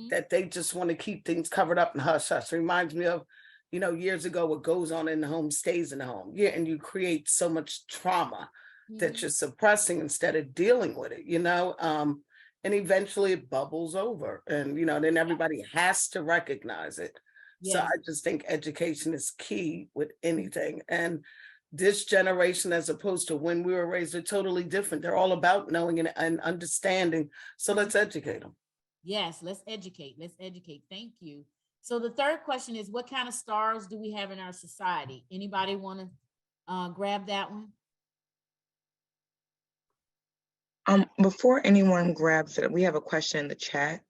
that they just want to keep things covered up and hush hush. Reminds me of, you know, years ago, what goes on in the home stays in the home. Yeah, and you create so much trauma that you're suppressing instead of dealing with it, you know, and eventually it bubbles over, and, you know, then everybody has to recognize it. So I just think education is key with anything. And this generation, as opposed to when we were raised, are totally different. They're all about knowing and understanding. So let's educate them. Yes, let's educate. Let's educate. Thank you. So the third question is, what kind of stars do we have in our society? Anybody want to grab that one? Before anyone grabs it, we have a question in the chat.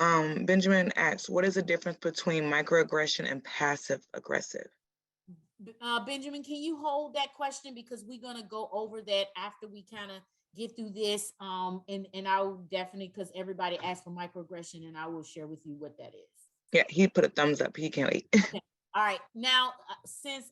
Benjamin asks, what is the difference between microaggression and passive aggressive? Benjamin, can you hold that question, because we're going to go over that after we kind of get through this. And I'll definitely, because everybody asked for microaggression, and I will share with you what that is. Yeah, he put a thumbs up. He can't wait. Okay. All right. Now, since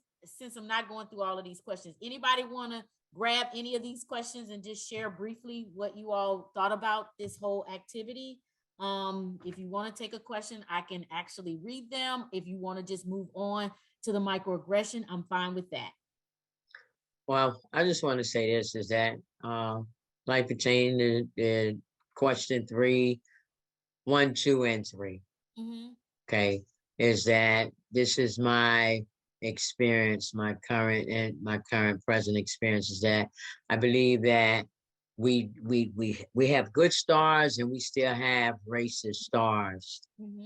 I'm not going through all of these questions, anybody want to grab any of these questions and just share briefly what you all thought about this whole activity? If you want to take a question, I can actually read them. If you want to just move on to the microaggression, I'm fine with that. Well, I just want to say this is that, like pertaining to question 3, 1, 2, and 3. Okay, is that this is my experience, my current present experience, is that I believe that we have good stars, and we still have racist stars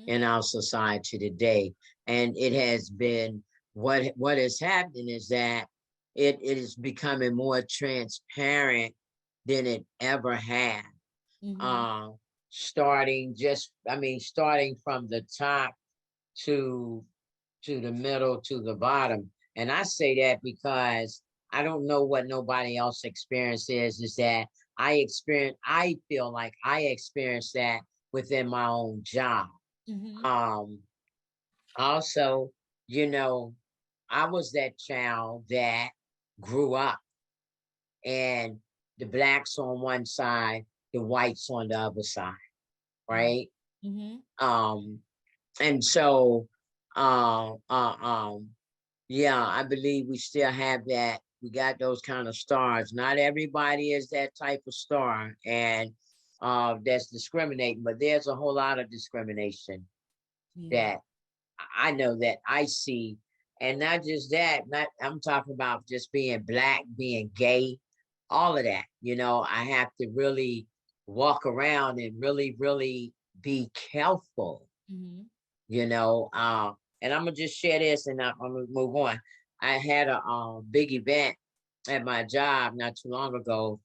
in our society today. And it has been what has happened is that it is becoming more transparent than it ever had. Starting from the top to the middle to the bottom. And I say that because I don't know what nobody else experience is that I feel like I experienced that within my own job. Also, you know, I was that child that grew up, and the blacks on one side, the whites on the other side, right? And so, yeah, I believe we still have that. We got those kind of stars. Not everybody is that type of star, and that's discriminating, but there's a whole lot of discrimination that I know that I see. And not just that, I'm talking about just being black, being gay, all of that. You know, I have to really walk around and really, really be careful, you know. And I'm gonna just share this, and I'm gonna move on. I had a big event at my job not too long ago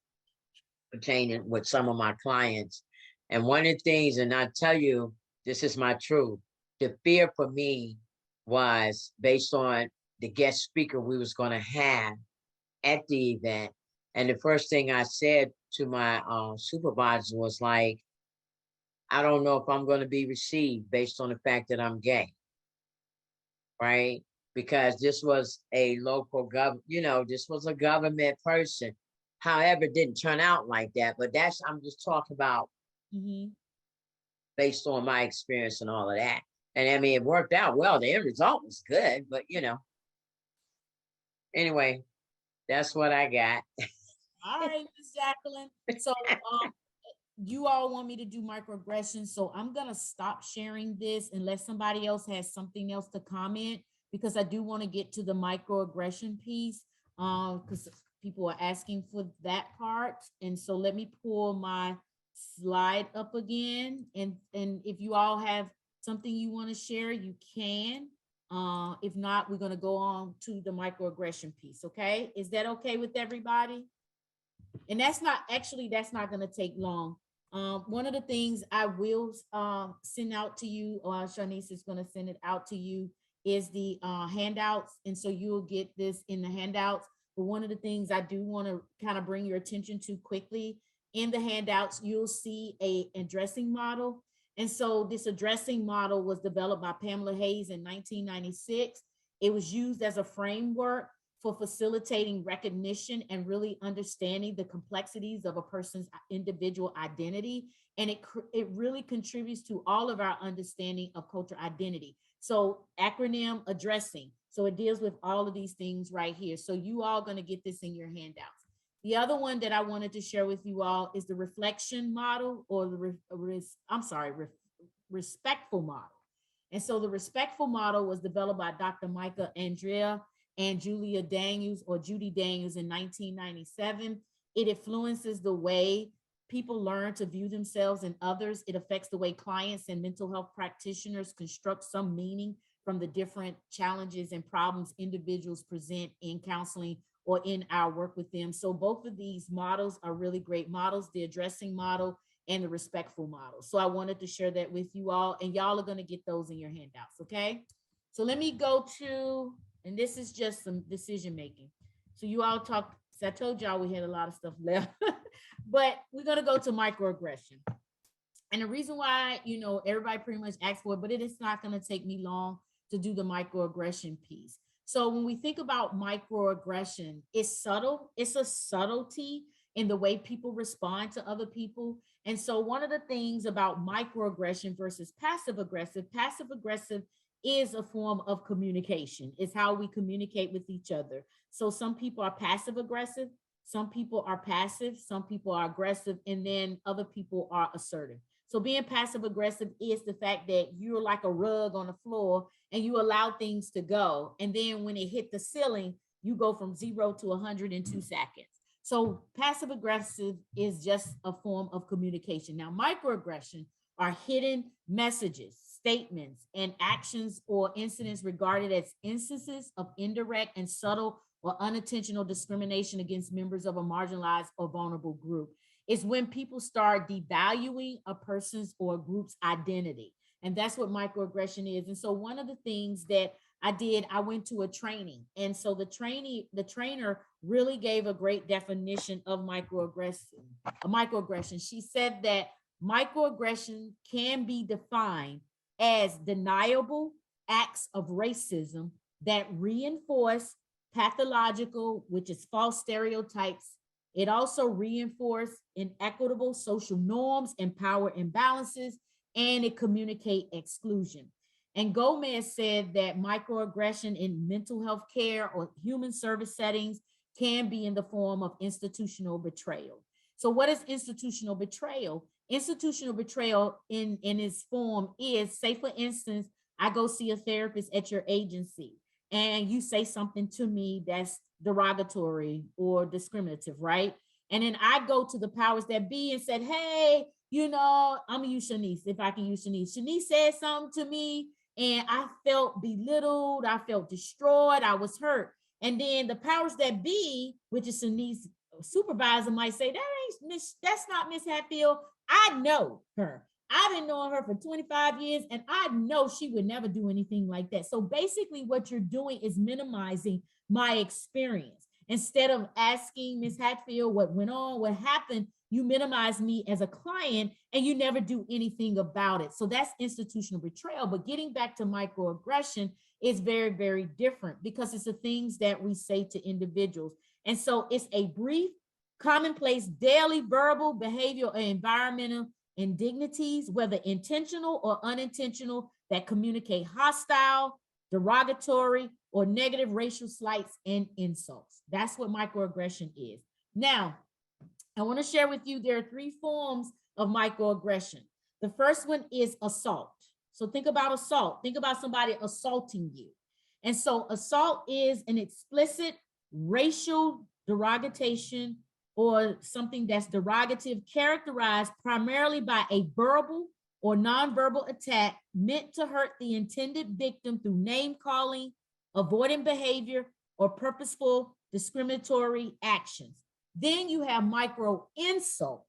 pertaining with some of my clients. And one of the things, and I tell you, this is my truth, the fear for me was based on the guest speaker we was going to have at the event. And the first thing I said to my supervisor was like, I don't know if I'm going to be received based on the fact that I'm gay, right? Because this was a local government, you know, this was a government person. However, it didn't turn out like that. But I'm just talking about based on my experience and all of that. And I mean, it worked out well. The end result was good, but you know. Anyway, that's what I got. All right, Ms. Jacqueline. So you all want me to do microaggressions. So I'm going to stop sharing this unless somebody else has something else to comment, because I do want to get to the microaggression piece, because people are asking for that part. And so let me pull my slide up again. And if you all have something you want to share, you can. If not, we're going to go on to the microaggression piece. Okay. Is that okay with everybody? And that's not going to take long. One of the things I will send out to you, or Shanice is going to send it out to you, is the handouts. And so you'll get this in the handouts. But one of the things I do want to kind of bring your attention to quickly, in the handouts, you'll see a addressing model. And so this addressing model was developed by Pamela Hayes in 1996. It was used as a framework for facilitating recognition and really understanding the complexities of a person's individual identity. And it really contributes to all of our understanding of cultural identity. So acronym addressing. So it deals with all of these things right here. So you all going to get this in your handouts. The other one that I wanted to share with you all is the reflection model, or the respectful model. And so the respectful model was developed by Dr. Micah Andrea and Judy Daniels in 1997. It influences the way people learn to view themselves and others. It affects the way clients and mental health practitioners construct some meaning from the different challenges and problems individuals present in counseling or in our work with them. So both of these models are really great models, the addressing model and the respectful model. So I wanted to share that with you all, and y'all are going to get those in your handouts, okay? So let me go to, and this is just some decision making. So you all talked, so I told y'all we had a lot of stuff left, but we're going to go to microaggression. And the reason why, everybody pretty much asked for it, but it is not going to take me long to do the microaggression piece. So when we think about microaggression, it's subtle. It's a subtlety in the way people respond to other people. And so one of the things about microaggression versus passive aggressive is a form of communication. It's how we communicate with each other. So some people are passive aggressive, some people are passive, some people are aggressive, and then other people are assertive. So being passive aggressive is the fact that you're like a rug on the floor and you allow things to go. And then when it hit the ceiling, you go from 0 to 100 in 2 seconds. So passive aggressive is just a form of communication. Now, microaggression are hidden messages, statements, and actions or incidents regarded as instances of indirect and subtle or unintentional discrimination against members of a marginalized or vulnerable group. It's when people start devaluing a person's or a group's identity. And that's what microaggression is. And so one of the things that I did, I went to a training. And so the trainer really gave a great definition of microaggression. She said that microaggression can be defined as deniable acts of racism that reinforce pathological, which is false stereotypes. It also reinforces inequitable social norms and power imbalances, and it communicates exclusion. And Gomez said that microaggression in mental health care or human service settings can be in the form of institutional betrayal. So what is institutional betrayal? Institutional betrayal in its form is, say for instance, I go see a therapist at your agency and you say something to me that's derogatory or discriminative, right? And then I go to the powers that be and said, hey, I'm gonna use Shanice, if I can use Shanice. Shanice said something to me and I felt belittled, I felt destroyed, I was hurt. And then the powers that be, which is Shanice's supervisor, might say, that's not Miss Hatfield. I know her. I've been knowing her for 25 years and I know she would never do anything like that. So basically what you're doing is minimizing my experience. Instead of asking Miss Hatfield what went on, what happened, you minimize me as a client and you never do anything about it. So that's institutional betrayal. But getting back to microaggression is very, very different because it's the things that we say to individuals. And so it's a brief, commonplace, daily verbal, behavioral, and environmental indignities, whether intentional or unintentional, that communicate hostile, derogatory, or negative racial slights and insults. That's what microaggression is. Now, I want to share with you there are 3 forms of microaggression. The first one is assault. So think about assault. Think about somebody assaulting you. And so assault is an explicit racial derogation or something that's derogative, characterized primarily by a verbal or nonverbal attack meant to hurt the intended victim through name calling, avoidant behavior, or purposeful discriminatory actions. Then you have micro insult.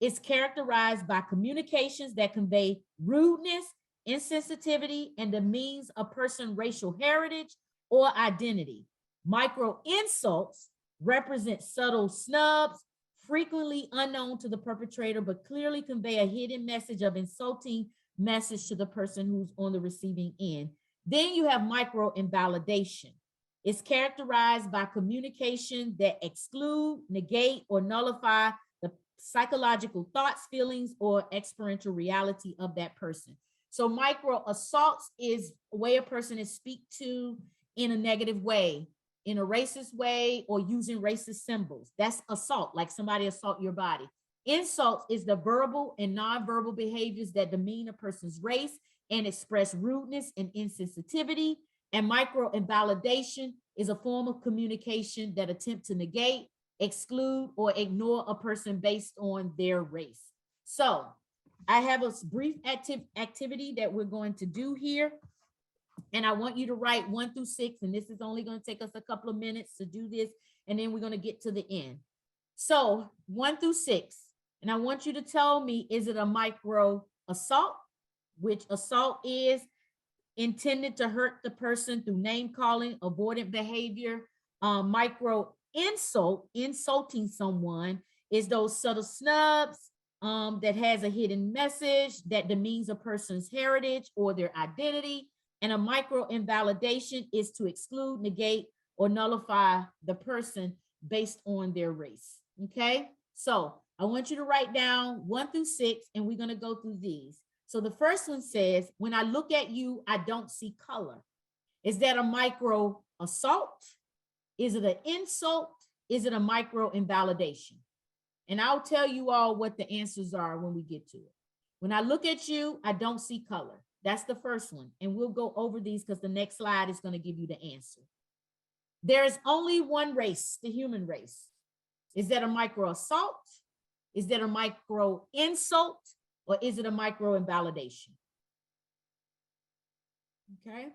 It's characterized by communications that convey rudeness, insensitivity, and demeans a person's racial heritage or identity. Micro insults represent subtle snubs, frequently unknown to the perpetrator, but clearly convey a hidden message of insulting message to the person who's on the receiving end. Then you have micro invalidation. It's characterized by communication that exclude, negate, or nullify the psychological thoughts, feelings, or experiential reality of that person. So micro assaults is a way a person is speak to in a negative way, in a racist way, or using racist symbols. That's assault, like somebody assault your body. Insult is the verbal and nonverbal behaviors that demean a person's race and express rudeness and insensitivity. And micro invalidation is a form of communication that attempt to negate, exclude, or ignore a person based on their race. So I have a brief activity that we're going to do here. And I want you to write 1 through 6, and this is only going to take us a couple of minutes to do this, and then we're going to get to the end. So 1 through 6, and I want you to tell me, is it a micro assault, which assault is intended to hurt the person through name calling, avoidant behavior. Micro insult, insulting someone, is those subtle snubs that has a hidden message that demeans a person's heritage or their identity. And a micro invalidation is to exclude, negate, or nullify the person based on their race. Okay, so I want you to write down 1 through 6, and we're going to go through these. So the first one says, when I look at you, I don't see color. Is that a micro assault? Is it an insult? Is it a micro invalidation? And I'll tell you all what the answers are when we get to it. When I look at you, I don't see color. That's the first one. And we'll go over these because the next slide is going to give you the answer. There's only one race, the human race. Is that a micro assault? Is that a micro insult? Or is it a micro invalidation? Okay.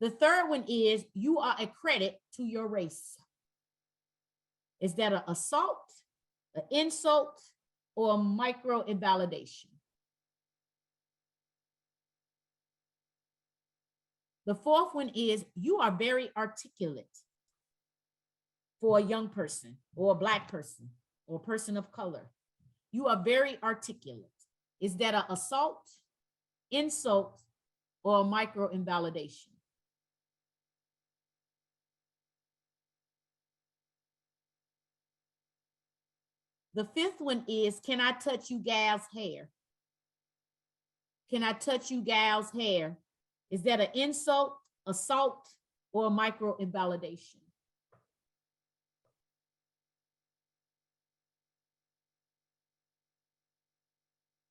The third one is you are a credit to your race. Is that an assault, an insult, or a micro invalidation? The fourth one is you are very articulate for a young person or a Black person or a person of color. You are very articulate. Is that an assault, insult, or a micro invalidation? The fifth one is, can I touch you gal's hair? Can I touch you gal's hair? Is that an insult, assault, or a micro invalidation?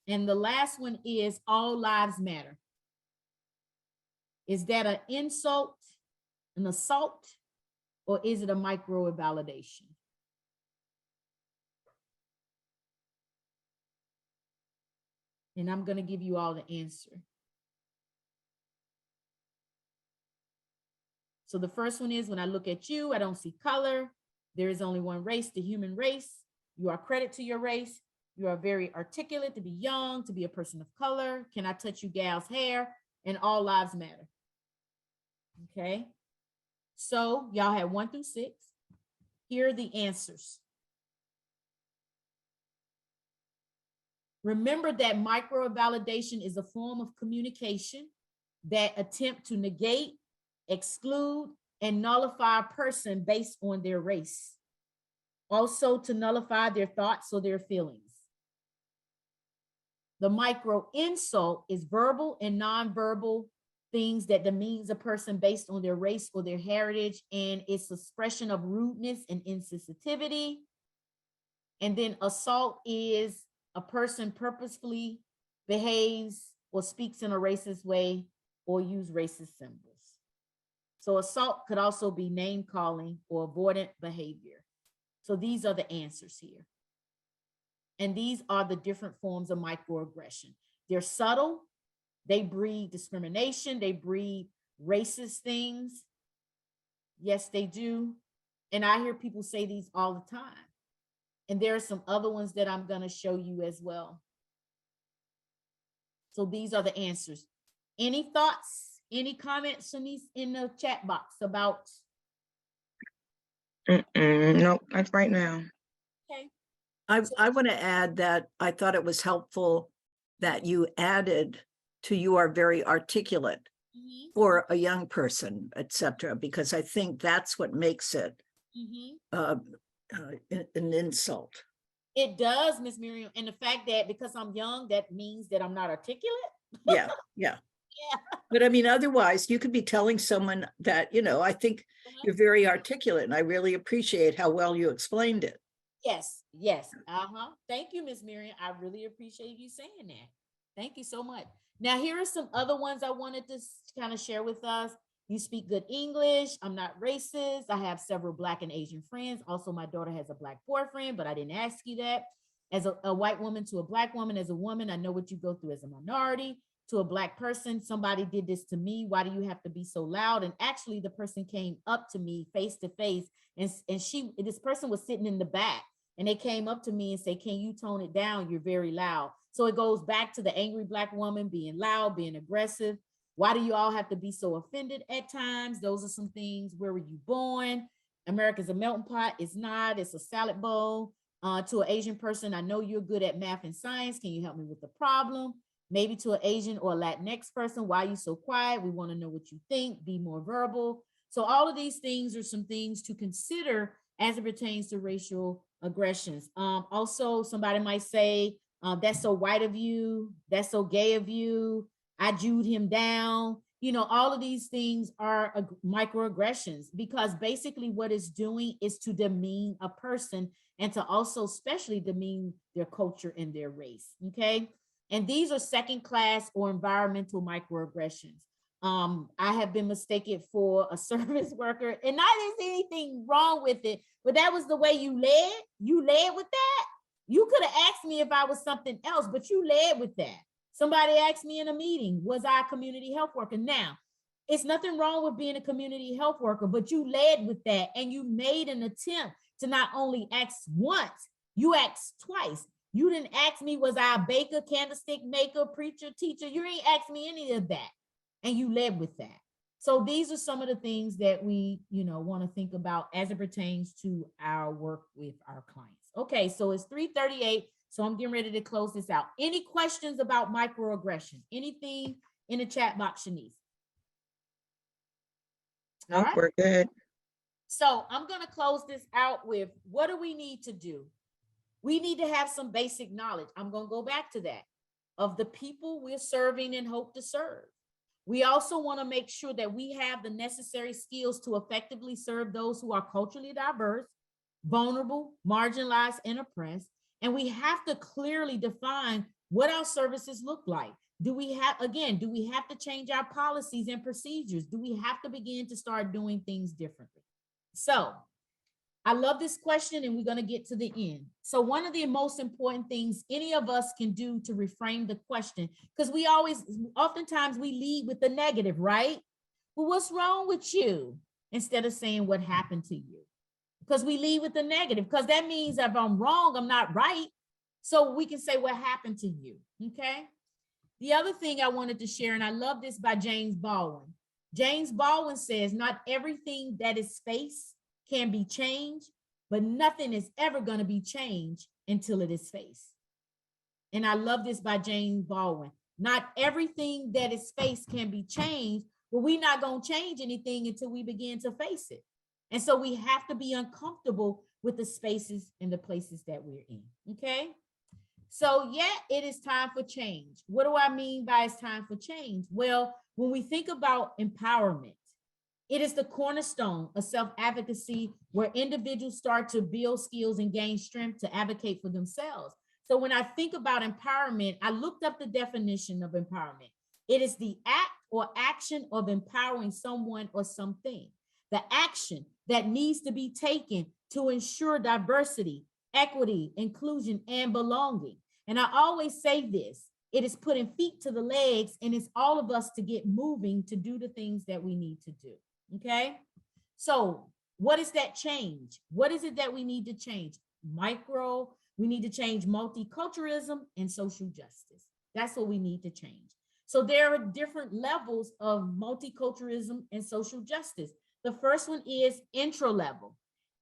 And the last one is all lives matter. Is that an insult, an assault, or is it a micro invalidation? And I'm going to give you all the answer. So the first one is, when I look at you, I don't see color. There is only one race, the human race. You are credit to your race. You are very articulate, to be young, to be a person of color. Can I touch you gal's hair? And all lives matter. Okay. So y'all had 1 through 6. Here are the answers. Remember that micro validation is a form of communication that attempt to negate, exclude, and nullify a person based on their race. Also to nullify their thoughts or their feelings. The micro insult is verbal and nonverbal things that demeans a person based on their race or their heritage, and it's expression of rudeness and insensitivity. And then assault is a person purposefully behaves or speaks in a racist way or use racist symbols. So assault could also be name calling or avoidant behavior. So these are the answers here. And these are the different forms of microaggression. They're subtle. They breed discrimination. They breed racist things. Yes, they do. And I hear people say these all the time. And there are some other ones that I'm going to show you as well. So these are the answers. Any thoughts, any comments in the chat box about? Nope, that's right now. Okay. I want to add that I thought it was helpful that you added to "you are very articulate" for a young person, etc., because I think that's what makes it an insult. It does, Miss Miriam. And the fact that because I'm young, that means that I'm not articulate. Yeah. But I mean, otherwise, you could be telling someone that, I think you're very articulate, and I really appreciate how well you explained it. Yes. Thank you, Miss Miriam. I really appreciate you saying that. Thank you so much. Now, here are some other ones I wanted to kind of share with us. You speak good English. I'm not racist. I have several Black and Asian friends. Also, my daughter has a Black boyfriend, but I didn't ask you that. As a white woman to a Black woman, as a woman, I know what you go through as a minority. To a Black person, somebody did this to me. Why do you have to be so loud? And actually, the person came up to me face to face, and this person was sitting in the back, and they came up to me and say, "Can you tone it down? You're very loud." So it goes back to the angry Black woman being loud, being aggressive. Why do you all have to be so offended at times? Those are some things. Where were you born? America's a melting pot. It's not. It's a salad bowl. To an Asian person, I know you're good at math and science. Can you help me with the problem? Maybe to an Asian or Latinx person, why are you so quiet? We want to know what you think. Be more verbal. So all of these things are some things to consider as it pertains to racial aggressions. Also, somebody might say, that's so white of you. That's so gay of you. I Jewed him down. All of these things are microaggressions, because basically what it's doing is to demean a person and to also especially demean their culture and their race. Okay. And these are second class or environmental microaggressions. I have been mistaken for a service worker, and not there's anything wrong with it, but that was the way you led. You led with that. You could have asked me if I was something else, but you led with that. Somebody asked me in a meeting, was I a community health worker? Now, it's nothing wrong with being a community health worker, but you led with that, and you made an attempt to not only ask once, you asked twice. You didn't ask me, was I a baker, candlestick maker, preacher, teacher? You ain't asked me any of that. And you led with that. So these are some of the things that we, want to think about as it pertains to our work with our clients. Okay, so it's 3:38. So I'm getting ready to close this out. Any questions about microaggression? Anything in the chat box, Shanice? Nope, we're good. So I'm going to close this out with, what do we need to do? We need to have some basic knowledge. I'm going to go back to that, of the people we're serving and hope to serve. We also want to make sure that we have the necessary skills to effectively serve those who are culturally diverse, vulnerable, marginalized, and oppressed. And we have to clearly define what our services look like. Do we have to change our policies and procedures? Do we have to begin to start doing things differently? So I love this question, and we're going to get to the end. So one of the most important things any of us can do to reframe the question, because oftentimes we lead with the negative, right? Well, what's wrong with you? Instead of saying what happened to you. Because we lead with the negative, because that means if I'm wrong, I'm not right. So we can say what happened to you, okay? The other thing I wanted to share, and I love this by James Baldwin. James Baldwin says, not everything that is face can be changed, but nothing is ever going to be changed until it is faced. And I love this by James Baldwin. Not everything that is faced can be changed, but we're not going to change anything until we begin to face it. And so we have to be uncomfortable with the spaces and the places that we're in, okay? So yeah, it is time for change. What do I mean by it's time for change? Well, when we think about empowerment, it is the cornerstone of self-advocacy, where individuals start to build skills and gain strength to advocate for themselves. So when I think about empowerment, I looked up the definition of empowerment. It is the act or action of empowering someone or something. The action that needs to be taken to ensure diversity, equity, inclusion, and belonging. And I always say this, it is putting feet to the legs, and it's all of us to get moving to do the things that we need to do, okay? So what is that change? What is it that we need to change? We need to change multiculturalism and social justice. That's what we need to change. So there are different levels of multiculturalism and social justice. The first one is intro level.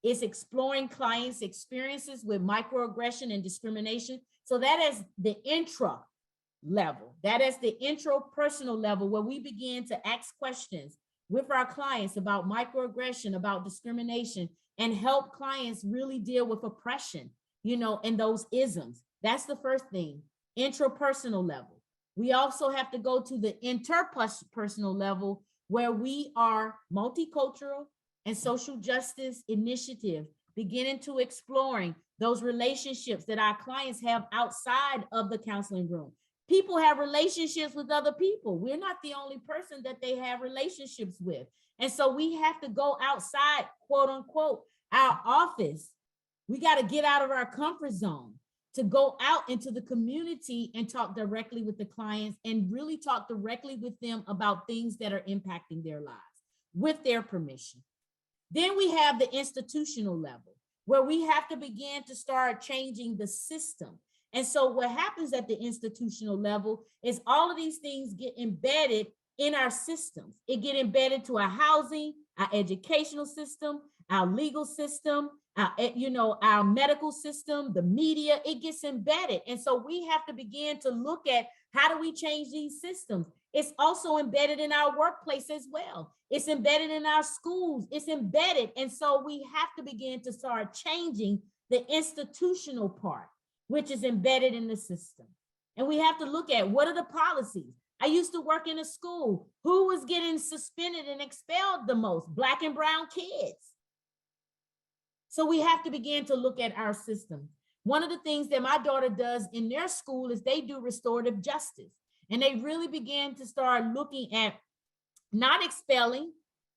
It's exploring clients' experiences with microaggression and discrimination. So that is the intra level. That is the intro personal level, where we begin to ask questions with our clients about microaggression, about discrimination, and help clients really deal with oppression, and those isms. That's the first thing, intrapersonal level. We also have to go to the interpersonal level, where we are multicultural and social justice initiative, beginning to exploring those relationships that our clients have outside of the counseling room. People have relationships with other people. We're not the only person that they have relationships with. And so we have to go outside, quote unquote, our office. We got to get out of our comfort zone to go out into the community and talk directly with the clients and really talk directly with them about things that are impacting their lives with their permission. Then we have the institutional level, where we have to begin to start changing the system. And so what happens at the institutional level is all of these things get embedded in our systems. It get embedded to our housing, our educational system, our legal system, our medical system, the media, it gets embedded. And so we have to begin to look at how do we change these systems. It's also embedded in our workplace as well. It's embedded in our schools. It's embedded. And so we have to begin to start changing the institutional part, which is embedded in the system. And we have to look at what are the policies. I used to work in a school. Who was getting suspended and expelled the most? Black and brown kids. So we have to begin to look at our system. One of the things that my daughter does in their school is they do restorative justice. And they really began to start looking at not expelling,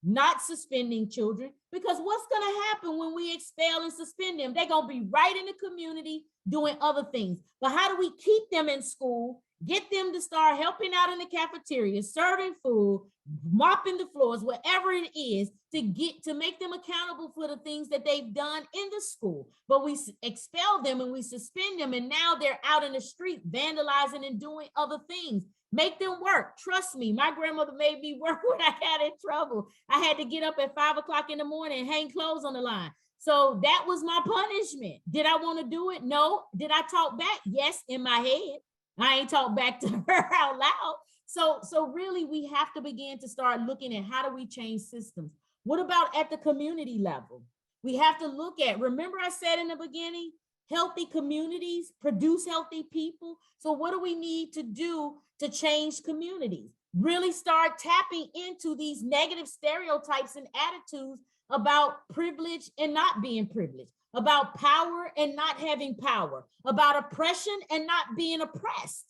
not suspending children, because what's going to happen when we expel and suspend them? They're going to be right in the community doing other things. But how do we keep them in school, get them to start helping out in the cafeteria, serving food, mopping the floors, whatever it is, to make them accountable for the things that they've done in the school? But we expel them and we suspend them, and now they're out in the street vandalizing and doing other things. Make them work. Trust me, my grandmother made me work when I got in trouble. I had to get up at 5 o'clock in the morning and hang clothes on the line. So that was my punishment. Did I want to do it? No. Did I talk back? Yes, in my head. I ain't talk back to her out loud. So really, we have to begin to start looking at how do we change systems. What about at the community level? We have to look at, remember I said in the beginning, healthy communities produce healthy people. So what do we need to do to change communities? Really start tapping into these negative stereotypes and attitudes about privilege and not being privileged, about power and not having power, about oppression and not being oppressed.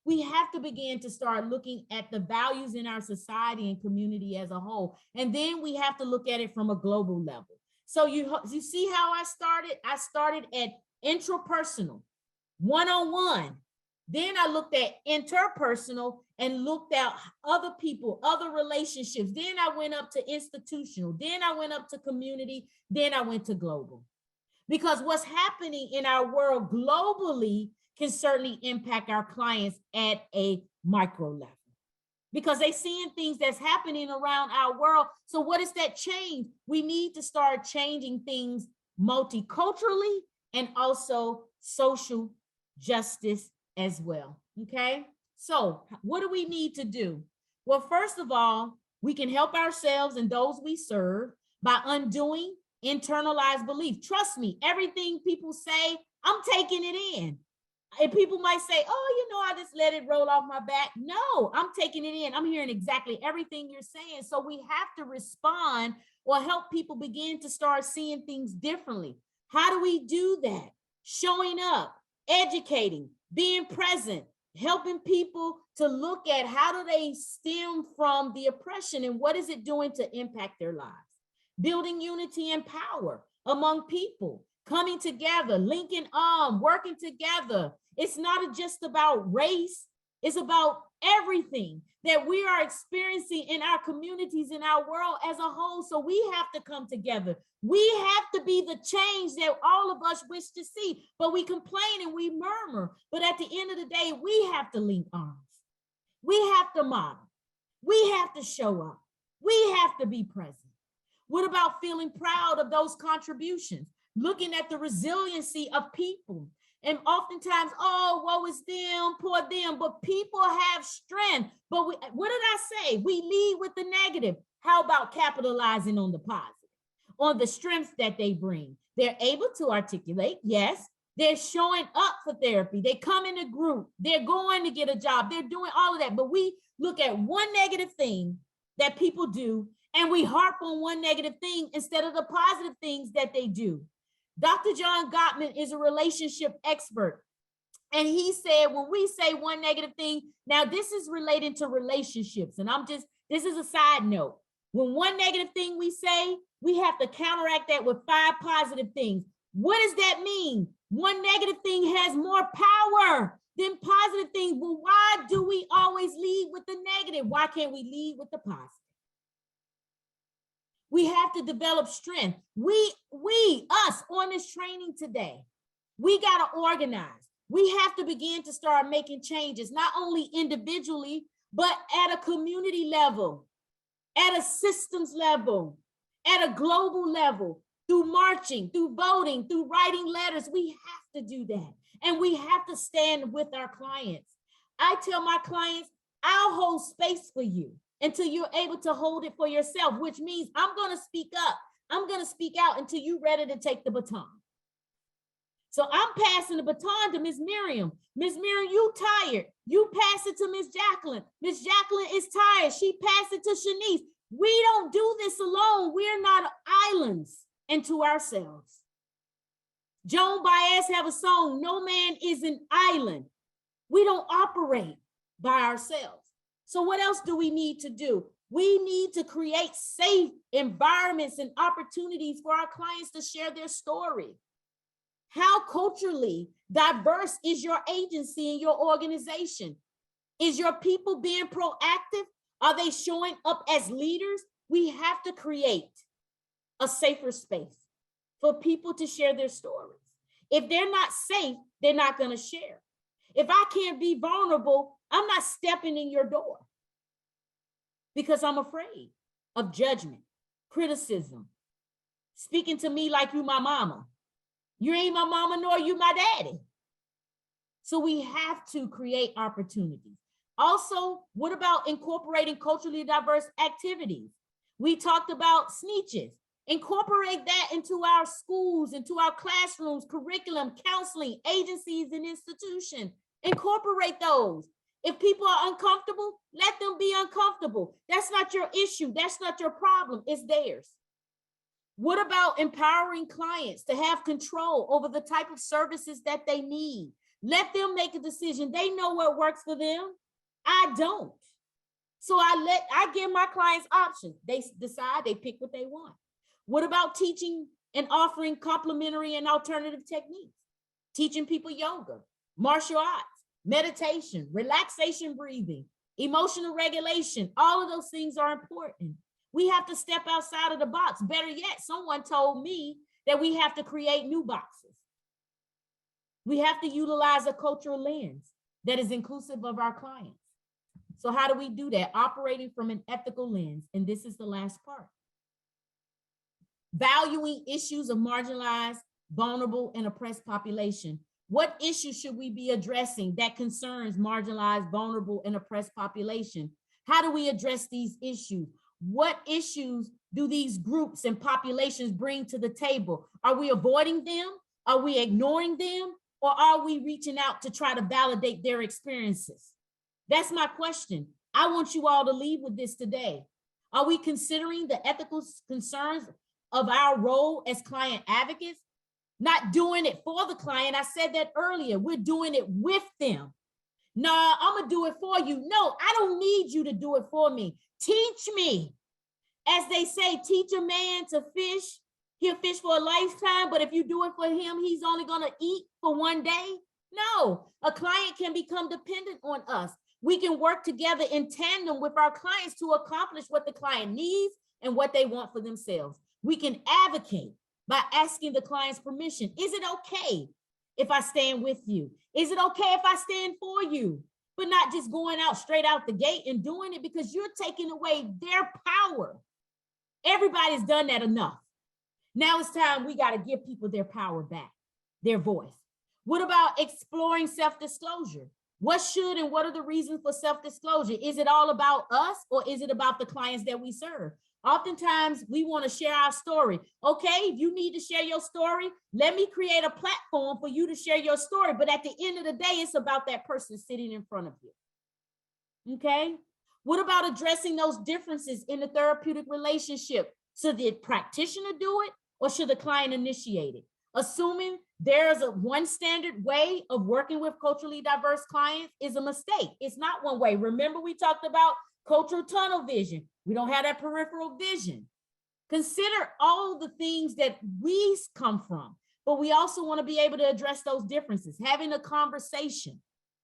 We have to begin to start looking at the values in our society and community as a whole. And then we have to look at it from a global level. So you see how I started? I started at intrapersonal, one-on-one. Then I looked at interpersonal and looked at other people, other relationships. Then I went up to institutional. Then I went up to community. Then I went to global. Because what's happening in our world globally can certainly impact our clients at a micro level, because they're seeing things that's happening around our world. So what is that change? We need to start changing things multiculturally and also social justice as well, okay? So what do we need to do? Well, first of all, we can help ourselves and those we serve by undoing internalized belief. Trust me, everything people say, I'm taking it in. And people might say, oh, I just let it roll off my back. No, I'm taking it in. I'm hearing exactly everything you're saying. So we have to respond or help people begin to start seeing things differently. How do we do that? Showing up, educating, being present, helping people to look at how do they stem from the oppression and what is it doing to impact their lives. Building unity and power, among people, coming together, linking arms, working together. It's not just about race, it's about everything that we are experiencing in our communities, in our world as a whole. So we have to come together. We have to be the change that all of us wish to see, but we complain and we murmur. But at the end of the day, we have to link arms. We have to model. We have to show up. We have to be present. What about feeling proud of those contributions? Looking at the resiliency of people. And oftentimes, oh, woe is them, poor them, but people have strength. But what did I say? We lead with the negative. How about capitalizing on the positive, on the strengths that they bring? They're able to articulate, yes. They're showing up for therapy. They come in a group. They're going to get a job. They're doing all of that. But we look at one negative thing that people do, and we harp on one negative thing instead of the positive things that they do. Dr. John Gottman is a relationship expert. And he said, when we say one negative thing, now this is related to relationships. And this is a side note. When one negative thing we say, we have to counteract that with 5 positive things. What does that mean? One negative thing has more power than positive things. Well, why do we always lead with the negative? Why can't we lead with the positive? We have to develop strength. Us on this training today, we got to organize. We have to begin to start making changes, not only individually, but at a community level, at a systems level, at a global level, through marching, through voting, through writing letters. We have to do that. And we have to stand with our clients. I tell my clients, I'll hold space for you until you're able to hold it for yourself, which means I'm going to speak up. I'm going to speak out until you're ready to take the baton. So I'm passing the baton to Miss Miriam. Miss Miriam, you tired. You pass it to Miss Jacqueline. Miss Jacqueline is tired. She passed it to Shanice. We don't do this alone. We're not islands into ourselves. Joan Baez have a song, "No man is an island." We don't operate by ourselves. So what else do we need to do? We need to create safe environments and opportunities for our clients to share their story. How culturally diverse is your agency and your organization? Is your people being proactive? Are they showing up as leaders? We have to create a safer space for people to share their stories. If they're not safe, they're not going to share. If I can't be vulnerable, I'm not stepping in your door because I'm afraid of judgment, criticism, speaking to me like you my mama. You ain't my mama, nor you my daddy. So we have to create opportunities. Also, what about incorporating culturally diverse activities? We talked about SNEACHES. Incorporate that into our schools, into our classrooms, curriculum, counseling, agencies, and institutions. Incorporate those. If people are uncomfortable, let them be uncomfortable. That's not your issue. That's not your problem. It's theirs. What about empowering clients to have control over the type of services that they need? Let them make a decision. They know what works for them. I don't. So I give my clients options. They decide, they pick what they want. What about teaching and offering complementary and alternative techniques? Teaching people yoga, martial arts, meditation, relaxation breathing, emotional regulation. All of those things are important. We have to step outside of the box. Better yet, someone told me that we have to create new boxes. We have to utilize a cultural lens that is inclusive of our clients. So how do we do that? Operating from an ethical lens. And this is the last part. Valuing issues of marginalized, vulnerable, and oppressed population. What issues should we be addressing that concerns marginalized, vulnerable, and oppressed population? How do we address these issues? What issues do these groups and populations bring to the table? Are we avoiding them? Are we ignoring them? Or are we reaching out to try to validate their experiences? That's my question. I want you all to leave with this today. Are we considering the ethical concerns of our role as client advocates? Not doing it for the client. I said that earlier. We're doing it with them. No, I'm gonna do it for you. No, I don't need you to do it for me. Teach me. As they say, teach a man to fish He'll fish for a lifetime, but if you do it for him, he's only gonna eat for one day. No, a client can become dependent on us. We can work together in tandem with our clients to accomplish what the client needs and what they want for themselves. We can advocate by asking the client's permission. Is it okay if I stand with you? Is it okay if I stand for you? But not just going out straight out the gate and doing it because you're taking away their power. Everybody's done that enough. Now it's time we got to give people their power back, their voice. What about exploring self-disclosure? What should and what are the reasons for self-disclosure? Is it all about us or is it about the clients that we serve? Oftentimes we want to share our story. Okay, if you need to share your story, let me create a platform for you to share your story. But at the end of the day, it's about that person sitting in front of you. Okay, what about addressing those differences in the therapeutic relationship? Should the practitioner do it or should the client initiate it? Assuming there's one standard way of working with culturally diverse clients is a mistake. It's not one way. Remember, we talked about cultural tunnel vision. We don't have that peripheral vision. Consider all the things that we come from, but we also want to be able to address those differences, having a conversation,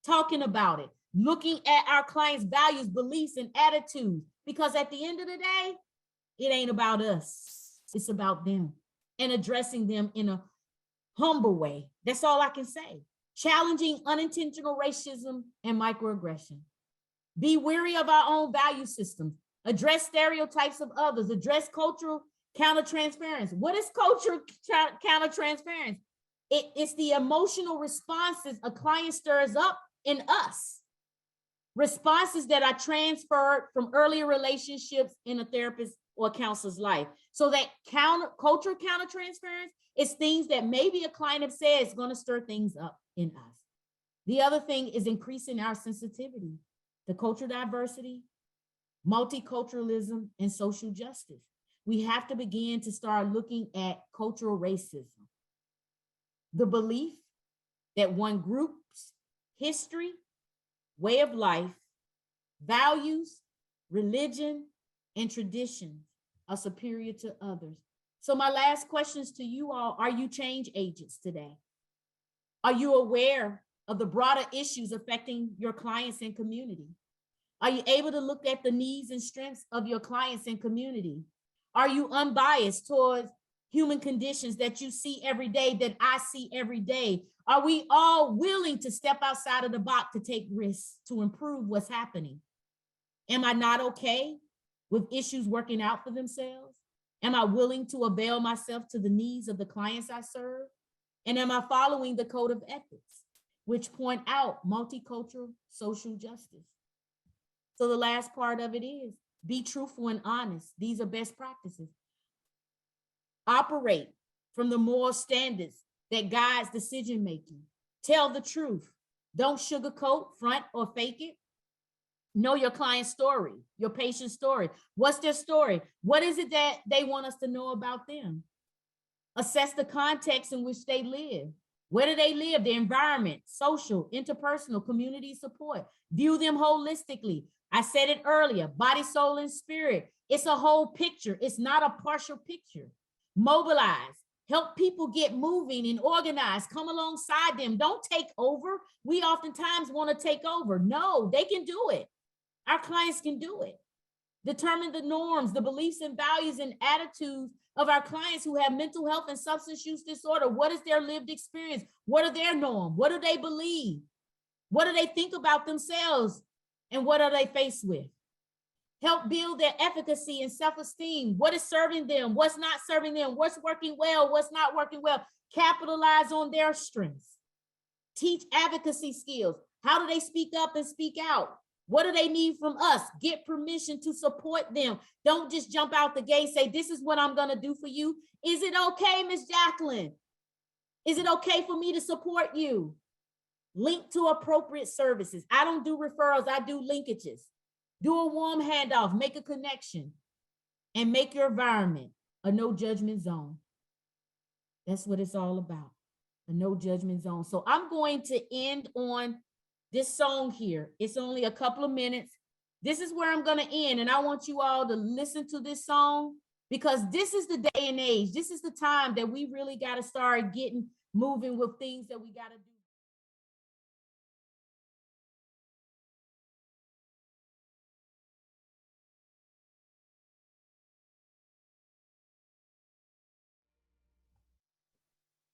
talking about it, looking at our clients' values, beliefs, and attitudes, because at the end of the day, it ain't about us. It's about them and addressing them in a humble way. That's all I can say. Challenging unintentional racism and microaggression. Be wary of our own value systems. Address stereotypes of others. Address cultural countertransference. What is cultural countertransference? It's the emotional responses a client stirs up in us. Responses that are transferred from earlier relationships in a therapist or counselor's life. So that cultural countertransference is things that maybe a client has said is going to stir things up in us. The other thing is increasing our sensitivity to cultural diversity, multiculturalism, and social justice. We have to begin to start looking at cultural racism. The belief that one group's history, way of life, values, religion, and traditions are superior to others. So my last questions to you all, are you change agents today? Are you aware of the broader issues affecting your clients and community? Are you able to look at the needs and strengths of your clients and community? Are you unbiased towards human conditions that you see every day, that I see every day? Are we all willing to step outside of the box to take risks to improve what's happening? Am I not okay with issues working out for themselves? Am I willing to avail myself to the needs of the clients I serve? And am I following the code of ethics, which point out multicultural social justice? So the last part of it is be truthful and honest. These are best practices. Operate from the moral standards that guides decision-making. Tell the truth. Don't sugarcoat, front, or fake it. Know your client's story, your patient's story. What's their story? What is it that they want us to know about them? Assess the context in which they live. Where do they live? The environment, social, interpersonal, community support. View them holistically. I said it earlier, body, soul, and spirit. It's a whole picture. It's not a partial picture. Mobilize. Help people get moving and organized. Come alongside them. Don't take over. We oftentimes want to take over. No, they can do it. Our clients can do it. Determine the norms, the beliefs and values and attitudes of our clients who have mental health and substance use disorder. What is their lived experience? What are their norms? What do they believe? What do they think about themselves? And what are they faced with? Help build their efficacy and self-esteem. What is serving them? What's not serving them? What's working well? What's not working well? Capitalize on their strengths. Teach advocacy skills. How do they speak up and speak out? What do they need from us? Get permission to support them. Don't just jump out the gate and say, this is what I'm going to do for you. Is it okay, Miss Jacqueline? Is it okay for me to support you? Link to appropriate services. I don't do referrals. I do linkages. Do a warm handoff, make a connection, and make your environment a no judgment zone. That's what it's all about, a no judgment zone. So I'm going to end on this song here. It's only a couple of minutes. This is where I'm going to end, and I want you all to listen to this song because this is the day and age. This is the time that we really got to start getting moving with things that we got to do.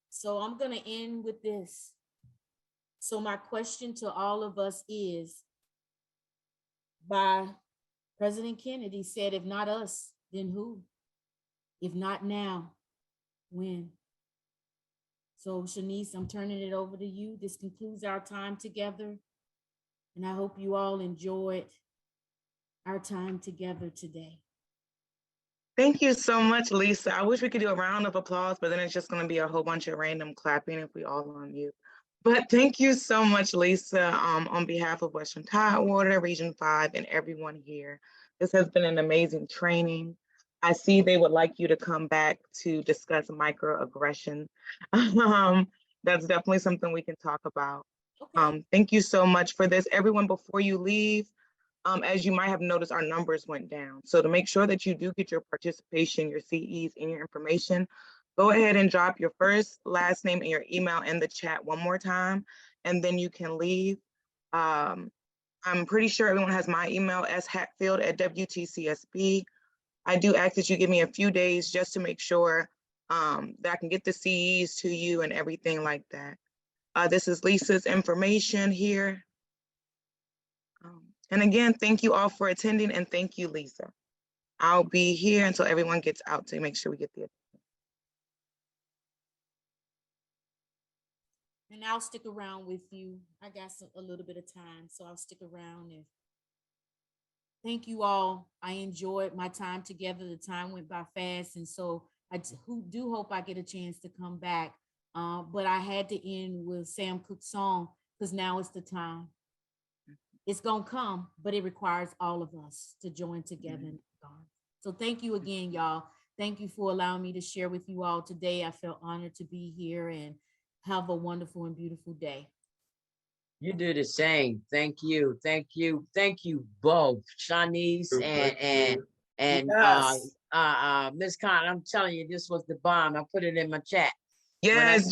So I'm going to end with this. So my question to all of us is, by President Kennedy said, if not us, then who? If not now, when? So Shanice, I'm turning it over to you. This concludes our time together. And I hope you all enjoyed our time together today. Thank you so much, Lisa. I wish we could do a round of applause, but then it's just going to be a whole bunch of random clapping if we all on mute. But thank you so much, Lisa, on behalf of Western Tidewater, Region 5, and everyone here. This has been an amazing training. I see they would like you to come back to discuss microaggression. That's definitely something we can talk about. Okay. Thank you so much for this. Everyone, before you leave, as you might have noticed, our numbers went down. So to make sure that you do get your participation, your CEs, and your information, go ahead and drop your first, last name, and your email in the chat one more time, and then you can leave. I'm pretty sure everyone has my email, shatfield@WTCSB. I do ask that you give me a few days just to make sure that I can get the CEs to you and everything like that. This is Lisa's information here. And again, thank you all for attending, and thank you, Lisa. I'll be here until everyone gets out to make sure we get the. And I'll stick around with you. I got a little bit of time, so I'll stick around. And thank you all. I enjoyed my time together. The time went by fast, and so I do hope I get a chance to come back. But I had to end with Sam Cooke's song, because now it's the time. It's gonna come, but it requires all of us to join together. So thank you again, y'all. Thank you for allowing me to share with you all today. I felt honored to be here, and have a wonderful and beautiful day. You do the same. Thank you. Thank you. Thank you both, Shanice and Yes. Miss Con. I'm telling you, this was the bomb. I put it in my chat. Yes,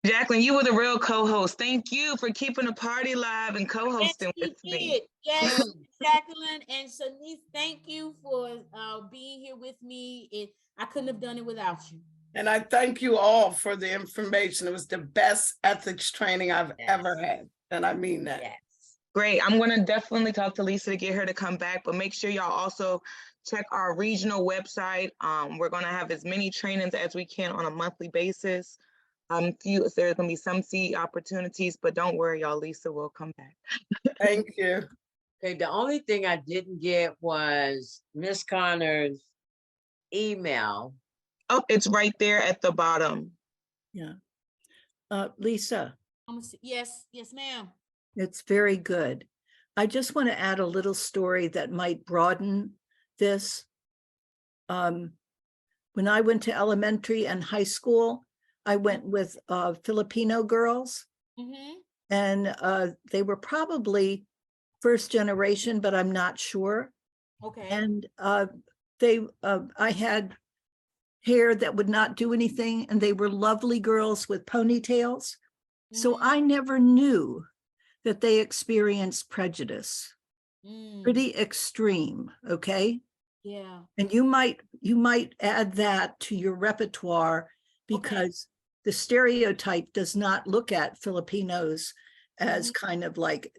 Jacqueline, you were the real co-host. Thank you for keeping the party live and co-hosting with me. Yes, Jacqueline and Shanice, thank you for being here with me. I couldn't have done it without you. And I thank you all for the information. It was the best ethics training I've ever had. And I mean that. Yes. Great. I'm going to definitely talk to Lisa to get her to come back, but make sure y'all also check our regional website. We're going to have as many trainings as we can on a monthly basis. There's going to be some CE opportunities, but don't worry, y'all, Lisa will come back. Thank you. Okay, the only thing I didn't get was Miss Connor's email. Oh, it's right there at the bottom. Yeah. Lisa. Yes, ma'am. It's very good. I just want to add a little story that might broaden this. When I went to elementary and high school, I went with Filipino girls, and they were probably first generation, but I'm not sure. Okay. And I had hair that would not do anything, and they were lovely girls with ponytails. So I never knew that they experienced prejudice. Pretty extreme, okay? Yeah. And you might add that to your repertoire, because the stereotype does not look at Filipinos as kind of like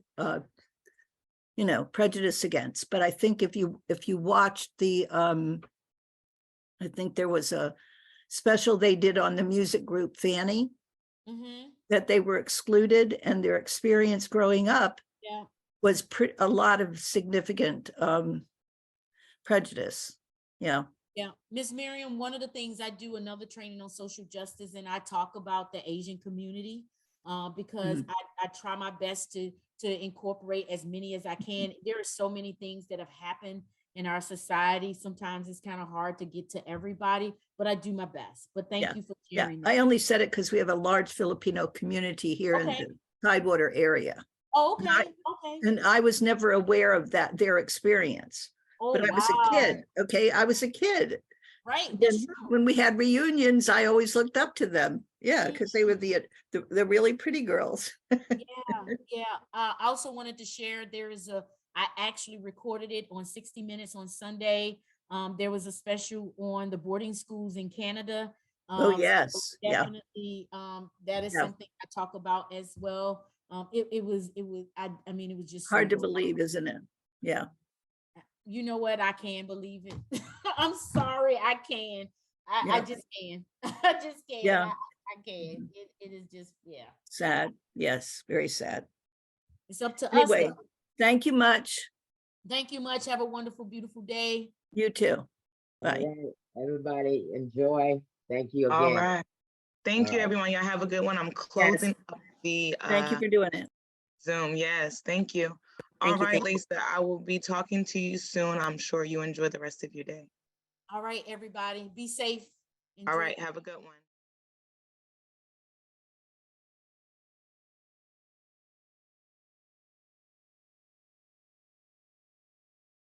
prejudice against. But I think if you watched the I think there was a special they did on the music group Fanny, that they were excluded, and their experience growing up was a lot of significant prejudice. Yeah. Miss Miriam, one of the things I do another training on social justice, and I talk about the Asian community because I try my best to incorporate as many as I can. There are so many things that have happened in our society. Sometimes it's kind of hard to get to everybody, but I do my best. But thank you for sharing that. I only said it because we have a large Filipino community here in the Tidewater area. Oh, okay. And I was never aware of their experience. But I was a kid. Okay. I was a kid. Right, Then that's true. when we had reunions, I always looked up to them. Yeah, because they were the really pretty girls. Yeah. I also wanted to share, I actually recorded it on 60 Minutes on Sunday. There was a special on the boarding schools in Canada. Oh, So yes. Yeah. definitely, that is Yeah. something I talk about as well. It was, I mean, it was just Hard to so believe, isn't it? Yeah. you know what? I can't believe it. I'm sorry, I can. I Yeah. just can. I just can. Yeah. I can. It is just, yeah. Sad. Yes. Very sad. It's up to us. Anyway, Though. thank you much. Thank you much. Have a wonderful, beautiful day. You too. Bye. All right, everybody, enjoy. Thank you All again. right. Thank All you, right. everyone. Y'all have a good one. I'm closing up the Thank you for doing it. Zoom. Yes, thank you. All Thank you. right, Lisa, I will be talking to you soon. I'm sure you enjoy the rest of your day. All right, everybody. Be safe. All Enjoy. right, have a good one.